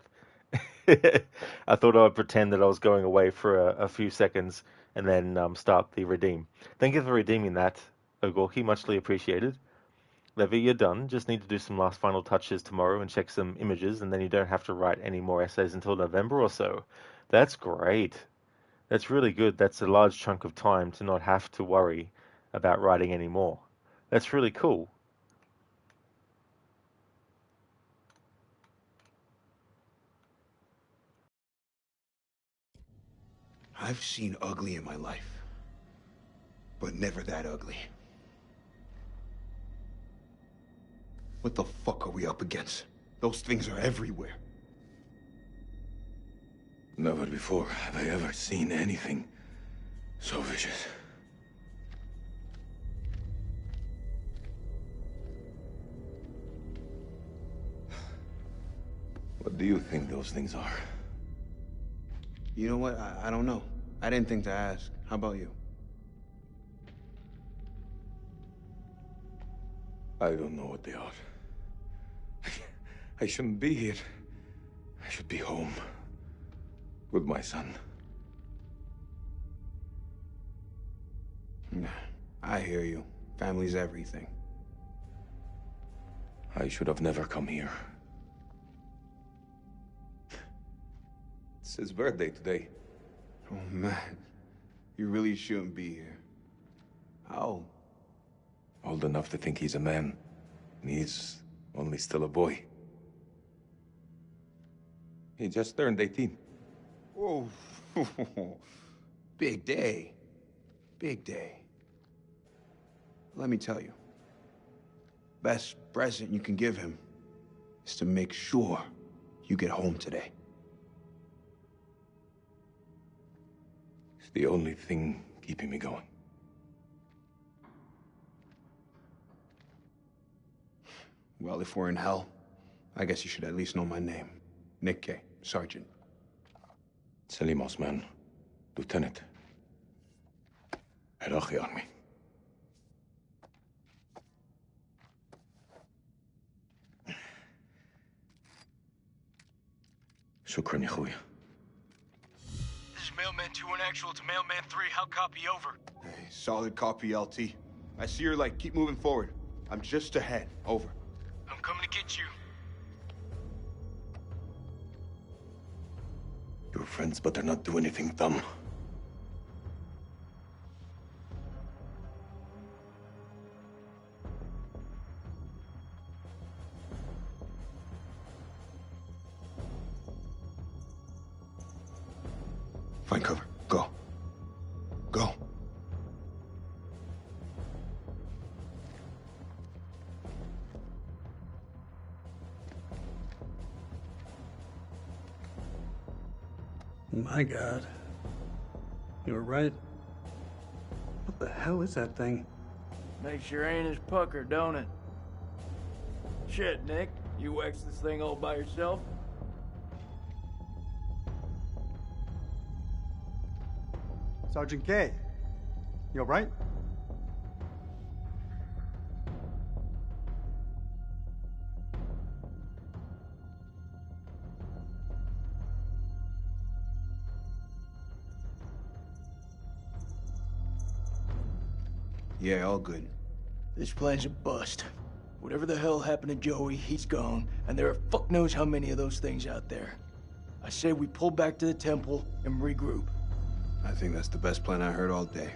I thought I would pretend that I was going away for a few seconds and then start the redeem. Thank you for redeeming that, Agorki. Muchly appreciated. Levi, you're done. Just need to do some last final touches tomorrow and check some images, and then you don't have to write any more essays until November or so. That's great. That's really good. That's a large chunk of time to not have to worry about writing anymore. That's really cool. I've seen ugly in my life, but never that ugly. What the fuck are we up against? Those things are everywhere. Never before have I ever seen anything so vicious. What do you think those things are? You know what? I don't know. I didn't think to ask. How about you? I don't know what they are. I shouldn't be here. I should be home. with my son. I hear you. Family's everything. I should have never come here. It's his birthday today. Oh, man. You really shouldn't be here. How old? Old enough to think he's a man. And he's only still a boy. He just turned 18. Whoa. Big day. Big day. Let me tell you. Best present you can give him is to make sure you get home today. It's the only thing keeping me going. Well, if we're in hell, I guess you should at least know my name. Nick K, Sergeant. Selim Osman, Lieutenant. Iraqi Army. شكرا يا خويا. This is Mailman 2-1 actual to Mailman 3. How copy over? Hey, solid copy, LT. I see your light. Keep moving forward. I'm just ahead. Over. I'm coming to get you. You're friends, but they're not doing anything dumb. Find cover. Go. Go. My God. You were right. What the hell is that thing? Makes your anus pucker, don't it? Shit, Nick. You waxed this thing all by yourself? Sergeant K, you all right? Yeah, all good. This plan's a bust. Whatever the hell happened to Joey, he's gone, and there are fuck knows how many of those things out there. I say we pull back to the temple and regroup. I think that's the best plan I heard all day.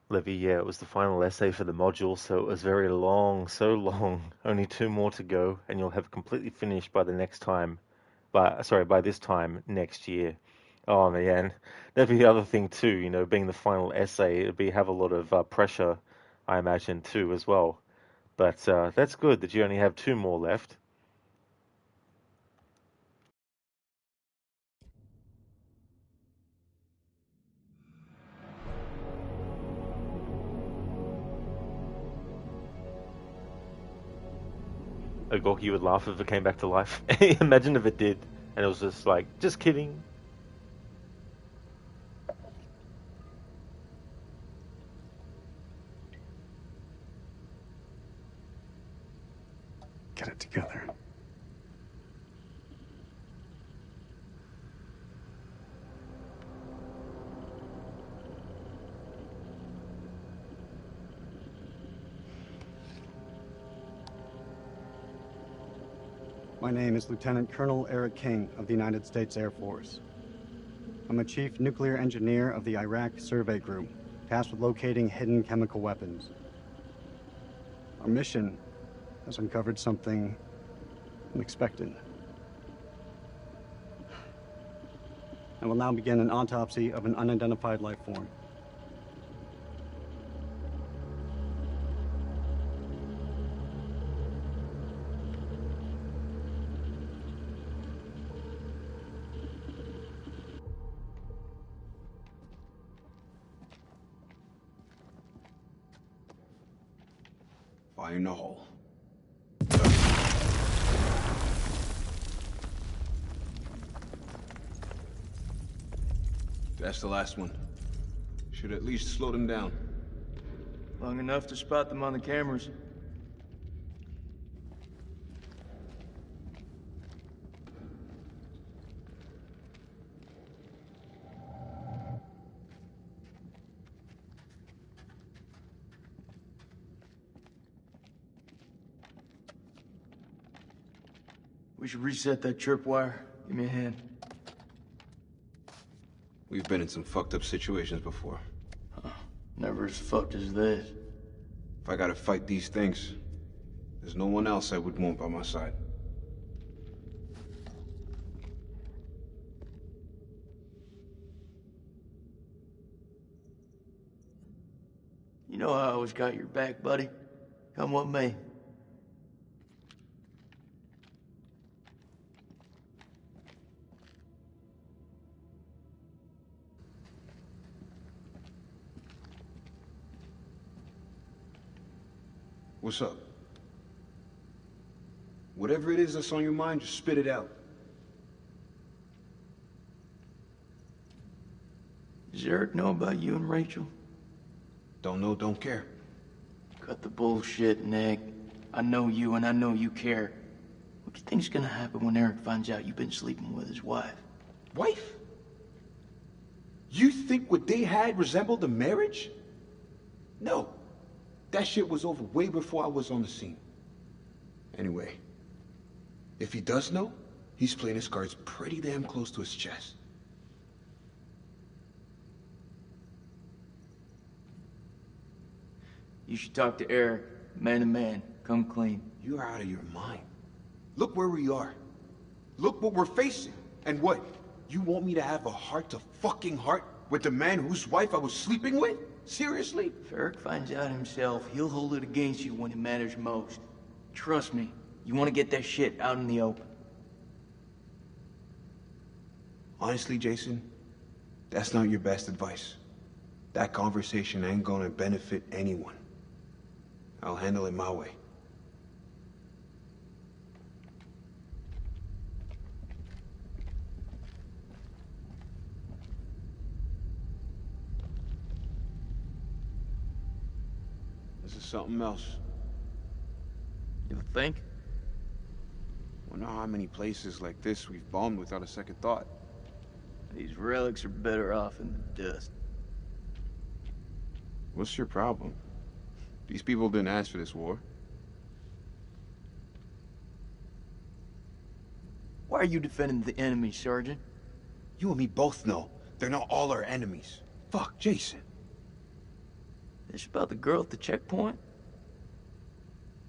Levy, yeah, it was the final essay for the module, so it was very long, so long. Only 2 more to go, and you'll have completely finished by the next time. By this time next year. Oh man, that'd be the other thing too. You know, being the final essay, it'd have a lot of pressure, I imagine too as well. But that's good that you only have 2 more left. Gorky would laugh if it came back to life. Imagine if it did, and it was just like, just kidding. Get it together. My name is Lieutenant Colonel Eric King of the United States Air Force. I'm a chief nuclear engineer of the Iraq Survey Group, tasked with locating hidden chemical weapons. Our mission has uncovered something unexpected. I will now begin an autopsy of an unidentified life form. Fire in the hole. That's the last one. Should at least slow them down. Long enough to spot them on the cameras. We should reset that tripwire. Give me a hand. We've been in some fucked up situations before. Never as fucked as this. If I gotta fight these things, there's no one else I would want by my side. You know I always got your back, buddy. Come with me. What's up? Whatever it is that's on your mind, just spit it out. Does Eric know about you and Rachel? Don't know, don't care. Cut the bullshit, Nick. I know you and I know you care. What do you think's gonna happen when Eric finds out you've been sleeping with his wife? Wife? You think what they had resembled a marriage? No. That shit was over way before I was on the scene. Anyway, if he does know, he's playing his cards pretty damn close to his chest. You should talk to Eric, man to man. Come clean. You're out of your mind. Look where we are. Look what we're facing. And what? You want me to have a heart-to-fucking-heart with the man whose wife I was sleeping with? Seriously? If Eric finds out himself, he'll hold it against you when it matters most. Trust me, you want to get that shit out in the open. Honestly, Jason, that's not your best advice. That conversation ain't gonna benefit anyone. I'll handle it my way. This is something else. You think? Wonder how many places like this we've bombed without a second thought. These relics are better off in the dust. What's your problem? These people didn't ask for this war. Why are you defending the enemy, Sergeant? You and me both know they're not all our enemies. Fuck, Jason. This about the girl at the checkpoint?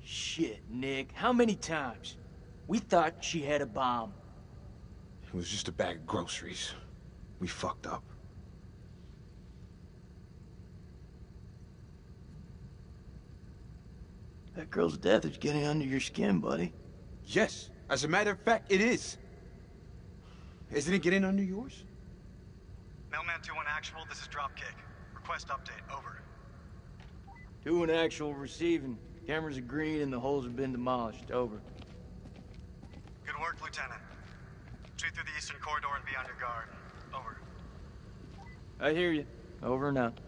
Shit, Nick. How many times? We thought she had a bomb. It was just a bag of groceries. We fucked up. That girl's death is getting under your skin, buddy. Yes, as a matter of fact, it is. Isn't it getting under yours? Mailman 2-1 actual, this is Dropkick. Request update, over. 2-1 actual receiving. Cameras are green and the holes have been demolished. Over. Good work, Lieutenant. Shoot through the eastern corridor and be on your guard. Over. I hear you. Over and out.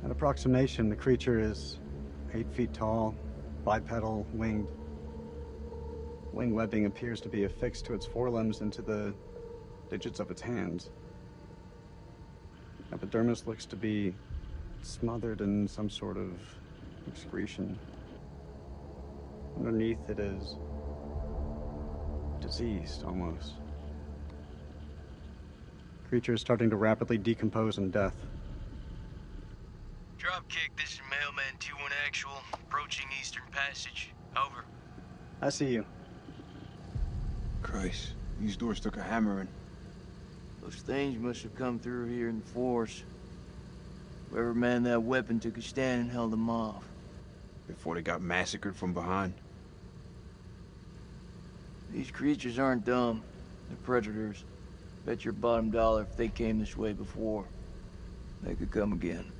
At approximation, the creature is 8 feet tall, bipedal, winged. Wing webbing appears to be affixed to its forelimbs and to the digits of its hands. Epidermis looks to be smothered in some sort of excretion. Underneath it is diseased, almost. Creature is starting to rapidly decompose in death. Dropkick, this is Mailman 2-1 actual. Approaching Eastern Passage. Over. I see you. Christ, these doors took a hammering. Those things must have come through here in force. Whoever manned that weapon took a stand and held them off. Before they got massacred from behind. These creatures aren't dumb. The predators. Bet your bottom dollar if they came this way before, they could come again.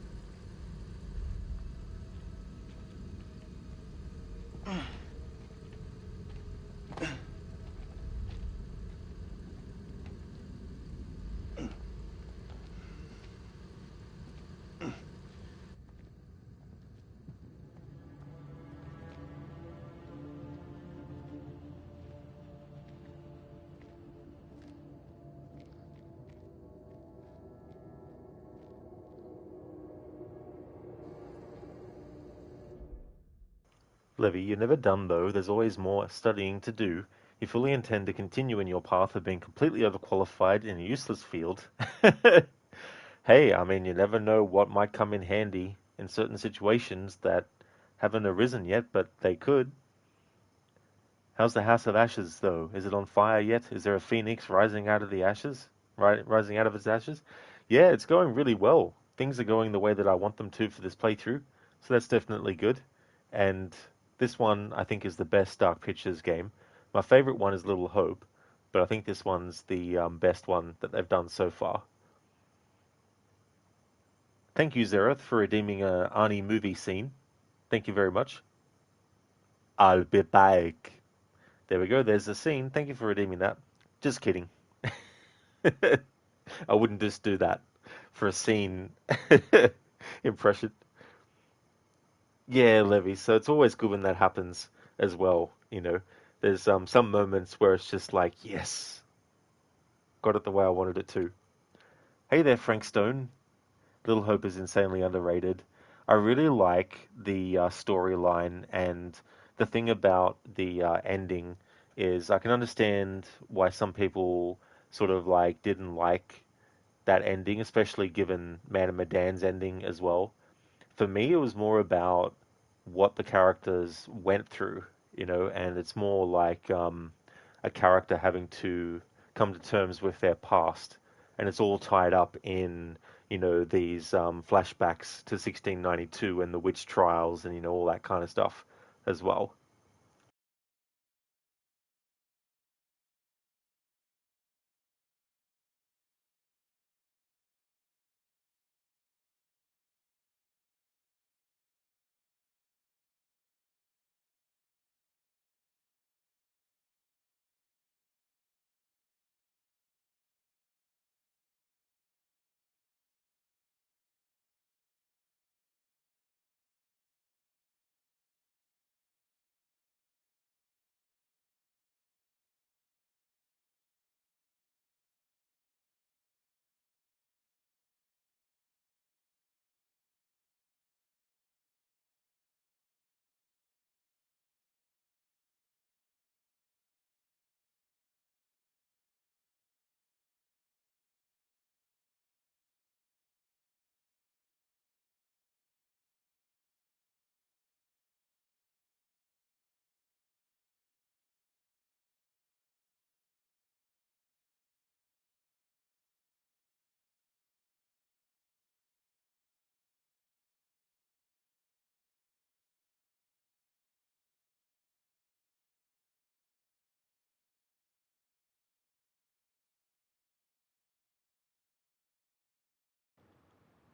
Levy, you're never done though. There's always more studying to do. You fully intend to continue in your path of being completely overqualified in a useless field. Hey, I mean, you never know what might come in handy in certain situations that haven't arisen yet, but they could. How's the House of Ashes, though? Is it on fire yet? Is there a phoenix rising out of the ashes? Rising out of its ashes? Yeah, it's going really well. Things are going the way that I want them to for this playthrough, so that's definitely good. And this one, I think, is the best Dark Pictures game. My favorite one is Little Hope, but I think this one's the best one that they've done so far. Thank you, Zereth, for redeeming a Arnie movie scene. Thank you very much. I'll be back. There we go. There's the scene. Thank you for redeeming that. Just kidding. I wouldn't just do that for a scene impression. Yeah, Levy. So it's always good when that happens as well. You know, there's some moments where it's just like, yes, got it the way I wanted it to. Hey there, Frank Stone. Little Hope is insanely underrated. I really like the storyline, and the thing about the ending is I can understand why some people sort of like didn't like that ending, especially given Man and Medan's ending as well. For me, it was more about what the characters went through, you know, and it's more like a character having to come to terms with their past, and it's all tied up in, you know, these flashbacks to 1692 and the witch trials and, you know, all that kind of stuff as well.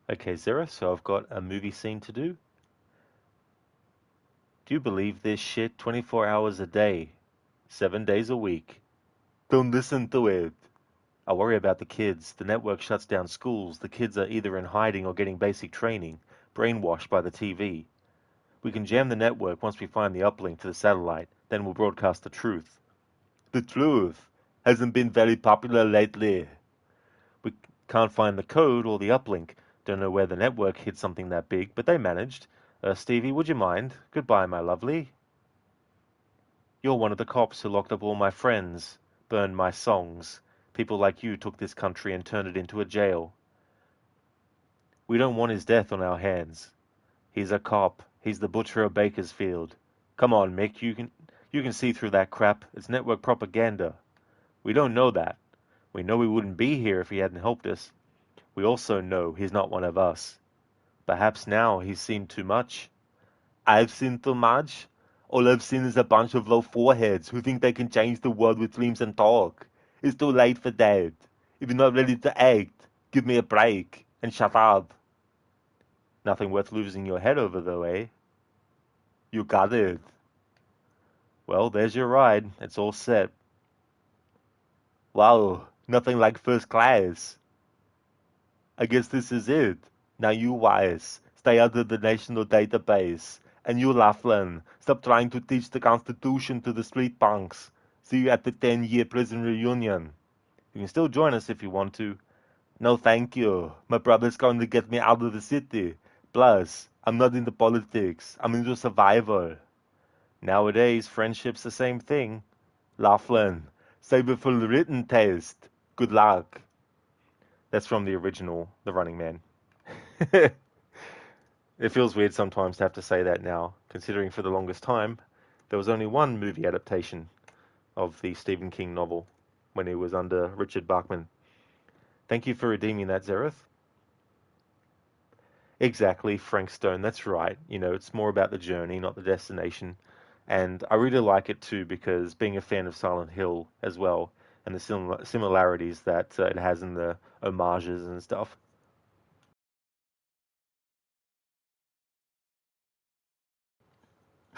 Okay, Zera, so I've got a movie scene to do. Do you believe this shit? 24 hours a day, 7 days a week. Don't listen to it. I worry about the kids. The network shuts down schools. The kids are either in hiding or getting basic training, brainwashed by the TV. We can jam the network once we find the uplink to the satellite. Then we'll broadcast the truth. The truth hasn't been very popular lately. We can't find the code or the uplink. Don't know where the network hid something that big, but they managed. Stevie, would you mind? Goodbye, my lovely. You're one of the cops who locked up all my friends, burned my songs. People like you took this country and turned it into a jail. We don't want his death on our hands. He's a cop. He's the butcher of Bakersfield. Come on, Mick, you can see through that crap. It's network propaganda. We don't know that. We know he wouldn't be here if he hadn't helped us. We also know he's not one of us. Perhaps now he's seen too much. I've seen too much? All I've seen is a bunch of low foreheads who think they can change the world with dreams and talk. It's too late for that. If you're not ready to act, give me a break and shut up. Nothing worth losing your head over, though, eh? You got it. Well, there's your ride. It's all set. Wow, nothing like first class. I guess this is it. Now you wise, stay out of the national database. And you Laughlin, stop trying to teach the Constitution to the street punks. See you at the 10-year prison reunion. You can still join us if you want to. No thank you. My brother's going to get me out of the city. Plus, I'm not into politics. I'm into survival. Nowadays, friendship's the same thing. Laughlin, save it for the written test. Good luck. That's from the original The Running Man. It feels weird sometimes to have to say that now, considering for the longest time there was only one movie adaptation of the Stephen King novel when it was under Richard Bachman. Thank you for redeeming that, Zereth. Exactly, Frank Stone, that's right. You know, it's more about the journey, not the destination. And I really like it too because being a fan of Silent Hill as well, and the similarities that it has in the homages and stuff.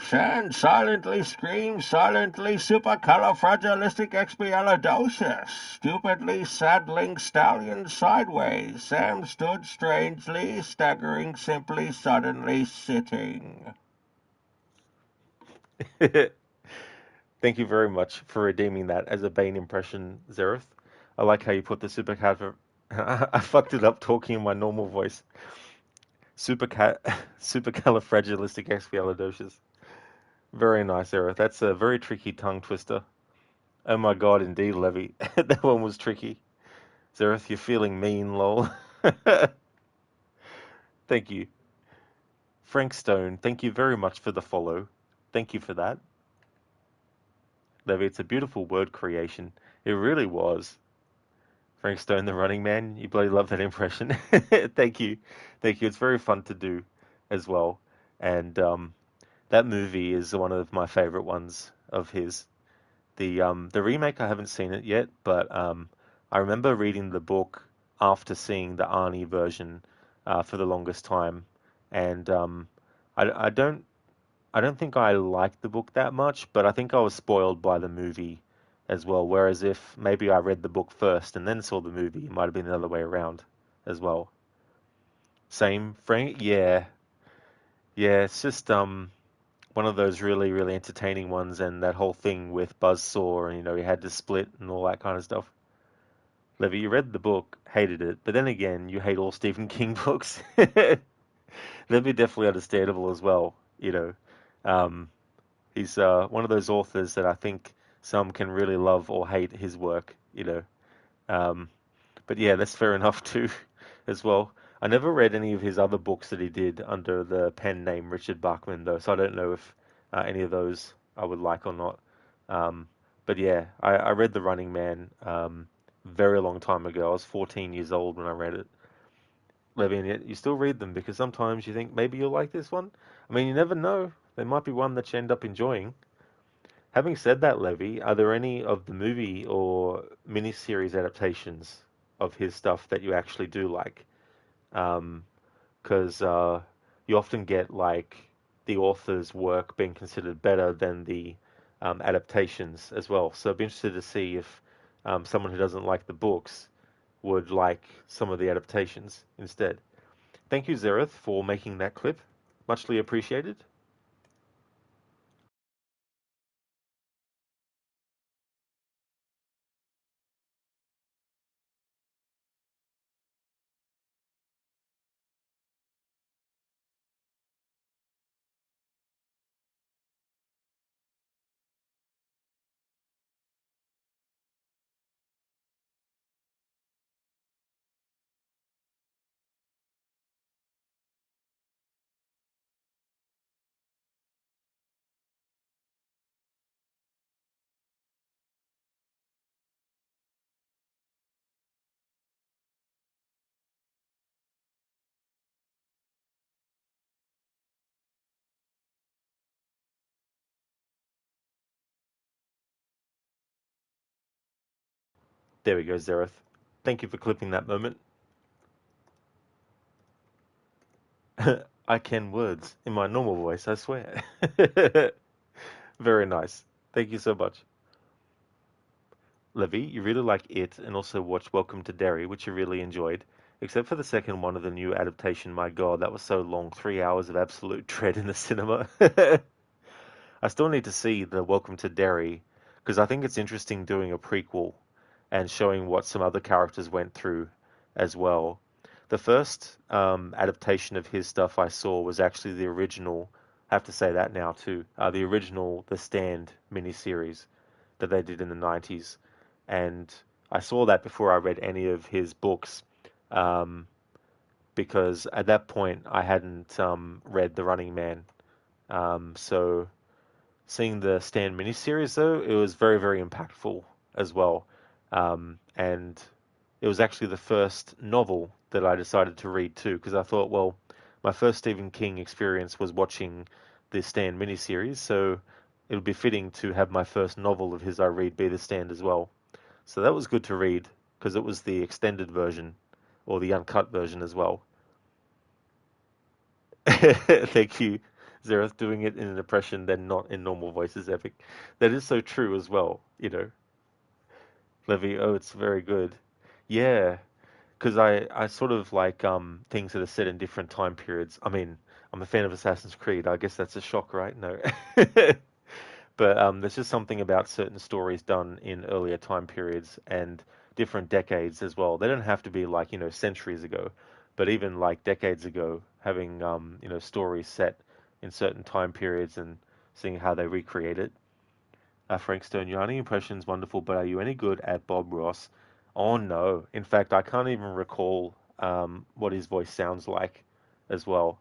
Sand silently screams, silently supercalifragilisticexpialidocious. Stupidly saddling stallion sideways. Sam stood strangely, staggering, simply, suddenly, sitting. Thank you very much for redeeming that as a Bane impression, Zereth. I like how you put the I fucked it up talking in my normal voice. Supercalifragilisticexpialidocious. Very nice, Zereth. That's a very tricky tongue twister. Oh my god, indeed, Levy. That one was tricky. Zereth, you're feeling mean, lol. Thank you. Frank Stone, thank you very much for the follow. Thank you for that. Levy, it's a beautiful word creation. It really was. Frank Stone, the Running Man. You bloody love that impression. Thank you. Thank you. It's very fun to do as well. And that movie is one of my favorite ones of his. The remake, I haven't seen it yet, but I remember reading the book after seeing the Arnie version for the longest time, and I don't think I liked the book that much, but I think I was spoiled by the movie as well. Whereas if maybe I read the book first and then saw the movie, it might have been the other way around as well. Same, Frank? Yeah, yeah. It's just one of those really, really entertaining ones, and that whole thing with Buzzsaw, and he had to split and all that kind of stuff. Levy, you read the book, hated it, but then again, you hate all Stephen King books. That'd be definitely understandable as well. Um, he's one of those authors that I think some can really love or hate his work. Um, but yeah, that's fair enough too, as well. I never read any of his other books that he did under the pen name Richard Bachman, though, so I don't know if any of those I would like or not. Um, but yeah, I read The Running Man very long time ago. I was 14 years old when I read it. Levy, and yet you still read them because sometimes you think maybe you'll like this one. I mean, you never know. There might be one that you end up enjoying. Having said that, Levy, are there any of the movie or miniseries adaptations of his stuff that you actually do like? Because you often get like the author's work being considered better than the adaptations as well. So I'd be interested to see if someone who doesn't like the books would like some of the adaptations instead. Thank you, Zereth, for making that clip. Muchly appreciated. There we go, Zereth. Thank you for clipping that moment. I can words in my normal voice, I swear. Very nice. Thank you so much. Levy, you really like it and also watched Welcome to Derry, which you really enjoyed. Except for the second one of the new adaptation, my god, that was so long. 3 hours of absolute dread in the cinema. I still need to see the Welcome to Derry, because I think it's interesting doing a prequel and showing what some other characters went through as well. The first adaptation of his stuff I saw was actually the original, I have to say that now too, the original The Stand miniseries that they did in the 90s. And I saw that before I read any of his books, because at that point I hadn't read The Running Man. So seeing the Stand miniseries, though, it was very, very impactful as well. And it was actually the first novel that I decided to read too, because I thought, well, my first Stephen King experience was watching the Stand miniseries, so it would be fitting to have my first novel of his I read be The Stand as well. So that was good to read, because it was the extended version, or the uncut version as well. Thank you, Zereth, doing it in an impression then not in normal voice is epic. That is so true as well, you know. Levy, oh, it's very good. Yeah, because I sort of like things that are set in different time periods. I mean, I'm a fan of Assassin's Creed. I guess that's a shock, right? No. But there's just something about certain stories done in earlier time periods and different decades as well. They don't have to be like, centuries ago, but even like decades ago, having, stories set in certain time periods and seeing how they recreate it. Frank Stone, your hunting impression's wonderful, but are you any good at Bob Ross? Oh no. In fact, I can't even recall what his voice sounds like as well.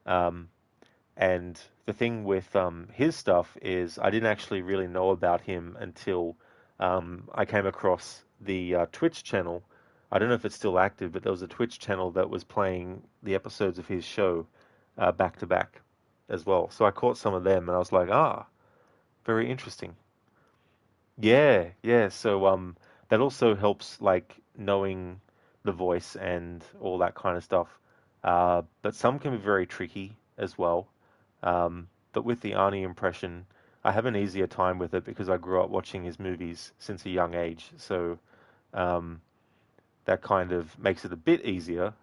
And the thing with his stuff is I didn't actually really know about him until I came across the Twitch channel. I don't know if it's still active, but there was a Twitch channel that was playing the episodes of his show back to back as well. So I caught some of them and I was like, very interesting. Yeah, yeah. So that also helps like knowing the voice and all that kind of stuff. But some can be very tricky as well. But with the Arnie impression, I have an easier time with it because I grew up watching his movies since a young age. So that kind of makes it a bit easier.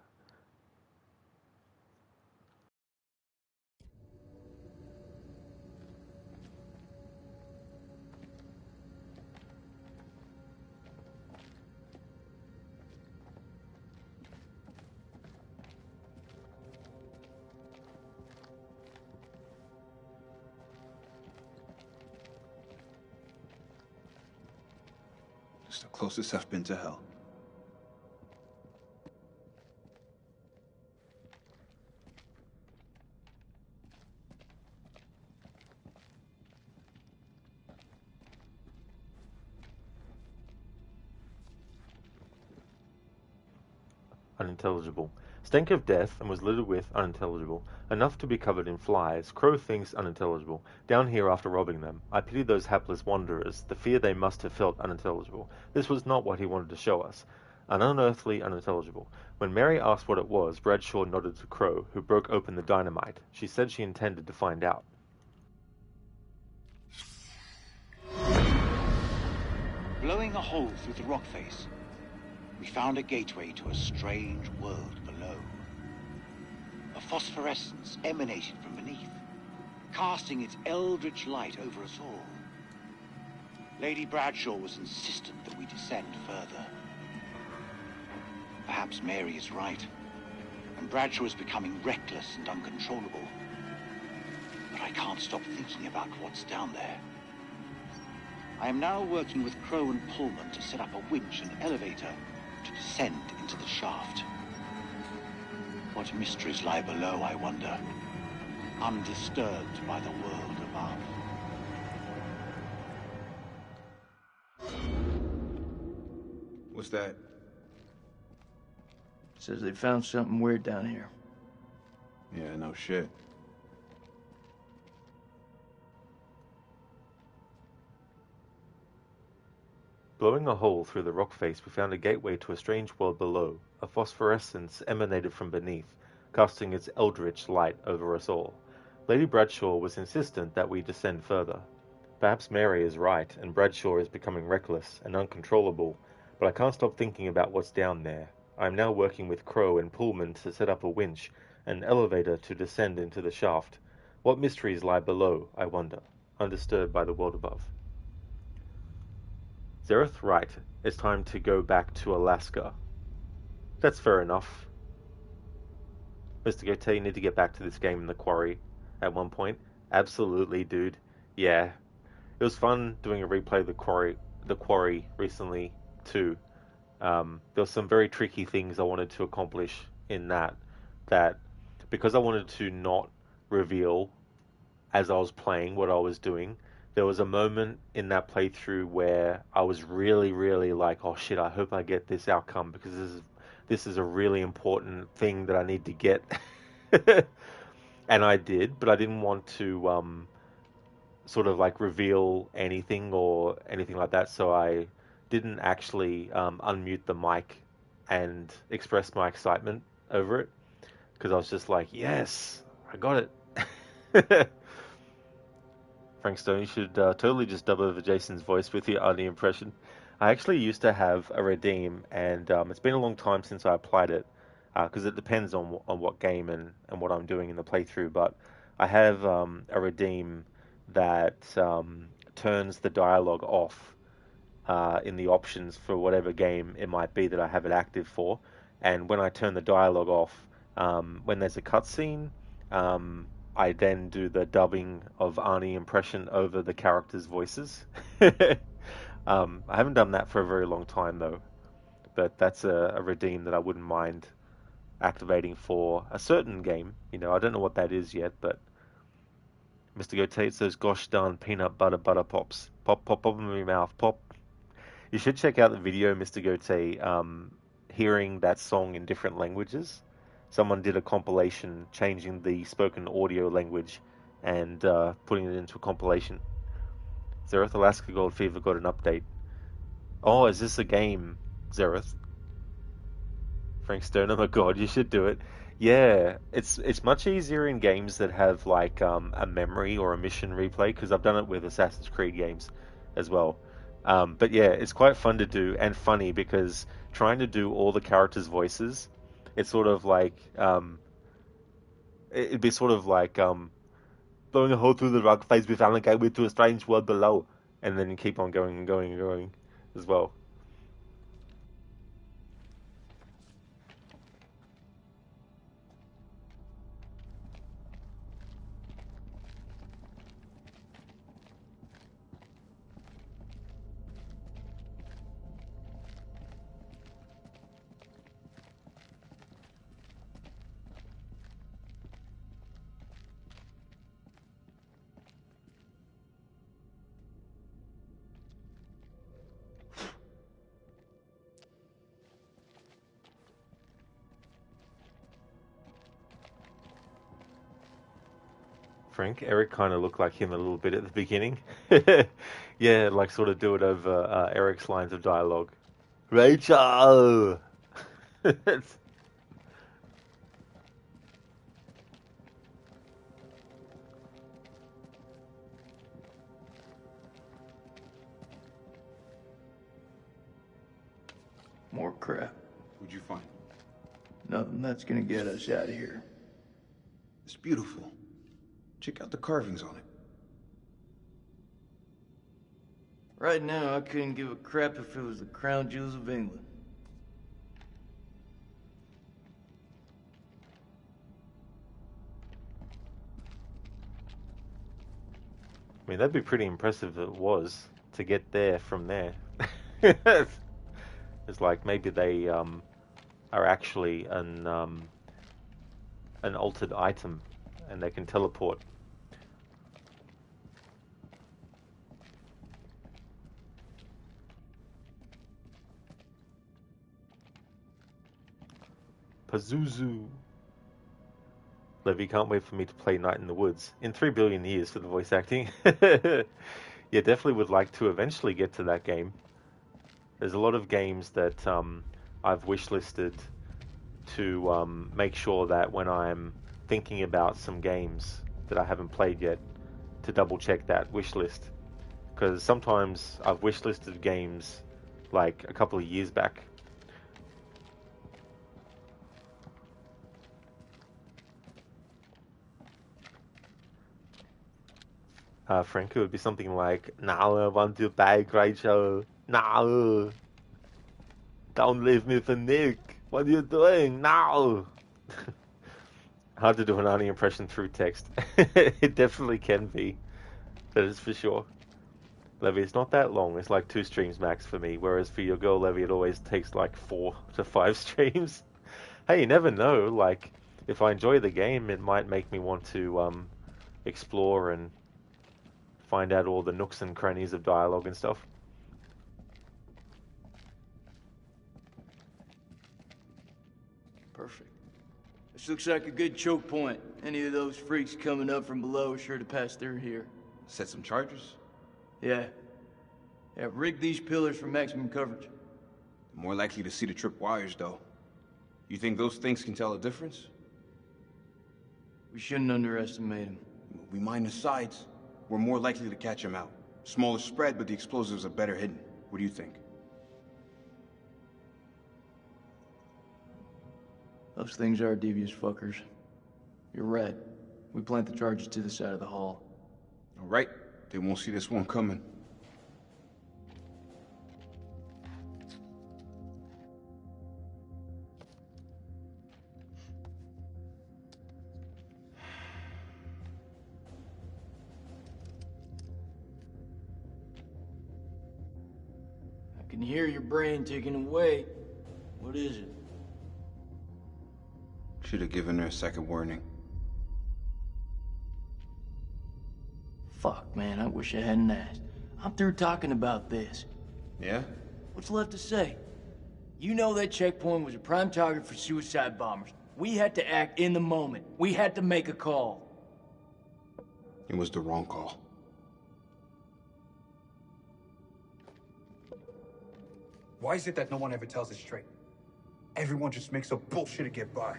It's the closest I've been to hell. Unintelligible. Stank of death and was littered with unintelligible. Enough to be covered in flies. Crow thinks unintelligible. Down here after robbing them. I pity those hapless wanderers. The fear they must have felt unintelligible. This was not what he wanted to show us. An unearthly unintelligible. When Mary asked what it was, Bradshaw nodded to Crow, who broke open the dynamite. She said she intended to find out. Blowing a hole through the rock face, we found a gateway to a strange world below. A phosphorescence emanated from beneath, casting its eldritch light over us all. Lady Bradshaw was insistent that we descend further. Perhaps Mary is right, and Bradshaw is becoming reckless and uncontrollable. But I can't stop thinking about what's down there. I am now working with Crow and Pullman to set up a winch and elevator to descend into the shaft. What mysteries lie below, I wonder, undisturbed by the world above. What's that? Says they found something weird down here. Yeah, no shit. Blowing a hole through the rock face, we found a gateway to a strange world below. A phosphorescence emanated from beneath, casting its eldritch light over us all. Lady Bradshaw was insistent that we descend further. Perhaps Mary is right, and Bradshaw is becoming reckless and uncontrollable, but I can't stop thinking about what's down there. I am now working with Crow and Pullman to set up a winch, an elevator to descend into the shaft. What mysteries lie below, I wonder, undisturbed by the world above. Zereth, right. It's time to go back to Alaska. That's fair enough. Mr. Goethe, you need to get back to this game in the quarry at one point. Absolutely, dude. Yeah. It was fun doing a replay of the quarry recently too. There were some very tricky things I wanted to accomplish in that because I wanted to not reveal as I was playing what I was doing, there was a moment in that playthrough where I was really, really like, oh shit, I hope I get this outcome because this is a really important thing that I need to get. And I did, but I didn't want to sort of like reveal anything or anything like that, so I didn't actually unmute the mic and express my excitement over it because I was just like, yes, I got it. Frank Stone, you should totally just dub over Jason's voice with your Arnie impression. I actually used to have a redeem, and it's been a long time since I applied it, because it depends on what game and what I'm doing in the playthrough, but I have a redeem that turns the dialogue off in the options for whatever game it might be that I have it active for, and when I turn the dialogue off, when there's a cutscene, I then do the dubbing of Arnie impression over the characters' voices. I haven't done that for a very long time though, but that's a redeem that I wouldn't mind activating for a certain game. You know, I don't know what that is yet, but Mr. Goethe says, gosh darn peanut butter pops. Pop, pop, pop in my mouth, pop. You should check out the video, Mr. Goethe, hearing that song in different languages. Someone did a compilation changing the spoken audio language and putting it into a compilation. Zereth, Alaska Gold Fever got an update. Oh, is this a game, Zereth? Frank Stone, oh my god, you should do it. Yeah, it's much easier in games that have like a memory or a mission replay, because I've done it with Assassin's Creed games as well. But yeah, it's quite fun to do and funny because trying to do all the characters' voices, it's sort of like it'd be sort of like blowing a hole through the rock face with Alan Gateway to a strange world below, and then you keep on going and going and going as well. Frank, Eric kind of looked like him a little bit at the beginning. Yeah, like sort of do it over Eric's lines of dialogue. Rachel! More crap. What'd you find? Nothing that's gonna get us out of here. It's beautiful. Check out the carvings on it. Right now, I couldn't give a crap if it was the crown jewels of England. I mean, that'd be pretty impressive if it was to get there from there. It's like maybe they are actually an altered item and they can teleport. Pazuzu. Levy, can't wait for me to play Night in the Woods. In 3 billion years for the voice acting. Yeah, definitely would like to eventually get to that game. There's a lot of games that I've wishlisted to make sure that when I'm thinking about some games that I haven't played yet, to double check that wish list. Because sometimes I've wishlisted games like a couple of years back. Frank, it would be something like, "No, I want to buy Rachel. No, don't leave me for Nick. What are you doing? No." Hard to do an Arnie impression through text. It definitely can be. That is for sure. Levy, it's not that long. It's like 2 streams max for me. Whereas for your girl, Levy, it always takes like 4 to 5 streams. Hey, you never know. Like, if I enjoy the game, it might make me want to explore and find out all the nooks and crannies of dialogue and stuff. Perfect. This looks like a good choke point. Any of those freaks coming up from below are sure to pass through here. Set some charges? Yeah. Yeah, rig these pillars for maximum coverage. More likely to see the trip wires, though. You think those things can tell a difference? We shouldn't underestimate them. We mine the sides. We're more likely to catch them out. Smaller spread, but the explosives are better hidden. What do you think? Those things are devious fuckers. You're right. We plant the charges to the side of the hall. All right. They won't see this one coming. I can hear your brain ticking away. What is it? Should have given her a second warning. Fuck, man, I wish I hadn't asked. I'm through talking about this. Yeah? What's left to say? You know that checkpoint was a prime target for suicide bombers. We had to act in the moment. We had to make a call. It was the wrong call. Why is it that no one ever tells it straight? Everyone just makes up bullshit to get by.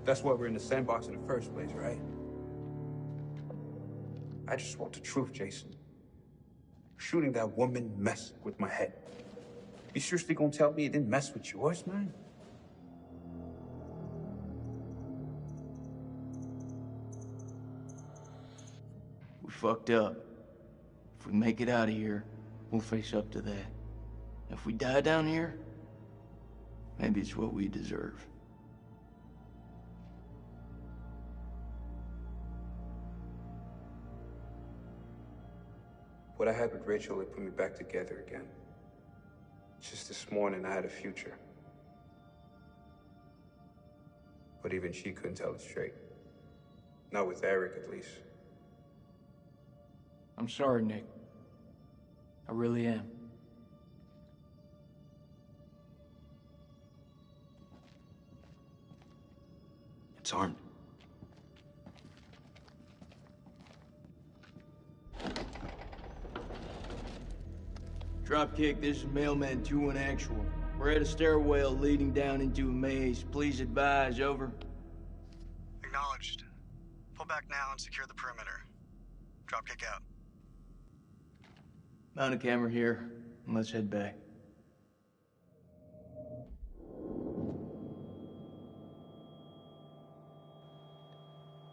That's why we're in the sandbox in the first place, right? I just want the truth, Jason. Shooting that woman messed with my head. You seriously gonna tell me it didn't mess with yours, man? We fucked up. If we make it out of here, we'll face up to that. If we die down here, maybe it's what we deserve. What I had with Rachel, it put me back together again. Just this morning, I had a future. But even she couldn't tell it straight. Not with Eric, at least. I'm sorry, Nick. I really am. It's armed. Dropkick, this is Mailman 2-1 Actual. We're at a stairwell leading down into a maze. Please advise, over. Acknowledged. Pull back now and secure the perimeter. Dropkick out. Mount a camera here, and let's head back.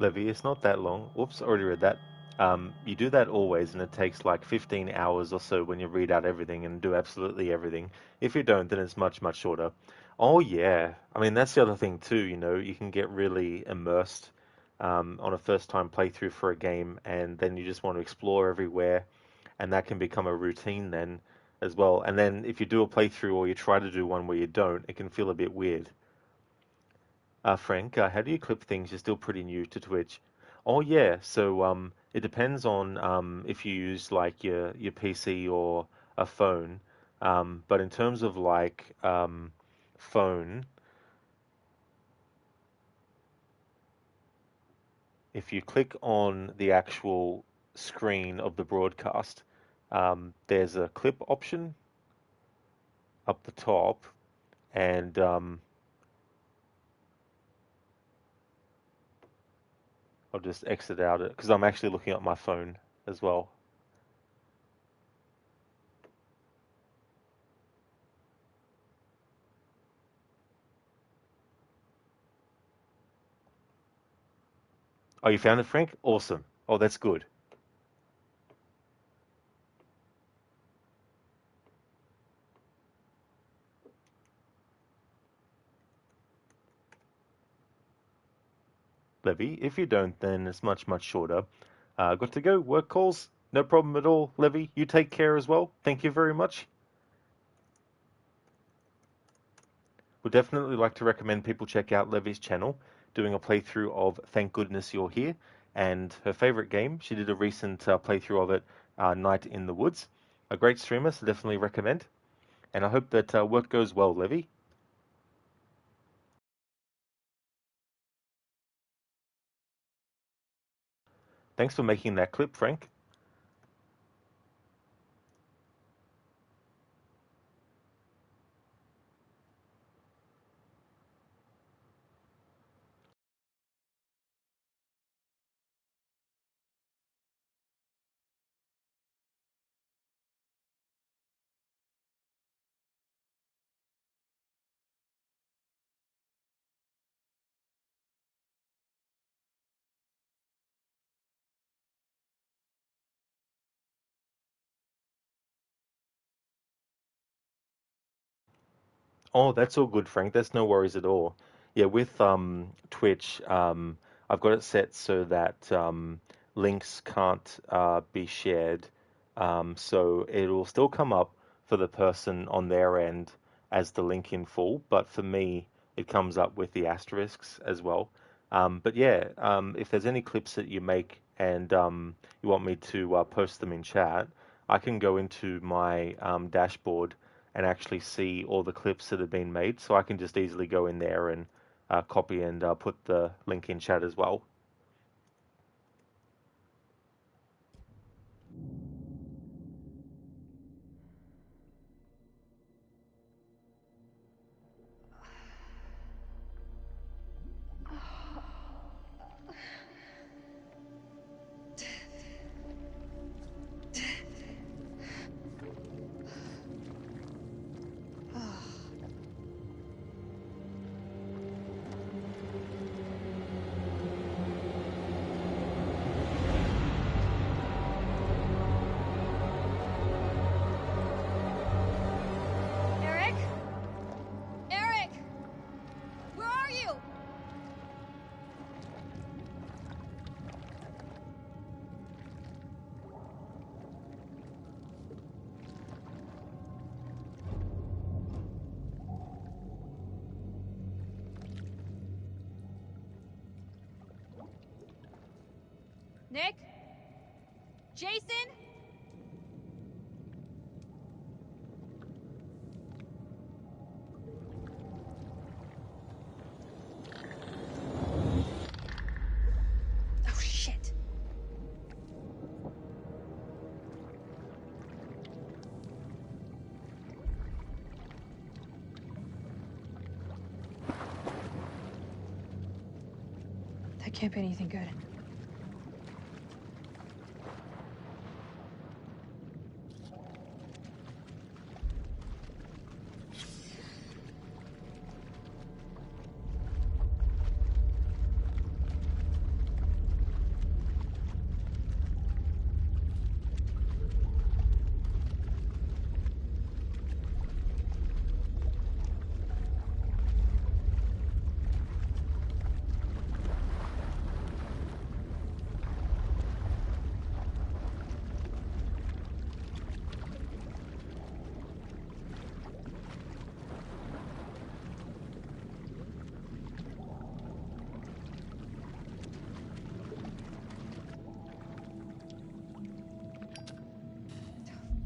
Levy, it's not that long. Whoops, already read that. You do that always, and it takes like 15 hours or so when you read out everything and do absolutely everything. If you don't, then it's much, much shorter. Oh, yeah. I mean, that's the other thing, too. You know, you can get really immersed on a first-time playthrough for a game, and then you just want to explore everywhere, and that can become a routine then as well. And then if you do a playthrough or you try to do one where you don't, it can feel a bit weird. Frank, how do you clip things? You're still pretty new to Twitch. Oh yeah, so it depends on if you use like your PC or a phone. But in terms of like phone, if you click on the actual screen of the broadcast, there's a clip option. up the top, and I'll just exit out it because I'm actually looking at my phone as well. Oh, you found it, Frank? Awesome. Oh, that's good. Levy, if you don't, then it's much, much shorter. Got to go. Work calls? No problem at all. Levy, you take care as well. Thank you very much. Would definitely like to recommend people check out Levy's channel, doing a playthrough of Thank Goodness You're Here, and her favorite game. She did a recent playthrough of it, Night in the Woods. A great streamer, so definitely recommend. And I hope that work goes well, Levy. Thanks for making that clip, Frank. Oh, that's all good, Frank. That's no worries at all. Yeah, with Twitch, I've got it set so that links can't be shared. So it'll still come up for the person on their end as the link in full, but for me, it comes up with the asterisks as well. But yeah, if there's any clips that you make and you want me to post them in chat, I can go into my dashboard and actually see all the clips that have been made. So I can just easily go in there and copy and put the link in chat as well. Eric? Eric! Where are you? Nick? Jason? Oh, shit. That can't be anything good.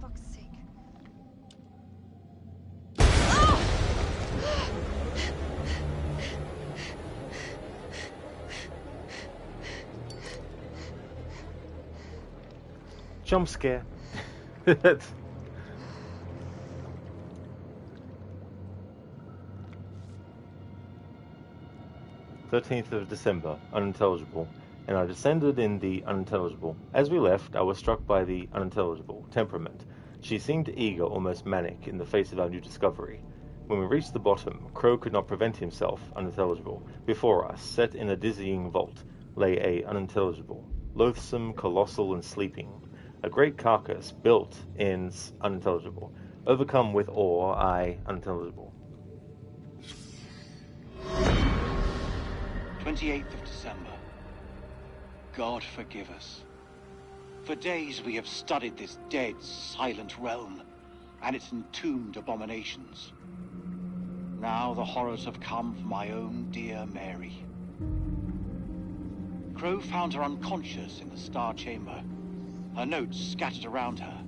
Fuck's sake. Jump scare. 13th of December, unintelligible, and I descended in the unintelligible. As we left, I was struck by the unintelligible temperament. She seemed eager, almost manic, in the face of our new discovery. When we reached the bottom, Crow could not prevent himself, unintelligible. Before us, set in a dizzying vault, lay a unintelligible, loathsome, colossal, and sleeping. A great carcass, built in unintelligible. Overcome with awe, I, unintelligible. 28th of December. God forgive us. For days we have studied this dead, silent realm, and its entombed abominations. Now the horrors have come for my own dear Mary. Crow found her unconscious in the Star Chamber, her notes scattered around her.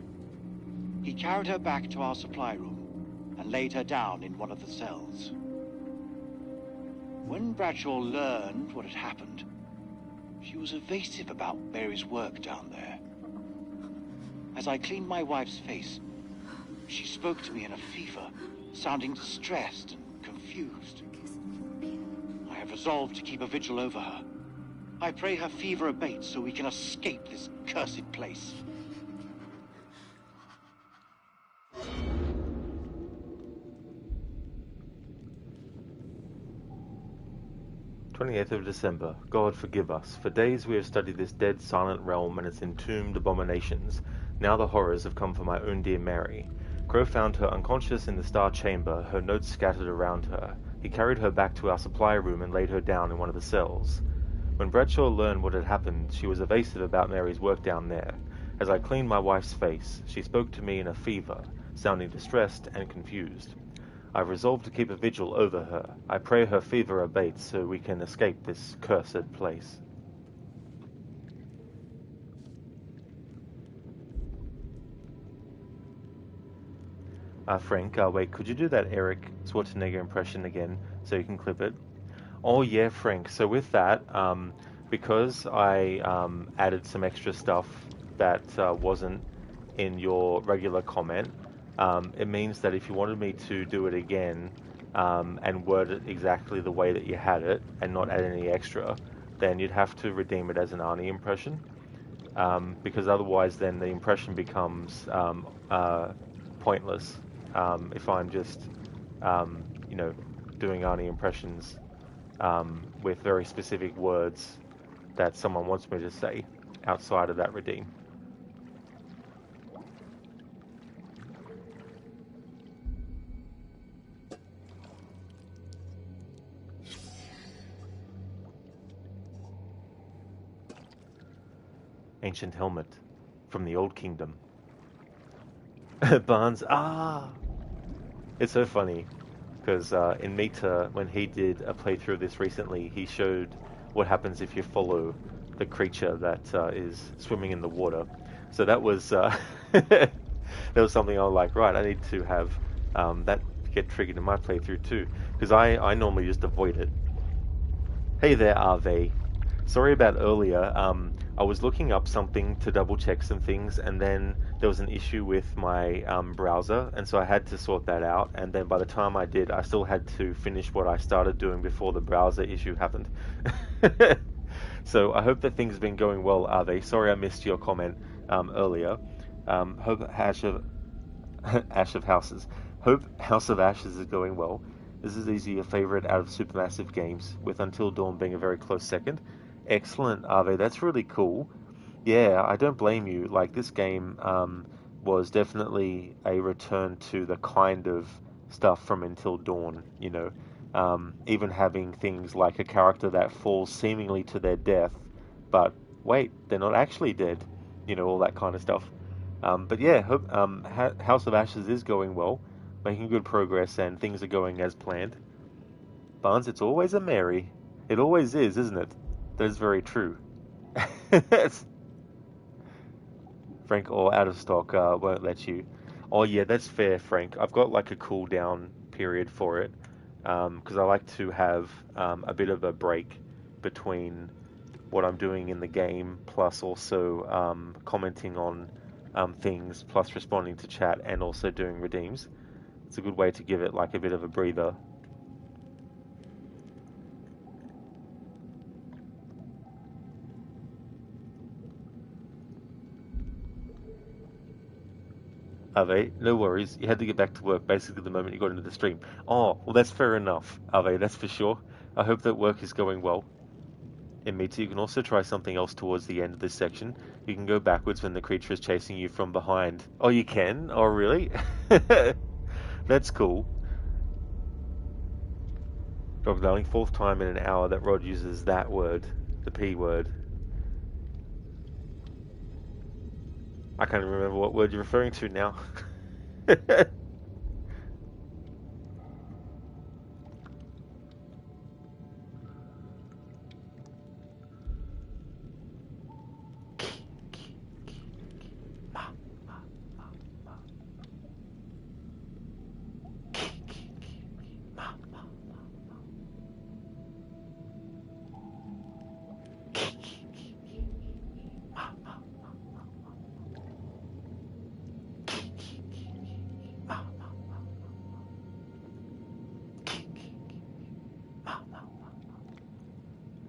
He carried her back to our supply room and laid her down in one of the cells. When Bradshaw learned what had happened, she was evasive about Mary's work down there. As I cleaned my wife's face, she spoke to me in a fever, sounding distressed and confused. I have resolved to keep a vigil over her. I pray her fever abates so we can escape this cursed place. "28th of December. God forgive us. For days we have studied this dead, silent realm and its entombed abominations. Now the horrors have come for my own dear Mary. Crow found her unconscious in the Star Chamber, her notes scattered around her. He carried her back to our supply room and laid her down in one of the cells. When Bradshaw learned what had happened, she was evasive about Mary's work down there. As I cleaned my wife's face, she spoke to me in a fever, sounding distressed and confused. I've resolved to keep a vigil over her. I pray her fever abates so we can escape this cursed place." Frank, wait, could you do that Eric Schwarzenegger impression again so you can clip it? Oh yeah, Frank. So with that, because I added some extra stuff that wasn't in your regular comment, it means that if you wanted me to do it again and word it exactly the way that you had it and not add any extra, then you'd have to redeem it as an Arnie impression, because otherwise then the impression becomes pointless if I'm just, doing Arnie impressions with very specific words that someone wants me to say outside of that redeem. Ancient helmet from the Old Kingdom. Barnes, it's so funny because in Meta, when he did a playthrough of this recently, he showed what happens if you follow the creature that is swimming in the water. So that was that was something I was like, right, I need to have that get triggered in my playthrough too, because I normally just avoid it. Hey there, Arve. Sorry about earlier. I was looking up something to double check some things, and then there was an issue with my browser, and so I had to sort that out. And then by the time I did, I still had to finish what I started doing before the browser issue happened. So I hope that things have been going well, Arve. Sorry I missed your comment earlier. Hope Ash of Houses. Hope House of Ashes is going well. This is easily a favorite out of Supermassive games, with Until Dawn being a very close second. Excellent, Ave. That's really cool. Yeah, I don't blame you. Like, this game was definitely a return to the kind of stuff from Until Dawn, even having things like a character that falls seemingly to their death, but wait, they're not actually dead, all that kind of stuff. But yeah, hope House of Ashes is going well, making good progress, and things are going as planned. Barnes, it's always a Mary. It always is, isn't it? That is very true. Frank, or out of stock, won't let you. Oh yeah, that's fair, Frank. I've got like a cooldown period for it, because I like to have a bit of a break between what I'm doing in the game, plus also commenting on things, plus responding to chat, and also doing redeems. It's a good way to give it like a bit of a breather. Ave, no worries. You had to get back to work basically the moment you got into the stream. Oh, well, that's fair enough, Ave, that's for sure. I hope that work is going well. And Mita, you can also try something else towards the end of this section. You can go backwards when the creature is chasing you from behind. Oh, you can? Oh, really? That's cool. Dr. Darling, fourth time in an hour that Rod uses that word, the P word. I can't even remember what word you're referring to now.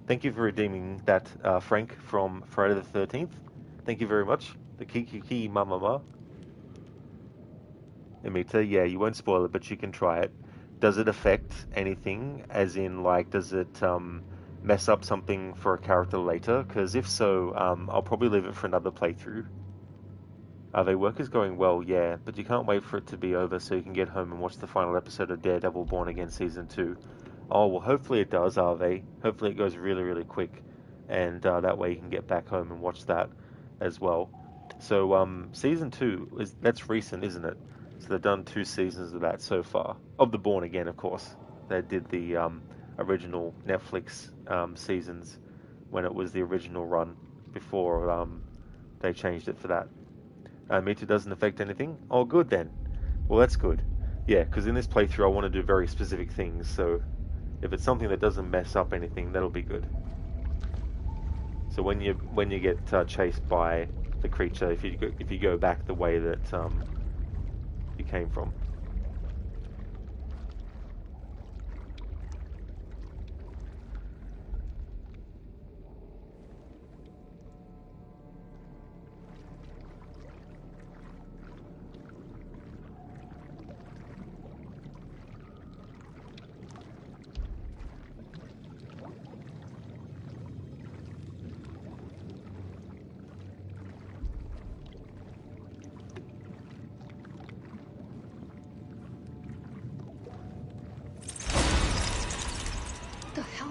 Thank you for redeeming that, Frank, from Friday the 13th. Thank you very much. The Kiki Mama. Amita, yeah, you won't spoil it, but you can try it. Does it affect anything? As in, like, does it mess up something for a character later? Because if so, I'll probably leave it for another playthrough. The work is going well, yeah, but you can't wait for it to be over so you can get home and watch the final episode of Daredevil Born Again Season 2. Oh, well, hopefully it does, Arve. Hopefully it goes really, really quick. And that way you can get back home and watch that as well. So, Season 2, that's recent, isn't it? So they've done 2 seasons of that so far. Of the Born Again, of course. They did the original Netflix seasons when it was the original run before they changed it for that. Mita doesn't affect anything? Oh, good then. Well, that's good. Yeah, because in this playthrough I want to do very specific things, so if it's something that doesn't mess up anything, that'll be good. So when you get chased by the creature, if you go back the way that you came from. The hell?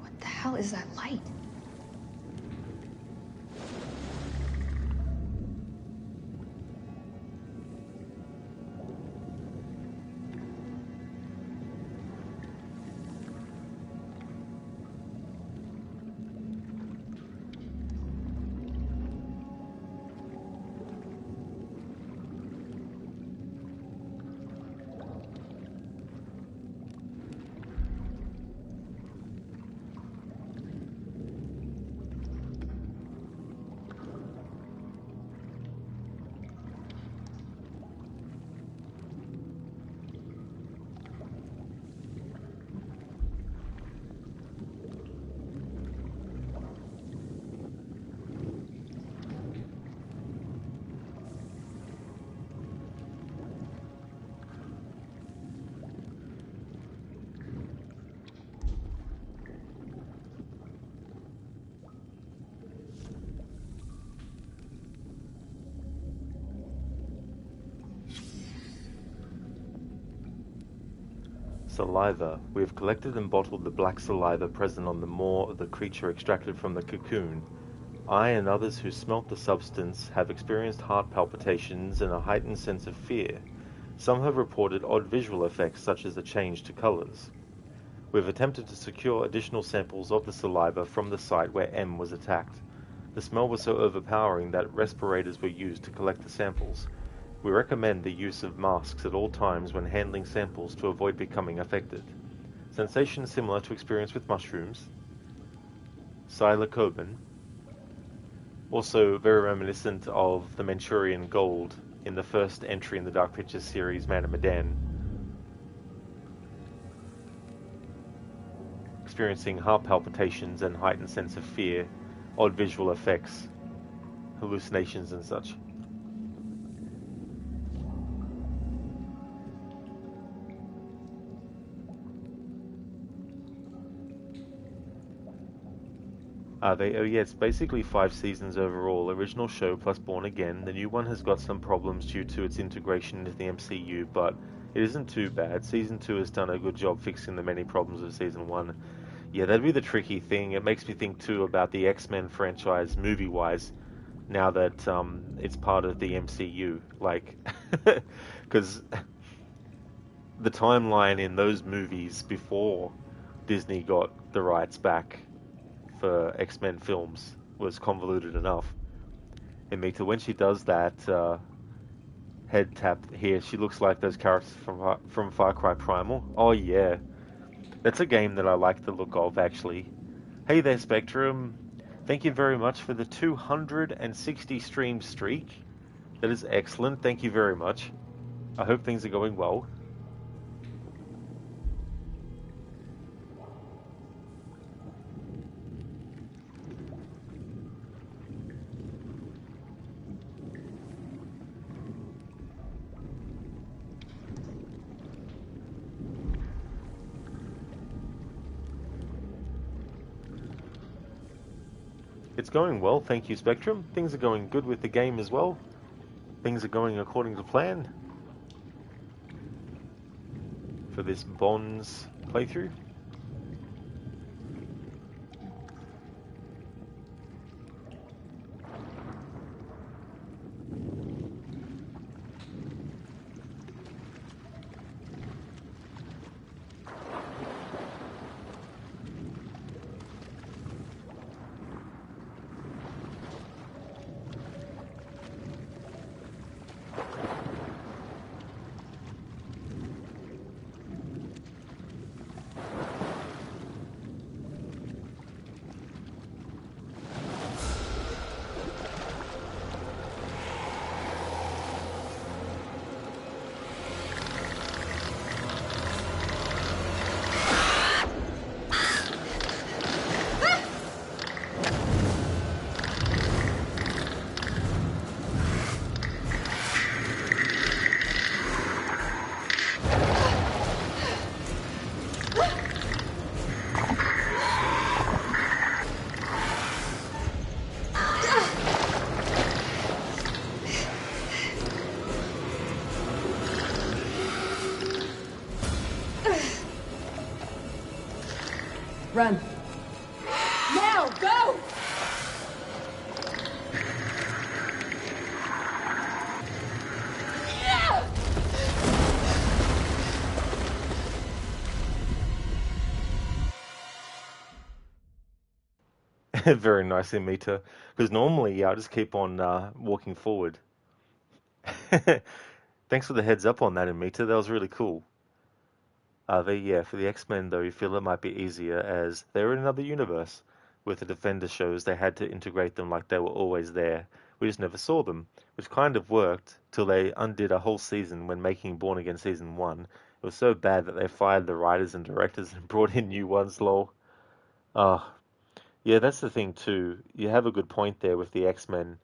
What the hell is that light? Saliva. We have collected and bottled the black saliva present on the maw of the creature extracted from the cocoon. I and others who smelt the substance have experienced heart palpitations and a heightened sense of fear. Some have reported odd visual effects, such as a change to colors. We have attempted to secure additional samples of the saliva from the site where M was attacked. The smell was so overpowering that respirators were used to collect the samples. We recommend the use of masks at all times when handling samples to avoid becoming affected. Sensation similar to experience with mushrooms. Psilocybin. Also very reminiscent of the Manchurian Gold in the first entry in the Dark Pictures series, Man of Medan. Experiencing heart palpitations and heightened sense of fear, odd visual effects, hallucinations and such. Oh yeah, it's basically 5 seasons overall. Original show plus Born Again. The new one has got some problems due to its integration into the MCU, but it isn't too bad. Season 2 has done a good job fixing the many problems of Season 1. Yeah, that'd be the tricky thing. It makes me think too about the X-Men franchise movie-wise, now that it's part of the MCU. Like, because the timeline in those movies before Disney got the rights back for X-Men films was convoluted enough. And Mita, when she does that head tap here, she looks like those characters from Far Cry Primal. Oh yeah, that's a game that I like the look of, actually. Hey there, Spectrum. Thank you very much for the 260 stream streak. That is excellent. Thank you very much. I hope things are going well. It's going well, thank you, Spectrum. Things are going good with the game as well. Things are going according to plan for this Bonds playthrough. Run. Now, go! Yeah! Very nicely, Mita. Because normally, yeah, I just keep on walking forward. Thanks for the heads up on that, Amita. That was really cool. Yeah, for the X-Men though, you feel it might be easier as they're in another universe. With the Defender shows, they had to integrate them like they were always there. We just never saw them, which kind of worked till they undid a whole season when making Born Again Season 1. It was so bad that they fired the writers and directors and brought in new ones, lol. Yeah, that's the thing too. You have a good point there with the X-Men,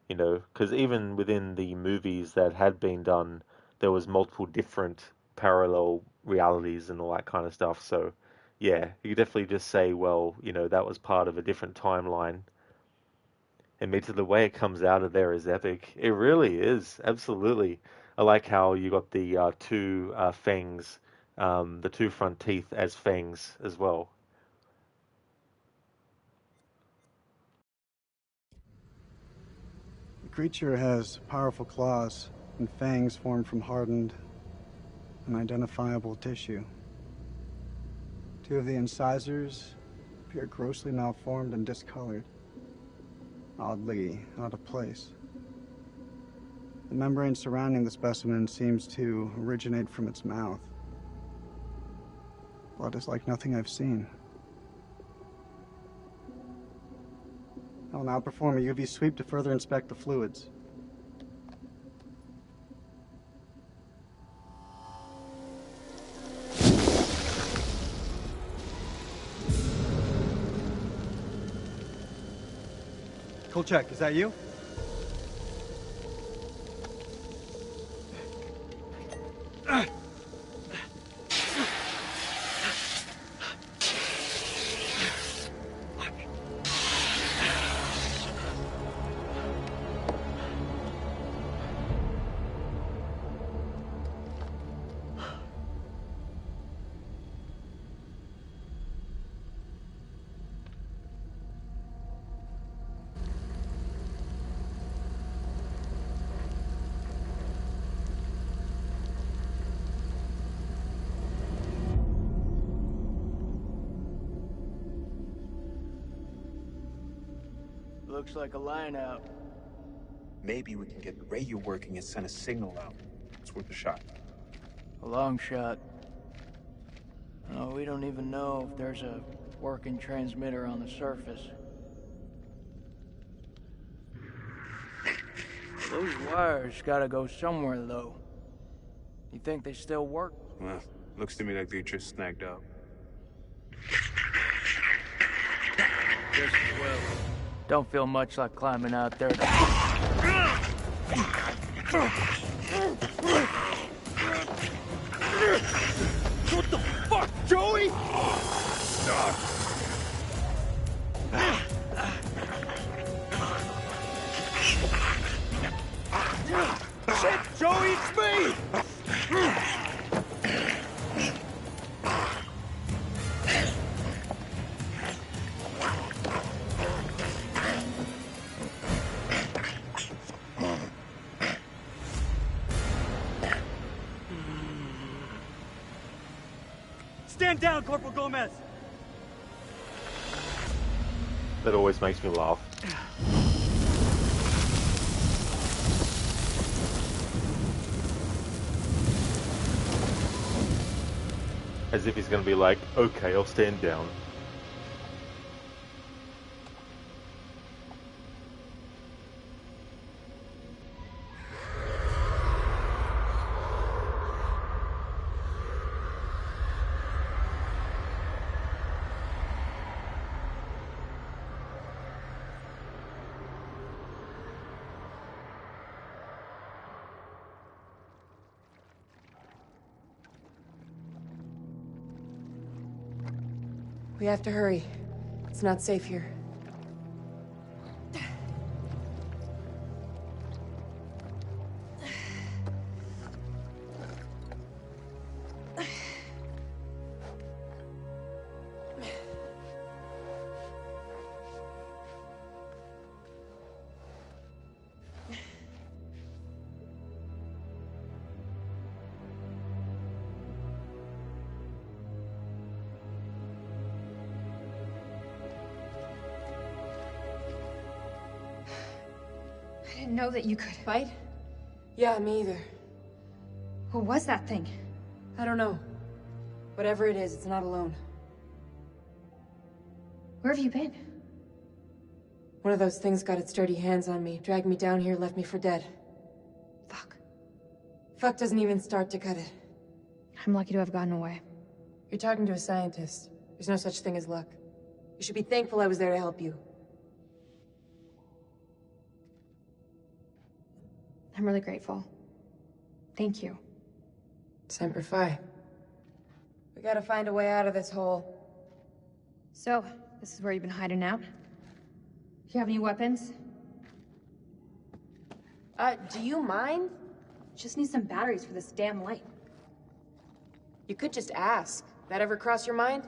because even within the movies that had been done, there was multiple different parallel realities and all that kind of stuff. So, yeah, you could definitely just say, well, that was part of a different timeline. And me to the way it comes out of there is epic. It really is, absolutely. I like how you got the two fangs the two front teeth as fangs as well. The creature has powerful claws and fangs formed from hardened, unidentifiable tissue. Two of the incisors appear grossly malformed and discolored, oddly out of place. The membrane surrounding the specimen seems to originate from its mouth. Blood is like nothing I've seen. I will now perform a UV sweep to further inspect the fluids. Kolchak, is that you? Looks like a line out. Maybe we can get the radio working and send a signal out. It's worth a shot. A long shot. Oh, we don't even know if there's a working transmitter on the surface. Those wires gotta go somewhere, though. You think they still work? Well, looks to me like they just snagged up. Just as well. Don't feel much like climbing out there to... What the fuck, Joey? Shit, Joey, it's me! Stand down, Corporal Gomez! That always makes me laugh. As if he's going to be like, okay, I'll stand down. We have to hurry. It's not safe here. I didn't know that you could fight. Yeah, me either. What was that thing? I don't know. Whatever it is, it's not alone. Where have you been? One of those things got its dirty hands on me, dragged me down here, left me for dead. Fuck. Fuck doesn't even start to cut it. I'm lucky to have gotten away. You're talking to a scientist. There's no such thing as luck. You should be thankful I was there to help you. I'm really grateful. Thank you. Semper Fi. We gotta find a way out of this hole. So, this is where you've been hiding out? Do you have any weapons? Do you mind? Just need some batteries for this damn light. You could just ask. That ever cross your mind?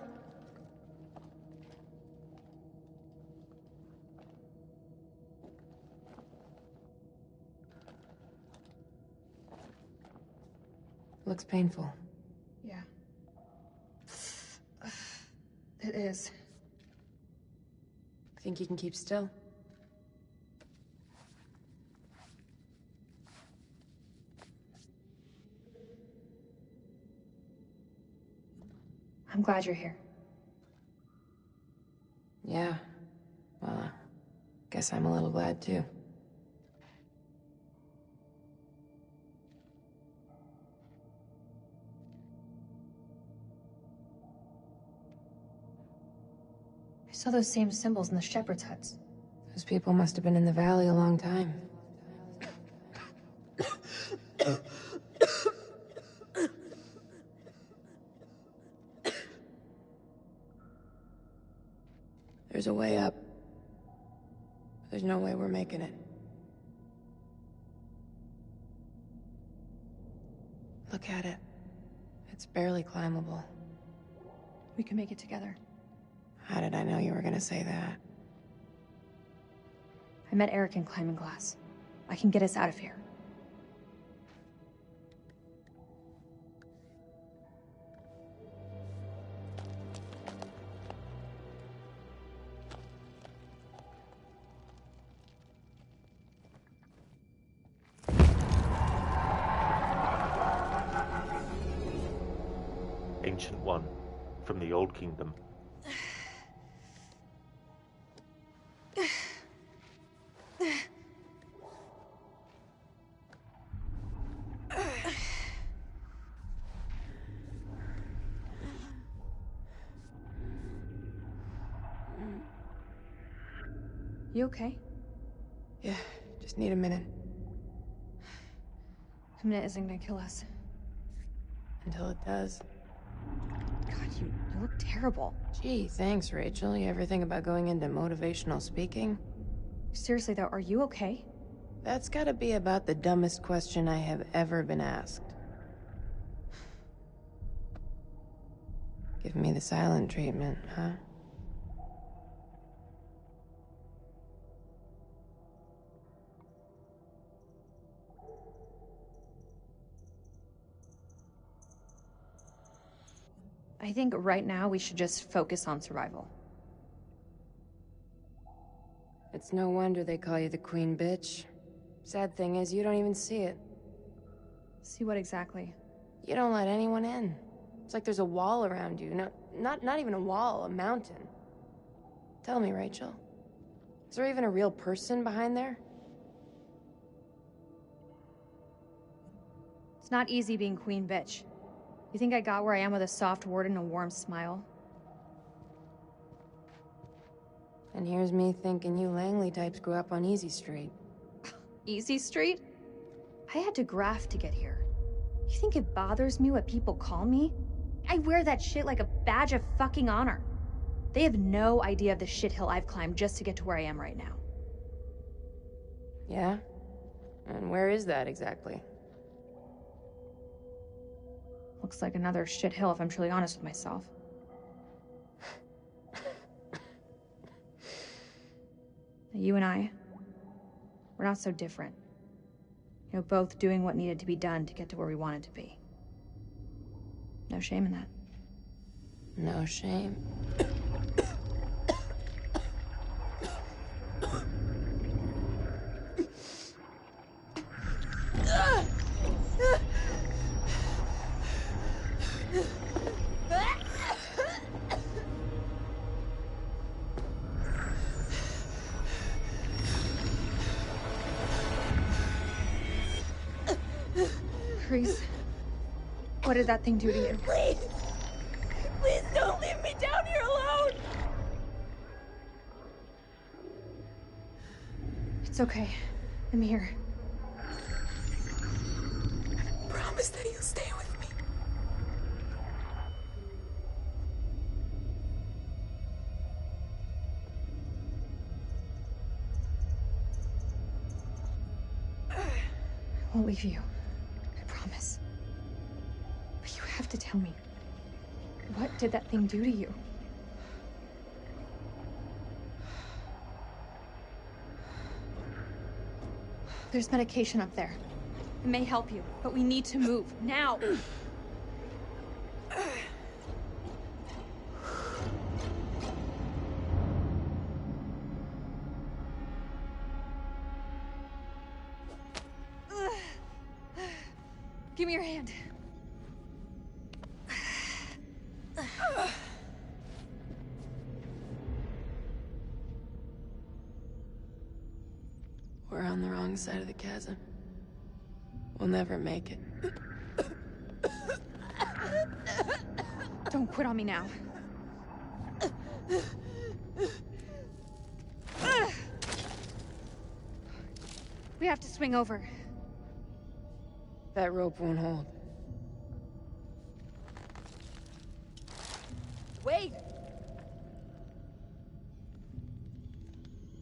Looks painful. Yeah. It is. Think you can keep still? I'm glad you're here. Yeah. Well, guess I'm a little glad too. I saw those same symbols in the shepherd's huts. Those people must have been in the valley a long time. There's a way up. There's no way we're making it. Look at it. It's barely climbable. We can make it together. How did I know you were gonna say that? I met Eric in climbing class. I can get us out of here. Ancient One, from the Old Kingdom. You okay? Yeah, just need a minute. A minute isn't gonna kill us. Until it does. God, you look terrible. Gee, thanks, Rachel. You ever think about going into motivational speaking? Seriously though, are you okay? That's gotta be about the dumbest question I have ever been asked. Give me the silent treatment, huh? I think right now we should just focus on survival. It's no wonder they call you the queen bitch. Sad thing is, you don't even see it. See what exactly? You don't let anyone in. It's like there's a wall around you. No, not even a wall, a mountain. Tell me, Rachel. Is there even a real person behind there? It's not easy being queen bitch. You think I got where I am with a soft word and a warm smile? And here's me thinking you Langley types grew up on Easy Street. Easy Street? I had to graft to get here. You think it bothers me what people call me? I wear that shit like a badge of fucking honor. They have no idea of the shithill I've climbed just to get to where I am right now. Yeah? And where is that exactly? Looks like another shithill if I'm truly honest with myself. You and I, we're not so different. You know, both doing what needed to be done to get to where we wanted to be. No shame in that. No shame. Reese, what did that thing do to you? Please! Please don't leave me down here alone! It's okay. I'm here. Promise that you'll stay with me. I won't leave you. I promise. But you have to tell me. What did that thing do to you? There's medication up there. It may help you, but we need to move, now! Give me your hand. We're on the wrong side of the chasm. We'll never make it. Don't quit on me now. We have to swing over. That rope won't hold. Wait!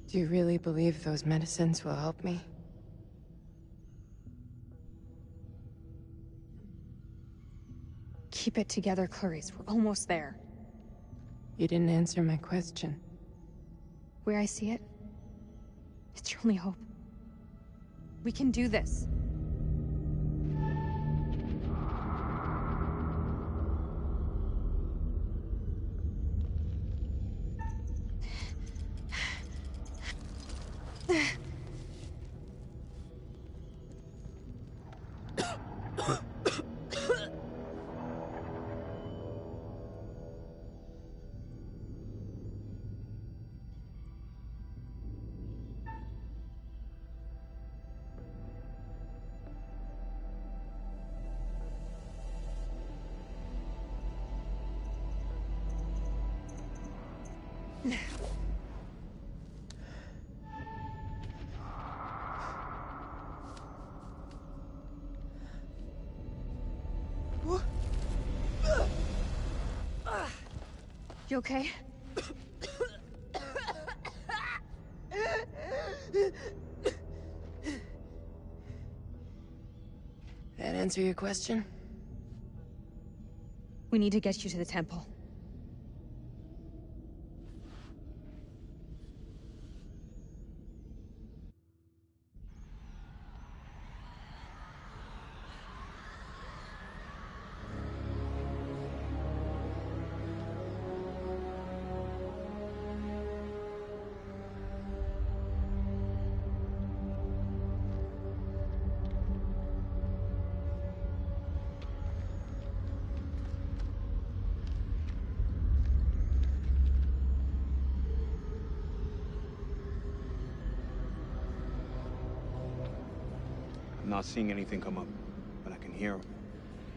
Do you really believe those medicines will help me? Keep it together, Clarice. We're almost there. You didn't answer my question. Where I see it, it's your only hope. We can do this. You okay? That answer your question? We need to get you to the temple. I'm not seeing anything come up, but I can hear them.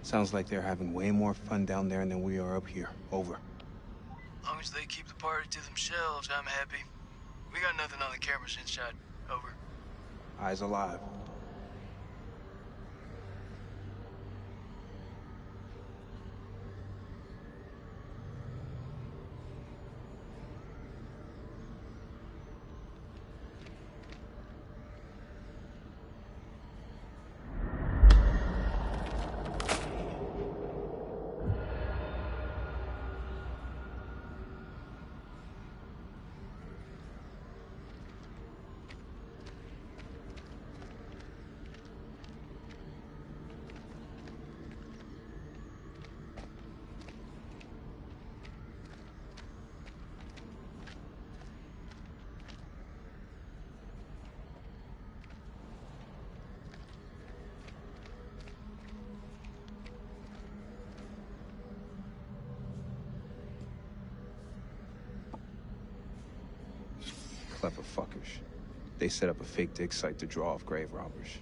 Sounds like they're having way more fun down there than we are up here. Over. As long as they keep the party to themselves, I'm happy. We got nothing on the cameras inside. Over. Eyes alive. Clever fuckers. They set up a fake dig site to draw off grave robbers.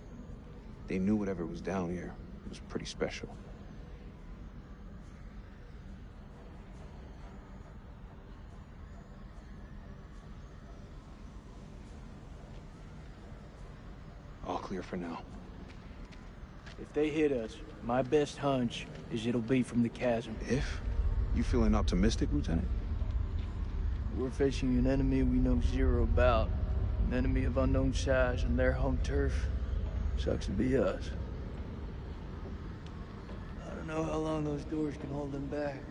They knew whatever was down here was pretty special. All clear for now. If they hit us, my best hunch is it'll be from the chasm. If? You feeling optimistic, Lieutenant? We're facing an enemy we know zero about. An enemy of unknown size on their home turf. Sucks to be us. I don't know how long those doors can hold them back.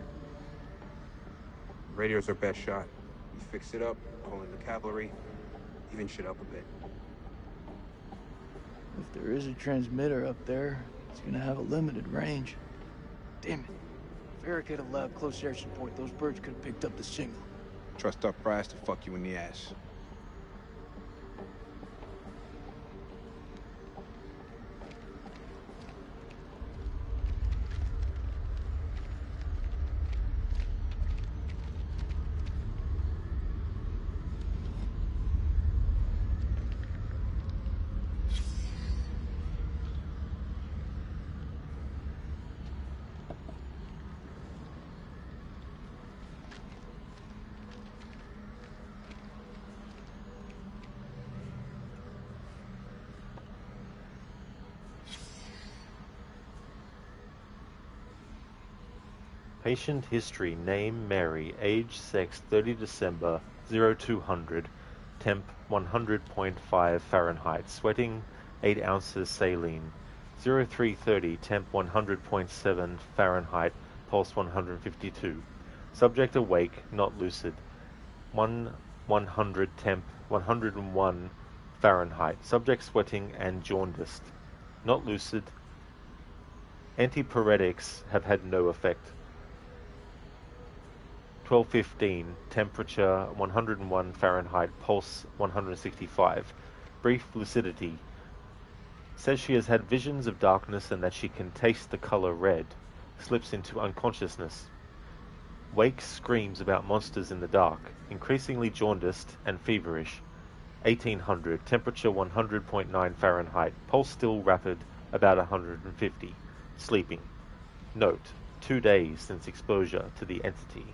Radio's our best shot. We fix it up, pull in the cavalry, even shit up a bit. If there is a transmitter up there, it's gonna have a limited range. Damn it. If Eric had allowed close air support, those birds could have picked up the signal. Trust our prize to fuck you in the ass. Patient history: name Mary, age, sex 30 December 0200, temp 100.5 Fahrenheit, sweating 8 ounces saline, 0330, temp 100.7 Fahrenheit, pulse 152. Subject awake, not lucid, 100 temp 101 Fahrenheit. Subject sweating and jaundiced, not lucid. Antipyretics have had no effect. 12:15, temperature 101 Fahrenheit, pulse 165. Brief lucidity. Says she has had visions of darkness and that she can taste the color red. Slips into unconsciousness. Wakes, screams about monsters in the dark. Increasingly jaundiced and feverish. 1800, temperature 100.9 Fahrenheit, pulse still rapid, about 150. Sleeping. Note: 2 days since exposure to the entity.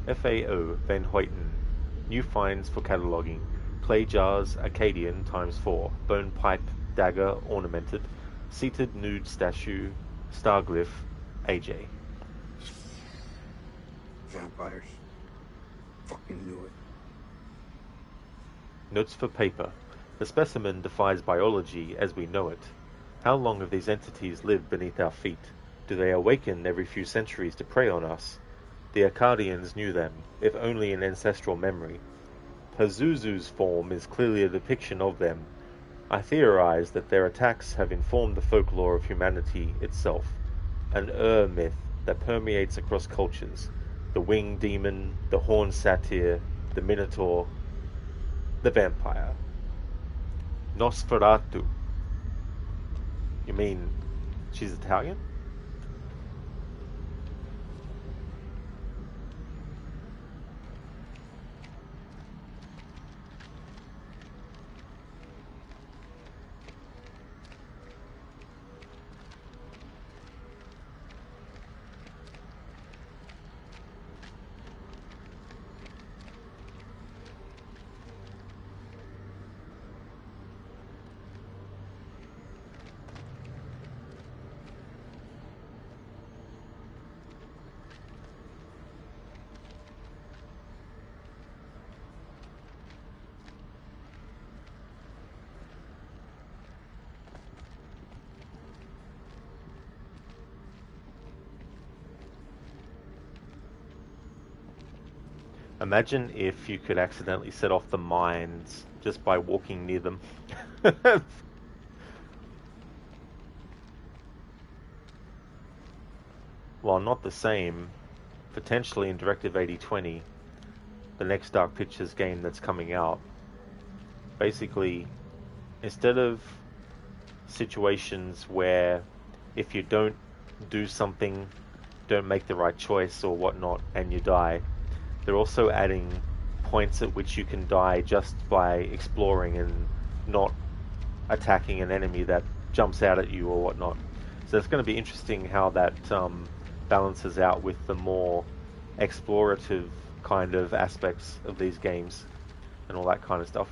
FAO Van Hoyten. New finds for cataloguing. Clay jars, Acadian ×4. Bone pipe, dagger, ornamented. Seated nude statue, starglyph, AJ. Vampires. Fucking knew it. Notes for paper. The specimen defies biology as we know it. How long have these entities lived beneath our feet? Do they awaken every few centuries to prey on us? The Akkadians knew them, if only in ancestral memory. Pazuzu's form is clearly a depiction of them. I theorize that their attacks have informed the folklore of humanity itself, an myth that permeates across cultures. The winged demon, the horned satyr, the minotaur, the vampire. Nosferatu. You mean she's Italian? Imagine if you could accidentally set off the mines just by walking near them. While not the same, potentially in Directive 8020, the next Dark Pictures game that's coming out, basically, instead of situations where if you don't do something, don't make the right choice or whatnot, and you die, they're also adding points at which you can die just by exploring and not attacking an enemy that jumps out at you or whatnot. So it's going to be interesting how that balances out with the more explorative kind of aspects of these games and all that kind of stuff.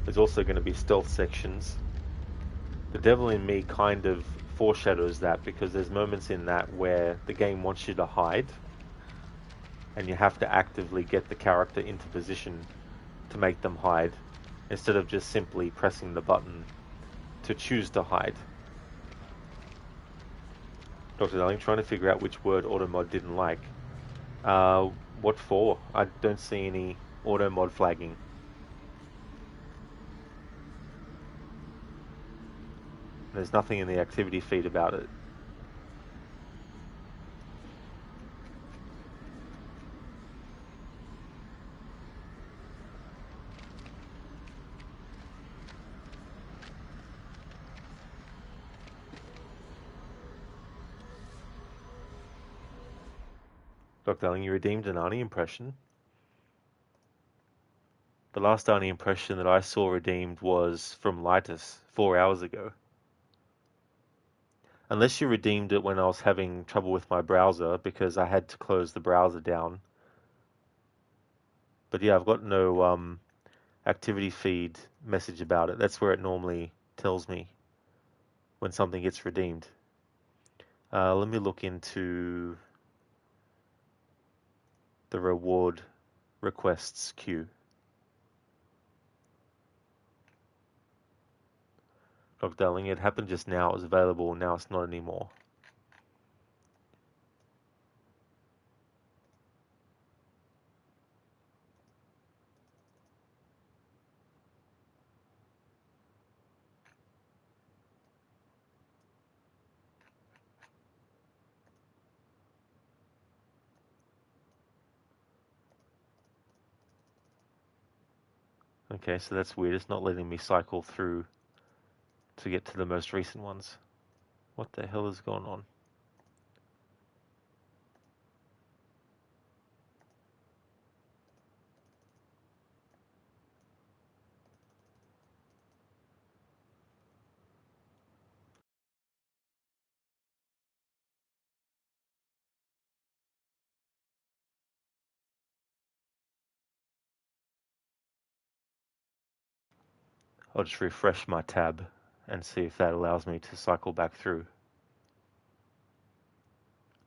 There's also going to be stealth sections. The Devil in Me kind of foreshadows that, because there's moments in that where the game wants you to hide and you have to actively get the character into position to make them hide, instead of just simply pressing the button to choose to hide. Dr. Darling trying to figure out which word Automod didn't like. What for? I don't see any Automod flagging. There's nothing in the activity feed about it. Dr. Darling, you redeemed an Arnie impression. The last Arnie impression that I saw redeemed was from Lightus 4 hours ago. Unless you redeemed it when I was having trouble with my browser because I had to close the browser down. But yeah, I've got no activity feed message about it. That's where it normally tells me when something gets redeemed. Let me look into the reward requests queue. Dr. Darling, it happened just now. It was available. Now it's not anymore. Okay, so that's weird. It's not letting me cycle through to get to the most recent ones. What the hell is going on? I'll just refresh my tab and see if that allows me to cycle back through.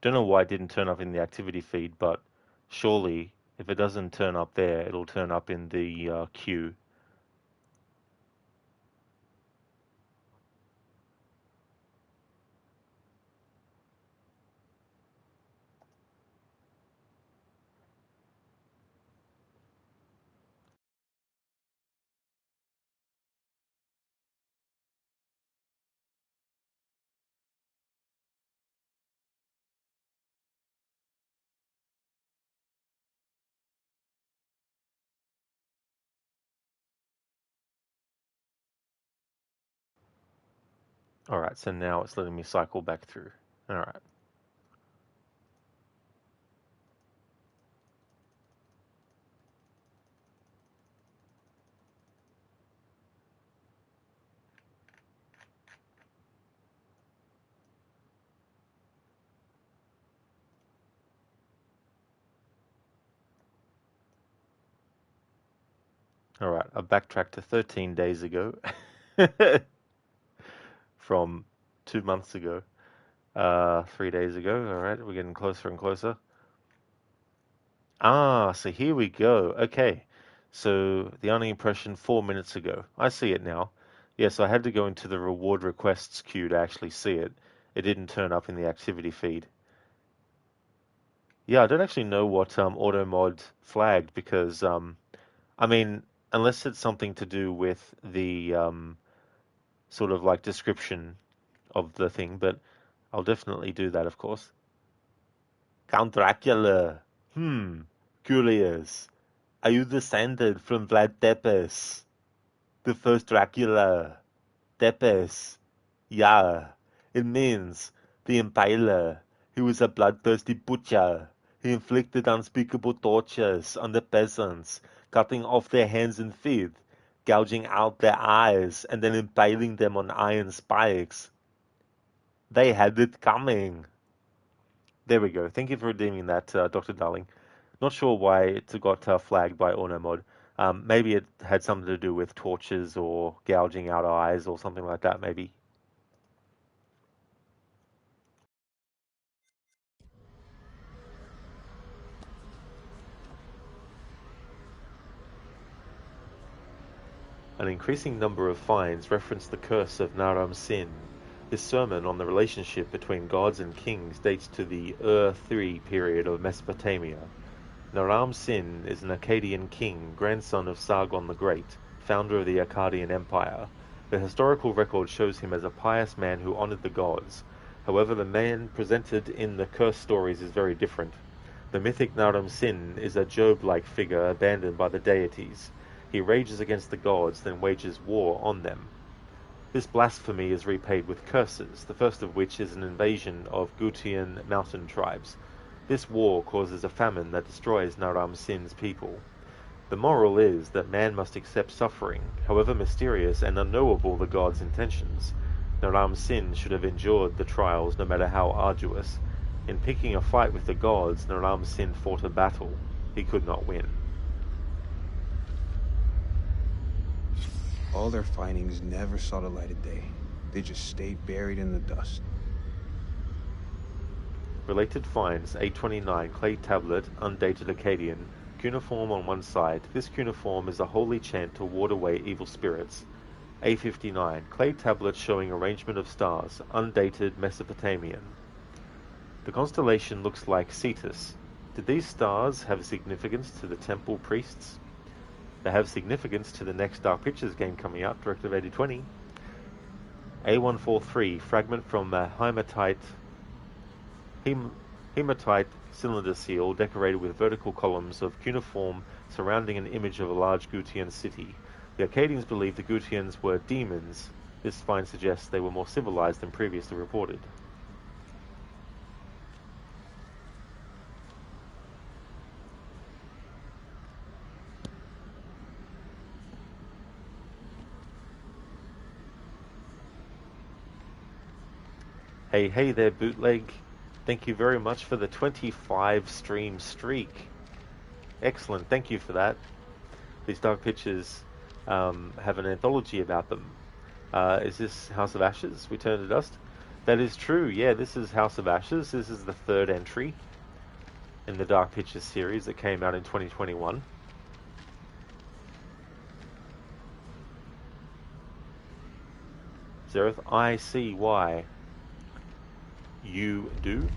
Don't know why it didn't turn up in the activity feed, but surely if it doesn't turn up there, it'll turn up in the queue. Alright, so now it's letting me cycle back through. Alright. Alright, I backtracked to 13 days ago from 2 months ago. 3 days ago. Alright, we're getting closer and closer. Ah, so here we go. Okay, so the only impression 4 minutes ago. I see it now. Yes, I had to go into the reward requests queue to actually see it. It didn't turn up in the activity feed. Yeah, I don't actually know what AutoMod flagged because, I mean, unless it's something to do with the sort of like description of the thing, but I'll definitely do that, of course. Count Dracula. Curious. Are you descended from Vlad Tepes, the first Dracula? Tepes. Yeah. It means the Impaler. He was a bloodthirsty butcher. He inflicted unspeakable tortures on the peasants, cutting off their hands and feet, gouging out their eyes, and then impaling them on iron spikes. They had it coming. There we go. Thank you for redeeming that, Dr. Darling. Not sure why it got flagged by AutoMod. Maybe it had something to do with torches or gouging out eyes or something like that, maybe. An increasing number of finds reference the curse of Naram Sin. This sermon on the relationship between gods and kings dates to the Ur-3 period of Mesopotamia. Naram Sin is an Akkadian king, grandson of Sargon the Great, founder of the Akkadian Empire. The historical record shows him as a pious man who honored the gods. However, the man presented in the curse stories is very different. The mythic Naram Sin is a Job-like figure abandoned by the deities. He rages against the gods, then wages war on them. This blasphemy is repaid with curses, the first of which is an invasion of Gutian mountain tribes. This war causes a famine that destroys Naram Sin's people. The moral is that man must accept suffering, however mysterious and unknowable the gods' intentions. Naram Sin should have endured the trials no matter how arduous. In picking a fight with the gods, Naram Sin fought a battle. He could not win. All their findings never saw the light of day. They just stayed buried in the dust. Related finds: 829 clay tablet, undated Akkadian, cuneiform on one side. This cuneiform is a holy chant to ward away evil spirits. A59 clay tablet showing arrangement of stars, undated Mesopotamian. The constellation looks like Cetus. Did these stars have significance to the temple priests? They have significance to the next Dark Pictures game coming out, Directive 8020. A143 fragment from a hematite cylinder seal decorated with vertical columns of cuneiform surrounding an image of a large Gutian city. The Akkadians believed the Gutians were demons. This find suggests they were more civilized than previously reported. Hey there, Bootleg. Thank you very much for the 25 stream streak. Excellent, thank you for that. These Dark Pictures have an anthology about them. Is this House of Ashes, Return to Dust? That is true, yeah, this is House of Ashes. This is the third entry in the Dark Pictures series that came out in 2021. Zereth, I see why you do.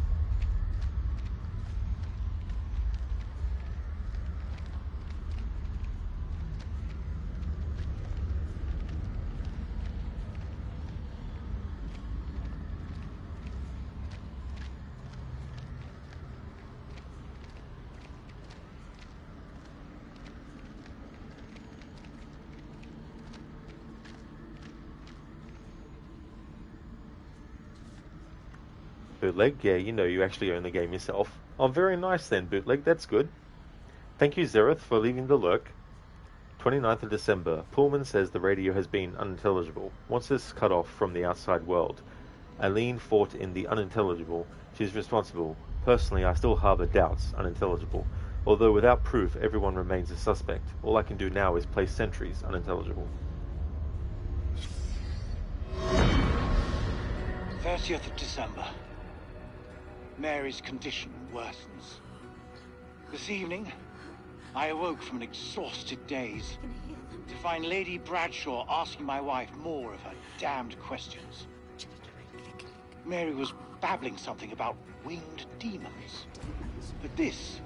Bootleg, yeah, you know you actually own the game yourself. Oh, very nice then, Bootleg, that's good. Thank you, Zereth, for leaving the lurk. 29th of December. Pullman says the radio has been unintelligible. Wants this cut off from the outside world. Eileen fought in the unintelligible. She's responsible. Personally, I still harbour doubts, unintelligible. Although without proof, everyone remains a suspect. All I can do now is place sentries, unintelligible. 30th of December. Mary's condition worsens. This evening, I awoke from an exhausted daze to find Lady Bradshaw asking my wife more of her damned questions. Mary was babbling something about winged demons. At this,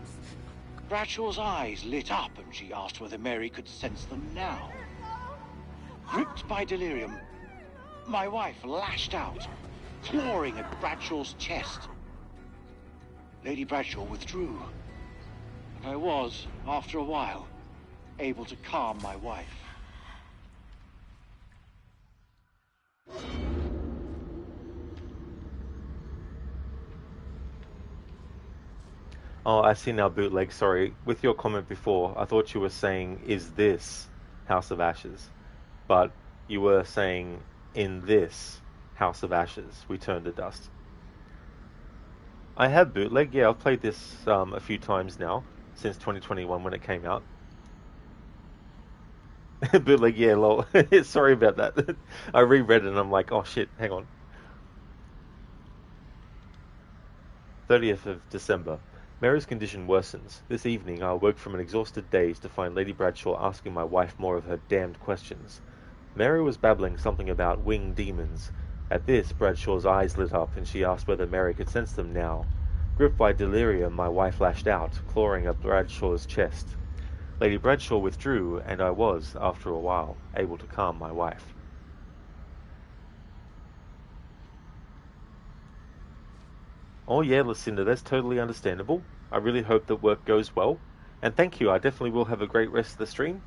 Bradshaw's eyes lit up and she asked whether Mary could sense them now. Gripped by delirium, my wife lashed out, clawing at Bradshaw's chest. Lady Bradshaw withdrew, and I was, after a while, able to calm my wife. Oh, I see now, Bootleg, sorry. With your comment before, I thought you were saying, is this House of Ashes? But you were saying, in this House of Ashes, we turn to dust. I have Bootleg, yeah, I've played this a few times now, since 2021 when it came out. Bootleg, yeah, lol. Sorry about that. I reread it and I'm like, oh shit, hang on. 30th of December. Mary's condition worsens. This evening I awoke from an exhausted daze to find Lady Bradshaw asking my wife more of her damned questions. Mary was babbling something about winged demons. At this, Bradshaw's eyes lit up, and she asked whether Mary could sense them now. Gripped by delirium, my wife lashed out, clawing at Bradshaw's chest. Lady Bradshaw withdrew, and I was, after a while, able to calm my wife. Oh yeah, Lucinda, that's totally understandable. I really hope that work goes well. And thank you, I definitely will have a great rest of the stream.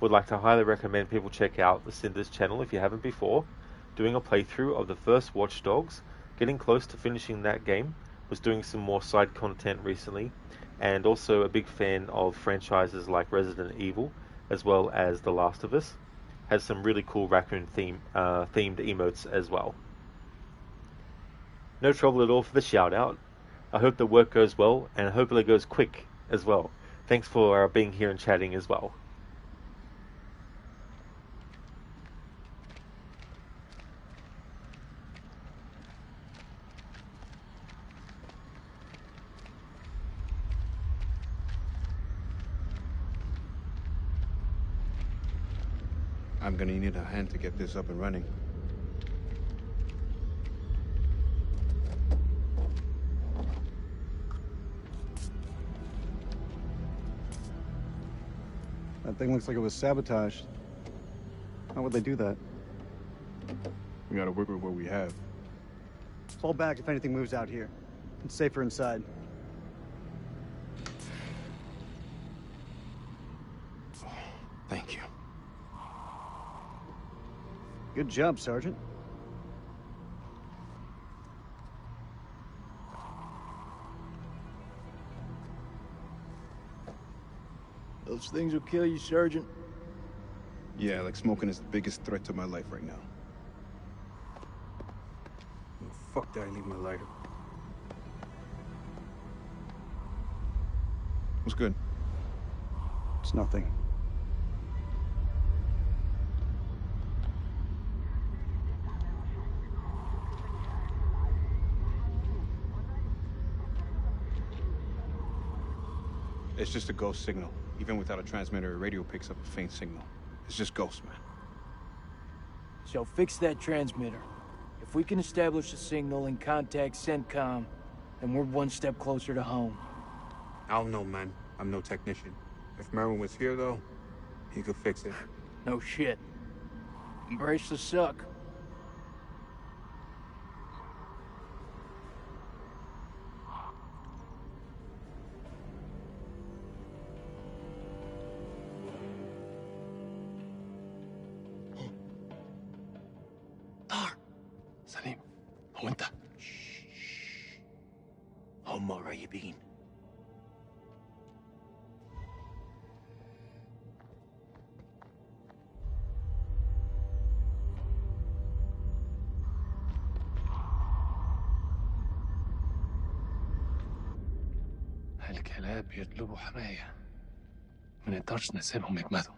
Would like to highly recommend people check out Lucinda's channel if you haven't before. Doing a playthrough of the first Watch Dogs, getting close to finishing that game, was doing some more side content recently, and also a big fan of franchises like Resident Evil, as well as The Last of Us. Has some really cool raccoon themed emotes as well. No trouble at all for the shout out. I hope the work goes well, and hopefully it goes quick as well. Thanks for being here and chatting as well. I'm gonna need a hand to get this up and running. That thing looks like it was sabotaged. How would they do that? We gotta work with what we have. Fall back if anything moves out here. It's safer inside. Thank you. Good job, Sergeant. Those things will kill you, Sergeant. Yeah, like smoking is the biggest threat to my life right now. Oh, fuck that, I leave my lighter. What's good? It's nothing. It's just a ghost signal. Even without a transmitter, a radio picks up a faint signal. It's just ghosts, man. So fix that transmitter. If we can establish a signal and contact CENTCOM, then we're one step closer to home. I don't know, man. I'm no technician. If Merwin was here, though, he could fix it. No shit. Embrace the suck. سليم هو انت هم قريبين الكلاب بيطلبوا حماية ما نقدرش نسيبهم يجمدوا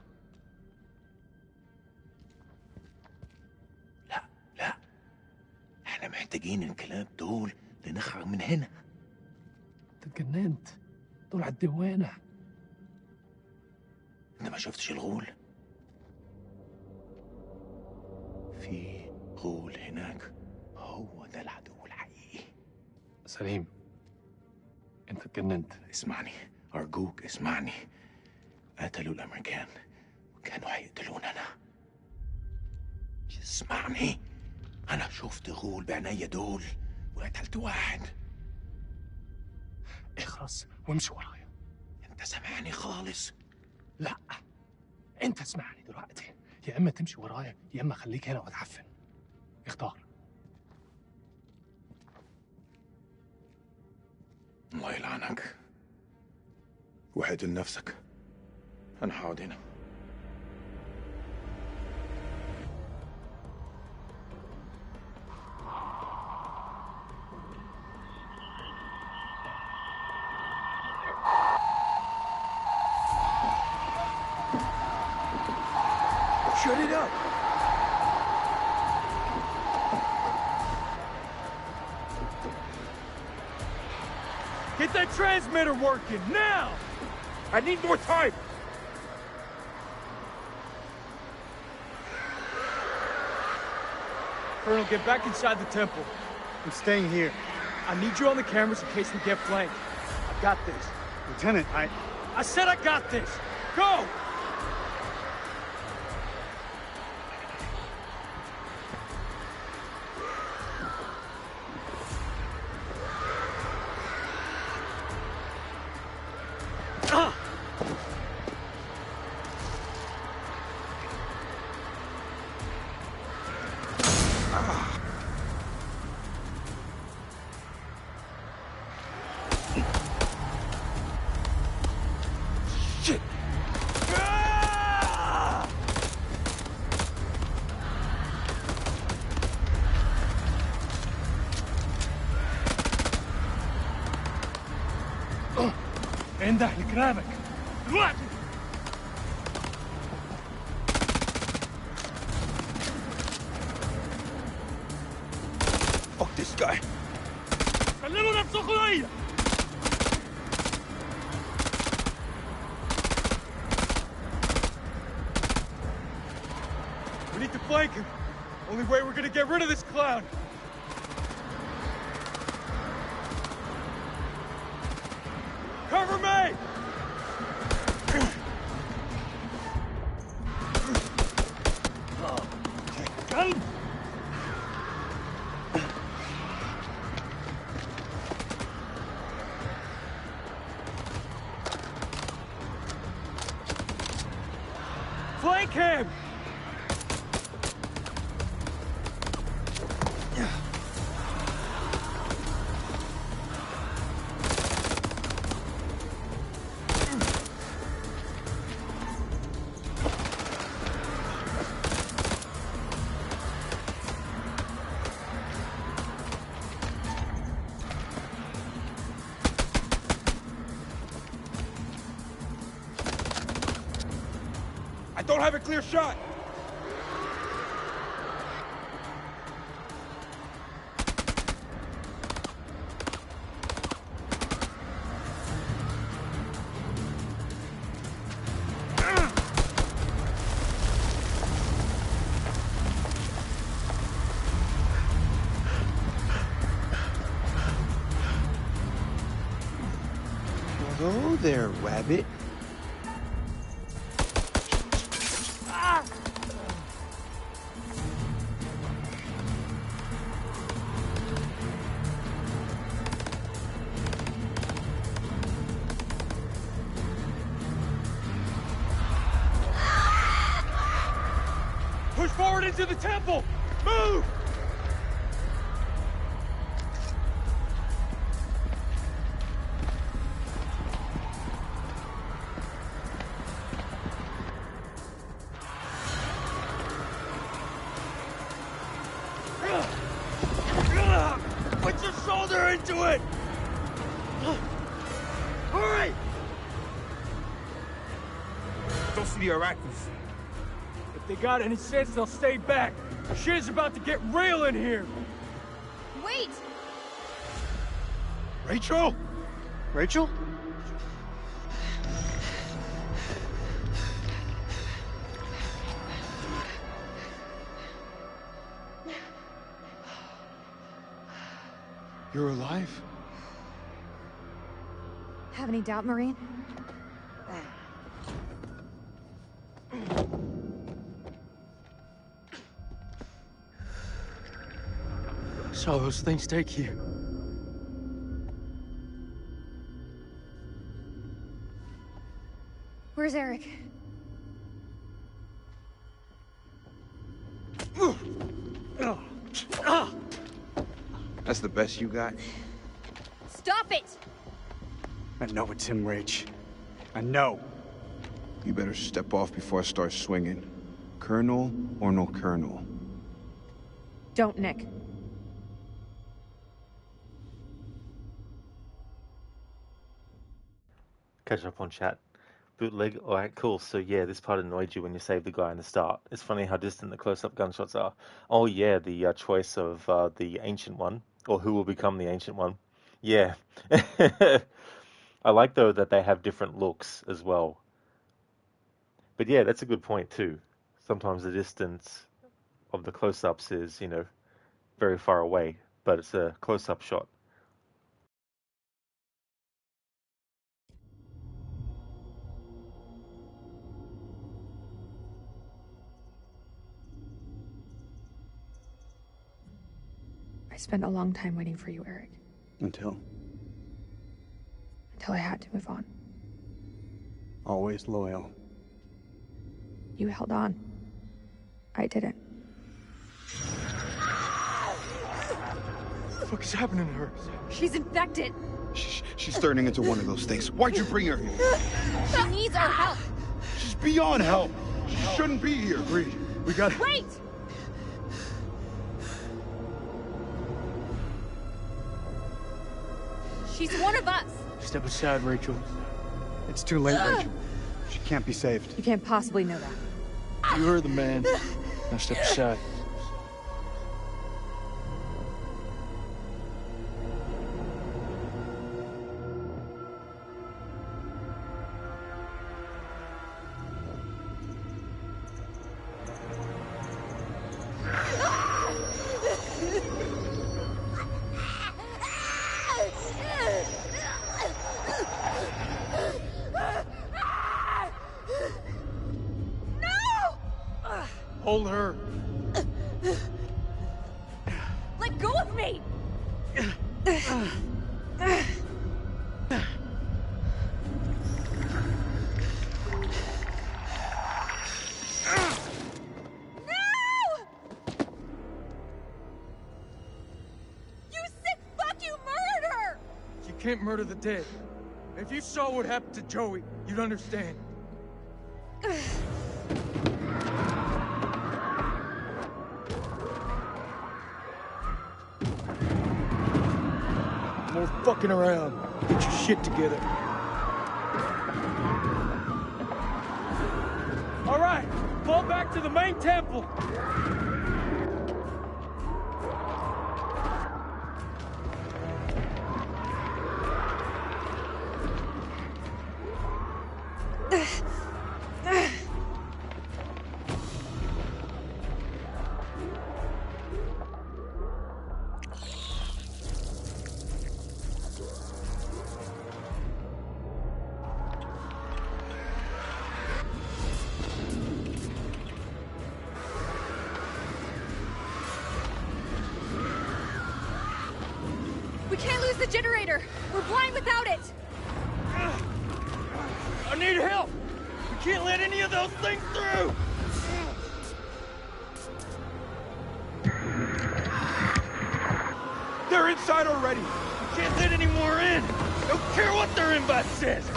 احنا محتاجين الكلاب دول لنخرج من هنا انت اتجننت دول على الدوانة انت ما شفتش الغول في غول هناك هو ده العدو الحقيقي سليم انت اتجننت اسمعني ارجوك اسمعني قتلوا الامريكان وكانوا هيقتلون انا اسمعني أنا شفت غول بعينيا دول وقتلت واحد اخرس وامشي ورايا أنت سامعني خالص؟ لا أنت اسمعني دلوقتي يا إما تمشي ورايا يا إما خليك هنا واتعفن اختار الله يلعنك وحد لنفسك أنا هقعد هنا Shut it up! Get that transmitter working, now! I need more time! Colonel, get back inside the temple. I'm staying here. I need you on the cameras in case we get flanked. I got this. Lieutenant, I said I got this! Go! عنده لكرامك دلوقتي. Fuck this guy. سلموا نفسكم ليا. We need to flank him. Only way we're gonna get rid of this clown. Cover me! كلب. Flank him! I don't have a clear shot! Hello there, rabbit. Push forward into the temple! Move! Put your shoulder into it! Hurry! Don't see the Iraqis. If they got any sense, they'll stay back. Shit is about to get real in here. Wait! Rachel? Rachel? You're alive? Have any doubt, Marine? Saw those things take you. Where's Eric? That's the best you got? Stop it! I know it's him, Rach. I know. You better step off before I start swinging. Colonel or no colonel? Don't, Nick. Catch up on chat. Bootleg. All right, cool. So yeah, this part annoyed you when you saved the guy in the start. It's funny how distant the close-up gunshots are. Oh yeah, the choice of the ancient one, or who will become the ancient one. Yeah. I like though that they have different looks as well. But yeah, that's a good point too. Sometimes the distance of the close-ups is, very far away, but it's a close-up shot. I spent a long time waiting for you, Eric. Until? Until I had to move on. Always loyal. You held on. I didn't. What the fuck is happening to her? She's infected. She's turning into one of those things. Why'd you bring her here? She needs our help. She's beyond help. She shouldn't be here. Agreed. We got... Wait! She's one of us. Step aside, Rachel. It's too late, Rachel. She can't be saved. You can't possibly know that. You heard the man. Now step aside. Hold her. Let go of me! You can't murder the dead. If you saw what happened to Joey, you'd understand. More fucking around. Get your shit together. All right, fall back to the main temple. We can't lose the generator. We're blind without it. I need help. We can't let any of those things through. They're inside already. We can't let any more in. Don't care what their invite says.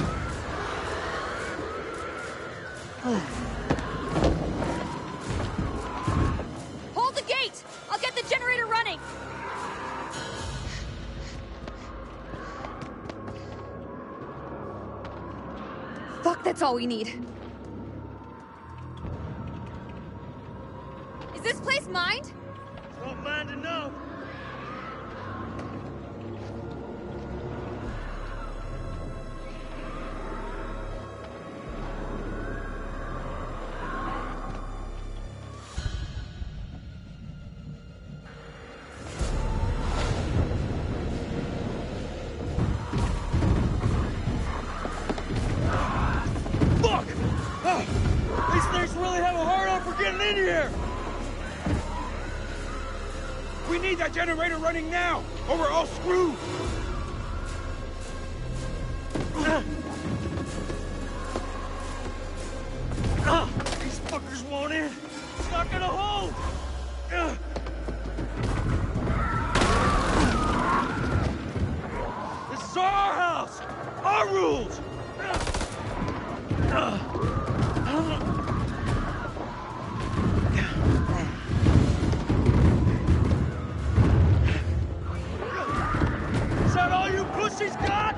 Hold the gate. I'll get the generator running. Fuck, that's all we need. Is this place mined? Won't mind to know. Fuck! These things really have a hard on for getting in here. We need that generator running now, or we're all screwed. These fuckers won't in. It's not gonna hold. This is our house. Our rules. Is that all you pussies got?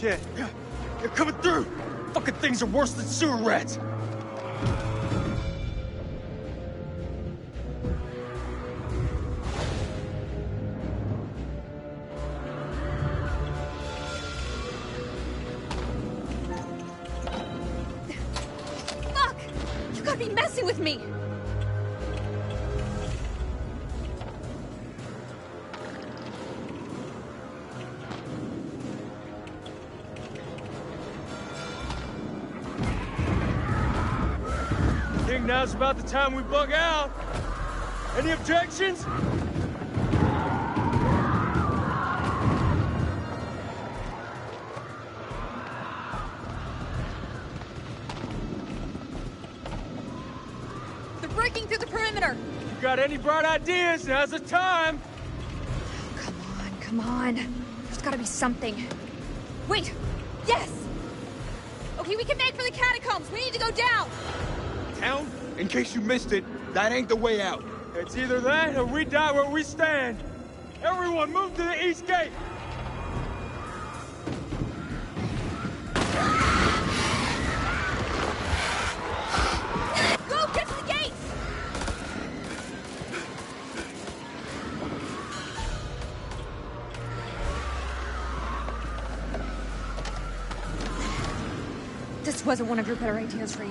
shit. They're coming through! Fucking things are worse than sewer rats! Fuck! You gotta be messing with me! Think now's about the time we bug out. Any objections? They're breaking through the perimeter! You got any bright ideas? Now's the time! Come on. There's gotta be something. Wait! Yes! Okay, we can make for the catacombs! We need to go down! Town? In case you missed it, that ain't the way out. It's either that or we die where we stand. Everyone move to the east gate! Go, get to the gates! This wasn't one of your better ideas, Reach.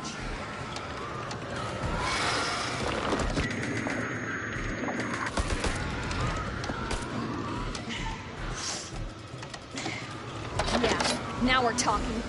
Yeah, now we're talking.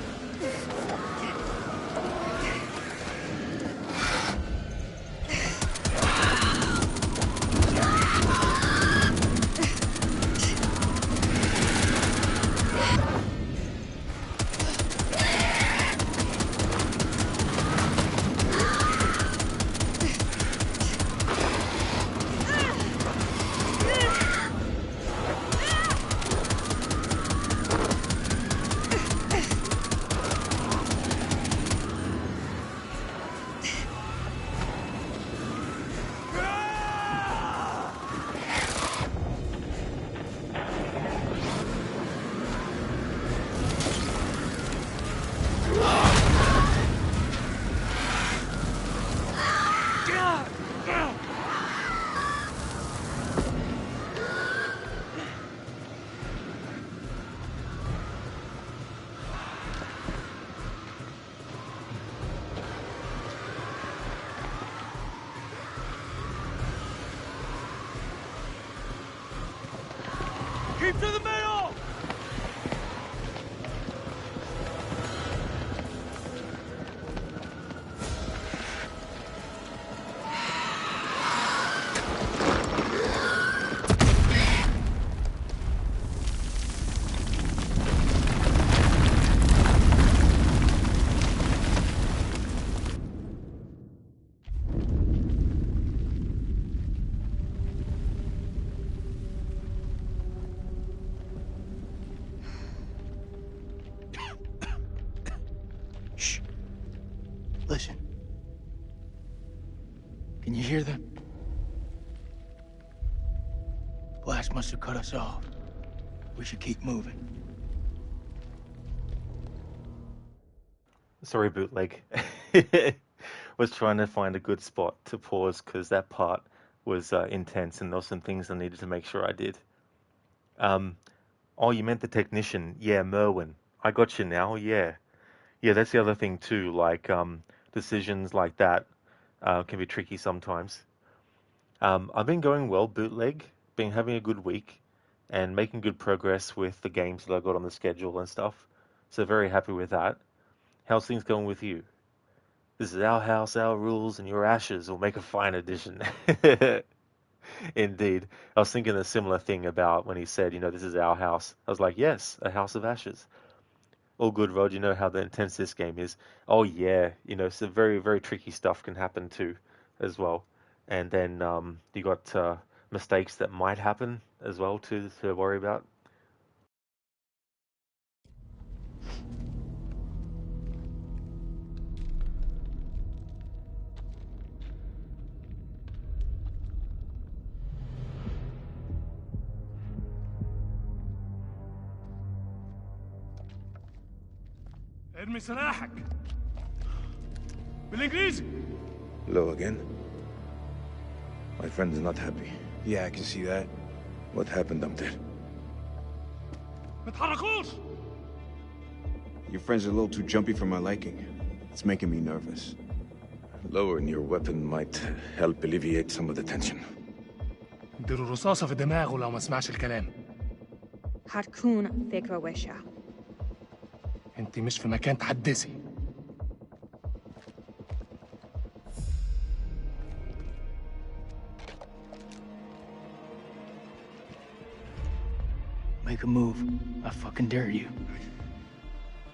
Keep to the middle! Shh. Listen. Can you hear them? Blast must have cut us off. We should keep moving. Sorry, bootleg. Was trying to find a good spot to pause because that part was intense and there were some things I needed to make sure I did. Oh, you meant the technician. Yeah, Merwin. I got you now. Yeah. Yeah, that's the other thing too. Like, decisions like that can be tricky sometimes. I've been going well, bootleg. Been having a good week and making good progress with the games that I got on the schedule and stuff. So very happy with that. How's things going with you? This is our house, our rules, and your ashes will make a fine addition. Indeed. I was thinking a similar thing about when he said, this is our house. I was like, yes, a house of ashes. All good, Rod. You know how the intense this game is. Oh, yeah. So very, very tricky stuff can happen too, as well. And then you got mistakes that might happen as well to worry about. ارمي سلاحك بالانجليزي. Low again? My friend is not happy. Yeah, I can see that. What happened up there? ما تحركوش. Your friend's a little too jumpy for my liking. It's making me nervous. Lowering your weapon might help alleviate some of the tension. اديله رصاصة في دماغه لو ما سمعش الكلام. هتكون فكرة وحشة. انت مش في مكان تحدثي. Make a move. I fucking dare you.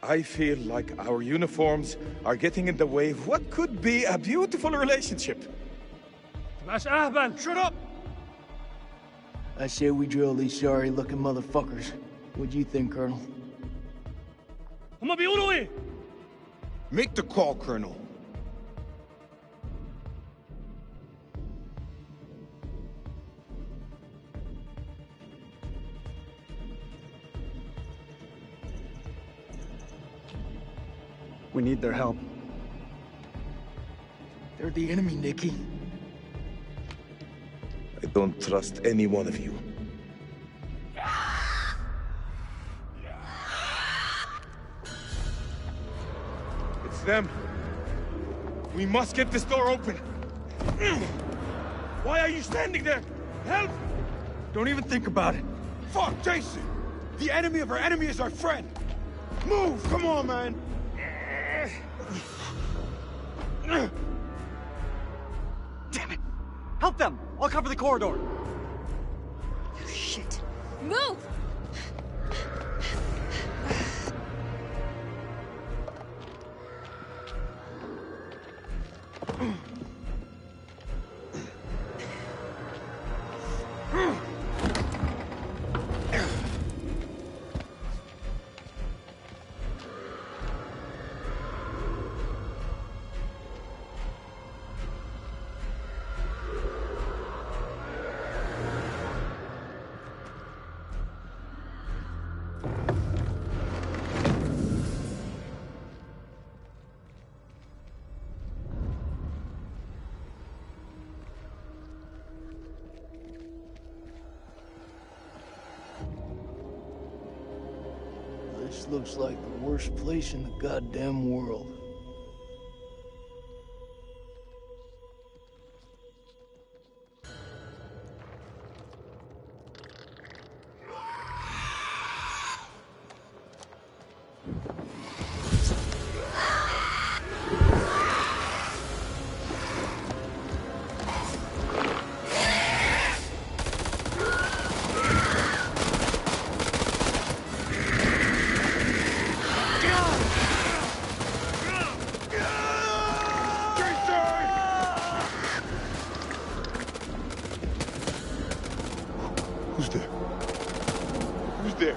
I feel like our uniforms are getting in the way of what could be a beautiful relationship. تبقاش أهبل. Shut up! I say we drill these sorry-looking motherfuckers. What do you think, Colonel? هما بيقولوا إيه؟ Make the call, Colonel. We need their help. They're the enemy, Nikki. I don't trust any one of you. It's them. We must get this door open. Why are you standing there? Help! Don't even think about it. Fuck, Jason! The enemy of our enemy is our friend. Move! Come on, man! Damn it! Help them! I'll cover the corridor. Shit. Move! This looks like the worst place in the goddamn world. Who's there? Who's there?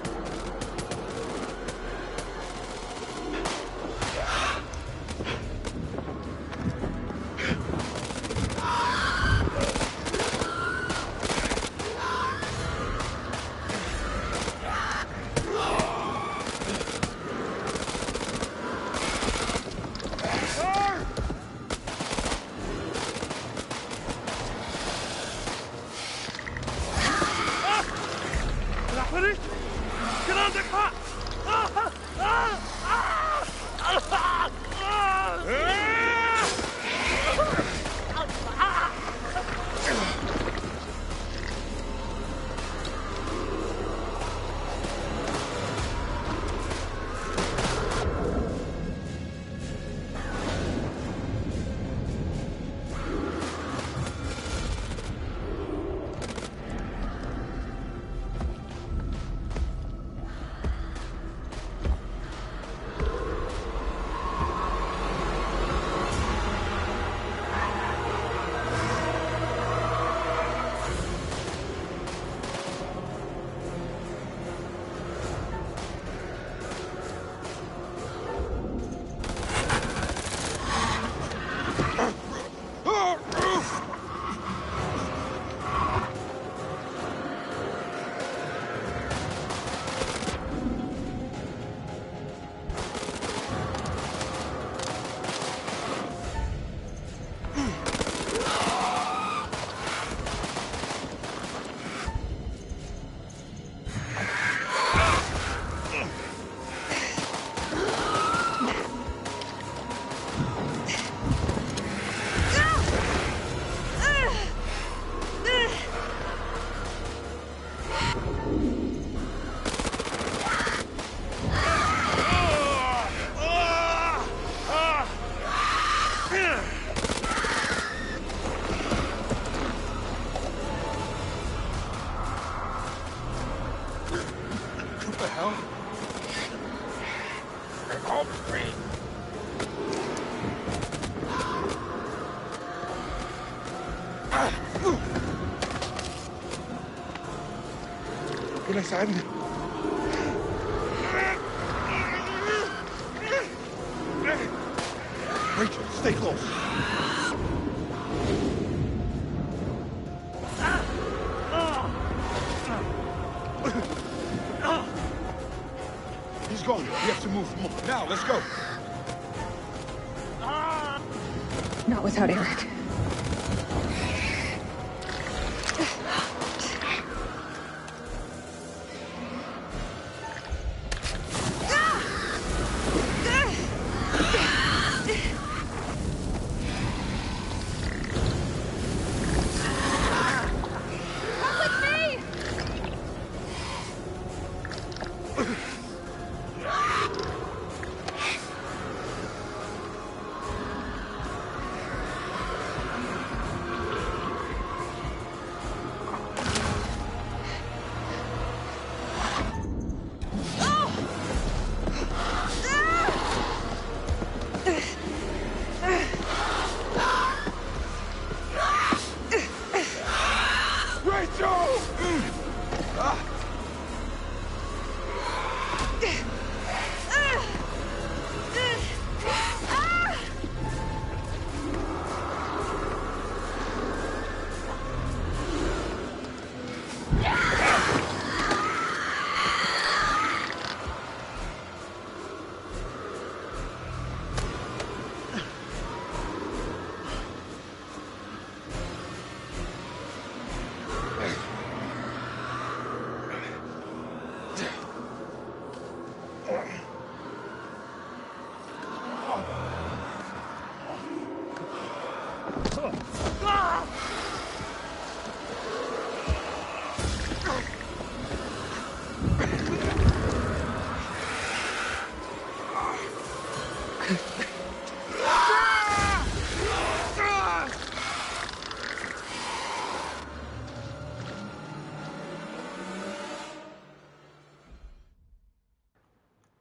Help me. Can I side? Rachel, stay close. He's gone. We have to move. Come on. Now, let's go. Not without Eric.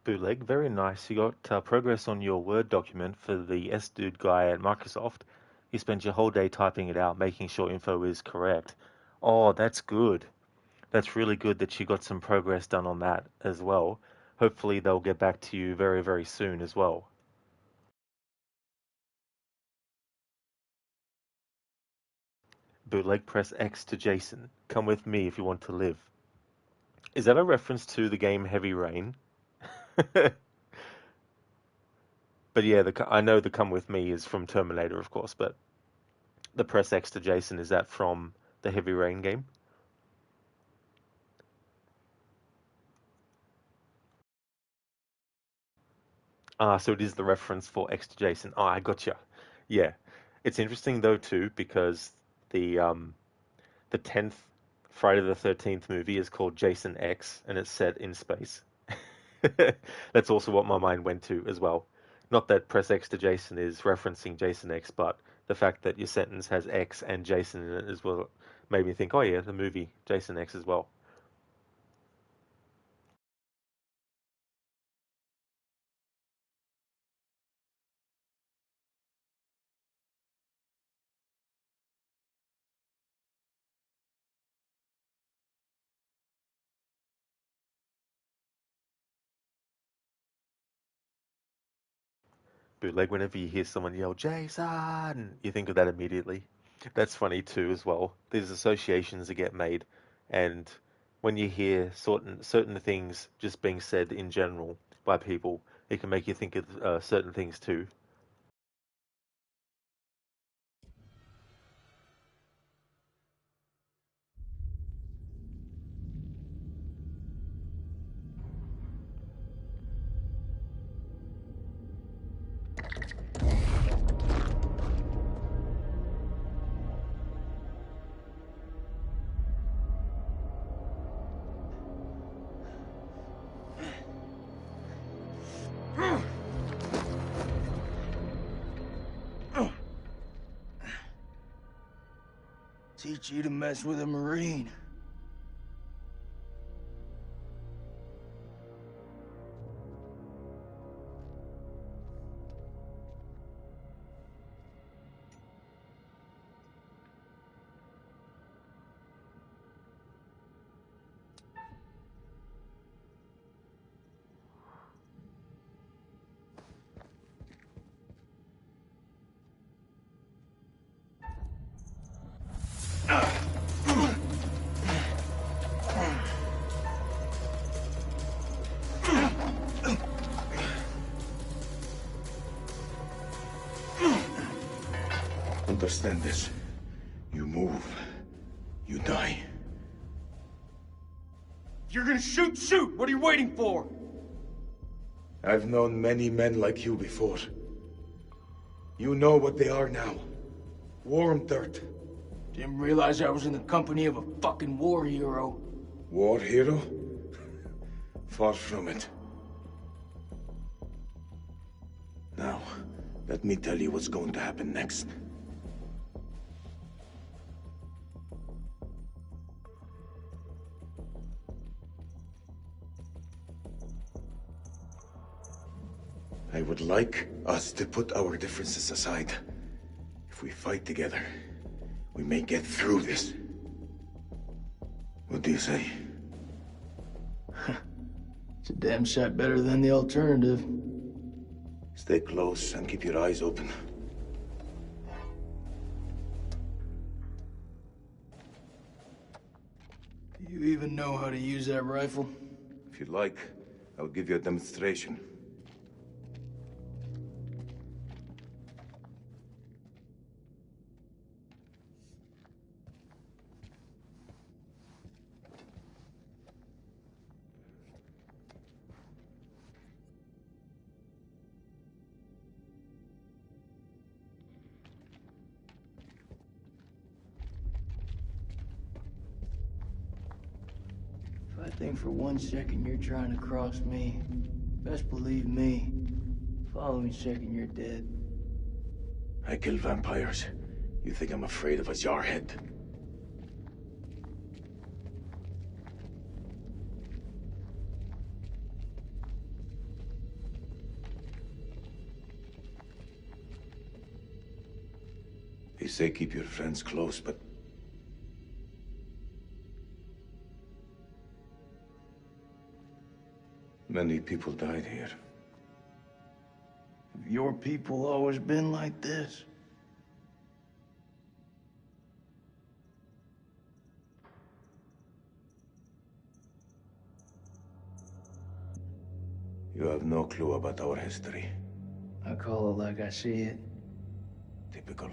Bootleg, very nice. You got progress on your Word document for the S-Dude guy at Microsoft. You spent your whole day typing it out, making sure info is correct. Oh, that's good. That's really good that you got some progress done on that as well. Hopefully they'll get back to you very, very soon as well. Bootleg, press X to Jason. Come with me if you want to live. Is that a reference to the game Heavy Rain? But yeah, I know the Come With Me is from Terminator, of course, but the press X to Jason, is that from the Heavy Rain game? Ah, so it is the reference for X to Jason. Oh, I gotcha. Yeah. It's interesting though too, because the 10th Friday the 13th movie is called Jason X and it's set in space. That's also what my mind went to as well. Not that press X to Jason is referencing Jason X, but the fact that your sentence has X and Jason in it as well made me think, oh yeah, the movie Jason X as well. Bootleg, whenever you hear someone yell, Jason, you think of that immediately. That's funny too as well. There's associations that get made, and when you hear certain things just being said in general by people, it can make you think of certain things too. Teach you to mess with a Marine. understand this. You move, you die. If you're gonna shoot, shoot! What are you waiting for? I've known many men like you before. You know what they are now. Warm dirt. Didn't realize I was in the company of a fucking war hero. War hero? Far from it. Now, let me tell you what's going to happen next. I would like us to put our differences aside. If we fight together, we may get through this. What do you say? It's a damn sight better than the alternative. Stay close and keep your eyes open. Do you even know how to use that rifle? If you'd like, I'll give you a demonstration. If I think for 1 second you're trying to cross me, best believe me, following second you're dead. I kill vampires. You think I'm afraid of a jarhead? They say keep your friends close, but many people died here. Have your people always been like this? You have no clue about our history. I call it like I see it. Typical.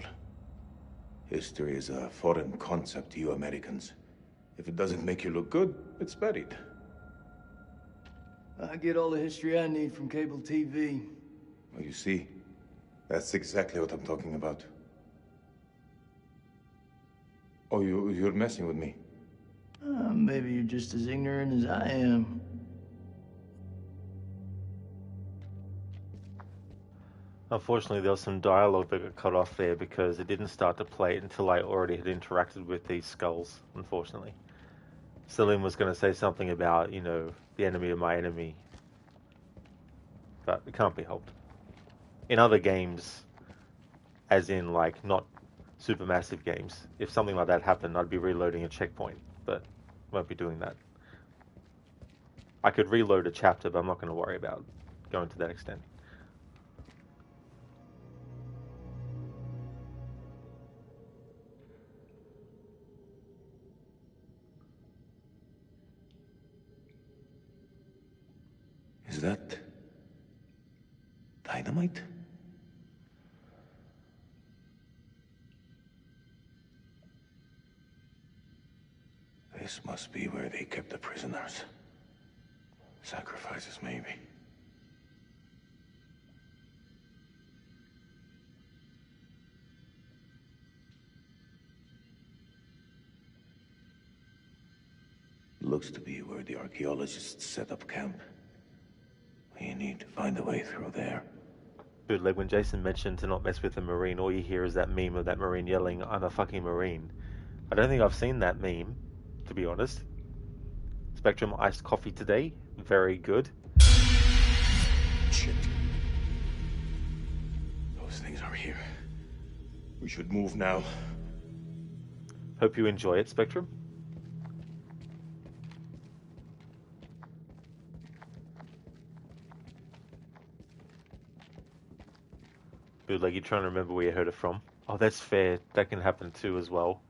History is a foreign concept to you Americans. If it doesn't make you look good, it's buried. I get all the history I need from cable TV. Well, you see, that's exactly what I'm talking about. Oh, you're messing with me. Maybe you're just as ignorant as I am. Unfortunately, there was some dialogue that got cut off there because it didn't start to play it until I already had interacted with these skulls, unfortunately. Selim was going to say something about, you know, the enemy of my enemy. But it can't be helped. In other games, as in, like, not supermassive games, if something like that happened, I'd be reloading a checkpoint, but won't be doing that. I could reload a chapter, but I'm not going to worry about going to that extent. Is that dynamite? This must be where they kept the prisoners. Sacrifices, maybe. Looks to be where the archaeologists set up camp. We need to find a way through there. Bootleg, when Jason mentioned to not mess with the Marine, all you hear is that meme of that Marine yelling, "I'm a fucking Marine." I don't think I've seen that meme, to be honest. Spectrum iced coffee today. Very good. Shit. Those things are here. We should move now. Hope you enjoy it, Spectrum. Bootleg, you're trying to remember where you heard it from. Oh, that's fair. That can happen too as well.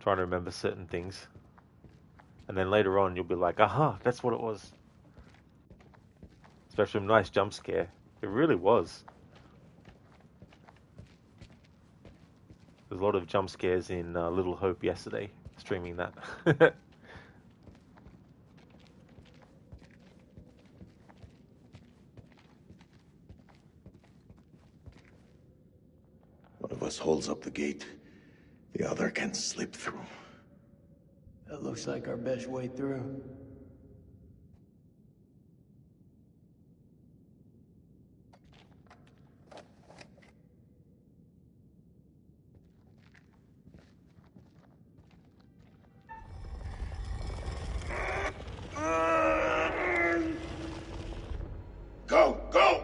Trying to remember certain things. And then later on, you'll be like, aha, that's what it was. Spectrum, nice jump scare. It really was. a lot of jump scares in Little Hope yesterday, streaming that. One of us holds up the gate. The other can slip through. That looks like our best way through. Go! Go!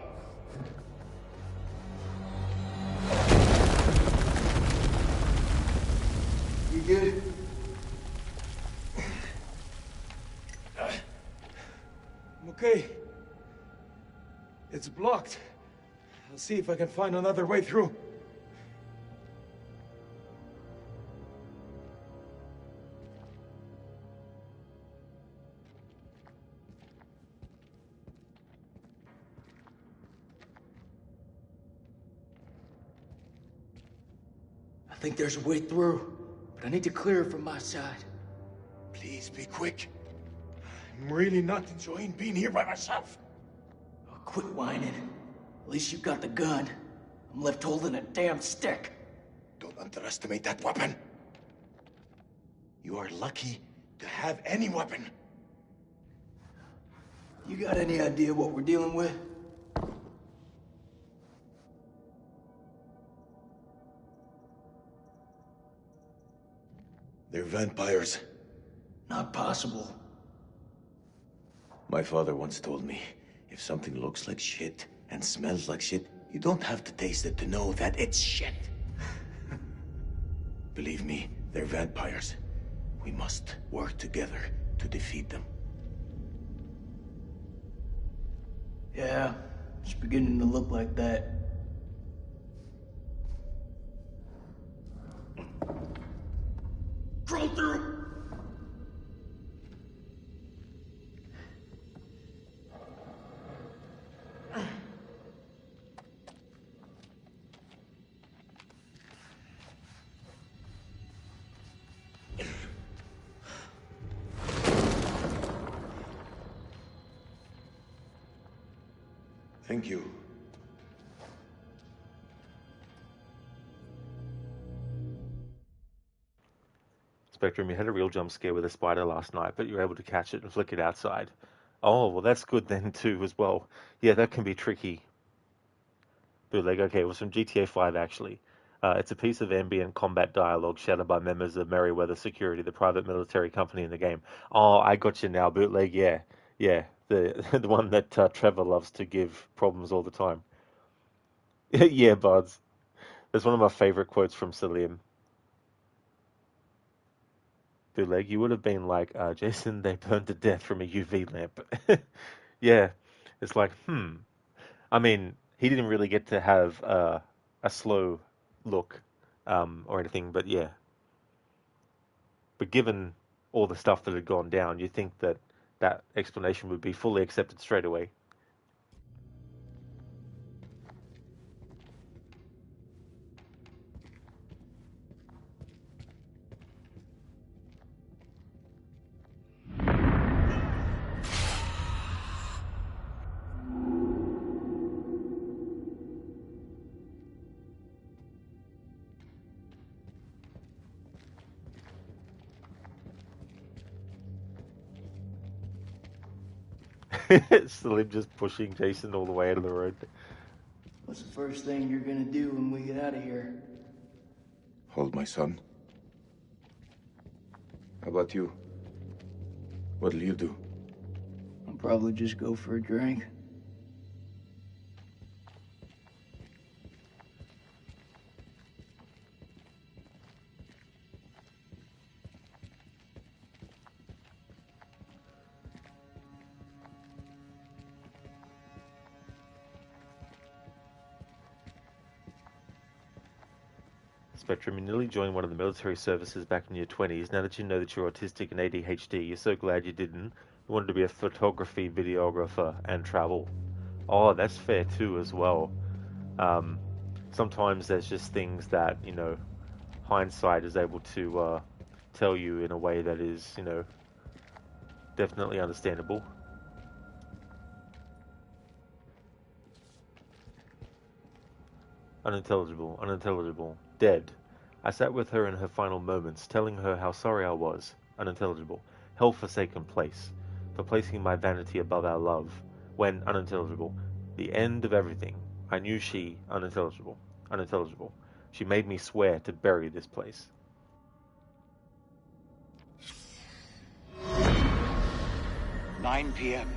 You good? I'm okay. It's blocked. I'll see if I can find another way through. I think there's a way through, but I need to clear it from my side. Please be quick. I'm really not enjoying being here by myself. Oh, quit whining. At least you got the gun. I'm left holding a damn stick. Don't underestimate that weapon. You are lucky to have any weapon. You got any idea what we're dealing with? They're vampires. Not possible. My father once told me, if something looks like shit and smells like shit, you don't have to taste it to know that it's shit. Believe me, they're vampires. We must work together to defeat them. Yeah, it's beginning to look like that. Crawl through! Thank you. Spectrum, you had a real jump scare with a spider last night, but you were able to catch it and flick it outside. Oh, well, that's good then too as well. Yeah, that can be tricky. Bootleg, okay, it was from GTA 5 actually. It's a piece of ambient combat dialogue shouted by members of Merryweather Security, the private military company in the game. Oh, I got you now, Bootleg, yeah. Yeah, the the one that Trevor loves to give problems all the time. Yeah, Buds. That's one of my favorite quotes from Salim. Bootleg, you would have been like, Jason, they burned to death from a UV lamp. Yeah, it's like, I mean, he didn't really get to have a slow look or anything, but yeah. But given all the stuff that had gone down, you'd think that that explanation would be fully accepted straight away. Salim just pushing Jason all the way out of the road. What's the first thing you're gonna do when we get out of here? Hold my son. How about you? What'll you do? I'll probably just go for a drink. Spectrum, you nearly joined one of the military services back in your 20s. Now that you know that you're autistic and ADHD, you're so glad you didn't. You wanted to be a photography videographer and travel. Oh, that's fair too as well. Sometimes there's just things that, hindsight is able to tell you in a way that is, you know, definitely understandable. Unintelligible, unintelligible, dead. I sat with her in her final moments, telling her how sorry I was. Unintelligible. Hell-forsaken place. For placing my vanity above our love. When, unintelligible. The end of everything. I knew she, unintelligible. Unintelligible. She made me swear to bury this place. 9 p.m.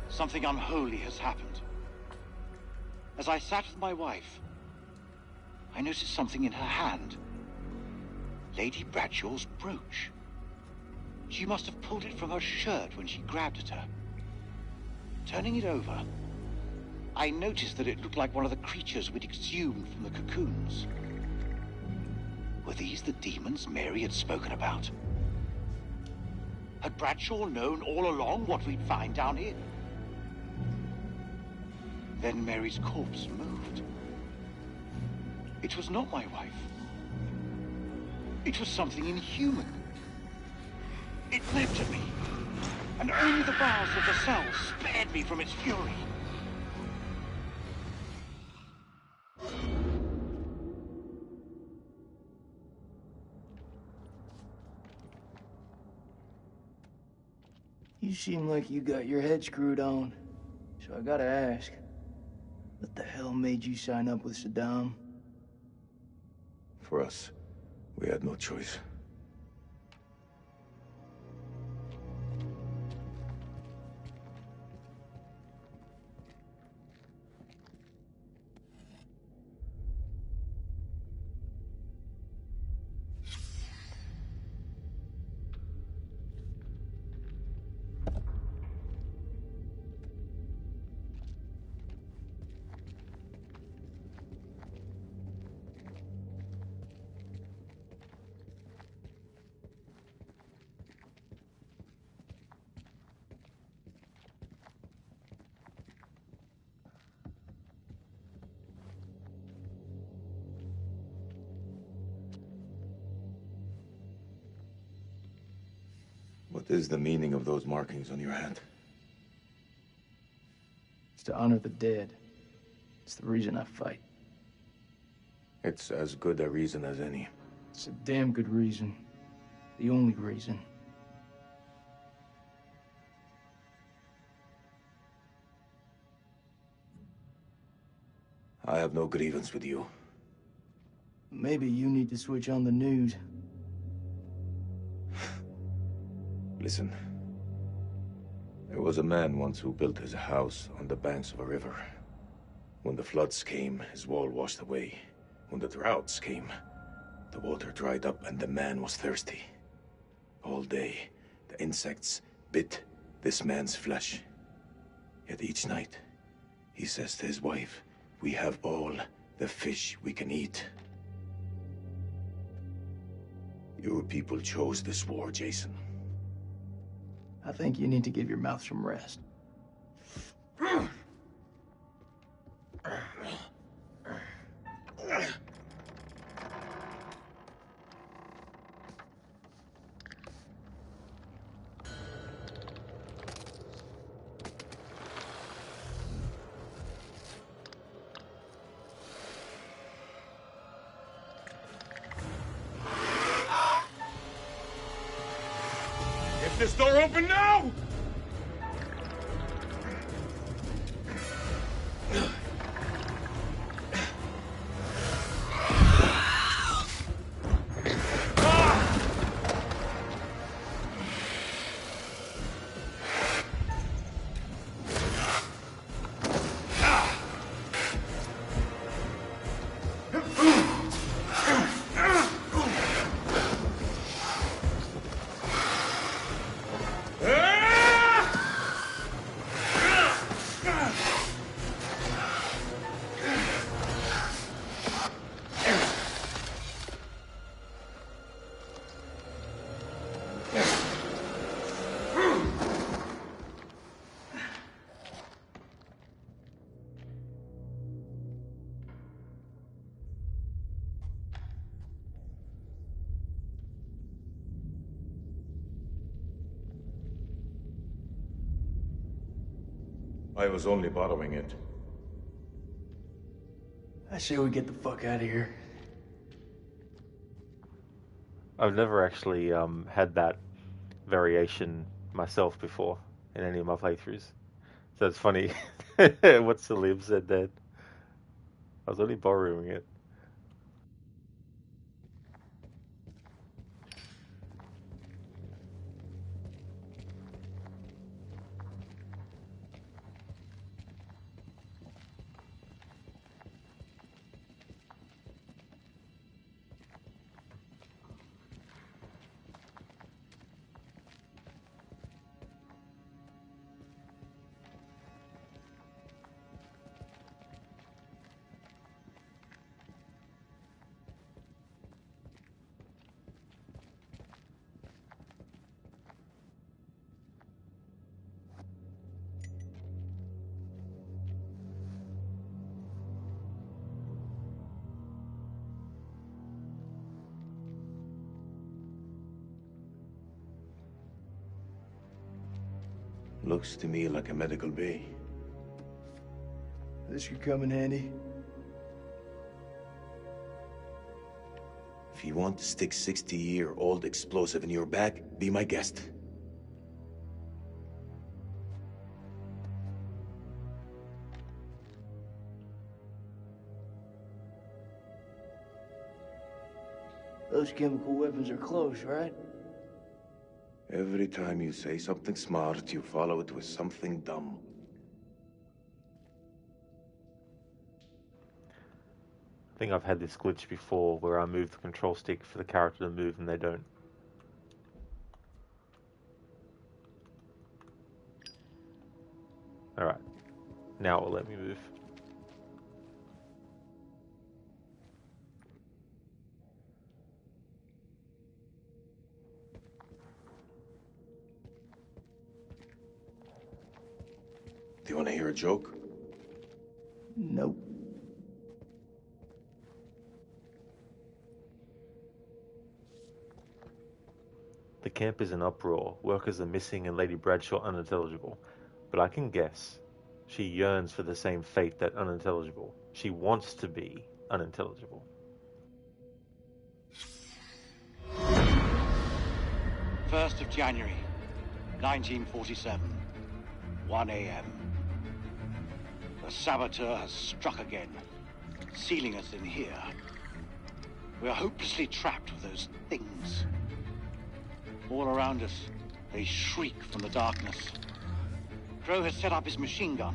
Something unholy has happened. As I sat with my wife, I noticed something in her hand. Lady Bradshaw's brooch. She must have pulled it from her shirt when she grabbed at her. Turning it over, I noticed that it looked like one of the creatures we'd exhumed from the cocoons. Were these the demons Mary had spoken about? Had Bradshaw known all along what we'd find down here? Then Mary's corpse moved. It was not my wife. It was something inhuman. It leapt at me, and only the bars of the cell spared me from its fury. You seem like you got your head screwed on. So I gotta ask, what the hell made you sign up with Saddam? For us, we had no choice. What is the meaning of those markings on your hand? It's to honor the dead. It's the reason I fight. It's as good a reason as any. It's a damn good reason. The only reason. I have no grievance with you. Maybe you need to switch on the news. Listen. There was a man once who built his house on the banks of a river. When the floods came, his wall washed away. When the droughts came, the water dried up and the man was thirsty. All day, the insects bit this man's flesh. Yet each night, he says to his wife, "We have all the fish we can eat." Your people chose this war, Jason. I think you need to give your mouth some rest. Get this door open now! Ah! I was only borrowing it. I say we get the fuck out of here. I've never actually had that variation myself before in any of my playthroughs. So it's funny. What Salim said then. I was only borrowing it. Looks to me like a medical bay. This could come in handy. If you want to stick 60-year-old explosive in your back, be my guest. Those chemical weapons are close, right? Every time you say something smart, you follow it with something dumb. I think I've had this glitch before where I move the control stick for the character to move and they don't. Alright. Now it will let me move. Do you want to hear a joke? Nope. The camp is in uproar. Workers are missing and Lady Bradshaw unintelligible. But I can guess. She yearns for the same fate that unintelligible. She wants to be unintelligible. First of January, 1947, 1 a.m. The saboteur has struck again, sealing us in here. We are hopelessly trapped with those things. All around us, they shriek from the darkness. Crow has set up his machine gun,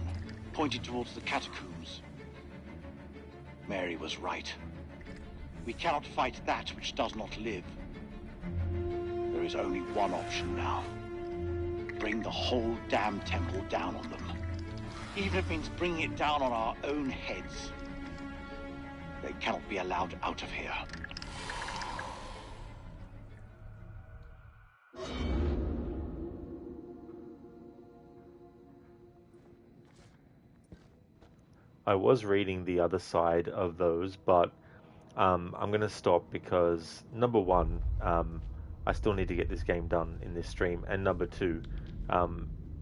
pointed towards the catacombs. Mary was right. We cannot fight that which does not live. There is only one option now. Bring the whole damn temple down on them. Even if it means bringing it down on our own heads. They cannot be allowed out of here. I was reading the other side of those, but I'm going to stop because, number one, I still need to get this game done in this stream, and number two,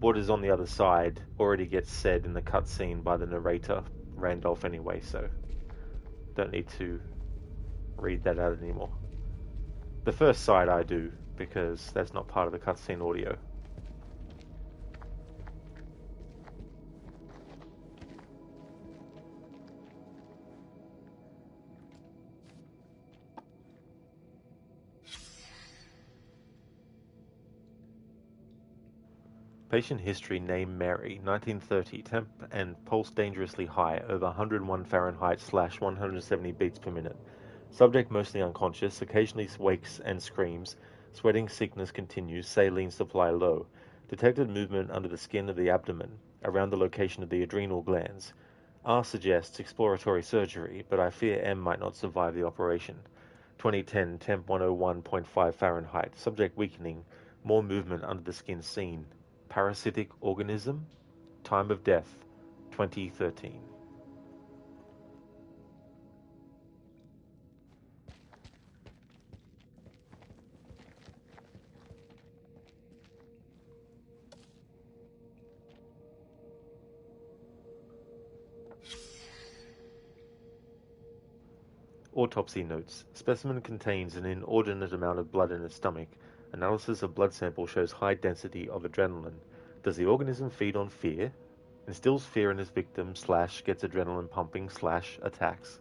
what is on the other side already gets said in the cutscene by the narrator, Randolph, anyway, so don't need to read that out anymore. The first side I do, because that's not part of the cutscene audio. Patient history: name Mary, 1930, temp and pulse dangerously high, over 101 Fahrenheit / 170 beats per minute. Subject mostly unconscious, occasionally wakes and screams. Sweating, sickness continues, saline supply low. Detected movement under the skin of the abdomen, around the location of the adrenal glands. R suggests exploratory surgery, but I fear M might not survive the operation. 2010, temp 101.5 Fahrenheit, subject weakening, more movement under the skin seen. Parasitic organism, time of death, 2013. Autopsy notes. Specimen contains an inordinate amount of blood in its stomach. Analysis of blood sample shows high density of adrenaline. Does the organism feed on fear? Instills fear in its victim / gets adrenaline pumping / attacks.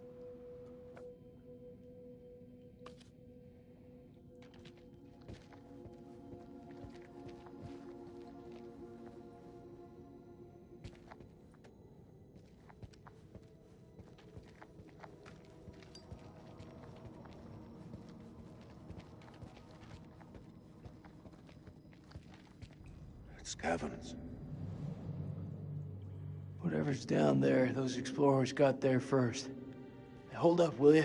It's caverns. Whatever's down there, those explorers got there first. Hey, hold up, will you?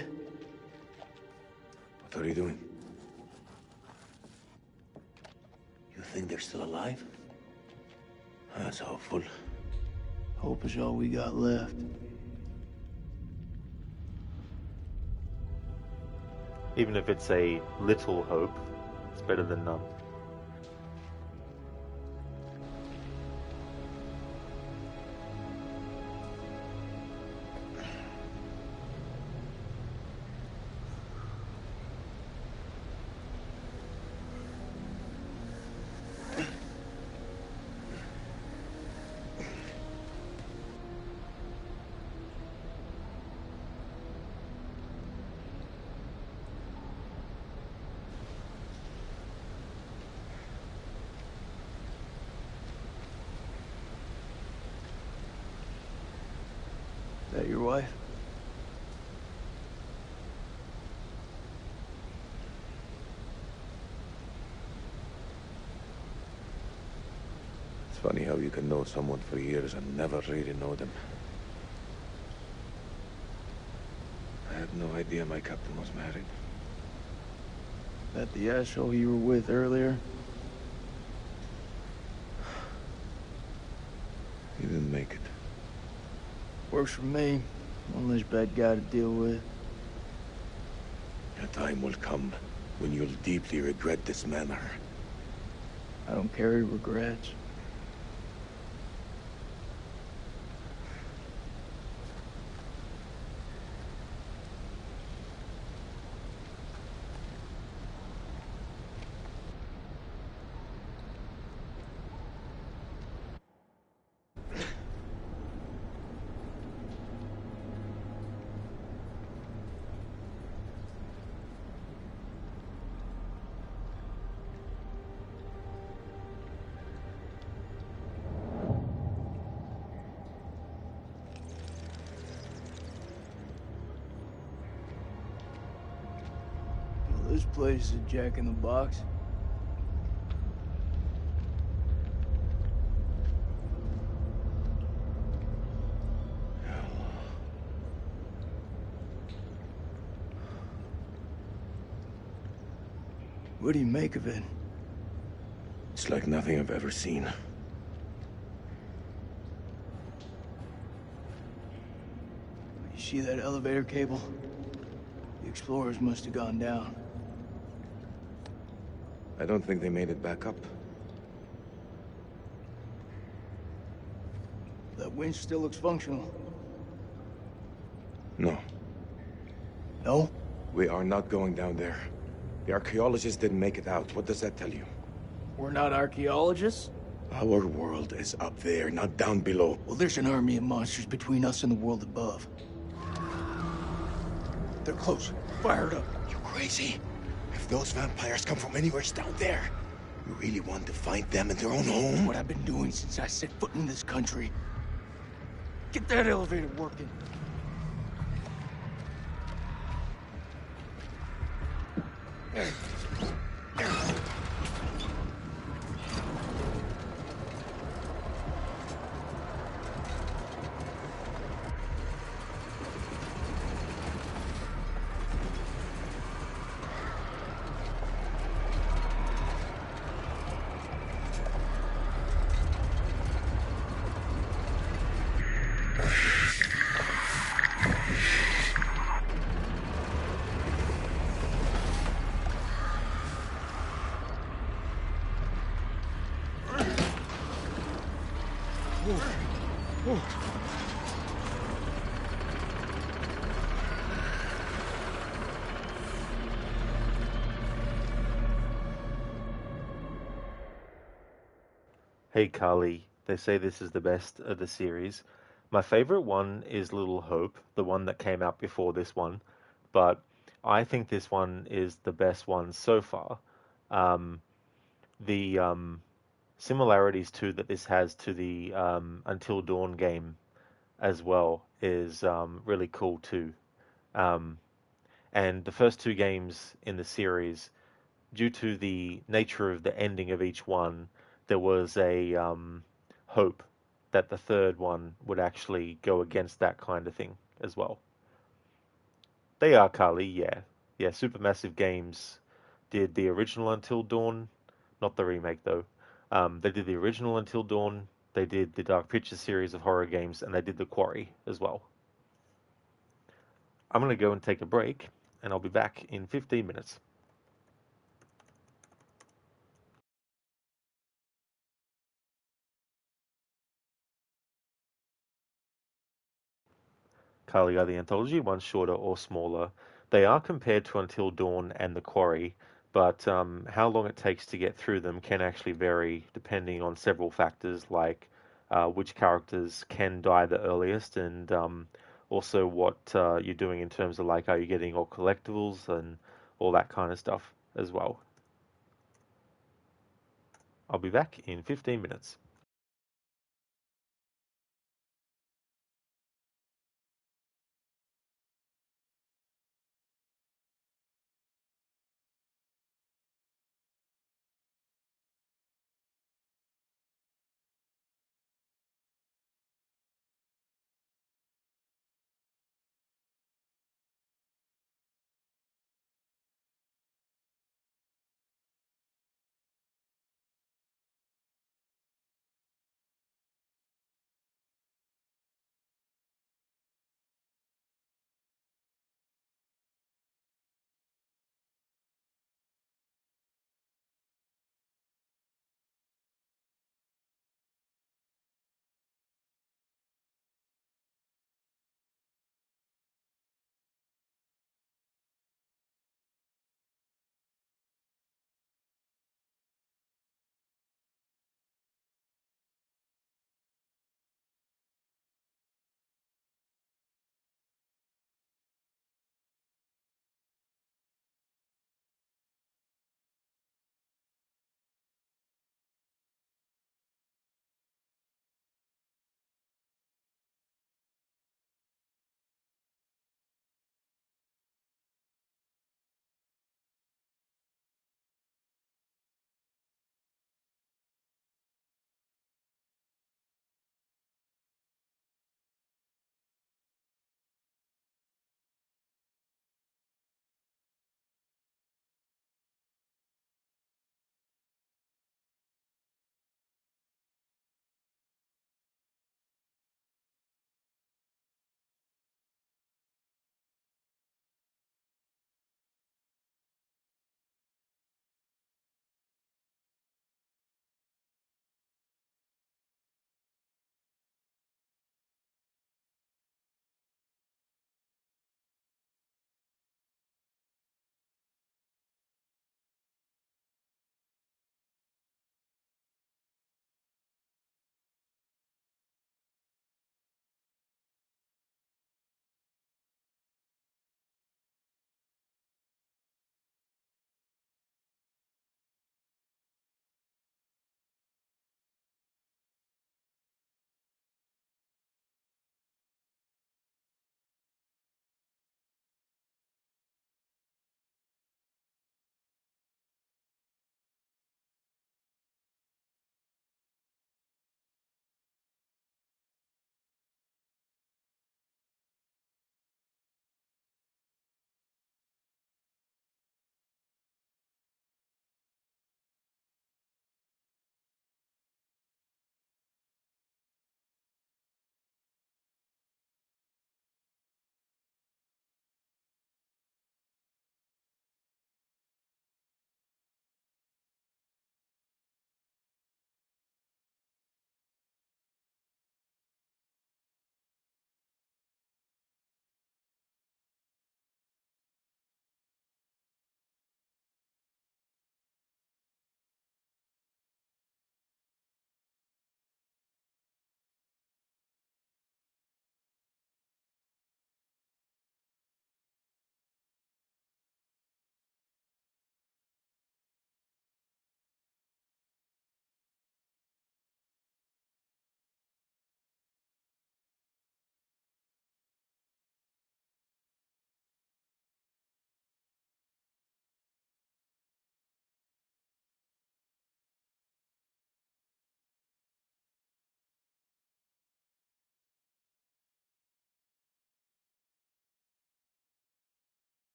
What are you doing? You think they're still alive? That's hopeful. Hope is all we got left. Even if it's a little hope, it's better than none. Is that your wife? It's funny how you can know someone for years and never really know them. I had no idea my captain was married. That the asshole you were with earlier? He didn't make it. Works for me. One less bad guy to deal with. A time will come when you'll deeply regret this manner. I don't carry regrets. This place is a jack in the box. What do you make of it? It's like nothing I've ever seen. You see that elevator cable? The explorers must have gone down. I don't think they made it back up. That winch still looks functional. No. No? We are not going down there. The archaeologists didn't make it out. What does that tell you? We're not archaeologists? Our world is up there, not down below. Well, there's an army of monsters between us and the world above. They're close. Fire it up. You crazy? If those vampires come from anywhere, it's down there. You really want to find them in their own home? What I've been doing since I set foot in this country. Get that elevator working. Hey Carly, they say this is the best of the series. My favorite one is Little Hope, the one that came out before this one, but I think this one is the best one so far. Um, the similarities too that this has to the Until Dawn game as well is really cool too. Um, and the first two games in the series, due to the nature of the ending of each one, there was a hope that the third one would actually go against that kind of thing as well. They are, Carly, yeah. Yeah, Supermassive Games did the original Until Dawn, not the remake though. They did the original Until Dawn, they did the Dark Pictures series of horror games, and they did The Quarry as well. I'm going to go and take a break, and I'll be back in 15 minutes. Carly, are the anthology ones shorter or smaller? They are compared to Until Dawn and The Quarry, but how long it takes to get through them can actually vary depending on several factors like which characters can die the earliest and also what you're doing in terms of like are you getting all collectibles and all that kind of stuff as well. I'll be back in 15 minutes.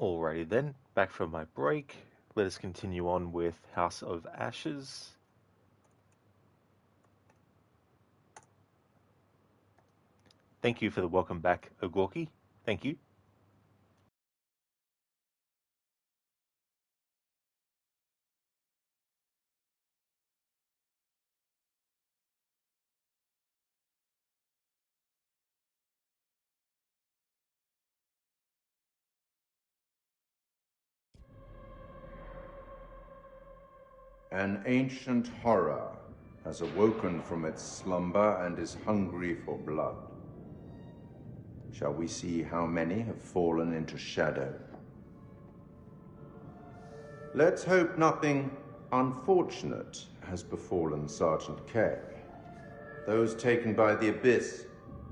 Alrighty then, back from my break. Let us continue on with House of Ashes. Thank you for the welcome back, Ogorki. Thank you. An ancient horror has awoken from its slumber and is hungry for blood. Shall we see how many have fallen into shadow? Let's hope nothing unfortunate has befallen Sergeant K. Those taken by the abyss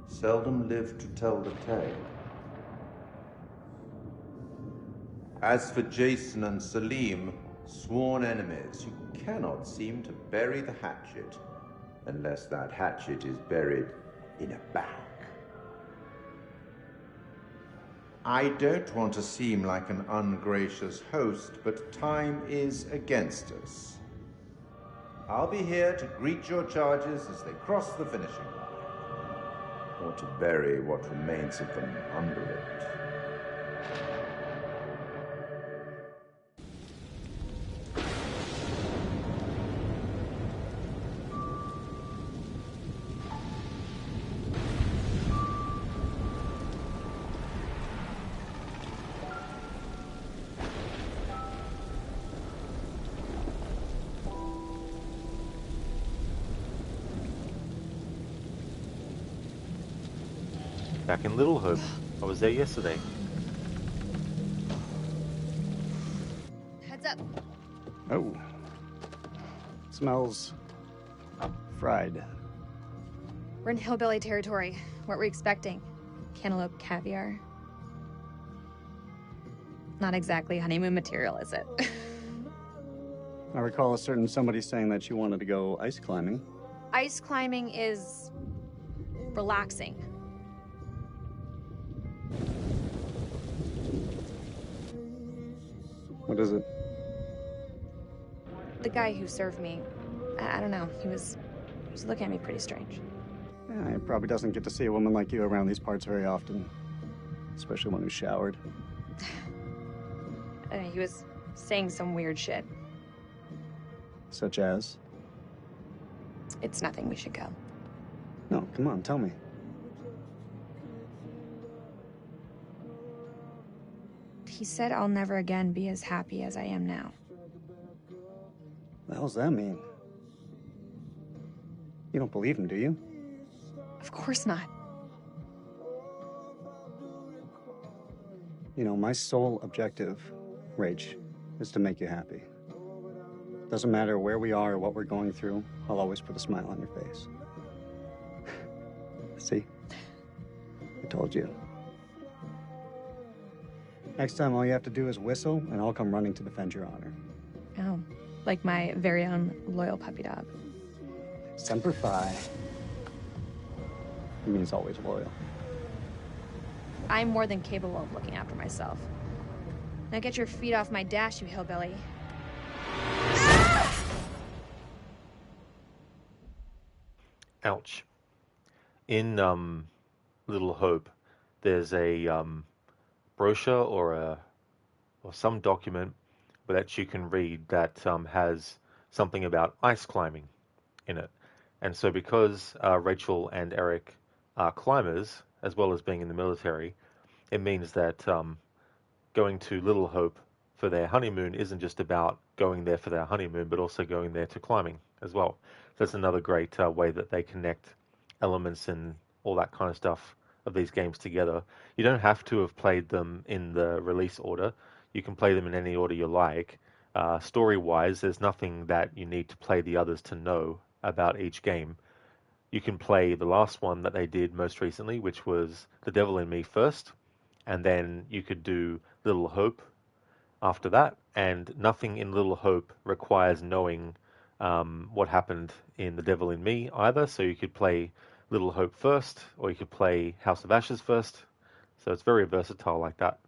seldom live to tell the tale. As for Jason and Salim, sworn enemies, you cannot seem to bury the hatchet unless that hatchet is buried in a bag. I don't want to seem like an ungracious host, but time is against us. I'll be here to greet your charges as they cross the finishing line, or to bury what remains of them under it. Back in Little Hope. I was there yesterday. Heads up. Oh. Smells fried. We're in hillbilly territory. What were we expecting? Cantaloupe caviar? Not exactly honeymoon material, is it? I recall a certain somebody saying that she wanted to go ice climbing. Ice climbing is relaxing. What is it? The guy who served me, I don't know, he was looking at me pretty strange. Yeah, he probably doesn't get to see a woman like you around these parts very often. Especially one who's showered. I don't know, he was saying some weird shit. Such as? It's nothing, we should go. No, come on, tell me. He said I'll never again be as happy as I am now. What the hell does that mean? You don't believe him, do you? Of course not. You know, my sole objective, Rach, is to make you happy. Doesn't matter where we are or what we're going through, I'll always put a smile on your face. See? I told you. Next time, all you have to do is whistle, and I'll come running to defend your honor. Oh, like my very own loyal puppy dog. Semper Fi. It means always loyal. I'm more than capable of looking after myself. Now get your feet off my dash, you hillbilly. Ouch. In Little Hope, there's a brochure or some document that you can read that has something about ice climbing in it. And so because Rachel and Eric are climbers, as well as being in the military, it means that going to Little Hope for their honeymoon isn't just about going there for their honeymoon, but also going there to climbing as well. So that's another great way that they connect elements and all that kind of stuff of these games together. You don't have to have played them in the release order. You can play them in any order you like. Story-wise, there's nothing that you need to play the others to know about each game. You can play the last one that they did most recently, which was The Devil in Me first, and then you could do Little Hope after that, and nothing in Little Hope requires knowing what happened in The Devil in Me either, so you could play Little Hope first, or you could play House of Ashes first, so it's very versatile like that.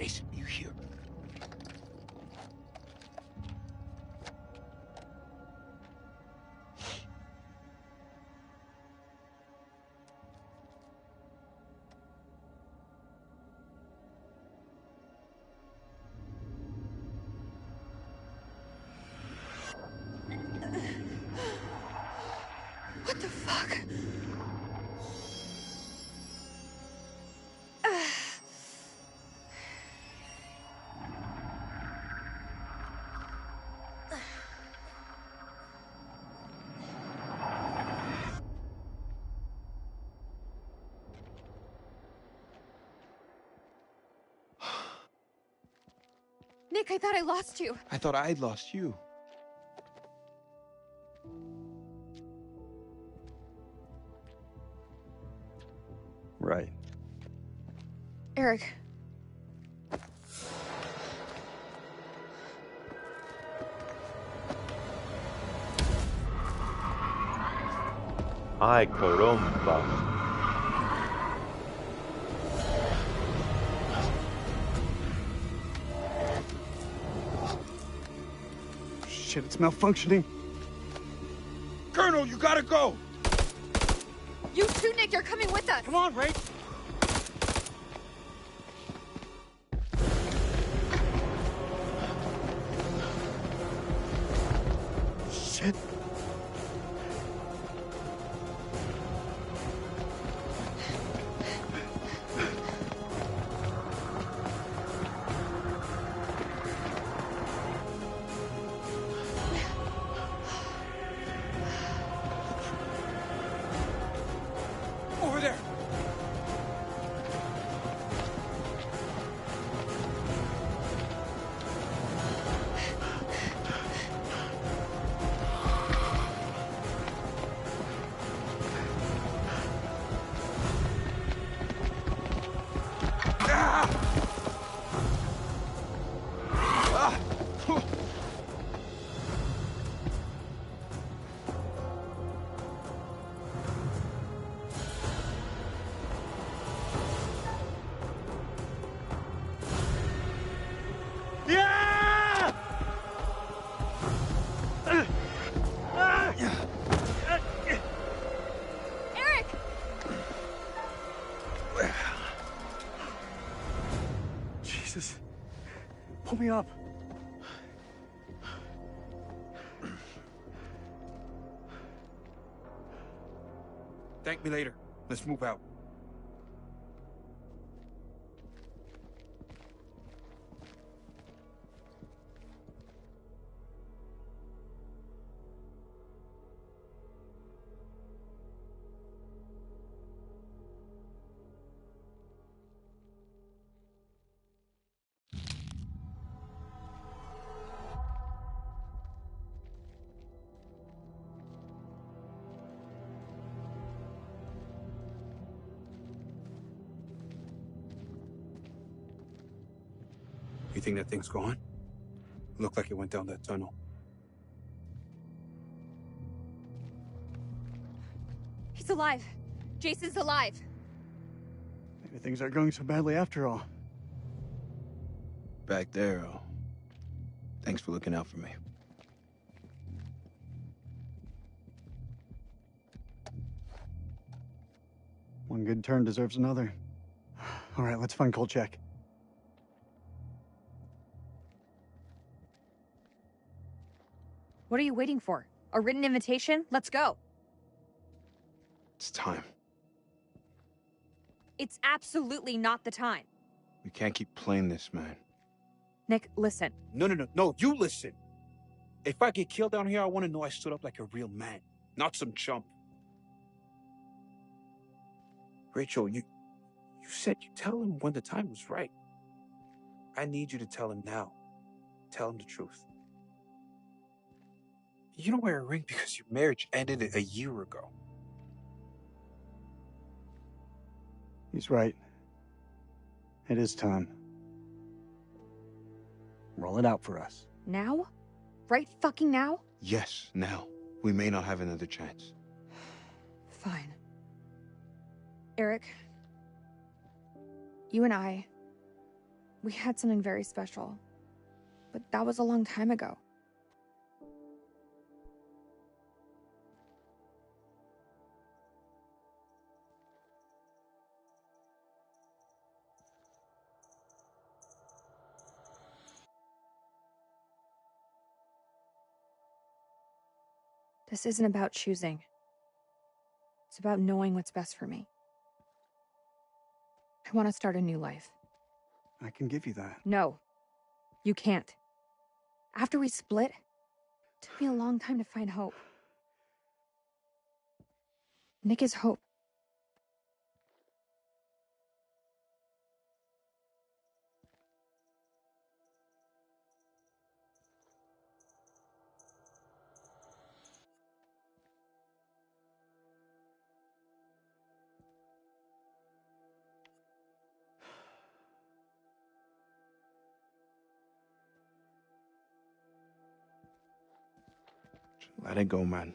Jason, you here? What the fuck? Nick, I thought I lost you. I thought I'd lost you. Right. Eric. Ay, caramba. Shit, it's malfunctioning. Colonel, you gotta go! You too, Nick, you're coming with us. Come on, Ray. Shit. Over there! Eric! Jesus. Pull me up. Thank me later. Let's move out. You think that thing's gone? Looked like it went down that tunnel. He's alive. Jason's alive. Maybe things aren't going so badly after all. Back there, thanks for looking out for me. One good turn deserves another. All right, let's find Kolchak. What are you waiting for? A written invitation? Let's go. It's time. It's absolutely not the time. We can't keep playing this, man. Nick, listen. No, you listen. If I get killed down here, I want to know I stood up like a real man, not some chump. Rachel, you said you'd tell him when the time was right. I need you to tell him now. Tell him the truth. You don't wear a ring because your marriage ended a year ago. He's right. It is time. Roll it out for us. Now? Right fucking now? Yes, now. We may not have another chance. Fine. Eric, you and I, We had something very special. But that was a long time ago. This isn't about choosing. It's about knowing what's best for me. I want to start a new life. I can give you that. No, you can't. After we split, it took me a long time to find hope. Nick is hope. Let it go, man.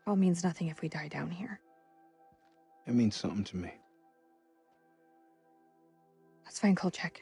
All means nothing if we die down here. It means something to me. Let's find Kolchak.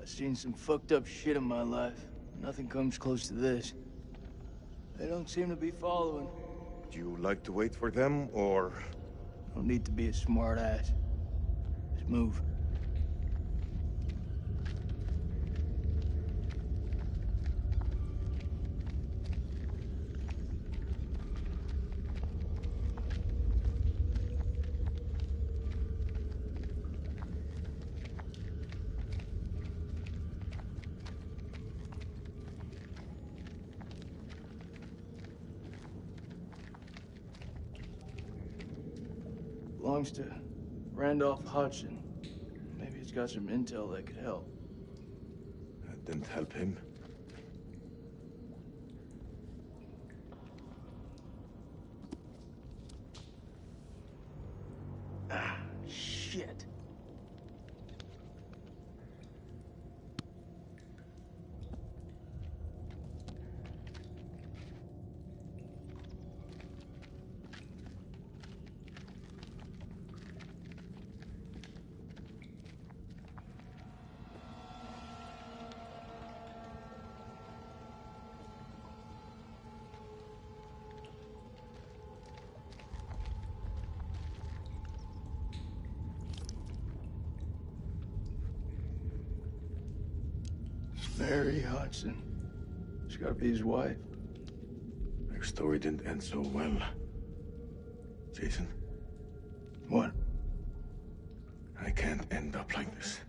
I've seen some fucked up shit in my life. Nothing comes close to this. They don't seem to be following. Would you like to wait for them, or...? Don't need to be a smart ass. Just move. Belongs to Randolph Hodgson. Maybe he's got some intel that could help. That didn't help him. Ah, shit. Mary Hodgson. She's gotta be his wife. Their story didn't end so well. Jason? What? I can't end up like this.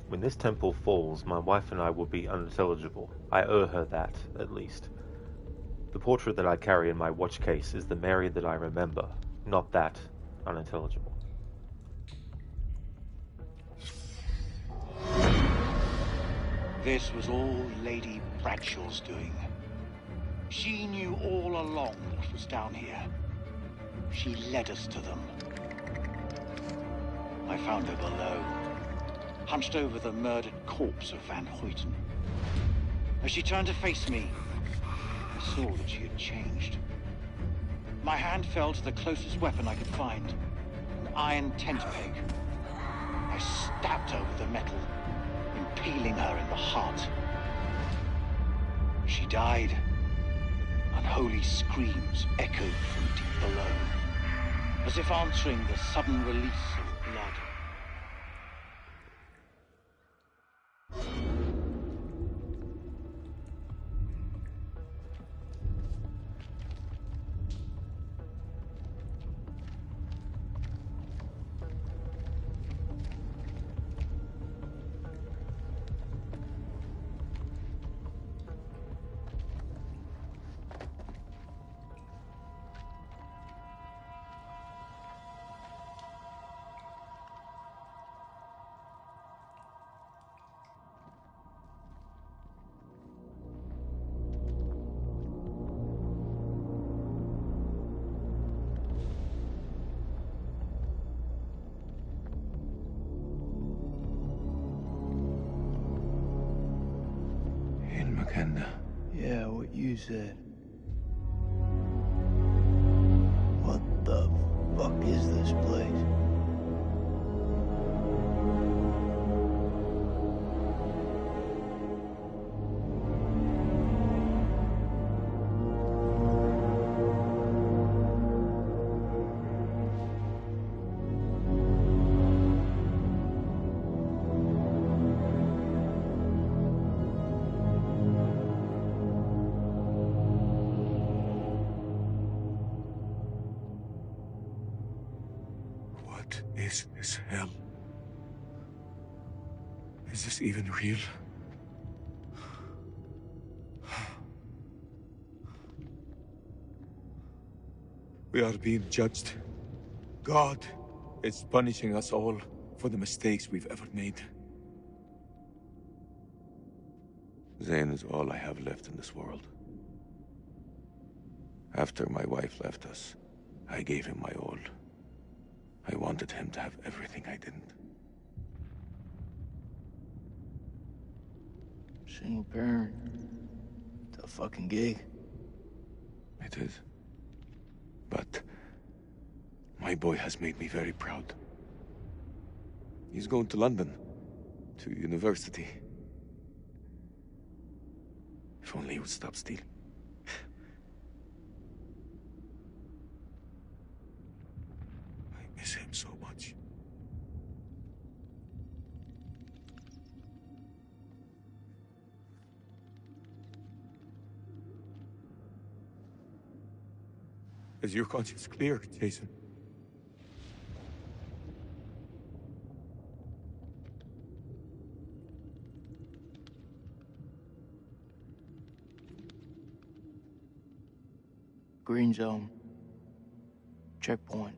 When this temple falls, my wife and I will be unintelligible. I owe her that, at least. The portrait that I carry in my watch case is the Mary that I remember, not that unintelligible. This was all Lady Bradshaw's doing. She knew all along what was down here. She led us to them. I found her below, hunched over the murdered corpse of Van Hoyten. As she turned to face me, I saw that she had changed. My hand fell to the closest weapon I could find, an iron tent peg. I stabbed her with the metal, impaling her in the heart. She died. Unholy screams echoed from deep below, as if answering the sudden release of blood. المكان ده. Yeah, what you said. What the fuck is this place? What is this hell? Is this even real? We are being judged. God is punishing us all for the mistakes we've ever made. Zayn is all I have left in this world. After my wife left us, I gave him my all. I wanted him to have everything I didn't. Single parent. Tough fucking gig. It is. But my boy has made me very proud. He's going to London, to university. If only he would stop stealing. I miss him so much. Is your conscience clear, Jason? Green zone. Checkpoint.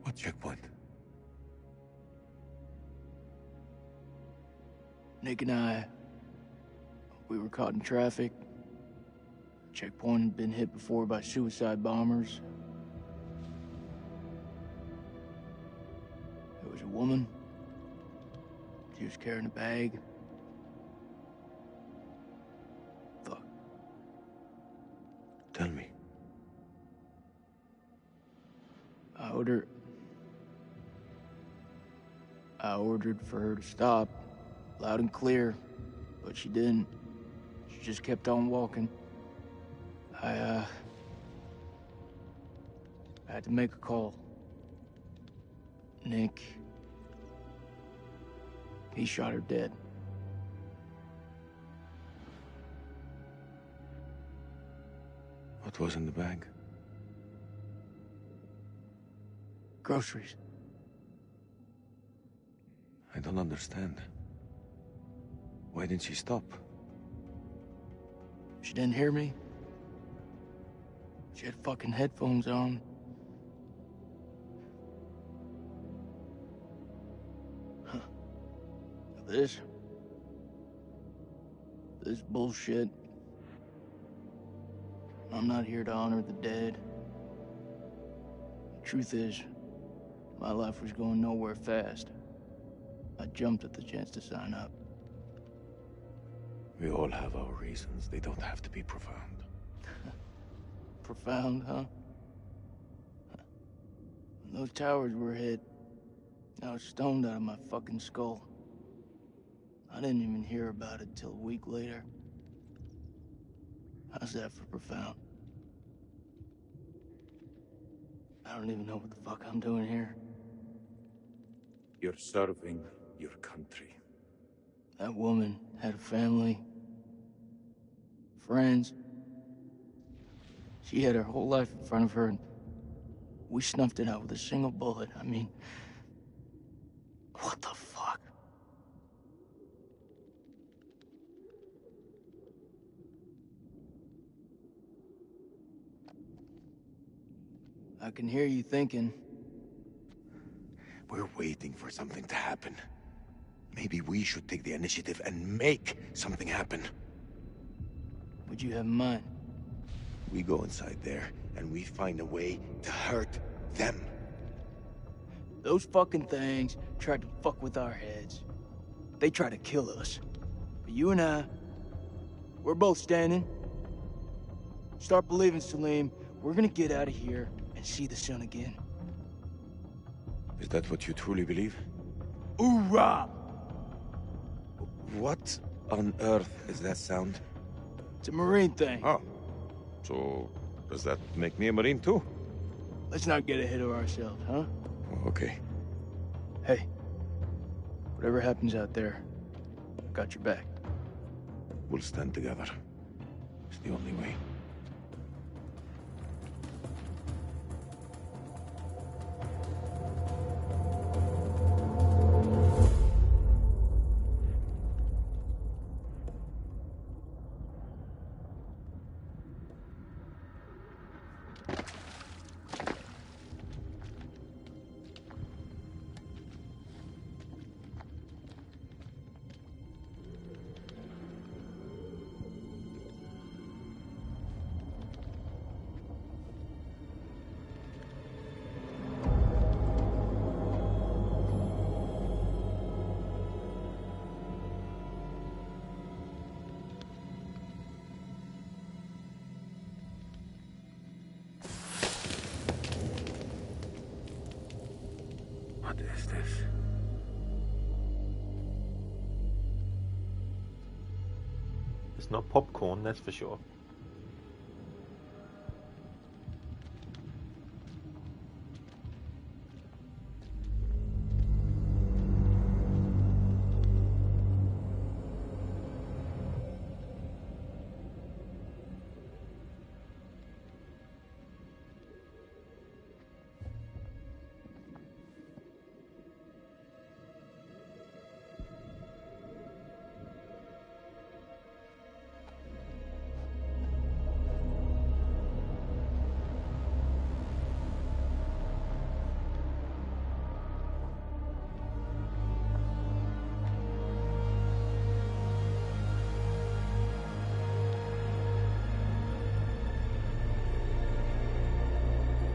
What checkpoint? Nick and I, we were caught in traffic. Checkpoint had been hit before by suicide bombers. There was a woman. She was carrying a bag. Fuck. Tell me. I ordered for her to stop, loud and clear, but she didn't. She just kept on walking. I had to make a call. Nick, he shot her dead. What was in the bag? Groceries. I don't understand. Why didn't she stop? She didn't hear me. She had fucking headphones on. Huh. This bullshit. I'm not here to honor the dead. The truth is, my life was going nowhere fast. I jumped at the chance to sign up. We all have our reasons. They don't have to be profound. Profound, huh? When those towers were hit, I was stoned out of my fucking skull. I didn't even hear about it till a week later. How's that for profound? I don't even know what the fuck I'm doing here. You're serving your country. That woman had a family, friends. She had her whole life in front of her, and we snuffed it out with a single bullet. I mean, what the fuck? I can hear you thinking. We're waiting for something to happen. Maybe we should take the initiative and make something happen. What'd you have in mind? We go inside there, and we find a way to hurt them. Those fucking things tried to fuck with our heads. they try to kill us. But you and I, we're both standing. Start believing, Salim. We're gonna get out of here and see the sun again. Is that what you truly believe? Hoorah! What on earth is that sound? It's a Marine thing. Oh. So, does that make me a Marine too? Let's not get ahead of ourselves, huh? Okay. Hey, whatever happens out there, I've got your back. We'll stand together. It's the only way. What is this? It's not popcorn, that's for sure.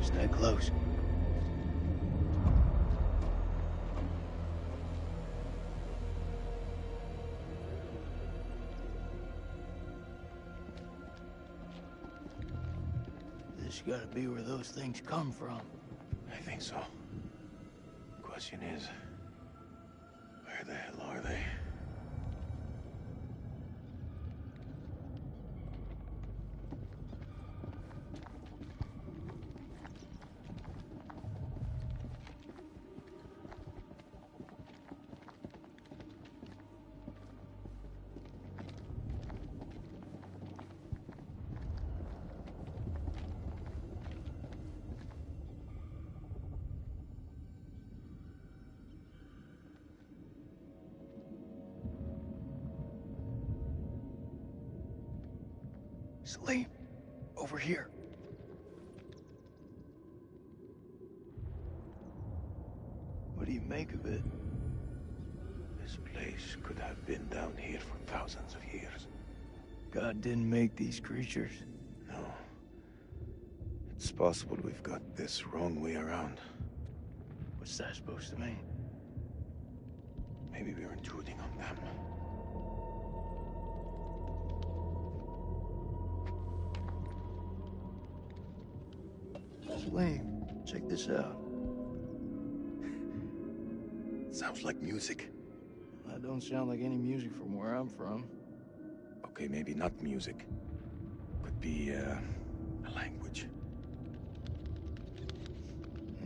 Stay close. This gotta be where those things come from. I think so. Question is, where the hell are they? Salim, over here. What do you make of it? This place could have been down here for thousands of years. God didn't make these creatures. No. It's possible we've got this wrong way around. What's that supposed to mean? Maybe we're intruding on them. Salim, check this out. Sounds like music. That don't sound like any music from where I'm from. Okay, maybe not music. Could be, a language.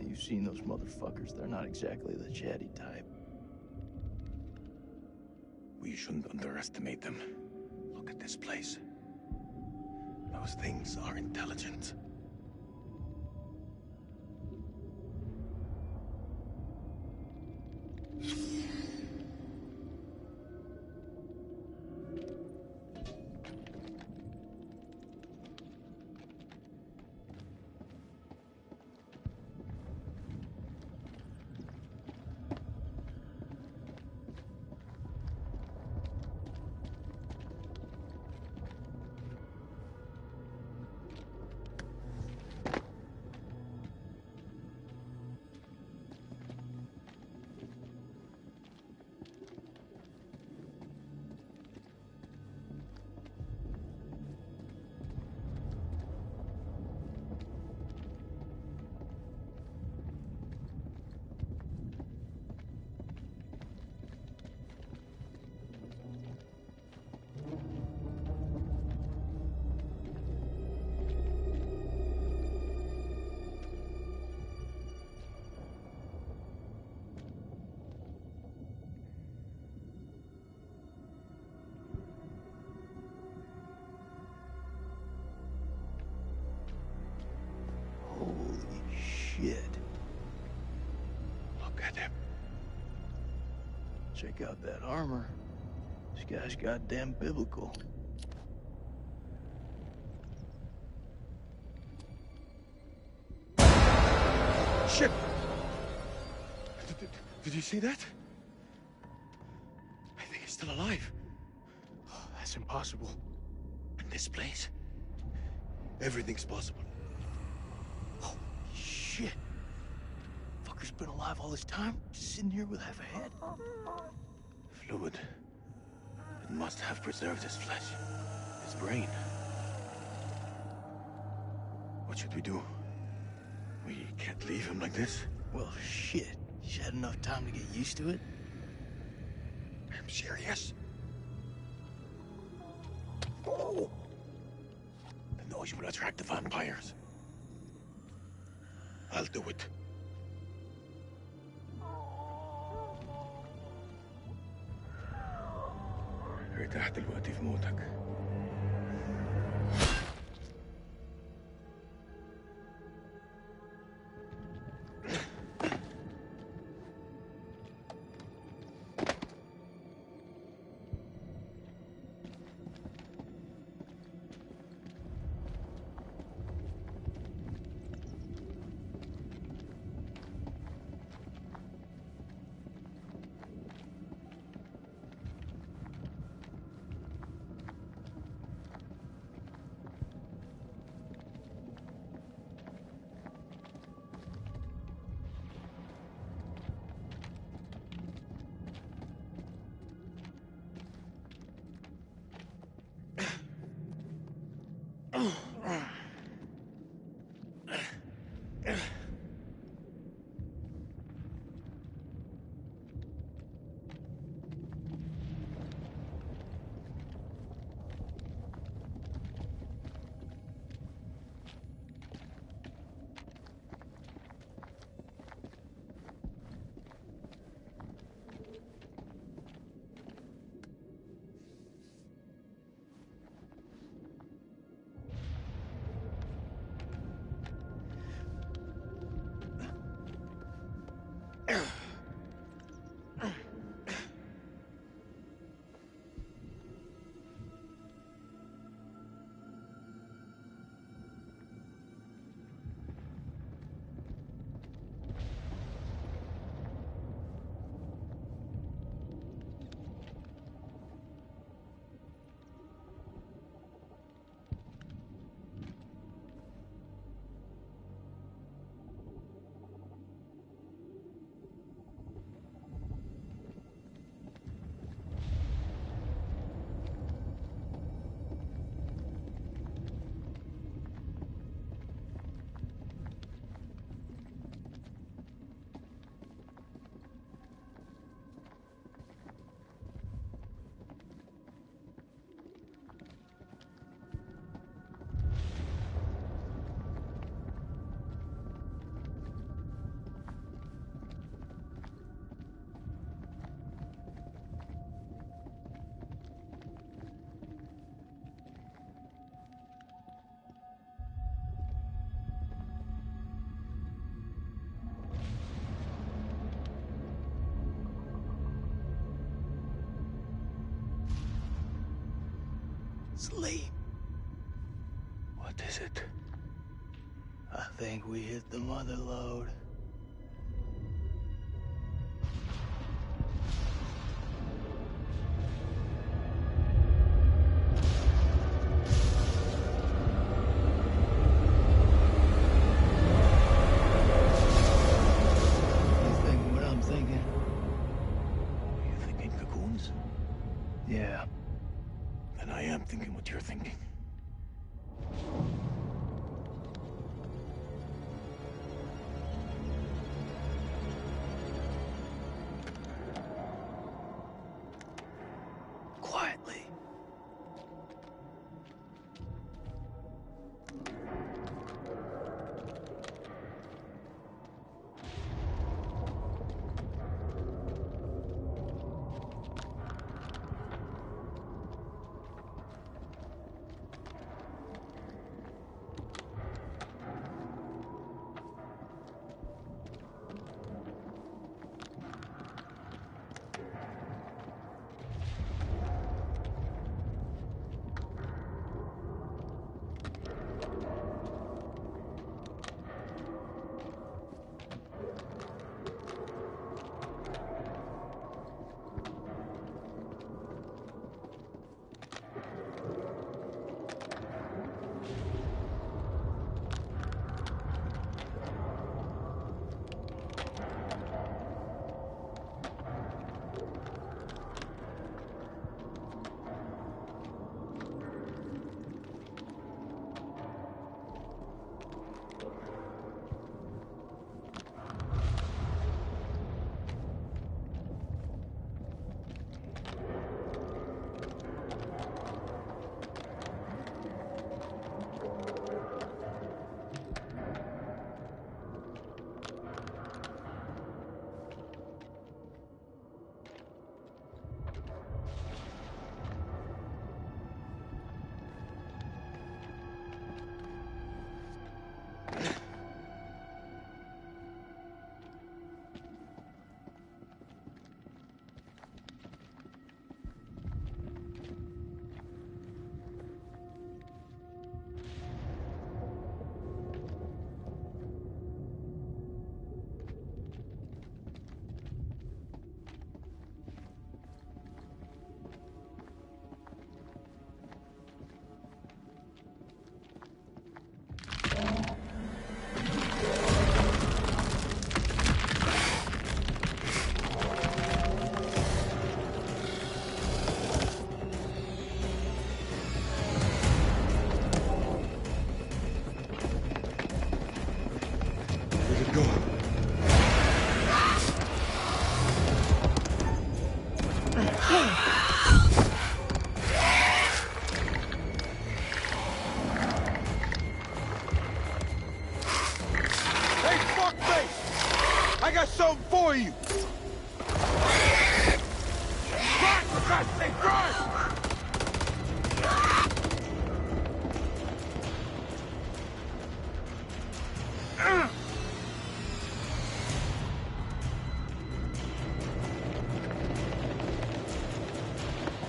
You've seen those motherfuckers. They're not exactly the chatty type. We shouldn't underestimate them. Look at this place. Those things are intelligent. Check out that armor. This guy's goddamn biblical. Shit! Did you see that? I think he's still alive. Oh, that's impossible. In this place, everything's possible. Holy shit. Fucker's been alive all this time? Just sitting here with half a head? Fluid. It must have preserved his flesh, his brain. What should we do? We can't leave him like this. Well, shit. He's had enough time to get used to it. I'm serious. Oh! The noise will attract the vampires. I'll do it. ارتحت دلوقتي في موتك. Sleep. What is it? I think we hit the mother lode. You thinking what I'm thinking? You thinking cocoons? Yeah. Then I am thinking what you're thinking. Quietly. Hey, fuckface! I got something for you! Run, for God's sake, run!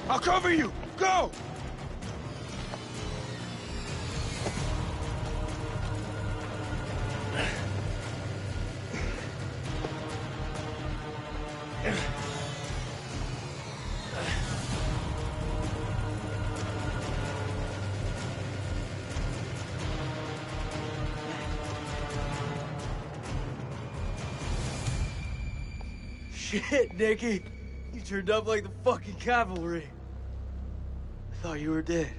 I'll cover you! Go! Shit, Nicky. You turned up like the fucking cavalry. I thought you were dead.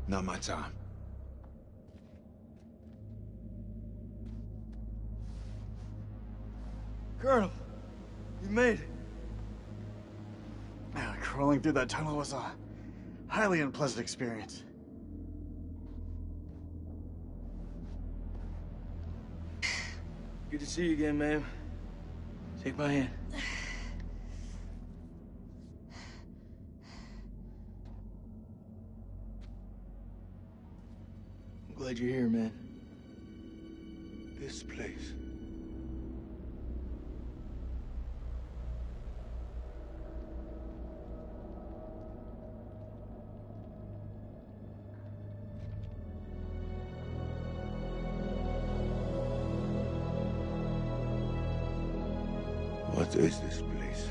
Not my time. Colonel, you made it. Man, crawling through that tunnel was a highly unpleasant experience. Good to see you again, ma'am. Take my hand. I'm glad you're here, man. This place. What is this place?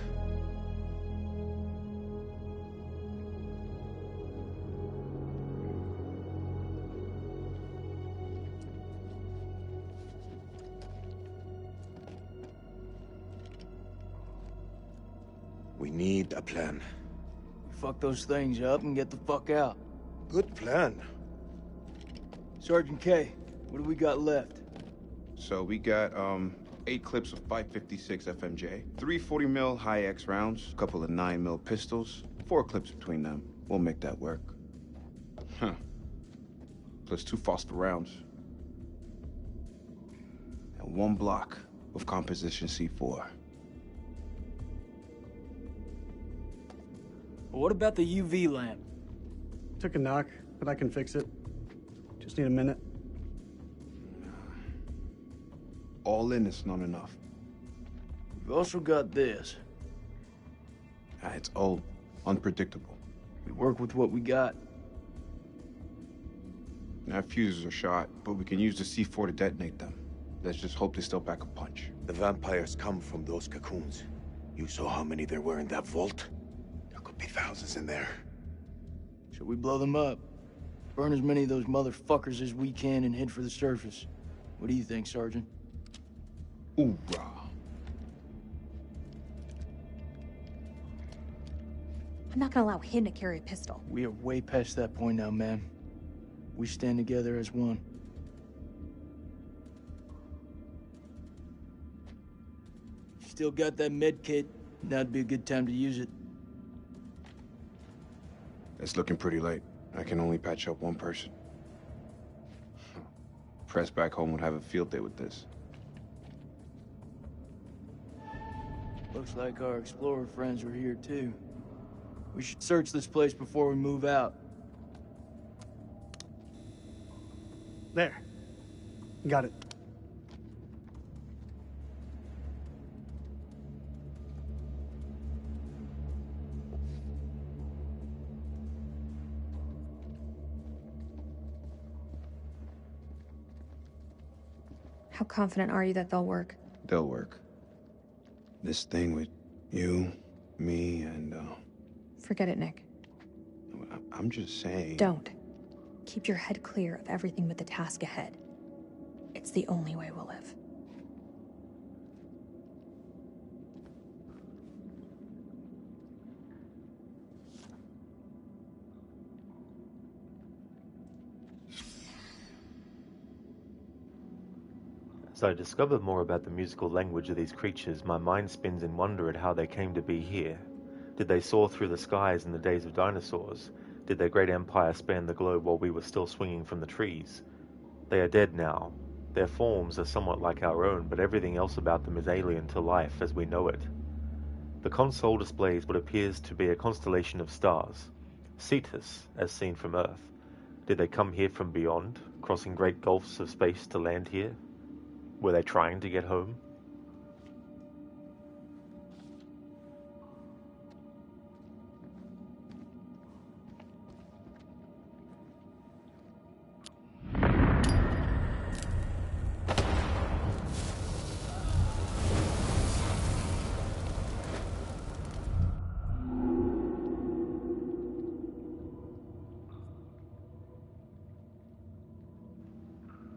We need a plan. Fuck those things up and get the fuck out. Good plan. Sergeant K, what do we got left? So we got 8 clips of 556 FMJ, 3 40mm high-X rounds, a couple of 9mm pistols, 4 clips between them. We'll make that work. Huh. Plus 2 phosphor rounds. And 1 block of composition C4. What about the UV lamp? Took a knock, but I can fix it. Just need a minute. All in is not enough. We've also got this. It's old, unpredictable. We work with what we got. Our fuses are shot, but we can use the C4 to detonate them. Let's just hope they still pack a punch. The vampires come from those cocoons. You saw how many there were in that vault? There could be thousands in there. Should we blow them up? Burn as many of those motherfuckers as we can and head for the surface. What do you think, Sergeant? Hoorah. I'm not gonna allow him to carry a pistol. We are way past that point now, ma'am. We stand together as one. Still got that med kit. Now'd be a good time to use it. It's looking pretty late. I can only patch up 1 person. Press back home would have a field day with this. Looks like our explorer friends are here too. We should search this place before we move out. There. Got it. How confident are you that they'll work? They'll work. This thing with you, me, and, Forget it, Nick. I'm just saying... Don't. Keep your head clear of everything but the task ahead. It's the only way we'll live. As I discover more about the musical language of these creatures, my mind spins in wonder at how they came to be here. Did they soar through the skies in the days of dinosaurs? Did their great empire span the globe while we were still swinging from the trees? They are dead now. Their forms are somewhat like our own, but everything else about them is alien to life as we know it. The console displays what appears to be a constellation of stars. Cetus, as seen from Earth. Did they come here from beyond, crossing great gulfs of space to land here? Were they trying to get home?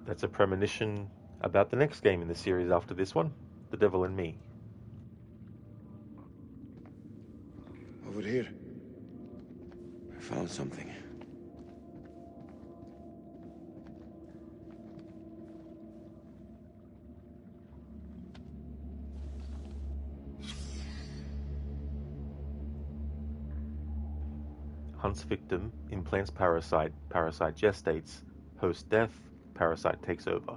That's a premonition about the next game in the series after this one, The Devil in Me. Over here. I found something. Hunts victim, implants parasite, parasite gestates, host death, parasite takes over.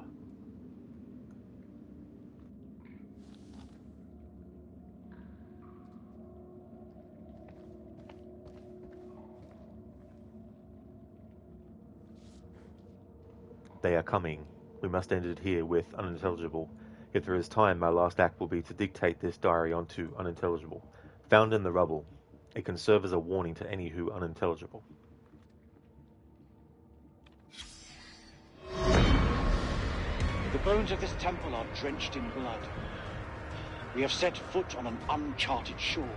They are coming. We must end it here with unintelligible. If there is time, my last act will be to dictate this diary onto unintelligible. Found in the rubble. It can serve as a warning to any who unintelligible. The bones of this temple are drenched in blood. We have set foot on an uncharted shore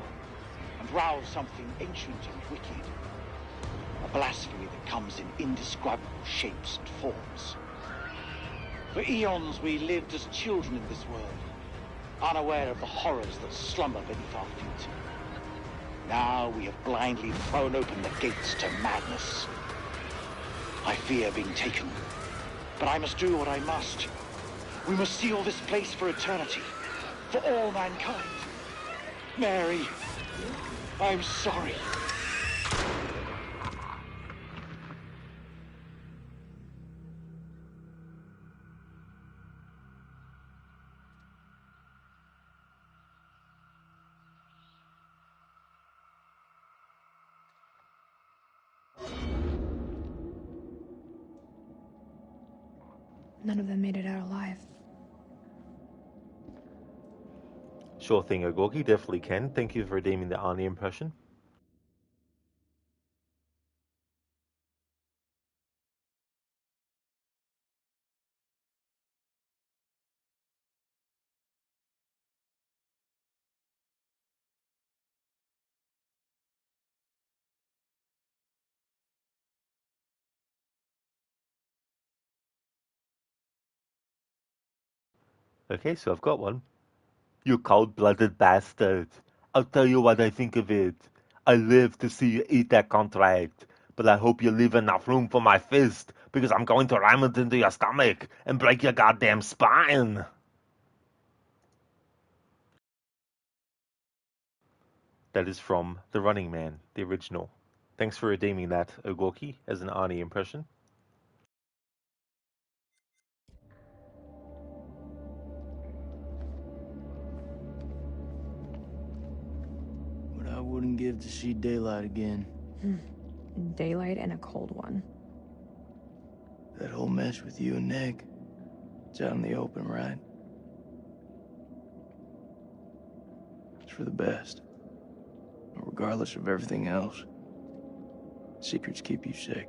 and roused something ancient and wicked. A blasphemy that comes in indescribable shapes and forms. For eons we lived as children in this world, unaware of the horrors that slumber beneath our feet. Now we have blindly thrown open the gates to madness. I fear being taken, but I must do what I must. We must seal this place for eternity, for all mankind. Mary, I'm sorry. None of them made it out alive. Sure thing, Ogorki, definitely can. Thank you for redeeming the Arnie impression. Okay, so I've got one. You cold-blooded bastard. I'll tell you what I think of it. I live to see you eat that contract, but I hope you leave enough room for my fist, because I'm going to ram it into your stomach and break your goddamn spine. That is from The Running Man, the original. Thanks for redeeming that, Ogorki, as an Arnie impression. What I wouldn't give to see daylight again. Daylight and a cold one. That whole mess with you and Nick. It's out in the open, right? It's for the best. Regardless of everything else. Secrets keep you sick.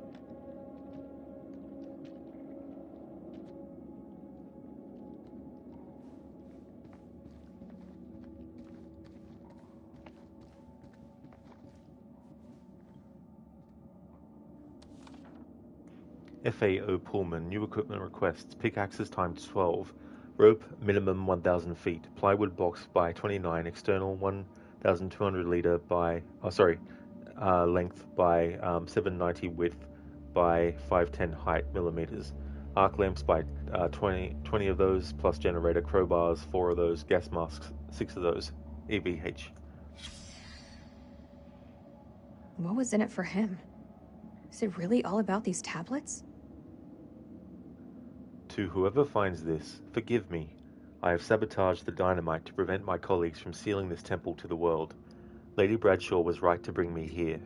FAO Pullman, new equipment requests, pickaxes times 12, rope minimum 1,000 feet, plywood box by 29, external 1,200 liter by, length by 790 width by 510 height millimeters, arc lamps by 20 of those, plus generator, crowbars 4 of those, gas masks 6 of those, EVH. What was in it for him? Is it really all about these tablets? To whoever finds this, forgive me. I have sabotaged the dynamite to prevent my colleagues from sealing this temple to the world. Lady Bradshaw was right to bring me here.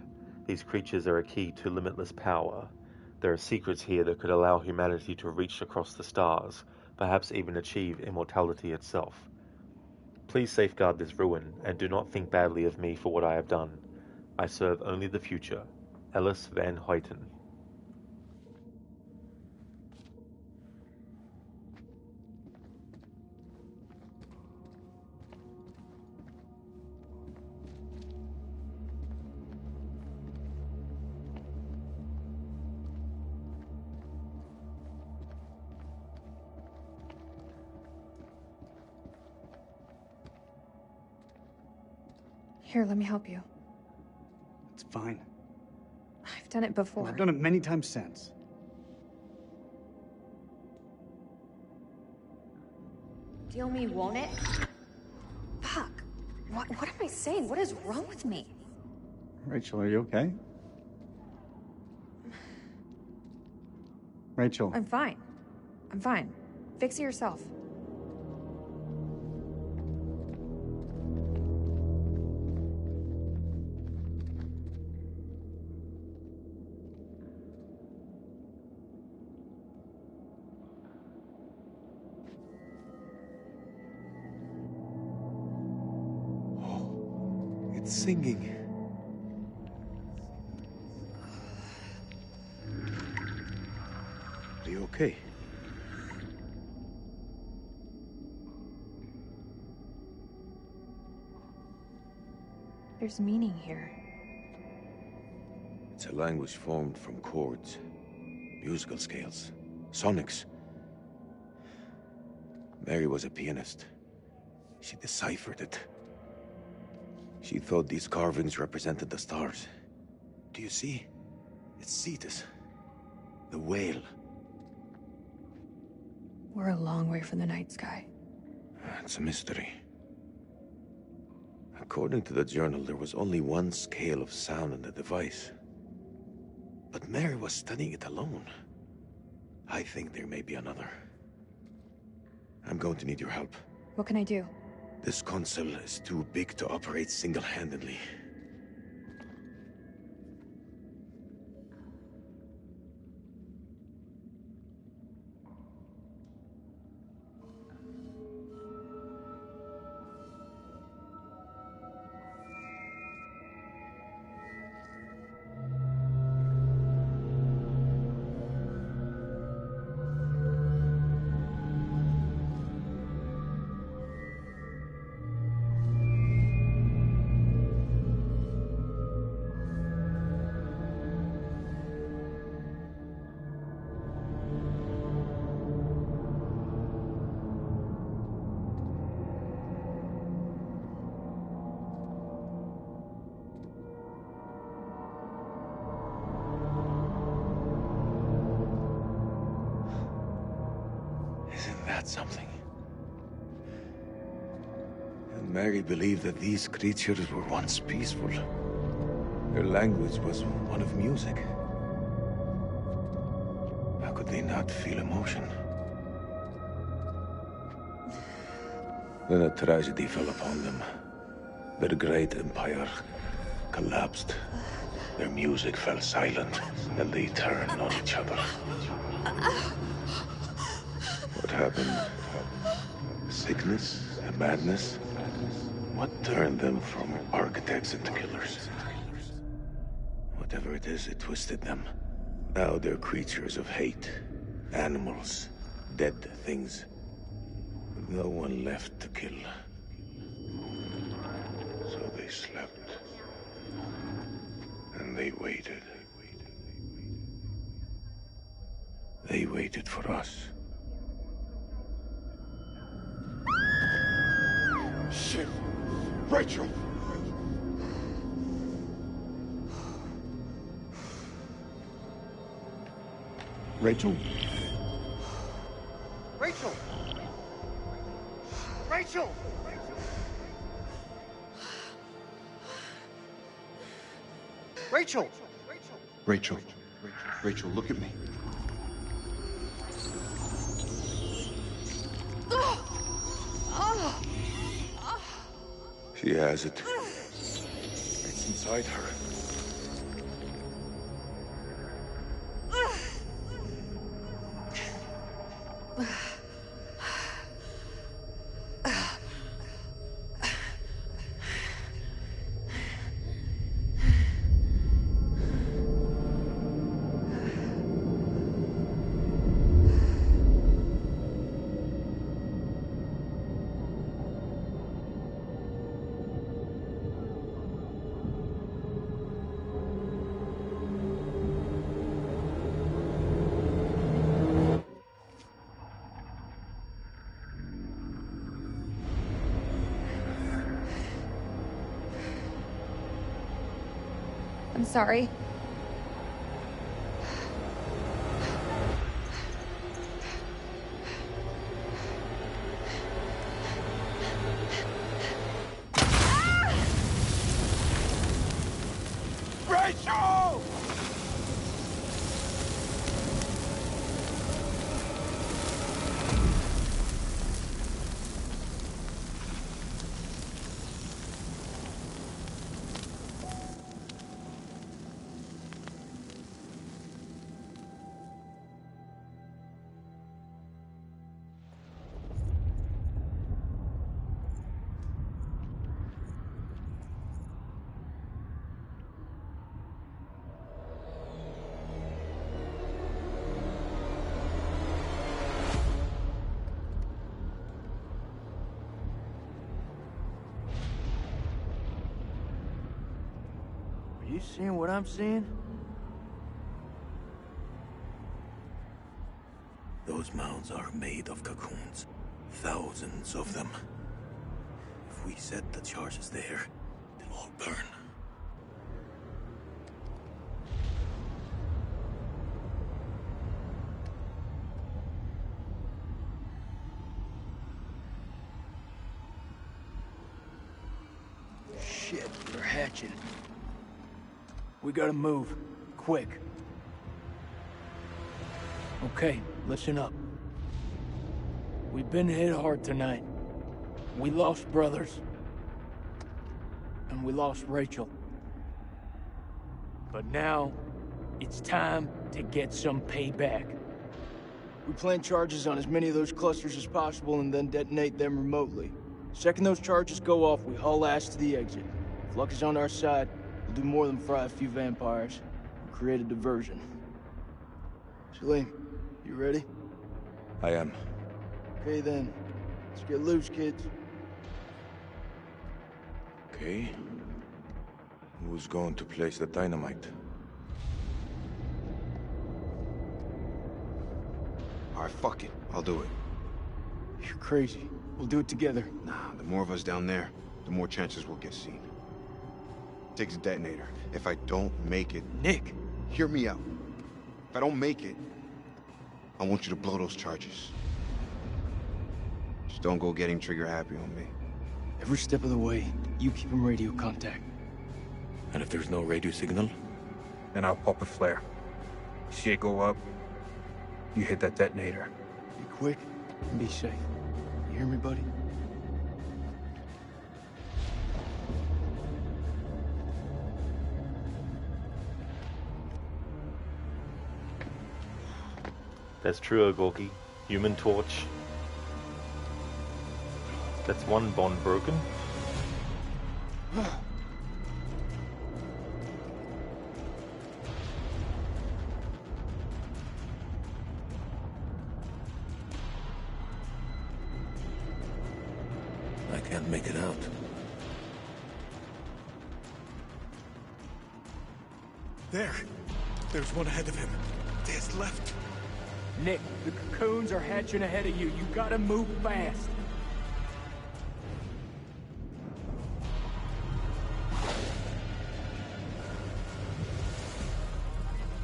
These creatures are a key to limitless power. There are secrets here that could allow humanity to reach across the stars, perhaps even achieve immortality itself. Please safeguard this ruin, and do not think badly of me for what I have done. I serve only the future. Ellis Van Hoyten. Here, let me help you. It's fine. I've done it before. I've done it many times since. Deal me, won't it? Fuck. What am I saying? What is wrong with me? Rachel, are you okay? Rachel. I'm fine. I'm fine. Fix it yourself. It's singing. Are you okay? There's meaning here. It's a language formed from chords, musical scales, sonics. Mary was a pianist. She deciphered it. She thought these carvings represented the stars. Do you see? It's Cetus, the whale. We're a long way from the night sky. It's a mystery. According to the journal, there was only one scale of sound in the device. But Mary was studying it alone. I think there may be another. I'm going to need your help. What can I do? This console is too big to operate single-handedly. Something. And Mary believed that these creatures were once peaceful. Their language was one of music. How could they not feel emotion? Then a tragedy fell upon them. Their great empire collapsed. Their music fell silent, and they turned on each other. What happened? Sickness? Madness? What turned them from architects into killers? Whatever it is, it twisted them. Now they're creatures of hate. Animals. Dead things. With no one left to kill. So they slept. And they waited. They waited for us. Shit! Rachel! Rachel? Rachel! Rachel! Rachel! Rachel. Rachel, look at me. She has it. It's inside her. I'm sorry. Rachel! Are you seeing what I'm seeing? Those mounds are made of cocoons. Thousands of them. If we set the charges there, they'll all burn. Shit, they're hatching. We gotta move. Quick. Okay, listen up. We've been hit hard tonight. We lost brothers. And we lost Rachel. But now, it's time to get some payback. We plan charges on as many of those clusters as possible and then detonate them remotely. Second those charges go off, we haul ass to the exit. If luck is on our side, we'll do more than fry a few vampires. We'll create a diversion. Salim, you ready? I am. Okay then. Let's get loose, kids. Okay. Who's going to place the dynamite? All right, fuck it. I'll do it. You're crazy. We'll do it together. Nah, the more of us down there, the more chances we'll get seen. Takes a detonator. If I don't make it... Nick! Hear me out. If I don't make it, I want you to blow those charges. Just don't go getting trigger happy on me. Every step of the way, you keep in radio contact. And if there's no radio signal? Then I'll pop a flare. Shit go up. You hit that detonator. Be quick and be safe. You hear me, buddy? That's true, Gorky. Human Torch. That's one bond broken. I can't make it out. There. There's one ahead of him. To his left. Nick, the cocoons are hatching ahead of you. You gotta move fast.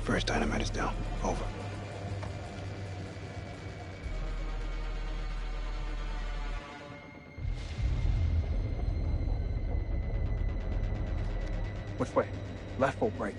First dynamite is down. Over. Which way? Left full brake.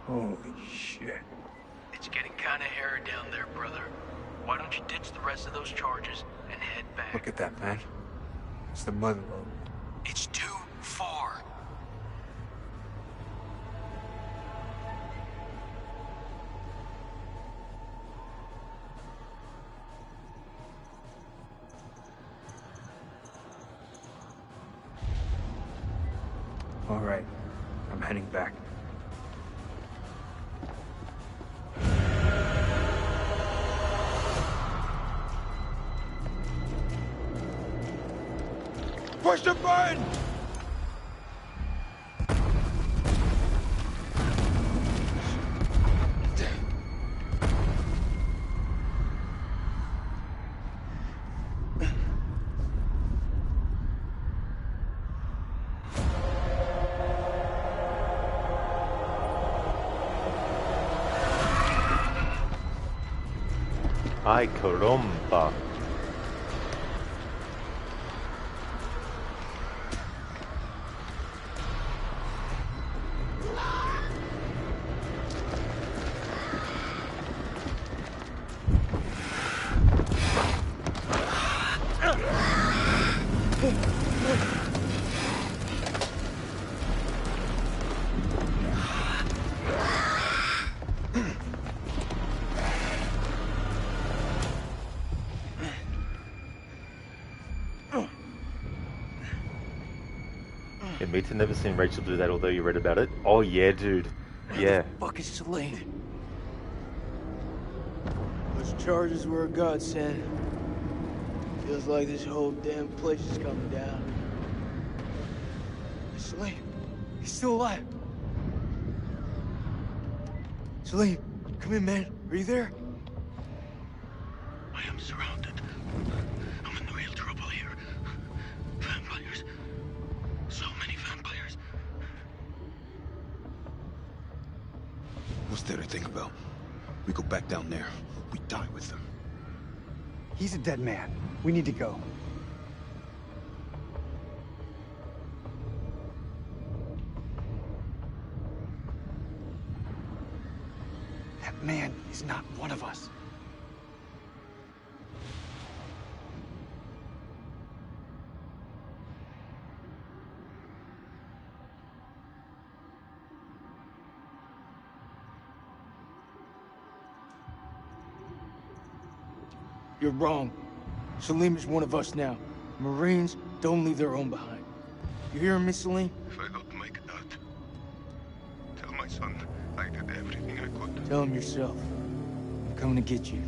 Holy shit. It's getting kind of hairy down there, brother. Why don't you ditch the rest of those charges and head back? Look at that, man. It's the mother load. It's too far. All right. I'm heading back. Push the button! Ay, caramba. Admit to never seen Rachel do that, although you read about it. Oh yeah, dude. Yeah. Fuck is Celine? Those charges were a godsend. Feels like this whole damn place is coming down. Celine, he's still alive. Celine, come in, man. Are you there? I am surrounded. I'm in real trouble here. Vampires. So many vampires. What's there to think about? We go back down there. We die with them. He's a dead man. We need to go. That man is not one of us. You're wrong. Salim is one of us now. Marines don't leave their own behind. You hearing me, Salim? If I don't make that, tell my son I did everything I could. Tell him yourself. I'm coming to get you.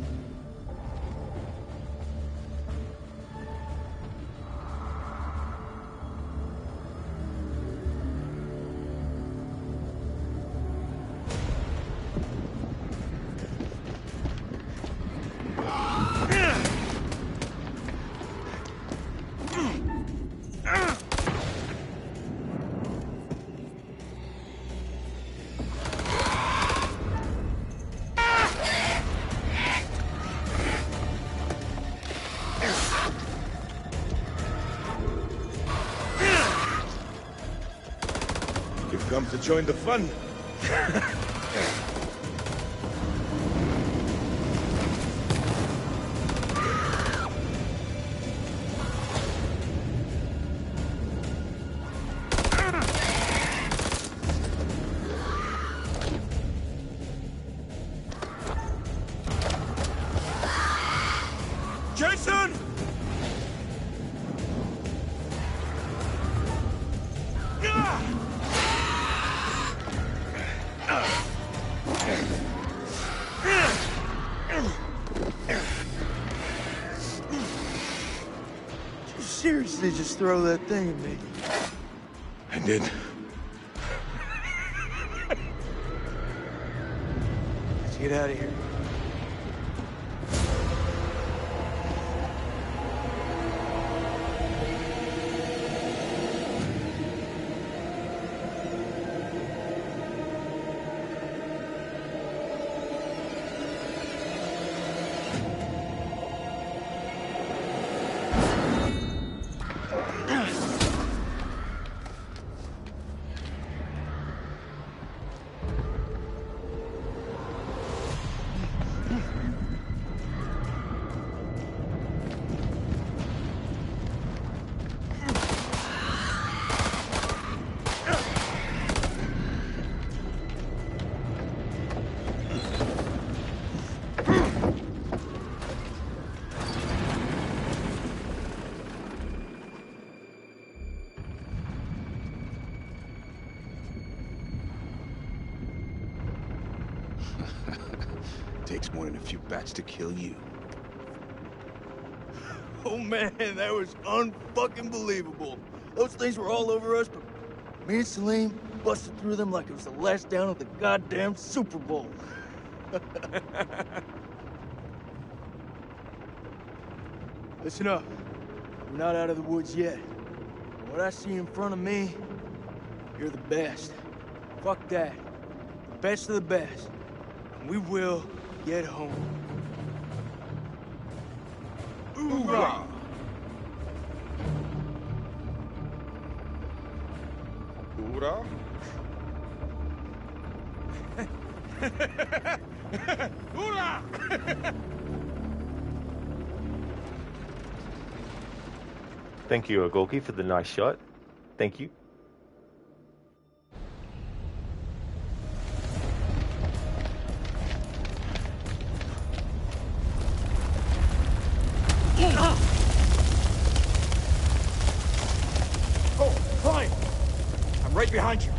Come to join the fun. Jason! Did you seriously just throw that thing at me? I did. Let's get out of here. Takes more than a few bats to kill you. Oh man, that was unfucking believable. Those things were all over us, but me and Salim busted through them like it was the last down of the goddamn Super Bowl. Listen up. We're not out of the woods yet. What I see in front of me, you're the best. Fuck that. The best of the best. And we will get home. Hoorah! Hoorah? Hoorah! Thank you, Ogorki, for the nice shot. Thank you. Oh, fine. I'm right behind you.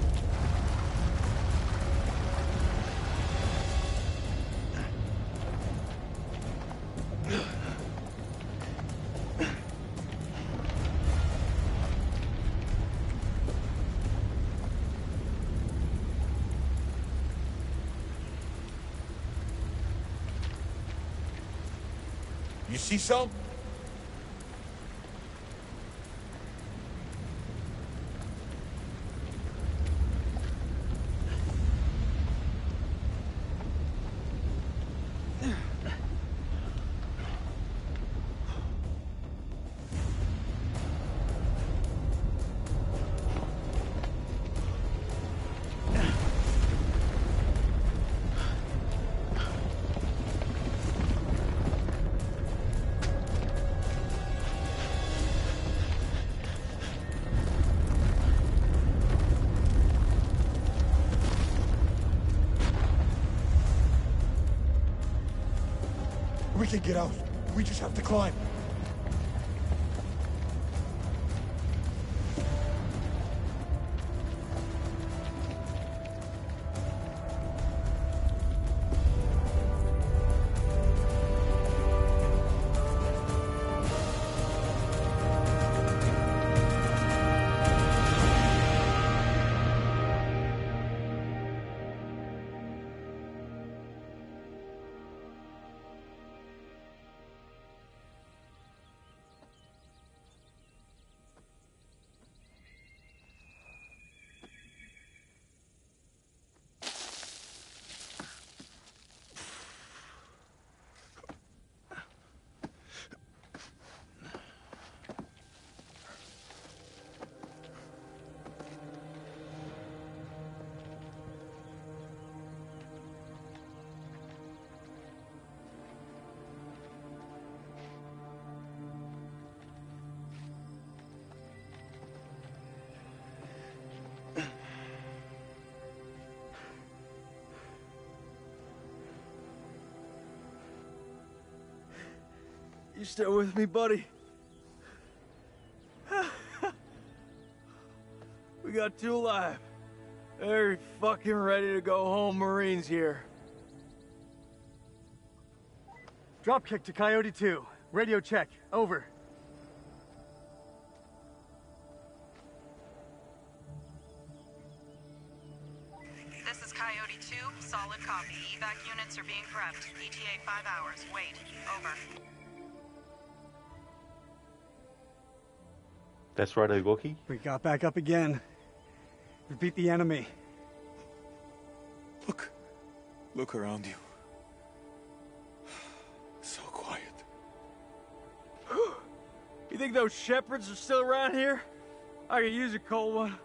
You see some? We can get out. We just have to climb. You still with me, buddy? We got two alive. Very fucking ready to go home, Marines here. Dropkick to Coyote 2. Radio check. Over. This is Coyote 2. Solid copy. Evac units are being prepped. ETA 5 hours. Wait. Over. That's right, Ogoki. We got back up again. We beat the enemy. Look around you. So quiet. You think those shepherds are still around here? I could use a cold one.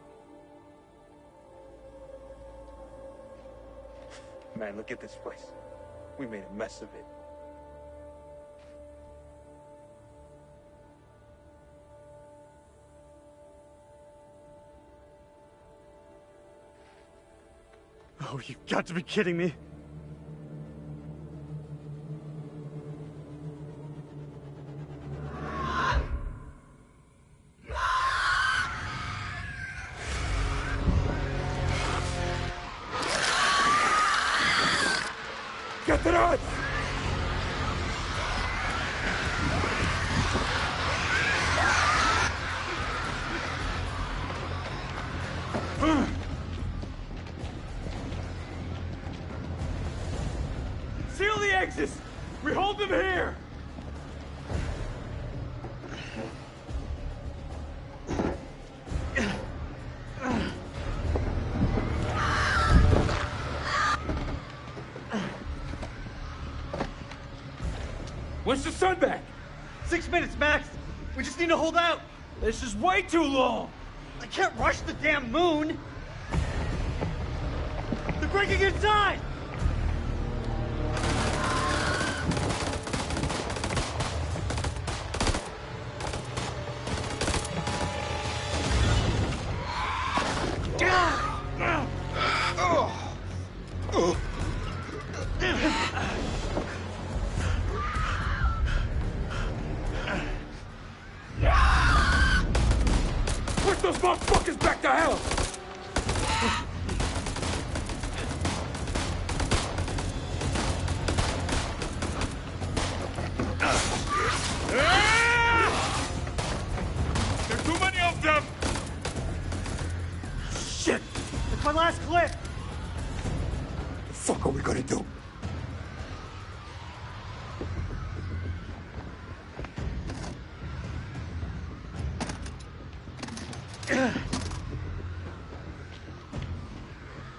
Man, look at this place. We made a mess of it. Oh, you've got to be kidding me. Get the nuts! Seal the exits! We hold them here! When's the sun back? 6 minutes, Max. We just need to hold out. This is way too long. I can't rush the damn moon. They're breaking inside. Push those motherfuckers back to hell! There's too many of them! Shit! It's my last clip. The fuck are we gonna do?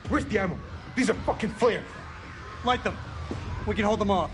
Where's the ammo? These are fucking flares. Light them. We can hold them off.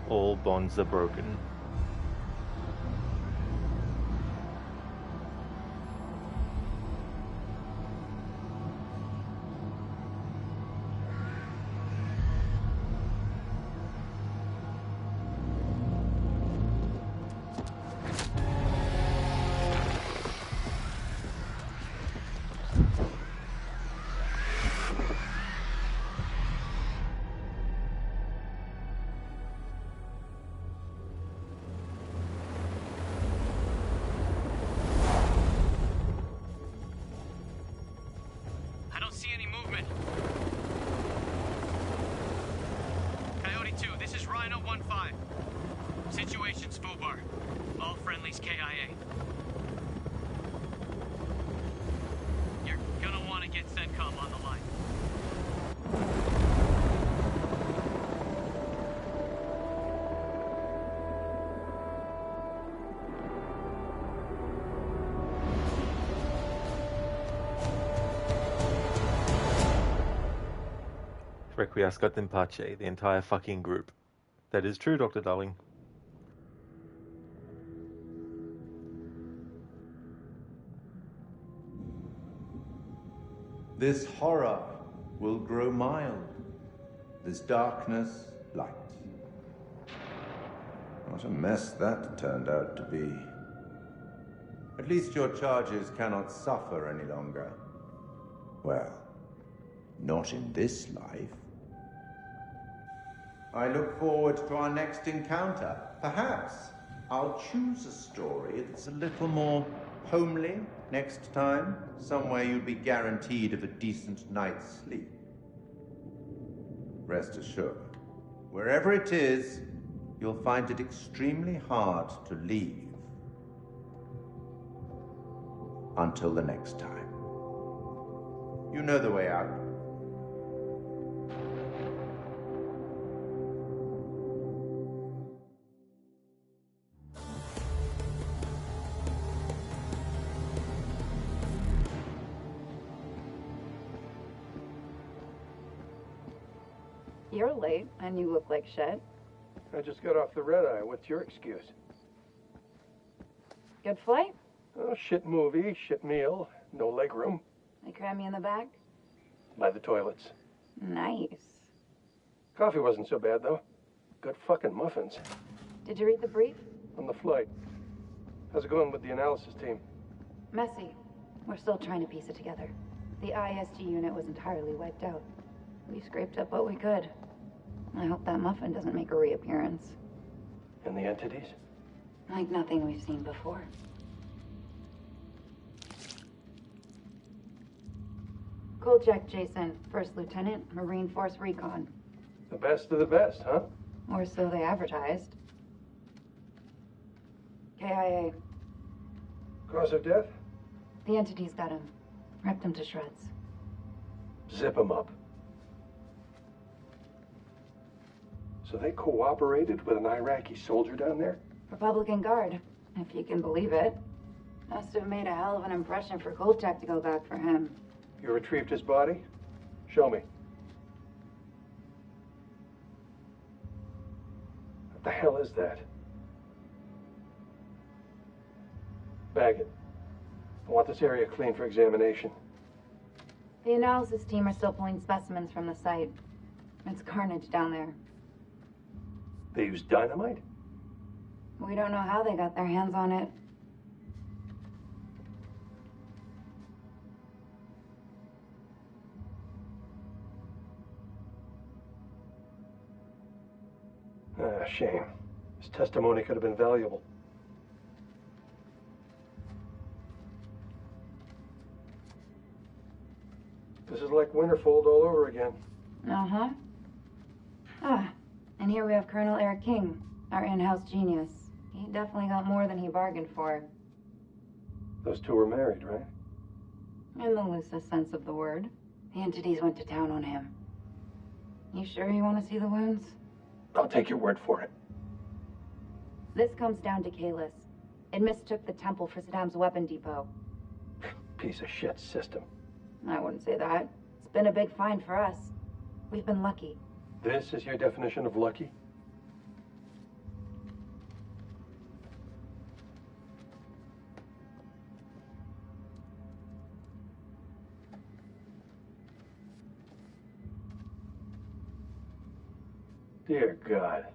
All bonds are broken. I don't see any movement. Coyote 2, this is Rhino 1-5. Situation's FUBAR. All friendlies KIA. You're gonna want to get CENTCOM on the line. Requiescat in pace, the entire fucking group. That is true, Dr. Darling. This horror will grow mild. This darkness, light. What a mess that turned out to be. At least your charges cannot suffer any longer. Well, not in this life. I look forward to our next encounter. Perhaps I'll choose a story that's a little more homely next time. Somewhere you'll be guaranteed of a decent night's sleep. Rest assured, wherever it is, you'll find it extremely hard to leave. Until the next time. You know the way out. You're late, and you look like shit. I just got off the red eye. What's your excuse? Good flight? Oh, shit movie, shit meal, no legroom. They cram you in the back? By the toilets. Nice. Coffee wasn't so bad, though. Good fucking muffins. Did you read the brief? On the flight. How's it going with the analysis team? Messy. We're still trying to piece it together. The ISG unit was entirely wiped out. We scraped up what we could. I hope that muffin doesn't make a reappearance. And the entities? Like nothing we've seen before. Kolchak Jason, First Lieutenant, Marine Force Recon. The best of the best, huh? Or so they advertised. KIA. Cause of death? The entities got him. Ripped him to shreds. Zip him up. So they cooperated with an Iraqi soldier down there? Republican Guard, if you can believe it. Must have made a hell of an impression for Kolchak to go back for him. You retrieved his body? Show me. What the hell is that? Bag it. I want this area clean for examination. The analysis team are still pulling specimens from the site. It's carnage down there. They used dynamite? We don't know how they got their hands on it. Ah, shame. His testimony could have been valuable. This is like Winterfold all over again. Uh-huh. Ah, and here we have Colonel Eric King, our in-house genius. He definitely got more than he bargained for. Those two were married, right? In the loosest sense of the word. The entities went to town on him. You sure you want to see the wounds? I'll take your word for it. This comes down to Kalis. It mistook the temple for Saddam's weapon depot. Piece of shit system. I wouldn't say that. It's been a big find for us. We've been lucky. This is your definition of lucky? Dear God.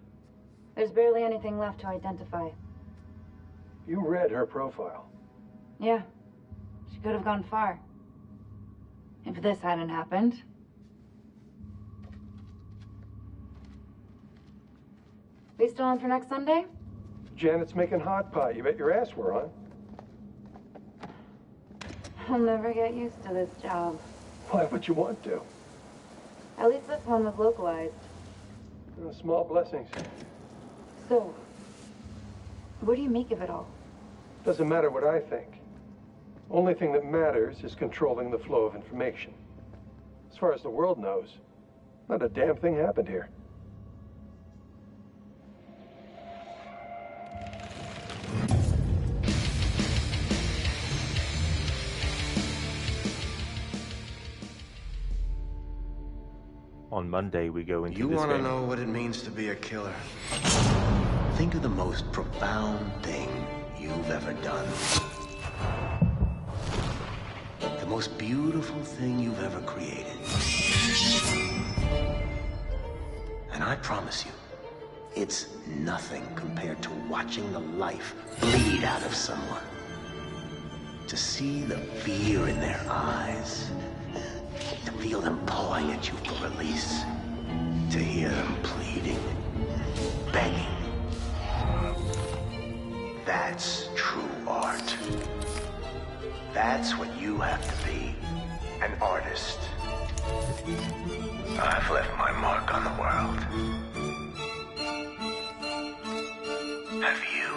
There's barely anything left to identify. You read her profile. Yeah, she could have gone far. If this hadn't happened. We still on for next Sunday? Janet's making hot pot. You bet your ass we're on. I'll never get used to this job. Why would you want to? At least this one was localized. Small blessings. So, what do you make of it all? Doesn't matter what I think. Only thing that matters is controlling the flow of information. As far as the world knows, not a damn thing happened here. On Monday, we go into You this want to game. know what it means to be a killer? Think of the most profound thing you've ever done. The most beautiful thing you've ever created. And I promise you, it's nothing compared to watching the life bleed out of someone. To see the fear in their eyes. To feel them pawing at you for release. To hear them pleading, begging. That's true art. That's what you have to be, an artist. I've left my mark on the world. Have you?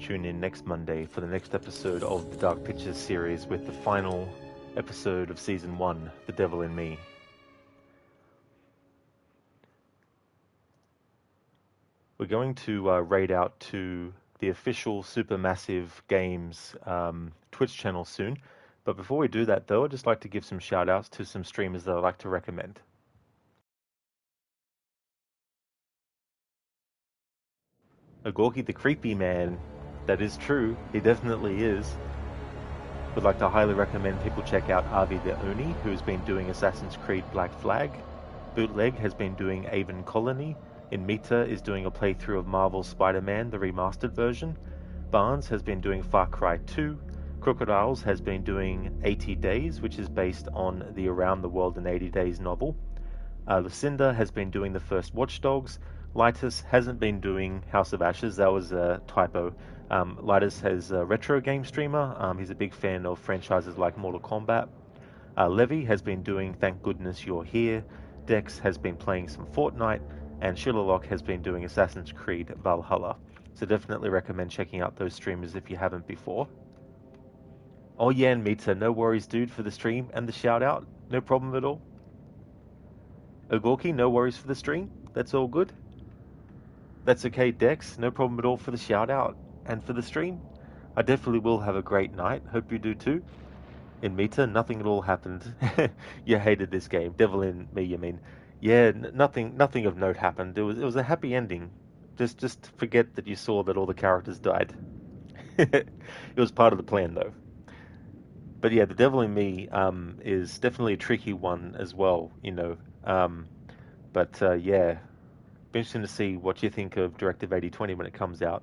Tune in next Monday for the next episode of the Dark Pictures series with the final episode of Season 1, The Devil in Me. We're going to raid out to the official Supermassive Games Twitch channel soon. But before we do that, though, I'd just like to give some shout-outs to some streamers that I'd like to recommend. Agorki the Creepy Man. That is true. He definitely is. Would like to highly recommend people check out Avi the Oni, who's been doing Assassin's Creed Black Flag. Bootleg has been doing Avon Colony. Inmita is doing a playthrough of Marvel's Spider-Man, the remastered version. Barnes has been doing Far Cry 2. Crocodiles has been doing 80 Days, which is based on the Around the World in 80 Days novel. Lucinda has been doing the first Watch Dogs. Lightus hasn't been doing House of Ashes. That was a typo. Lightus is a retro game streamer. He's a big fan of franchises like Mortal Kombat. Levy has been doing Thank Goodness You're Here. Dex has been playing some Fortnite. And Shillerlock has been doing Assassin's Creed Valhalla. So definitely recommend checking out those streamers if you haven't before. Oh yeah, and Mita, no worries dude for the stream and the shout out. No problem at all. Ogorki, no worries for the stream. That's all good. That's okay, Dex. No problem at all for the shout out and for the stream. I definitely will have a great night. Hope you do too. In Mita, nothing at all happened. You hated this game. Devil in me, you mean. Yeah, nothing of note happened. It was a happy ending. Just forget that you saw that all the characters died. It was part of the plan, though. But yeah, the Devil in Me is definitely a tricky one as well, you know. Yeah, be interesting to see what you think of Directive 8020 when it comes out.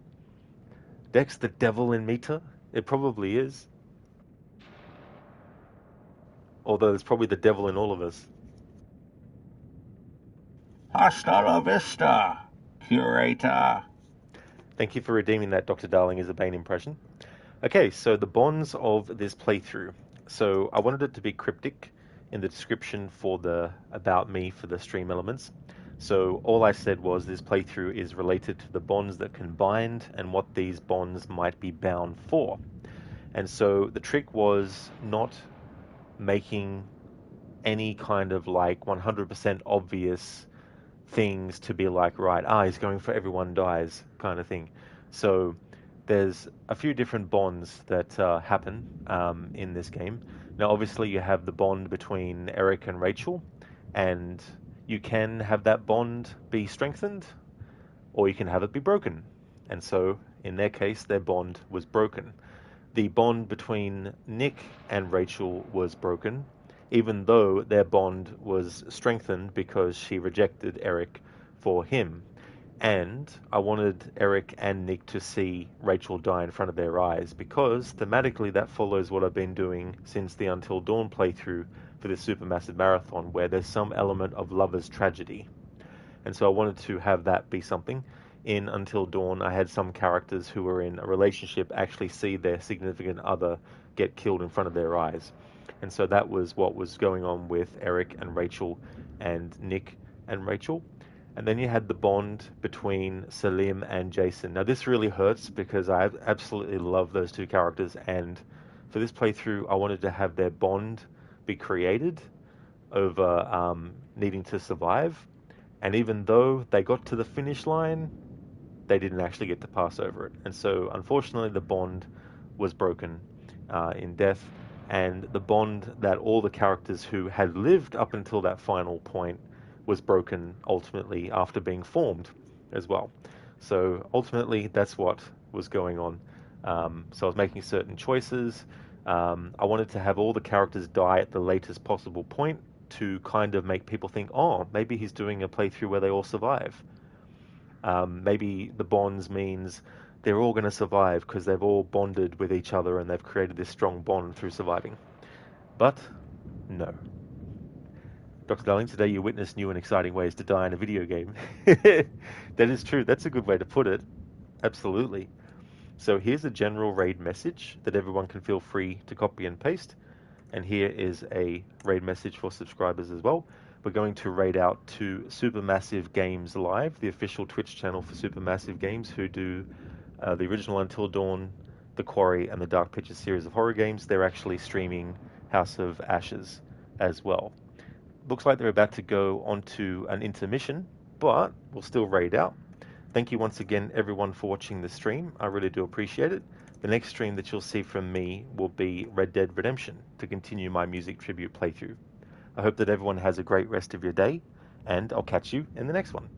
Dex, the Devil in Mita? It probably is. Although there's probably the devil in all of us. Hasta la vista, curator. Thank you for redeeming that Dr. Darling as a Bane impression. Okay, so the bonds of this playthrough. So I wanted it to be cryptic in the description for the about me for the stream elements. So all I said was this playthrough is related to the bonds that can bind and what these bonds might be bound for. And so the trick was not making any kind of like 100% obvious things to be like, right, he's going for everyone dies kind of thing. So there's a few different bonds that happen in this game. Now, obviously, you have the bond between Eric and Rachel, and you can have that bond be strengthened, or you can have it be broken. And so, in their case, their bond was broken. The bond between Nick and Rachel was broken, even though their bond was strengthened because she rejected Eric for him. And I wanted Eric and Nick to see Rachel die in front of their eyes, because thematically that follows what I've been doing since the Until Dawn playthrough for this Supermassive Marathon, where there's some element of lover's tragedy. And so I wanted to have that be something. In Until Dawn, I had some characters who were in a relationship actually see their significant other get killed in front of their eyes. And so that was what was going on with Eric and Rachel and Nick and Rachel. And then you had the bond between Salim and Jason. Now this really hurts because I absolutely love those two characters, and for this playthrough I wanted to have their bond be created over needing to survive. And even though they got to the finish line, they didn't actually get to pass over it. And so unfortunately the bond was broken in death, and the bond that all the characters who had lived up until that final point was broken ultimately after being formed as well. So ultimately that's what was going on. So I was making certain choices. I wanted to have all the characters die at the latest possible point to kind of make people think, oh, maybe he's doing a playthrough where they all survive. Maybe the bonds means they're all going to survive because they've all bonded with each other and they've created this strong bond through surviving. But no. Dr. Darling, today you witnessed new and exciting ways to die in a video game. That is true. That's a good way to put it. Absolutely. So here's a general raid message that everyone can feel free to copy and paste. And here is a raid message for subscribers as well. We're going to raid out to Supermassive Games Live, the official Twitch channel for Supermassive Games, who do the original Until Dawn, The Quarry, and the Dark Pictures series of horror games. They're actually streaming House of Ashes as well. Looks like they're about to go onto an intermission, but we'll still raid out. Thank you once again, everyone, for watching the stream. I really do appreciate it. The next stream that you'll see from me will be Red Dead Redemption, to continue my music tribute playthrough. I hope that everyone has a great rest of your day, and I'll catch you in the next one.